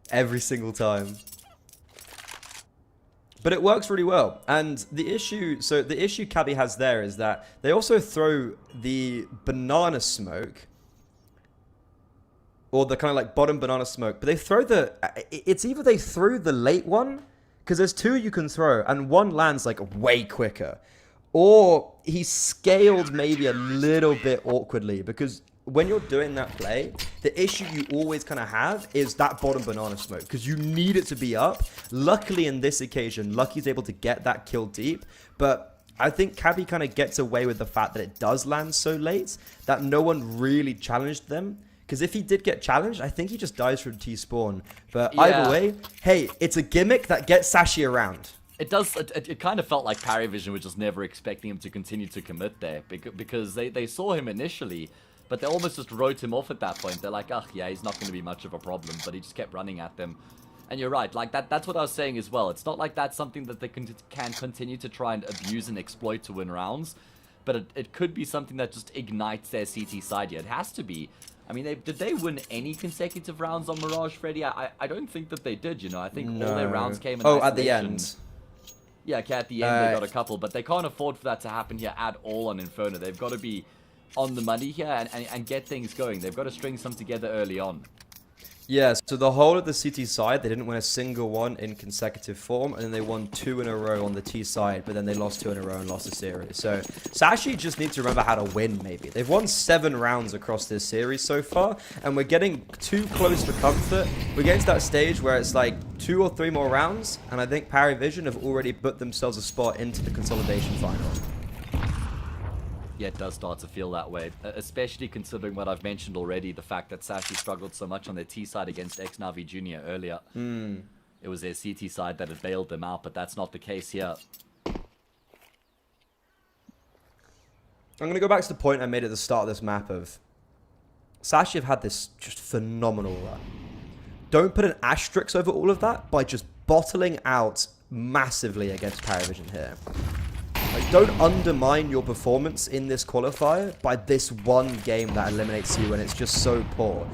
Every single time. But it works really well. And the issue Cabby has there is that they also throw the banana smoke, or the kind of like bottom banana smoke, but they throw it's either they threw the late one, because there's two you can throw, and one lands like way quicker, or he scaled maybe a little bit awkwardly, because when you're doing that play, the issue you always kind of have is that bottom banana smoke, because you need it to be up. Luckily, in this occasion, Lucky's able to get that kill deep, but I think Cabby kind of gets away with the fact that it does land so late that no one really challenged them. Because if he did get challenged, I think he just dies from T-spawn. But yeah. Either way, hey, it's a gimmick that gets Sashi around. It does. It kind of felt like Parry Vision was just never expecting him to continue to commit there, because they saw him initially, but they almost just wrote him off at that point. They're like, oh yeah, he's not going to be much of a problem, but he just kept running at them. And you're right, like that's what I was saying as well. It's not like that's something that they can continue to try and abuse and exploit to win rounds, but it could be something that just ignites their CT side here. It has to be. I mean, did they win any consecutive rounds on Mirage, Freddy? I don't think that they did, you know. I think all their rounds came in isolation. At the end. Yeah, okay, at the end they got a couple, but they can't afford for that to happen here at all on Inferno. They've got to be on the money here and get things going. They've got to string some together early on. Yeah, so the whole of the CT side, they didn't win a single one in consecutive form, and then they won 2 in a row on the T side, but then they lost 2 in a row and lost the series. So Sashi just needs to remember how to win, maybe. They've won 7 rounds across this series so far, and we're getting too close for comfort. We're getting to that stage where it's like 2 or 3 more rounds, and I think Parry Vision have already put themselves a spot into the consolidation final. Yeah, it does start to feel that way, especially considering what I've mentioned already, the fact that Sashi struggled so much on their T side against X-Navi Jr. earlier. It was their CT side that had bailed them out, but that's not the case here. I'm going to go back to the point I made at the start of this map of Sashi have had this just phenomenal run. Don't put an asterisk over all of that by just bottling out massively against Paravision here. Like, don't undermine your performance in this qualifier by this one game that eliminates you and it's just so poor.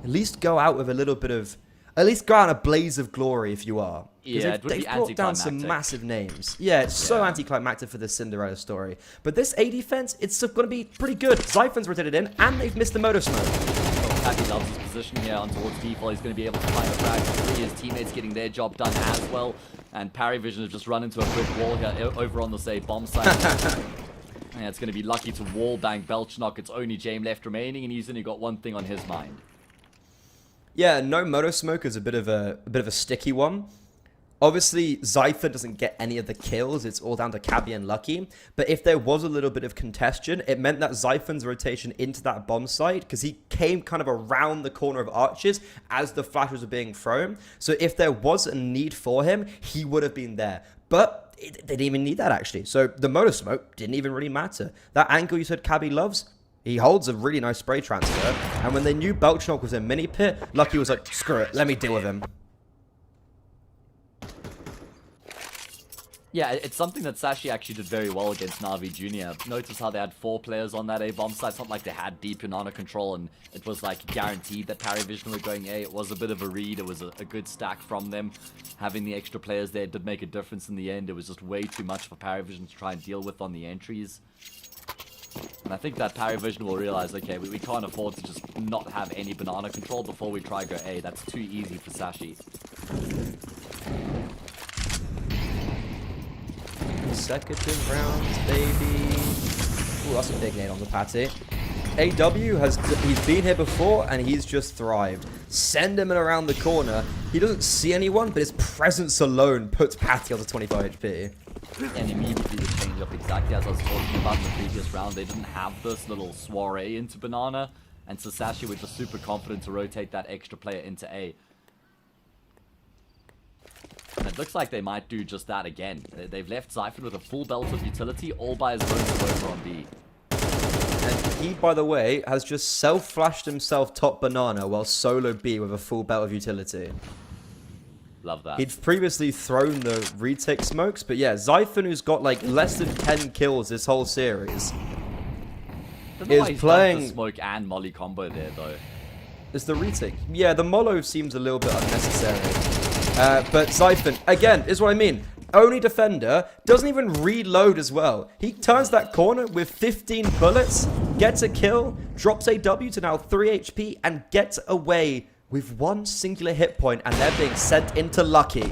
At least go out with a little bit of... At least go out in a blaze of glory if you are. Yeah, they've brought down some massive names. Yeah, it's so anticlimactic for this Cinderella story. But this A defense, it's going to be pretty good. Zyphon's rotated in, and they've missed the motor smoke. Happy loves his position here on towards default. He's going to be able to find a frag for 3. His teammates getting their job done as well. And Paravision have just run into a brick wall here over on the, say, bomb side. Yeah, it's going to be lucky to wall bang Belchnock. It's only Jame left remaining, and he's only got one thing on his mind. Yeah, no motor smoke is a bit of a sticky one. Obviously, Zypher doesn't get any of the kills. It's all down to Cabby and Lucky. But if there was a little bit of congestion, it meant that Zyphon's rotation into that bomb site, because he came kind of around the corner of arches as the flashes were being thrown. So if there was a need for him, he would have been there. But they didn't even need that, actually. So the motor smoke didn't even really matter. That angle you said Cabby loves, he holds a really nice spray transfer. And when they knew Belchnock was in mini pit, Lucky was like, screw it, let me deal with him. Yeah, it's something that Sashi actually did very well against Navi Jr. Notice how they had 4 players on that A bomb site. It's not like they had deep Banana control and it was like guaranteed that Paravision were going A. It was a bit of a read. It was a good stack from them. Having the extra players there did make a difference in the end. It was just way too much for Paravision to try and deal with on the entries. And I think that Paravision will realize, okay, we can't afford to just not have any Banana control before we try go A. That's too easy for Sashi. Consecutive rounds, baby. Ooh, that's a big nade on the patty. AW he's been here before and he's just thrived. Send him in around the corner. He doesn't see anyone, but his presence alone puts Patty on to 25 HP. And immediately the change up, exactly as I was talking about in the previous round. They didn't have this little soiree into Banana, and Sasashi was just super confident to rotate that extra player into A. And it looks like they might do just that again. They've left Zyphon with a full belt of utility, all by his own over on B. And he, by the way, has just self-flashed himself top Banana while solo B with a full belt of utility. Love that. He'd previously thrown the retake smokes, but yeah, Zyphon, who's got like less than 10 kills this whole series, is playing the smoke and molly combo there though. Is the retake? Yeah, the mollo seems a little bit unnecessary. But Zyphon, again, is what I mean. Only defender, doesn't even reload as well. He turns that corner with 15 bullets, gets a kill, drops AW to now 3 HP, and gets away with one singular hit point, and they're being sent into Lucky.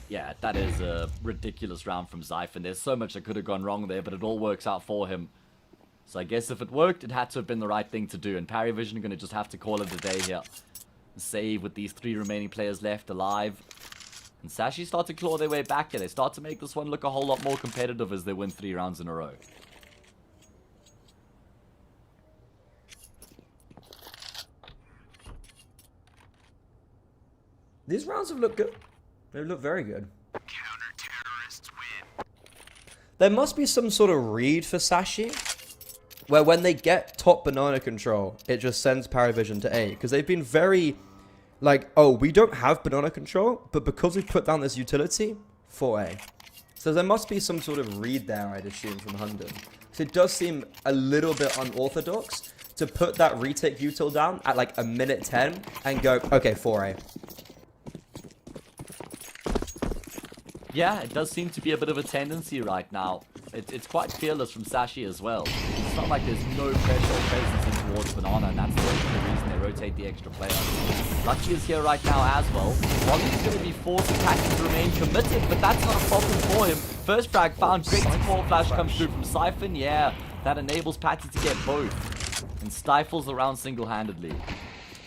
Yeah, that is a ridiculous round from Zyphon. There's so much that could have gone wrong there, but it all works out for him. So I guess if it worked, it had to have been the right thing to do, and Paravision are going to just have to call it a day here. Save with these 3 remaining players left alive. And Sashi start to claw their way back here. They start to make this one look a whole lot more competitive as they win 3 rounds in a row. These rounds have looked good. They look very good. Counter-terrorists win. There must be some sort of read for Sashi, where when they get top Banana control, it just sends Paravision to A. Because they've been very, like, oh, we don't have Banana control, but because we put down this utility, 4A. So there must be some sort of read there, I'd assume, from Hunden. So it does seem a little bit unorthodox to put that retake util down at like a minute 10 and go, okay, 4A. Yeah, it does seem to be a bit of a tendency right now. It's quite fearless from Sashi as well. It's not like there's no pressure or presence in towards Banana, and that's the reason they rotate the extra player. Lucky is here right now as well. Molly's going to be forcing Packy to remain committed, but that's not a problem for him. First frag found, great support flash comes through from Zyphon. Yeah, that enables Patty to get both and stifles the round single-handedly.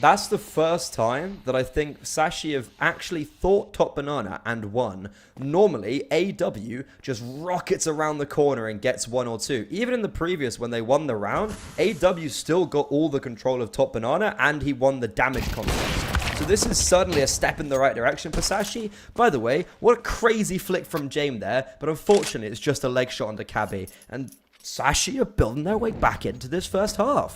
That's the first time that I think Sashi have actually thought top banana and won. Normally, AW just rockets around the corner and gets 1 or 2. Even in the previous, when they won the round, AW still got all the control of top banana and he won the damage contest. So this is certainly a step in the right direction for Sashi. By the way, what a crazy flick from James there, but unfortunately it's just a leg shot onto Cabby. And Sashi are building their way back into this first half.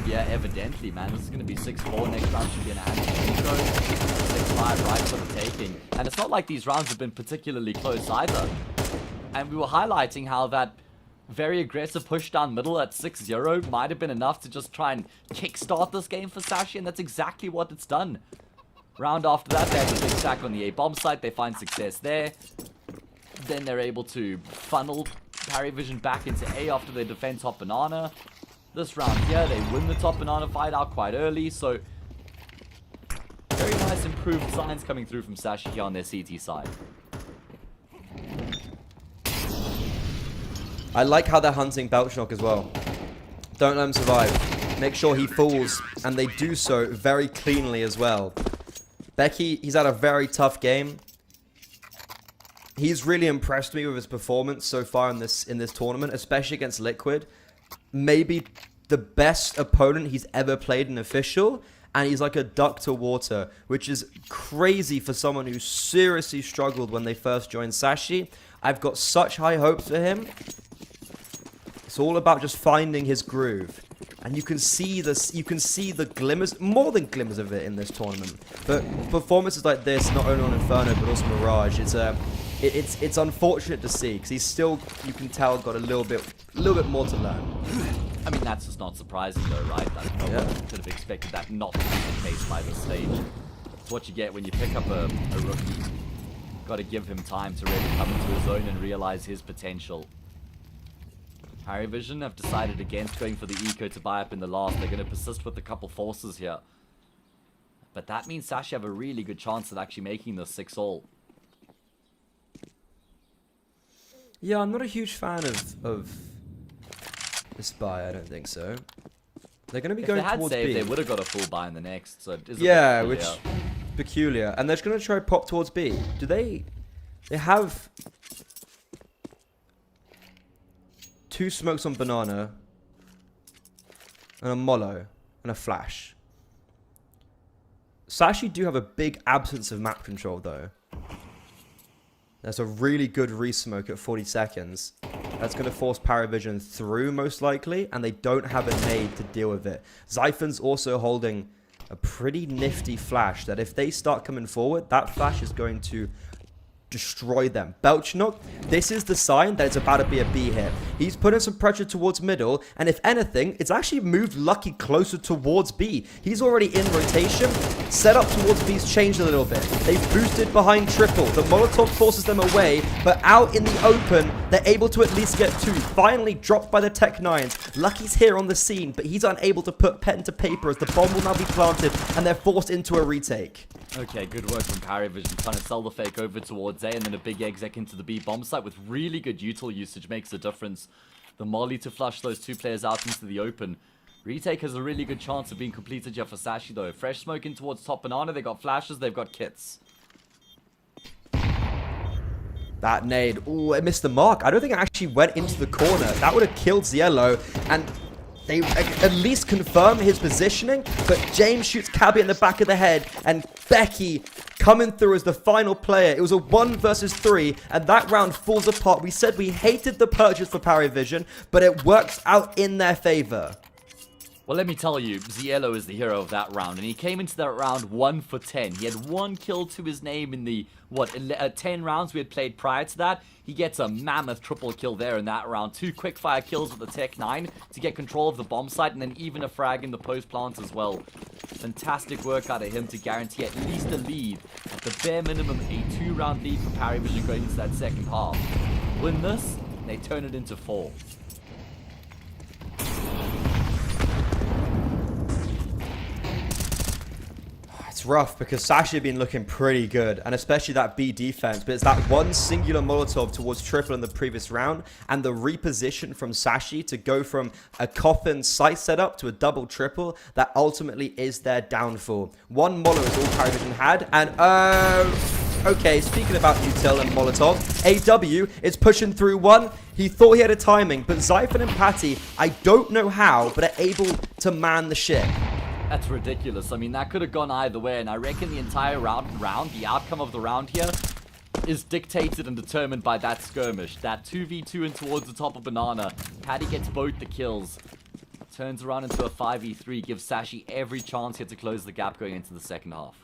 Yeah, evidently, man. This is going to be 6-4. Next round should be an anti-intro. 6-5 right for the taking. And it's not like these rounds have been particularly close either. And we were highlighting how that very aggressive push down middle at 6-0 might have been enough to just try and kickstart this game for Sashi, and that's exactly what it's done. Round after that, they have a big stack on the A bomb site. They find success there. Then they're able to funnel Parry Vision back into A after they defend top banana. This round here, they win the top banana fight out quite early, so very nice improved signs coming through from Sashi here on their CT side. I like how they're hunting Belchnock as well. Don't let him survive. Make sure he falls, and they do so very cleanly as well. Becky, he's had a very tough game. He's really impressed me with his performance so far in this tournament, especially against Liquid. Maybe the best opponent he's ever played in official, and he's like a duck to water, which is crazy for someone who seriously struggled when they first joined Sashi. I've got such high hopes for him. It's all about just finding his groove. And you can see this, you can see the glimmers, more than glimmers of it in this tournament. But performances like this, not only on Inferno, but also Mirage, it's unfortunate to see, because he's still, you can tell, got a little bit more to learn. I mean, that's just not surprising though, right? Like, no one could have expected that not to be the case by this stage. It's what you get when you pick up a rookie. Got to give him time to really come into his own and realize his potential. Parry Vision have decided against going for the eco to buy up in the last. They're going to persist with a couple forces here. But that means Sashi have a really good chance at actually making this 6-all. Yeah, I'm not a huge fan of this buy, I don't think so. They're going to be going towards B. If they had saved, they would have got a full buy in the next. So it is yeah, which peculiar. And they're just going to try pop towards B. Do they have 2 smokes on banana and a mollo and a flash. Sashi do have a big absence of map control though. There's a really good re-smoke at 40 seconds. That's going to force Parry Vision through most likely, and they don't have a nade to deal with it. Zyphon's also holding a pretty nifty flash that if they start coming forward, that flash is going to destroy them. Belchnock, this is the sign that it's about to be a B hit. He's putting some pressure towards middle, and if anything, it's actually moved Lucky closer towards B. He's already in rotation. Set up towards B's changed a little bit. They've boosted behind triple. The Molotov forces them away, but out in the open, they're able to at least get 2. Finally dropped by the Tech 9s. Lucky's here on the scene, but he's unable to put pen to paper as the bomb will now be planted, and they're forced into a retake. Okay, good work from Parry Vision, trying to sell the fake over towards A, and then a big exec into the B bomb site with really good util usage makes a difference. The molly to flush those 2 players out into the open. Retake has a really good chance of being completed here for Sashi though. Fresh smoke in towards top banana, they got flashes, they've got kits. That nade, ooh, it missed the mark. I don't think it actually went into the corner. That would have killed Ziello, and they at least confirm his positioning, but James shoots Cabby in the back of the head, and Becky coming through as the final player. It was a 1 versus 3, and that round falls apart. We said we hated the purchase for Parry Vision, but it works out in their favor. Well, let me tell you, Ziello is the hero of that round, and he came into that round 1 for 10. He had 1 kill to his name in the, 10 rounds we had played prior to that. He gets a mammoth triple kill there in that round. 2 quickfire kills with the Tech 9 to get control of the bomb site, and then even a frag in the post plant as well. Fantastic work out of him to guarantee at least a lead. At the bare minimum, a 2-round lead for Parry Vision going into that second half. Win this, and they turn it into 4. It's rough because Sashi have been looking pretty good, and especially that B defense, but it's that one singular Molotov towards triple in the previous round, and the reposition from Sashi to go from a coffin site setup to a double triple that ultimately is their downfall. One Molo is all Paravision had, and okay, speaking about Util and Molotov, AW is pushing through one. He thought he had a timing, but Zyphon and Patty, I don't know how, but are able to man the ship. That's ridiculous. I mean, that could have gone either way, and I reckon the entire round, the outcome of the round here, is dictated and determined by that skirmish. That 2v2 in towards the top of Banana. Patty gets both the kills. Turns around into a 5v3, gives Sashi every chance here to close the gap going into the second half.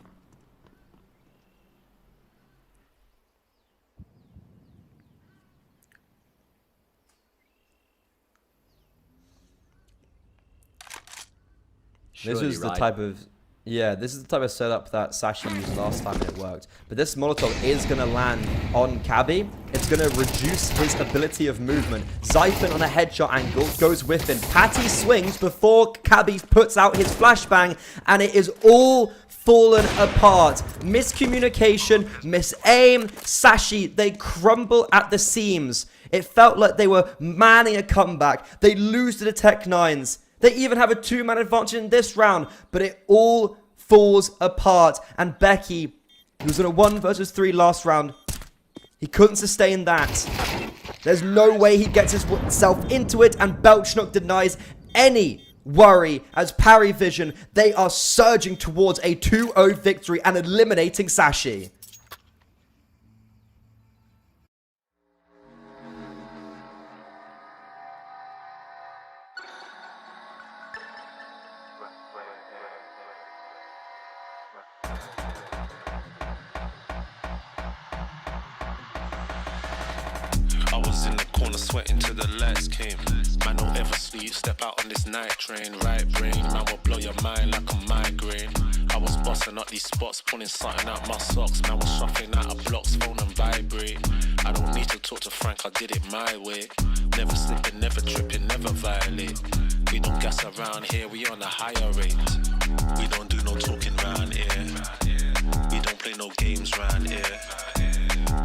This is the type of setup that Sashi used last time and it worked. But this Molotov is going to land on Cabby. It's going to reduce his ability of movement. Zyphon on a headshot angle goes whiffing. Patty swings before Cabby puts out his flashbang, and it is all fallen apart. Miscommunication, misaim. Sashi, they crumble at the seams. It felt like they were manning a comeback. They lose to the Tech 9s. They even have a 2-man advantage in this round, but it all falls apart. And Becky, who was in a 1 versus 3 last round, he couldn't sustain that. There's no way he gets himself into it, and Belchnock denies any worry as Parry Vision, they are surging towards a 2-0 victory and eliminating Sashi. I was in the corner sweating till the lights came. Man, don't ever sleep, step out on this night train. Right brain, man will blow your mind like a migraine. I was busting up these spots, pulling something out my socks. Man was shuffling out of blocks, phone and vibrate. I don't need to talk to Frank, I did it my way. Never slipping, never tripping, never violate. We don't gas around here, we on a higher rate. We don't do no talking round here. We don't play no games round here.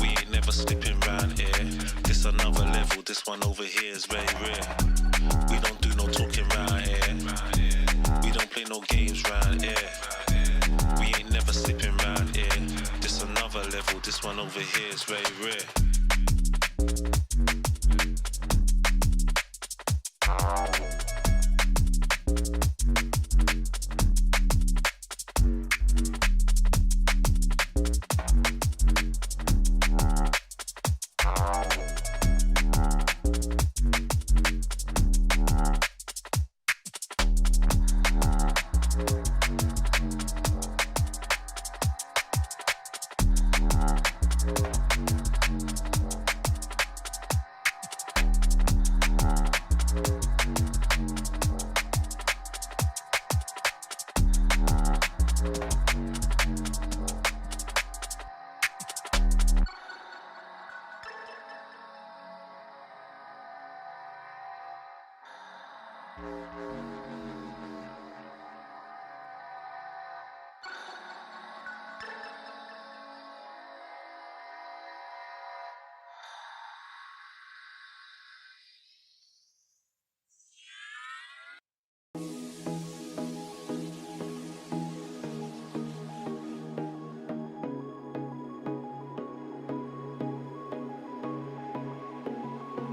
We ain't never slipping round here. This another level, this one over here is very rare. We don't do no talking round here. We don't play no games round here. We ain't never slipping round here. This another level, this one over here is very rare.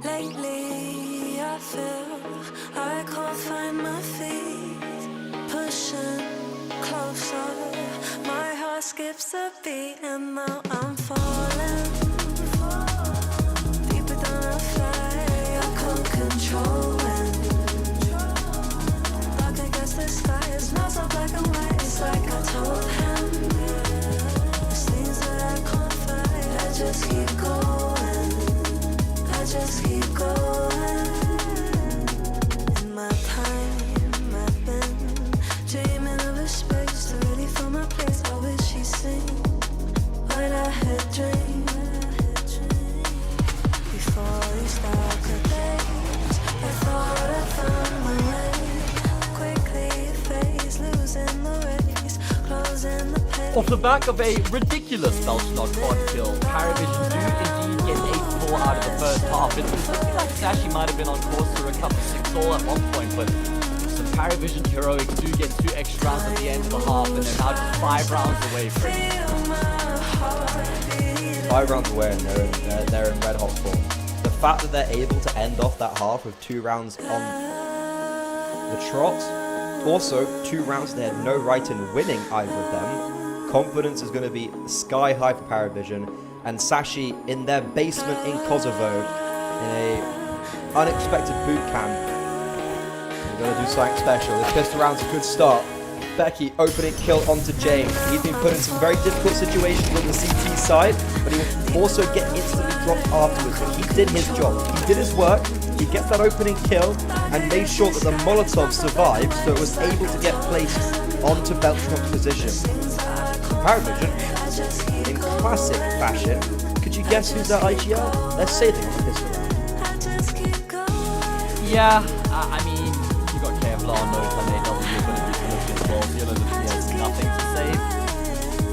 Lately, I feel I can't find my feet. Pushing closer, my heart skips a beat, and now I'm falling. Deeper down I fly, I can't control it. Dark against the sky, it's not so black and white. It's like I told him. There's things that I can't fight. I just keep going. I just keep going. In my time, I've been dreaming of a space to really fill my place. I wish she'd seen what I had dreamed. Before these darker days, I thought I found my way. Quickly it fades, losing the race, closing the page. Off the back of a ridiculous Belchnok quad kill, Paravision do indeed get 8-4 out of the first half. It was looking like Sashi might have been on course to recover 6-all at one point, but some Paravision heroics do get 2 extra rounds at the end of the half, and they're now just 5 rounds away from it. 5 rounds away, and they're in red hot form. The fact that they're able to end off that half with 2 rounds on the trot, also 2 rounds they had no right in winning either of them. Confidence is going to be sky high for Paravision, and Sashi in their basement in Kosovo in a unexpected boot camp. We're going to do something special. This pistol round's a good start. Becky opening kill onto James. He's been put in some very difficult situations on the CT side, but he will also get instantly dropped afterwards. But he did his job. He did his work. He gets that opening kill and made sure that the Molotov survived, so it was able to get placed onto Belchnok's position. Paravision, in classic fashion, could you guess who's at IGL? They're saving on the pistol round. Yeah, I mean, you got Kevlar, Note, and AW, you're going to do something as well. Yellow literally has nothing to save.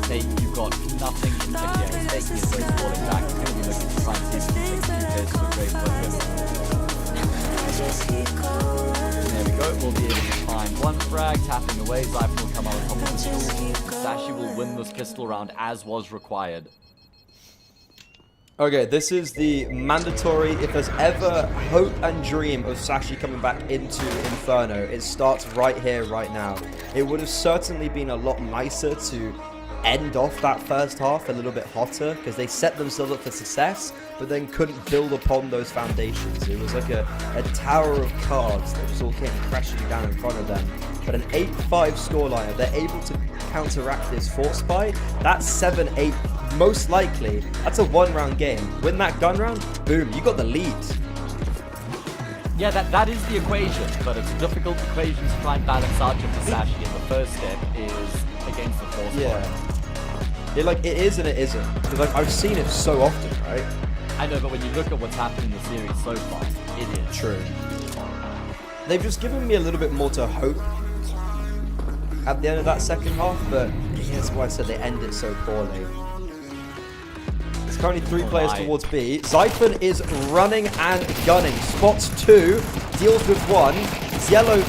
Take, you've got nothing in the game. Taking his way falling back. He's going to be looking to try and see if he can take 2 hits with a great focus. There we go, we'll be able to find 1 frag, tapping away. Zyphon will come out on top of the stool. Sashi will win this pistol round as was required. Okay, this is the mandatory, if there's ever hope and dream of Sashi coming back into Inferno, it starts right here, right now. It would have certainly been a lot nicer to end off that first half a little bit hotter, because they set themselves up for success, but then couldn't build upon those foundations. It was like a tower of cards that just all came crashing down in front of them. But an 8-5 scoreline, if they're able to counteract this force buy, that's 7-8, most likely. That's a 1-round game. Win that gun round, boom, you got the lead. Yeah, that is the equation, but it's a difficult equation to try and balance out for Sashi, and the first step is against the force buy. It is and it isn't, because I've seen it so often, right? I know, but when you look at what's happened in the series so far, it is. True. They've just given me a little bit more to hope at the end of that second half, but that's why I said they end it so poorly. There's currently 3 players towards B. Zyphon is running and gunning. Spots 2, deals with 1. Yellow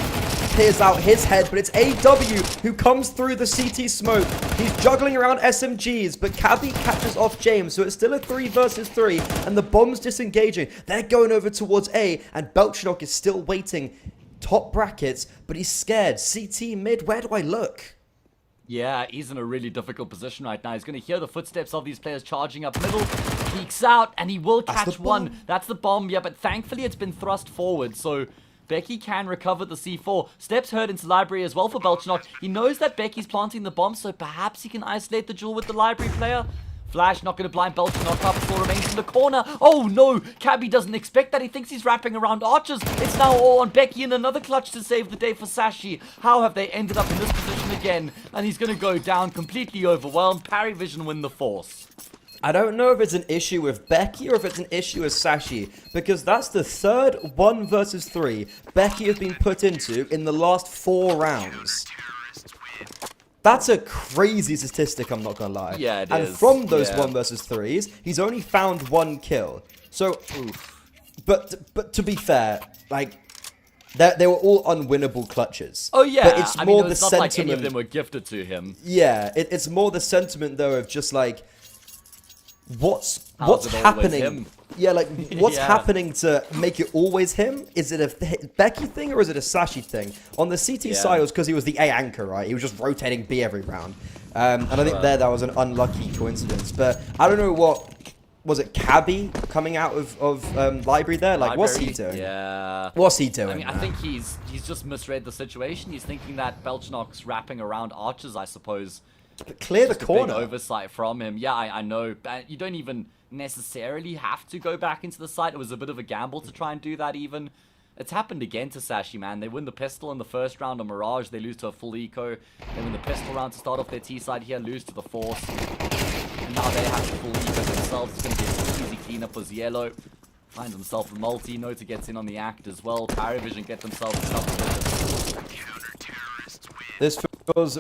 clears out his head, but it's AW who comes through the CT smoke. He's juggling around SMGs, but Cabby catches off James, so it's still a 3 versus 3, and the bomb's disengaging. They're going over towards A, and Belchnok is still waiting. Top brackets, but he's scared. CT mid, where do I look? Yeah, he's in a really difficult position right now. He's going to hear the footsteps of these players charging up middle. Peeks out, and he will catch one. That's the bomb, yeah, but thankfully it's been thrust forward, so Becky can recover the C4. Steps heard into library as well for Belchnok. He knows that Becky's planting the bomb, so perhaps he can isolate the duel with the library player. Flash not going to blind Belchnok up, still remains in the corner. Oh no, Cabby doesn't expect that. He thinks he's wrapping around archers. It's now all on Becky, and another clutch to save the day for Sashi. How have they ended up in this position again? And he's going to go down completely overwhelmed. Paravision win the force. I don't know if it's an issue with Becky or if it's an issue with Sashi, because that's the third 1 versus 3 Becky has been put into in the last 4 rounds. That's a crazy statistic, I'm not gonna lie. Yeah, it is. And from those 1 versus 3s, he's only found 1 kill. So, but to be fair, like, they were all unwinnable clutches. Oh yeah, but it's more the not sentiment. like any of them were gifted to him. Yeah, it's more the sentiment though of just like, what's happening? Yeah, like what's happening to make it always him? Is it a Becky thing or is it a Sashi thing? On the CT side, it was because he was the A anchor, right? He was just rotating B every round. And I think that was an unlucky coincidence. But I don't know what was it. Cabby coming out of library there? Like, what's he doing? Yeah. What's he doing? I mean, I think he's just misread the situation. He's thinking that Belchnok's wrapping around archers, I suppose. But clear the corner. A big oversight from him. Yeah, I know. You don't even necessarily have to go back into the site. It was a bit of a gamble to try and do that even. It's happened again to Sashi, man. They win the pistol in the first round on Mirage. They lose to a full eco. They win the pistol round to start off their T side here, lose to the Force. And now they have the full eco themselves. It's going to be an easy cleanup for Ziello. Finds himself a multi. Nota gets in on the act as well. Paravision get themselves a couple of This feels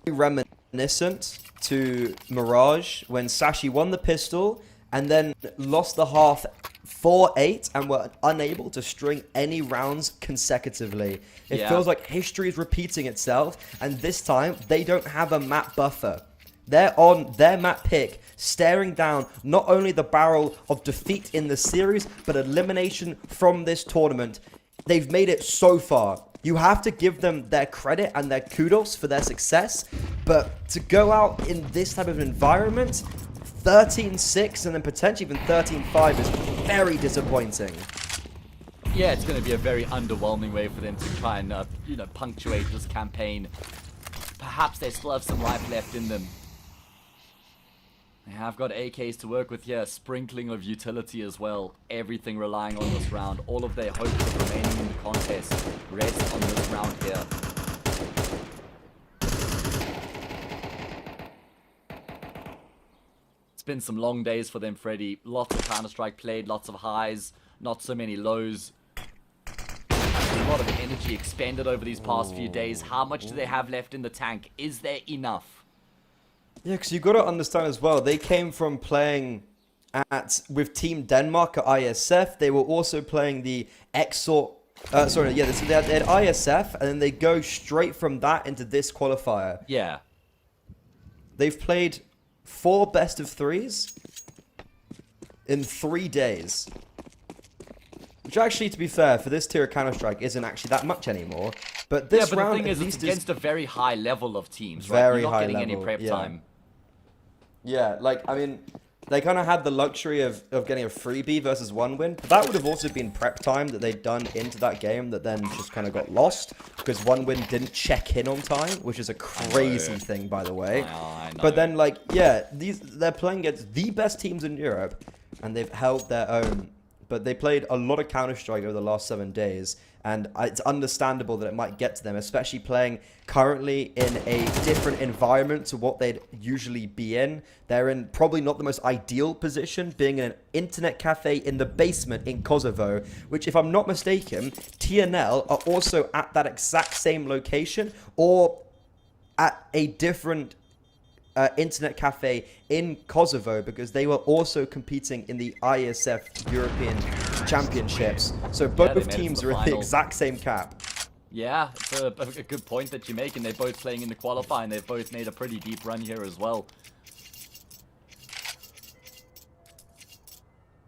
reminiscent reminiscent to Mirage when Sashi won the pistol and then lost the half 4-8 and were unable to string any rounds consecutively. It feels like history is repeating itself, and this time they don't have a map buffer. They're on their map pick, staring down not only the barrel of defeat in the series, but elimination from this tournament. They've made it so far. You have to give them their credit and their kudos for their success, but to go out in this type of environment, 13-6 and then potentially even 13-5 is very disappointing. Yeah, it's going to be a very underwhelming way for them to try and, punctuate this campaign. Perhaps they still have some life left in them. They have got AKs to work with here, sprinkling of utility as well. Everything relying on this round. All of their hopes of remaining in the contest rest on this round here. It's been some long days for them, Freddy. Lots of Counter-Strike played, lots of highs, not so many lows. A lot of energy expended over these past few days. How much do they have left in the tank? Is there enough? Yeah, because you got to understand as well, they came from playing with Team Denmark at ISF. They were also playing the ESL. They had ISF, and then they go straight from that into this qualifier. Yeah. They've played 4 best of 3s in 3 days. Which actually, to be fair, for this tier of Counter-Strike isn't actually that much anymore. But this round, the thing is, it's against a very high level of teams, right? You're not getting any prep time. Yeah, I mean, they kind of had the luxury of getting a freebie versus 1 win. But that would have also been prep time that they'd done into that game that then just kind of got lost. Because 1 win didn't check in on time, which is a crazy thing, by the way. I know. But then, they're playing against the best teams in Europe, and they've held their own. But they played a lot of Counter-Strike over the last 7 days, and it's understandable that it might get to them, especially playing currently in a different environment to what they'd usually be in. They're in probably not the most ideal position, being in an internet cafe in the basement in Kosovo, which, if I'm not mistaken, TNL are also at that exact same location, or at a different internet cafe in Kosovo, because they were also competing in the ISF European Championships. So both teams are in the exact same cap. Yeah, it's a good point that you make, and they're both playing in the qualifying, and they've both made a pretty deep run here as well.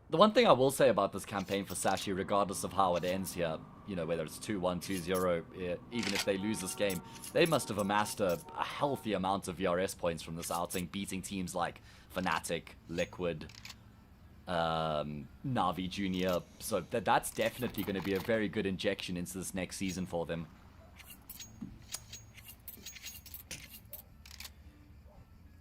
The one thing I will say about this campaign for Sashi, regardless of how it ends here, whether it's 2-1, 2-0, even if they lose this game, they must have amassed a healthy amount of VRS points from this outing, beating teams like Fnatic, Liquid, Na'Vi Junior. So that's definitely going to be a very good injection into this next season for them.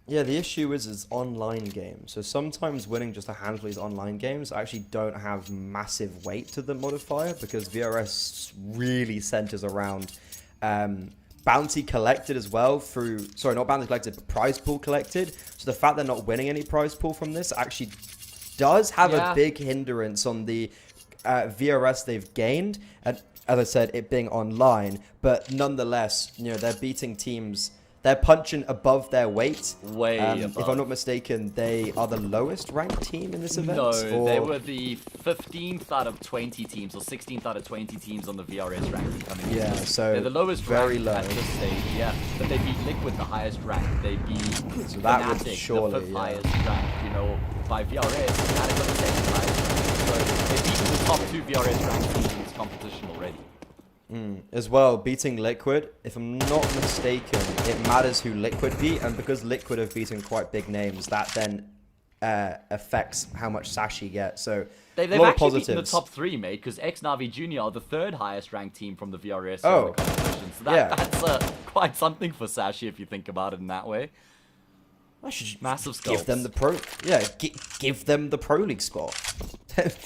Yeah, the issue is online games. So sometimes winning just a handful of these online games actually don't have massive weight to the modifier, because VRS really centers around bounty collected as well through... Sorry, not bounty collected, but prize pool collected. So the fact they're not winning any prize pool from this actually does have a big hindrance on the VRS they've gained. And as I said, it being online. But nonetheless, they're beating teams... They're punching above their weight. Way above. If I'm not mistaken, they are the lowest ranked team in this event? No, they were the 15th out of 20 teams, or 16th out of 20 teams on the VRS ranking coming in. Yeah, so they're the lowest very ranked low. at this stage, yeah. But they beat Liquid, the highest ranked. They beat So that would Fnatic, surely, the 5th highest ranked, by VRS. Fnatic got the 2nd highest. So they've beaten the top 2 VRS ranked teams in this competition already. As well, beating Liquid, if I'm not mistaken, it matters who Liquid beat, and because Liquid have beaten quite big names, that then affects how much Sashi get. So They've a lot of actually positives. beaten the top 3, mate, because Na'Vi Junior are the 3rd highest ranked team from the VRS competition. So that's quite something for Sashi if you think about it in that way. I should Massive give scopes. them the pro. Yeah, give them the Pro League spot.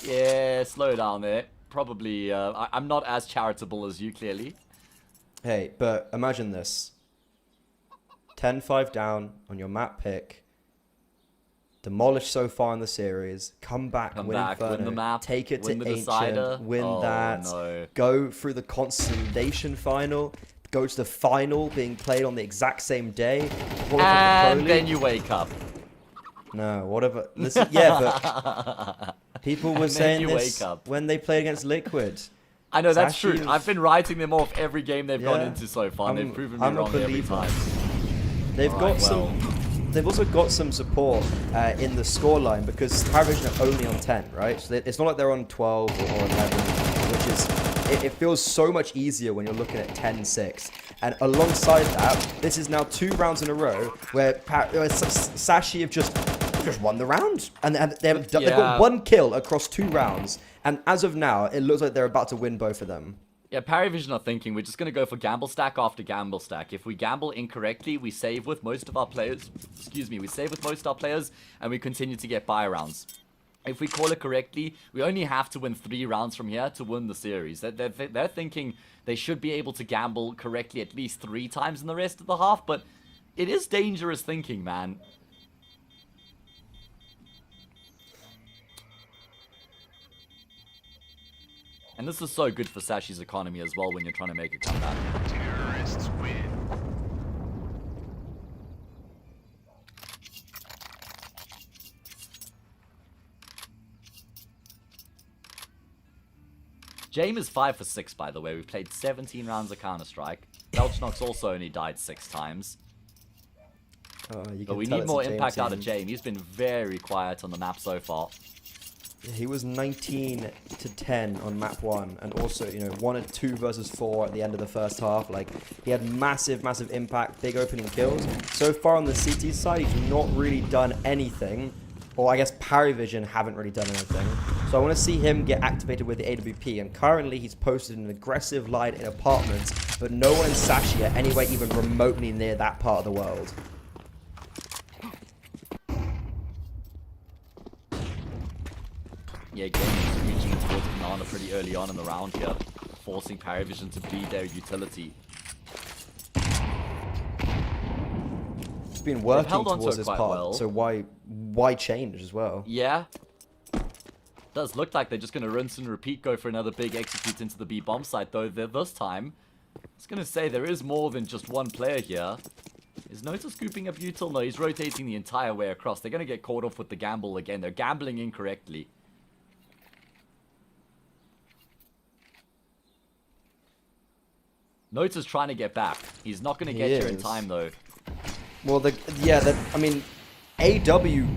Yeah, slow down there. Probably, I'm not as charitable as you, clearly. Hey, but imagine this. 10-5 down on your map pick. Demolished so far in the series. Come back, win Inferno. Win the map, take it win to the Ancient. decider. Win Oh, that. no. Go through the consolidation final. go to the final being played on the exact same day. And then you wake up. No, whatever. Listen, yeah, but people were saying this wake up. when they played against Liquid. I know, that's Sashi true. I've been writing them off every game they've gone into so far, and they've proven me I'm a wrong every believer. time. They've got some. They've also got some support in the scoreline because Paravision are only on 10, right? So it's not like they're on 12 or 11, which is it feels so much easier when you're looking at 10-6. And alongside that, this is now 2 rounds in a row where Sashi have just won the round, and they've got 1 kill across 2 rounds. And as of now, it looks like they're about to win both of them. Yeah, Paravision are thinking we're just going to go for gamble stack after gamble stack. If we gamble incorrectly, we save with most of our players. Excuse me, we save with most of our players, and we continue to get buy rounds. If we call it correctly, we only have to win 3 rounds from here to win the series. They're thinking they should be able to gamble correctly at least 3 times in the rest of the half, but it is dangerous thinking, man. And this is so good for Sashi's economy as well when you're trying to make a comeback. Terrorists win. Jame is 5 for 6, by the way. We played 17 rounds of Counter-Strike. Belchnox also only died 6 times. But we need more impact out of Jame. He's been very quiet on the map so far. He was 19 to 10 on map 1, and also, you know, 1 and 2 versus 4 at the end of the first half. Like, he had massive impact, big opening kills. So far on the CT side, he's not really done anything. Or I guess Paravision haven't really done anything. So I want to see him get activated with the AWP, and currently he's posted an aggressive line in apartments, but no one in Sashi are anywhere even remotely near that part of the world. Yeah, Game is reaching towards Commander pretty early on in the round here, forcing Paravision to bleed their utility. It's been working towards this part, so why change as well? Yeah. Does look like they're just going to rinse and repeat, go for another big execute into the B bomb site, though this time, I was going to say there is more than just one player here. Is Nota scooping up Util? No, he's rotating the entire way across. They're going to get caught off with the gamble again. They're gambling incorrectly. Nota's trying to get back. He's not going to get here in time, though. Well, I mean, AW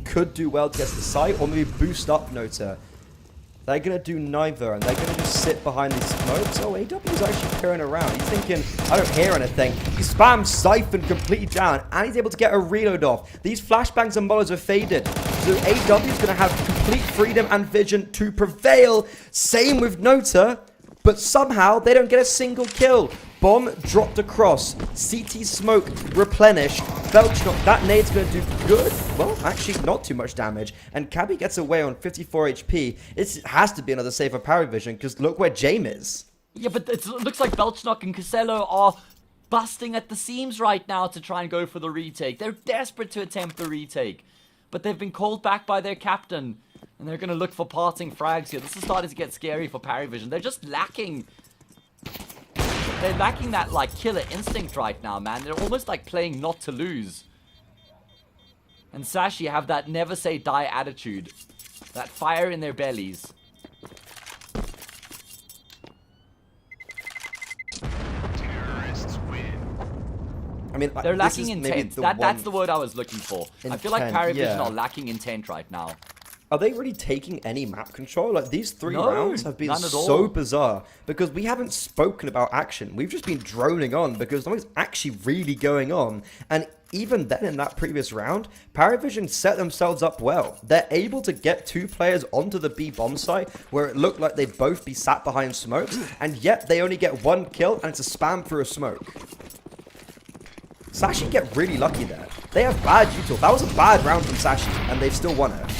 could do well to get to the site, or maybe boost up Nota. They're going to do neither, and they're going to just sit behind these smokes. Oh, AW's actually peering around. He's thinking, I don't hear anything. He spams Siphon completely down, and he's able to get a reload off. These flashbangs and molotov are faded. So AW's going to have complete freedom and vision to prevail. Same with Nota. But somehow, they don't get a single kill. Bomb dropped across. CT smoke replenished. Belchnock, that nade's going to do good. Well, actually, not too much damage. And Cabby gets away on 54 HP. It has to be another save for Paravision, because look where Jame is. Yeah, but it looks like Belchnock and Casello are busting at the seams right now to try and go for the retake. They're desperate to attempt the retake. But they've been called back by their captain. And they're going to look for parting frags here. This is starting to get scary for Paravision. They're just lacking... They're lacking that, like, killer instinct right now, man. They're almost like playing not to lose. And Sashi have that never say die attitude. That fire in their bellies. Terrorists win. I mean, they're lacking intent. That's the word I was looking for. I feel like Paravision are lacking intent right now. Are they really taking any map control? Like, these 3 rounds have been so bizarre because we haven't spoken about action. We've just been droning on because nothing's actually really going on. And even then, in that previous round, Paravision set themselves up well. They're able to get 2 players onto the B bomb site where it looked like they'd both be sat behind smokes, and yet they only get 1 kill and it's a spam through a smoke. Sashi get really lucky there. They have bad util. That was a bad round from Sashi, and they've still won it.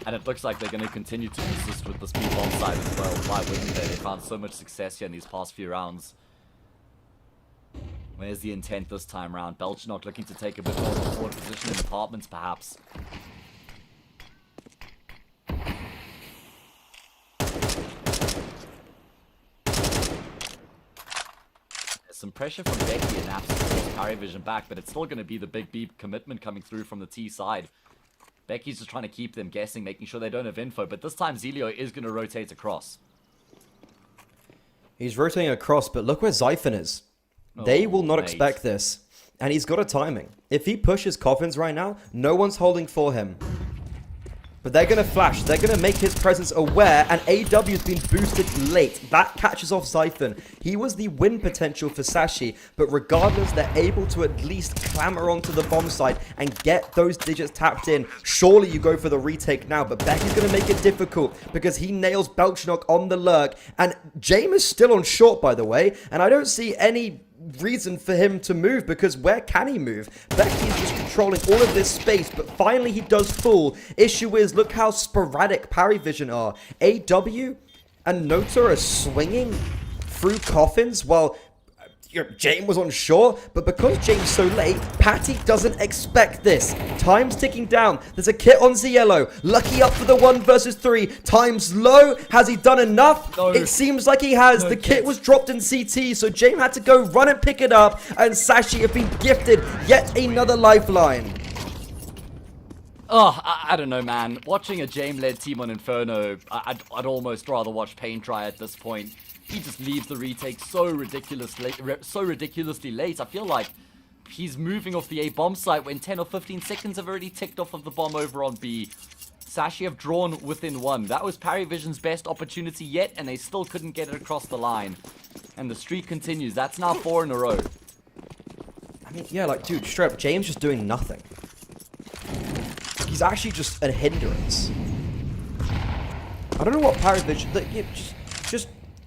And it looks like they're going to continue to persist with the speed bomb side as well. Why wouldn't they? They found so much success here in these past few rounds. Where's the intent this time round? Belchnock looking to take a bit more of a forward position in apartments, perhaps. some pressure from Becky and Naps to force Parivision back, but it's still going to be the big B commitment coming through from the T side. Becky's just trying to keep them guessing, making sure they don't have info, but this time Zelio is going to rotate across. He's rotating across, but look where Zyphon is. They will not expect this. And he's got a timing. If he pushes Coffins right now, no one's holding for him. But they're going to flash. They're going to make his presence aware. And AW has been boosted late. That catches off Zyphon. He was the win potential for Sashi. But regardless, they're able to at least clamber onto the bomb site and get those digits tapped in. Surely you go for the retake now. But Becky's going to make it difficult because he nails Belchnok on the lurk. And James is still on short, by the way. And I don't see any reason for him to move, because where can he move? Becky's just controlling all of this space, but finally he does fall. Issue is, look how sporadic Parivision are. AW and Nota are swinging through coffins while James was on shore, but because James so late, Patty doesn't expect this. Time's ticking down. There's a kit on Ziello. Lucky up for the 1 versus 3. Time's low. Has he done enough? No. It seems like he has. The kit was dropped in CT, so James had to go run and pick it up, and Sashi have been gifted yet another lifeline. Oh, I don't know, man. Watching a James-led team on Inferno, I'd almost rather watch Paint Dry at this point. He just leaves the retake so ridiculously late. I feel like he's moving off the A bomb site when 10 or 15 seconds have already ticked off of the bomb over on B. Sashi have drawn within 1. That was Parivision's best opportunity yet, and they still couldn't get it across the line. And the streak continues. That's now 4 in a row. I mean, yeah, like, dude, straight up, James just doing nothing. He's actually just a hindrance. I don't know what Parivision...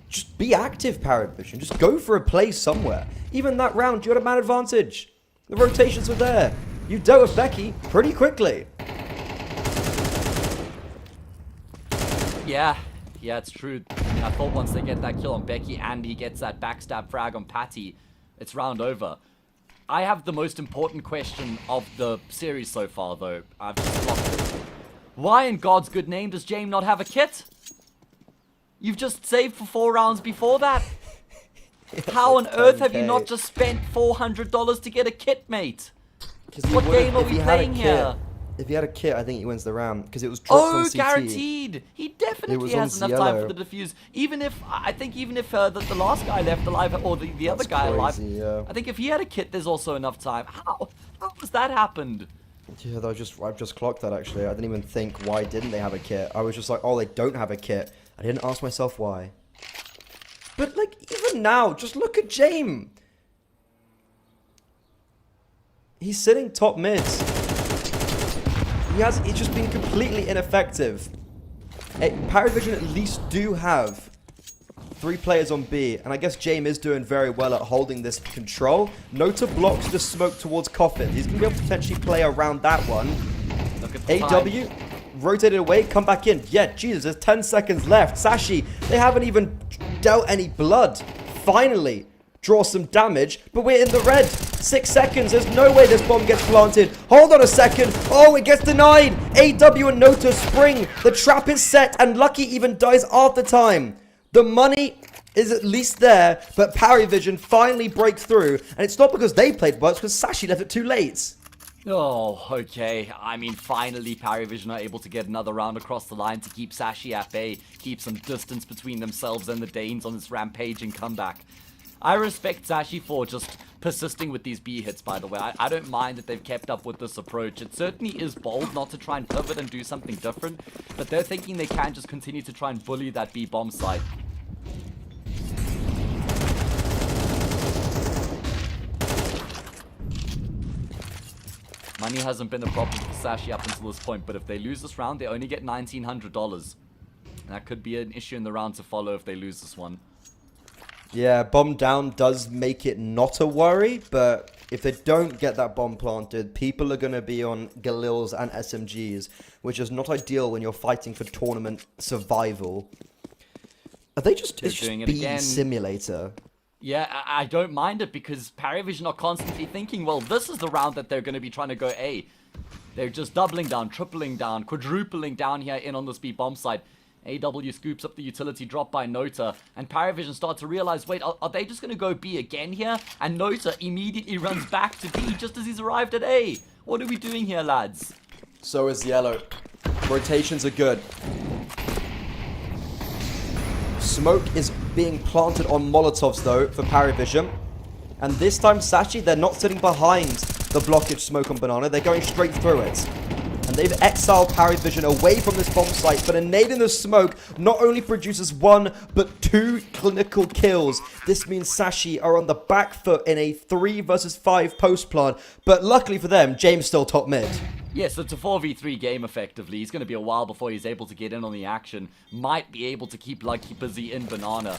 Just be active, Parivision. Just go for a play somewhere. Even that round, you had a man advantage. The rotations were there. You dealt with Becky pretty quickly. Yeah, it's true. I mean, I thought once they get that kill on Becky and he gets that backstab frag on Patty, it's round over. I have the most important question of the series so far, though. I've just lost it. Why in God's good name does James not have a kit? You've just saved for 4 rounds before that. How on earth have you not just spent $400 to get a kit, mate? What game are we playing here? If he had a kit, I think he wins the round, because it was dropped on CT. Guaranteed. He definitely has enough time for the defuse. Even if the last guy left alive, or the other guy alive, yeah. I think if he had a kit, there's also enough time. How has that happened? Yeah, I've just clocked that, actually. I didn't even think, why didn't they have a kit? I was just like, oh, they don't have a kit. I didn't ask myself why. But, like, even now, just look at James. He's sitting top mids. He's just been completely ineffective. Parivision at least do have 3 players on B, and I guess James is doing very well at holding this control. Nota blocks the smoke towards Coffin. He's going to be able to potentially play around that one. Look at the AW... time. Rotated away, come back in. Yeah, Jesus, there's 10 seconds left. Sashi, they haven't even dealt any blood. Finally, draw some damage, but we're in the red. 6 seconds, there's no way this bomb gets planted. Hold on a second. Oh, it gets denied. AW and Nota spring. The trap is set, and Lucky even dies after time. The money is at least there, but Parivision finally break through, and it's not because they played well, it's because Sashi left it too late. Oh, okay. I mean, finally, Parivision are able to get another round across the line to keep Sashi at bay, keep some distance between themselves and the Danes on this rampaging comeback. I respect Sashi for just persisting with these B hits, by the way. I don't mind that they've kept up with this approach. It certainly is bold not to try and pivot and do something different, but they're thinking they can just continue to try and bully that B bomb site. Money hasn't been a problem for Sashi up until this point, but if they lose this round, they only get $1,900. And that could be an issue in the round to follow if they lose this one. Yeah, bomb down does make it not a worry, but if they don't get that bomb planted, people are going to be on Galils and SMGs, which is not ideal when you're fighting for tournament survival. Are they just... It's just B simulator. Yeah, I don't mind it because Parivision are constantly thinking, well, this is the round that they're going to be trying to go A. They're just doubling down, tripling down, quadrupling down here in on this B bomb site. AW scoops up the utility drop by Nota, and Paravision start to realize, wait, are they just going to go B again here? And Nota immediately runs back to B just as he's arrived at A. What are we doing here, lads? So is Yellow. Rotations are good. Smoke is being planted on Molotovs, though, for Paravision. And this time, Sashi, they're not sitting behind the blockage smoke on Banana. They're going straight through it. And they've exiled Paravision away from this bomb site. But a nade in the smoke not only produces 1, but 2 clinical kills. This means Sashi are on the back foot in a 3 versus 5 post plant. But luckily for them, James still top mid. Yes, it's a 4v3 game, effectively. He's going to be a while before he's able to get in on the action. Might be able to keep Lucky busy in Banana.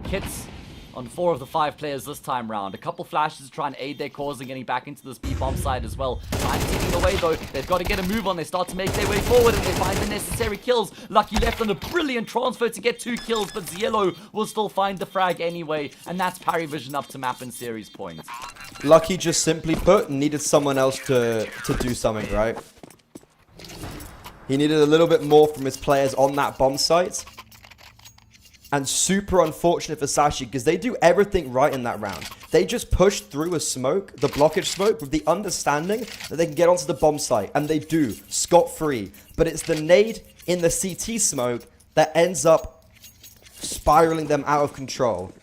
Hits on 4 of the 5 players this time round. A couple flashes to try and aid their cause and getting back into this B-bomb side as well. Time ticking away, though. They've got to get a move on. They start to make their way forward, and they find the necessary kills. Lucky left on a brilliant transfer to get 2 kills, but Ziello will still find the frag anyway, and that's Paravision up to map and series points. Lucky, just simply put, needed someone else to do something, right? He needed a little bit more from his players on that bomb site. And super unfortunate for Sashi, because they do everything right in that round. They just push through a smoke, the blockage smoke, with the understanding that they can get onto the bomb site. And they do, scot-free. But it's the nade in the CT smoke that ends up spiraling them out of control.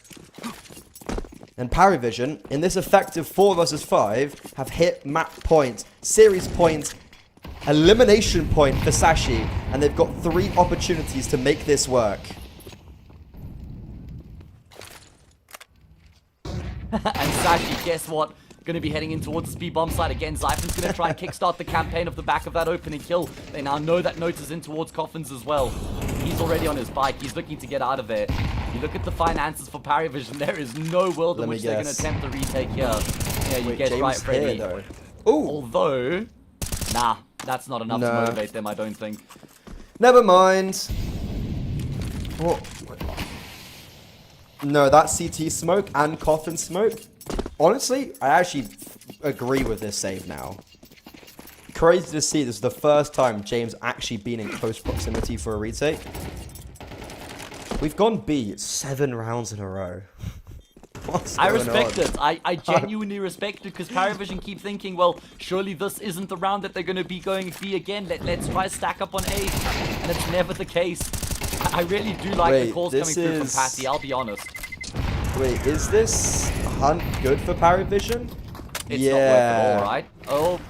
And Paravision, in this effective 4 versus 5, have hit map point, series point, elimination point for Sashi. And they've got 3 opportunities to make this work. And Sashi, guess what? Going to be heading in towards the speed bomb side again. Zyphon's going to try and kickstart the campaign off the back of that opening kill. They now know that Nota's in towards Coffins as well. He's already on his bike. He's looking to get out of there. You look at the finances for Paravision. There is no world in which they're going to attempt the retake here. Yeah, you guess right, Freddy. Although, nah, that's not enough to motivate them, I don't think. Never mind. What? No, that CT smoke and coffin smoke. Honestly, I actually agree with this save now. Crazy to see this is the first time James actually been in close proximity for a retake. We've gone B 7 rounds in a row. I respect it. I genuinely respect it, because Paravision keep thinking, well, surely this isn't the round that they're going to be going B again. Let's try stack up on A. And it's never the case. I really do like the calls coming through from Patty, I'll be honest. Wait, is this hunt good for Paravision? It's not worth it all, right? Oh,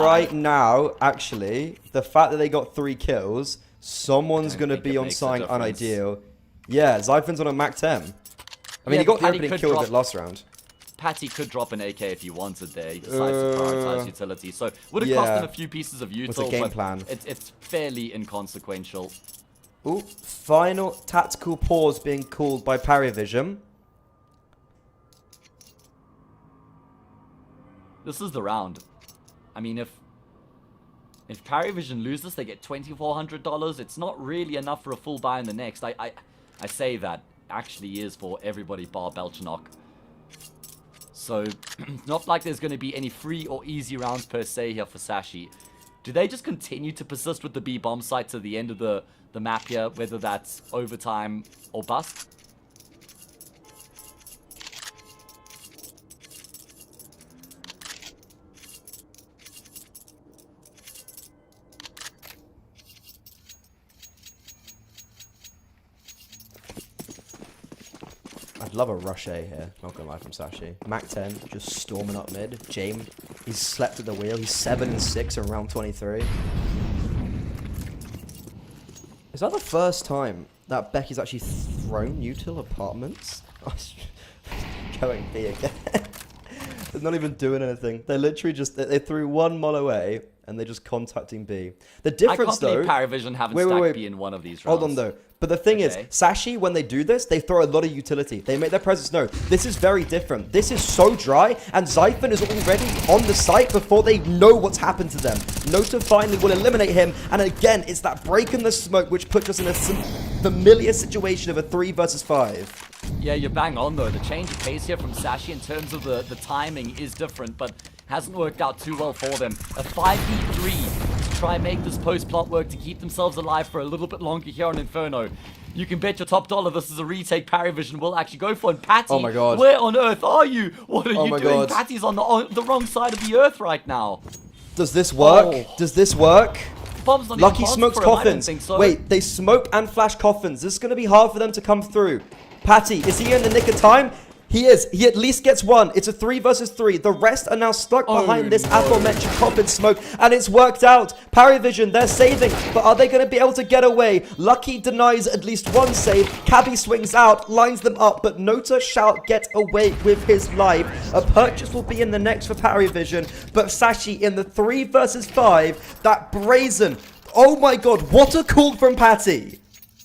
right now, actually, the fact that they got 3 kills, someone's going to be on sign unideal. Yeah, Zyphon's on a Mac 10. I mean, he got the opening kill of it last round. Patty could drop an AK if he wanted there. He decides to prioritize utility. So, would have cost him a few pieces of util, What's the game plan? It's fairly inconsequential. Ooh, final tactical pause being called by Paravision. This is the round. I mean, if Paravision loses, they get $2,400. It's not really enough for a full buy in the next. I say that actually is for everybody bar Belchenok. So, not like there's going to be any free or easy rounds per se here for Sashi. Do they just continue to persist with the B bomb site to the end of the map here, whether that's overtime or bust? I'd love a rush A here, not gonna lie, from Sashi. Mac 10, just storming up mid. James, he's slept at the wheel. He's 7-6 in round 23. Is that the first time that Becky's actually thrown util apartments? Going B again. They're not even doing anything. They literally just, they threw 1 molo A and they're just contacting B. The difference, though... I can't believe Paravision haven't stacked B in one of these rounds. Hold on, though. But the thing is, Sashi, when they do this, they throw a lot of utility. They make their presence known. This is very different. This is so dry, and Zyphon is already on the site before they know what's happened to them. Nota finally will eliminate him, and again, it's that break in the smoke which puts us in a familiar situation of a 3 versus 5. Yeah, you're bang on, though. The change of pace here from Sashi in terms of the timing is different, but hasn't worked out too well for them. A 5v3 try and make this post-plot work to keep themselves alive for a little bit longer here on Inferno. You can bet your top dollar this is a retake Parivision will actually go for. And Patty, Oh my God. where on earth are you? What are Oh you my doing? God. Patty's on the wrong side of the earth right now. Does this work? Oh. Does this work? Bomb's not Lucky even smokes for him, I don't coffins. think so. Wait, they smoke and flash coffins. This is going to be hard for them to come through. Patty, is he in the nick of time? He is. He at least gets one. It's a 3 versus 3. The rest are now stuck behind this aforementioned coffin smoke, and it's worked out. Parivision, they're saving, but are they going to be able to get away? Lucky denies at least one save. Cabby swings out, lines them up, but Nota shall get away with his life. A purchase will be in the next for Parivision, but Sashi in the 3 versus 5, that brazen. Oh my God, what a call from Patty.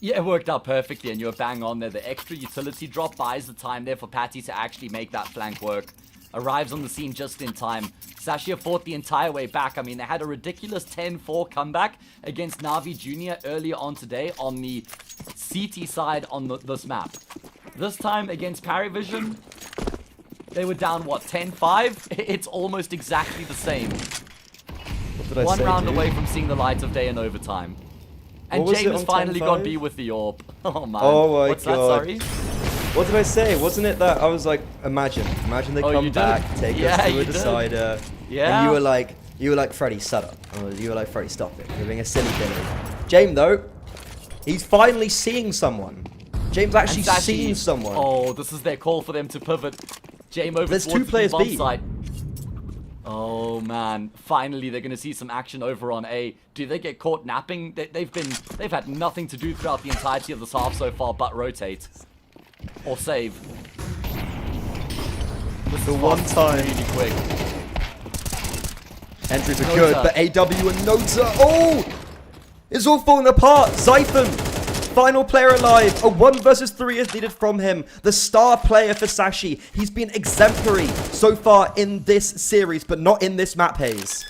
Yeah, it worked out perfectly, and you were bang on there. The extra utility drop buys the time there for Patty to actually make that flank work. Arrives on the scene just in time. Sashia fought the entire way back. I mean, they had a ridiculous 10-4 comeback against Navi Jr. earlier on today on the CT side on this map. This time against Parivision, they were down, what, 10-5? It's almost exactly the same. What did I One say, round dude? away from seeing the light of day in overtime. And What was it James on finally 10-5? gone B with the AWP. Oh man. Oh my What's God. that, sorry? What did I say? Wasn't it that I was like, imagine they Oh, come you did? back, take Yeah, us to you a did. decider, Yeah. and you were like, Freddie, shut up. Or you were like, Freddie, stop it. You're being a silly Billy. James though, he's finally seeing someone. James actually And Sashi- seeing someone. Oh, this is their call for them to pivot. James over There's towards two players the bomb B. site. Oh man, finally they're gonna see some action over on A. Do they get caught napping? They've had nothing to do throughout the entirety of this half so far but rotate. Or save. This The is one fast, time. really quick. Entries are Nota. good, but AW and Nota, oh! It's all falling apart. Zyphon, final player alive. A 1 versus 3 is needed from him. The star player for Sashi. He's been exemplary so far in this series, but not in this map haze.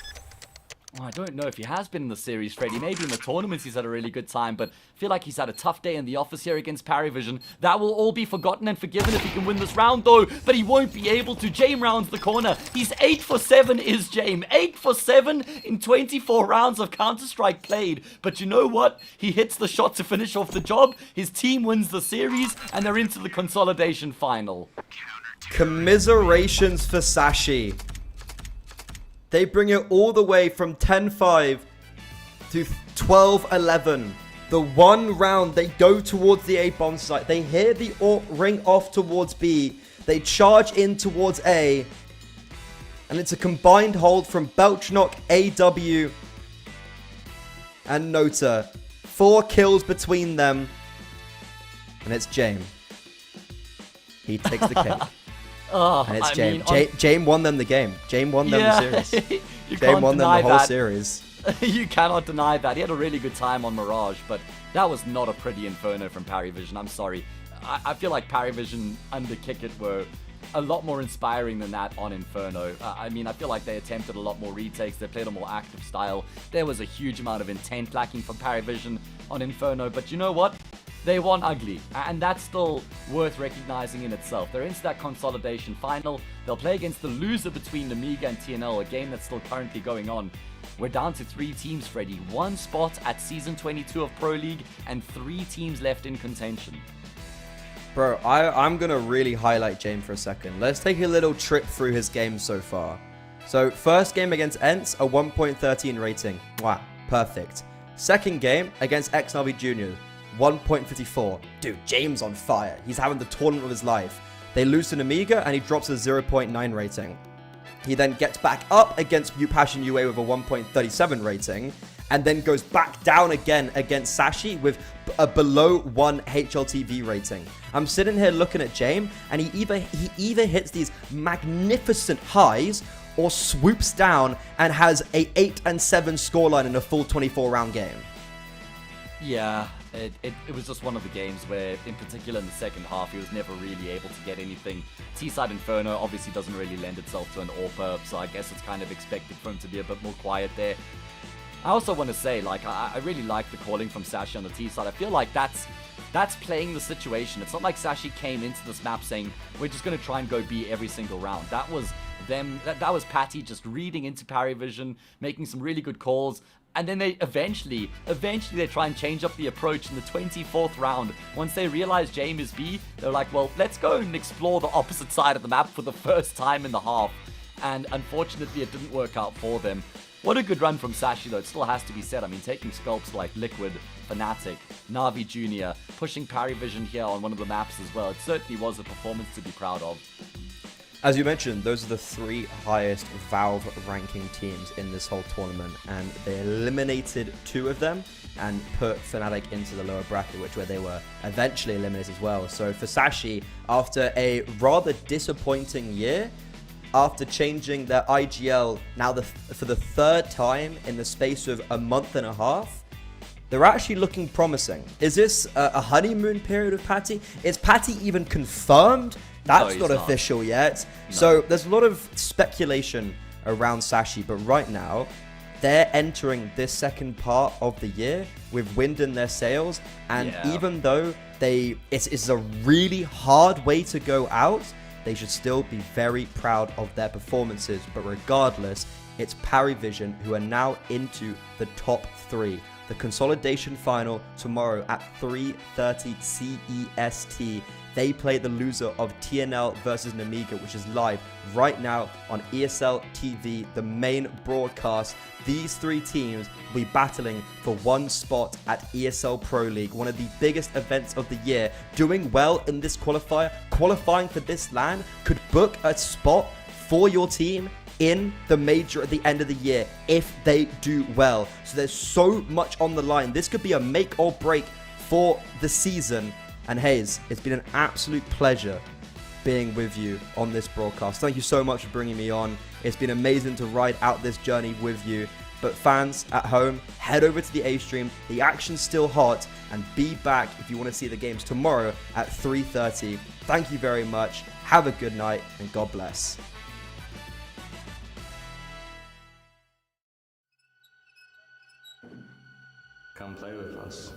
Well, I don't know if he has been in the series, Freddy. Maybe in the tournaments he's had a really good time, but I feel like he's had a tough day in the office here against Parivision. That will all be forgotten and forgiven if he can win this round, though. But he won't be able to. Jame rounds the corner. He's 8 for 7 is Jame. 8 for 7 in 24 rounds of Counter-Strike played. But you know what? He hits the shot to finish off the job. His team wins the series, and they're into the consolidation final. Commiserations for Sashi. They bring it all the way from 10-5 to 12-11. The one round they go towards the A bomb site. They hear the AWP ring off towards B. They charge in towards A. And it's a combined hold from Belchnock, AW, and Nota. 4 kills between them. And it's Jame. He takes the cake. Oh, And it's I Jame. mean, Jame won them the game. Jame won them the series. You Jame can't won them deny the whole that. series. You cannot deny that. He had a really good time on Mirage, but that was not a pretty Inferno from Parivision. I'm sorry. I feel like Parivision under Kickit were a lot more inspiring than that on Inferno. I mean, I feel like they attempted a lot more retakes. They played a more active style. There was a huge amount of intent lacking from Parivision on Inferno, but you know what? They won ugly, and that's still worth recognizing in itself. They're into that consolidation final. They'll play against the loser between Amiga and TNL, a game that's still currently going on. We're down to 3 teams, Freddy. 1 spot at Season 22 of Pro League, and 3 teams left in contention. Bro, I'm going to really highlight Jame for a second. Let's take a little trip through his game so far. So, first game against Ents, a 1.13 rating. Wow, perfect. Second game against XNRB Jr., 1.54. Dude, James on fire. He's having the tournament of his life. They lose to an Amiga and he drops a 0.9 rating. He then gets back up against Passion UA with a 1.37 rating and then goes back down again against Sashi with a below 1 HLTV rating. I'm sitting here looking at James and he either hits these magnificent highs or swoops down and has a 8 and 7 scoreline in a full 24 round game. Yeah, it was just one of the games where, in particular in the second half, he was never really able to get anything. T-side Inferno obviously doesn't really lend itself to an AWP, so I guess it's kind of expected for him to be a bit more quiet there. I also want to say, like, I really like the calling from Sashi on the T-side. I feel like that's playing the situation. It's not like Sashi came into this map saying, we're just going to try and go B every single round. That was them. That was Patty just reading into Parivision, making some really good calls. And then they eventually they try and change up the approach in the 24th round. Once they realize Jame is B, they're like, well, let's go and explore the opposite side of the map for the first time in the half. And unfortunately, it didn't work out for them. What a good run from Sashi, though. It still has to be said. I mean, taking sculpts like Liquid, Fnatic, Na'Vi Jr., pushing Parry Vision here on one of the maps as well. It certainly was a performance to be proud of. As you mentioned, those are the 3 highest Valve ranking teams in this whole tournament, and they eliminated 2 of them and put Fnatic into the lower bracket, where they were eventually eliminated as well. So for Sashi, after a rather disappointing year, after changing their IGL now for the 3rd time in the space of a month and a half, they're actually looking promising. Is this a honeymoon period of Patty? Is Patty even confirmed? That's not official yet. No. So there's a lot of speculation around Sashi, but right now, they're entering this second part of the year with wind in their sails, and even though it's a really hard way to go out, they should still be very proud of their performances. But regardless, it's Parry Vision who are now into the top 3. The consolidation final tomorrow at 3:30 CEST. They play the loser of TNL versus Namiga, which is live right now on ESL TV, the main broadcast. These 3 teams will be battling for one spot at ESL Pro League, one of the biggest events of the year. Doing well in this qualifier, qualifying for this LAN, could book a spot for your team in the major at the end of the year if they do well. So there's so much on the line. This could be a make or break for the season. And Hayes, it's been an absolute pleasure being with you on this broadcast. Thank you so much for bringing me on. It's been amazing to ride out this journey with you. But fans at home, head over to the A stream. The action's still hot, and be back if you want to see the games tomorrow at 3:30. Thank you very much. Have a good night, and God bless. Come play with us.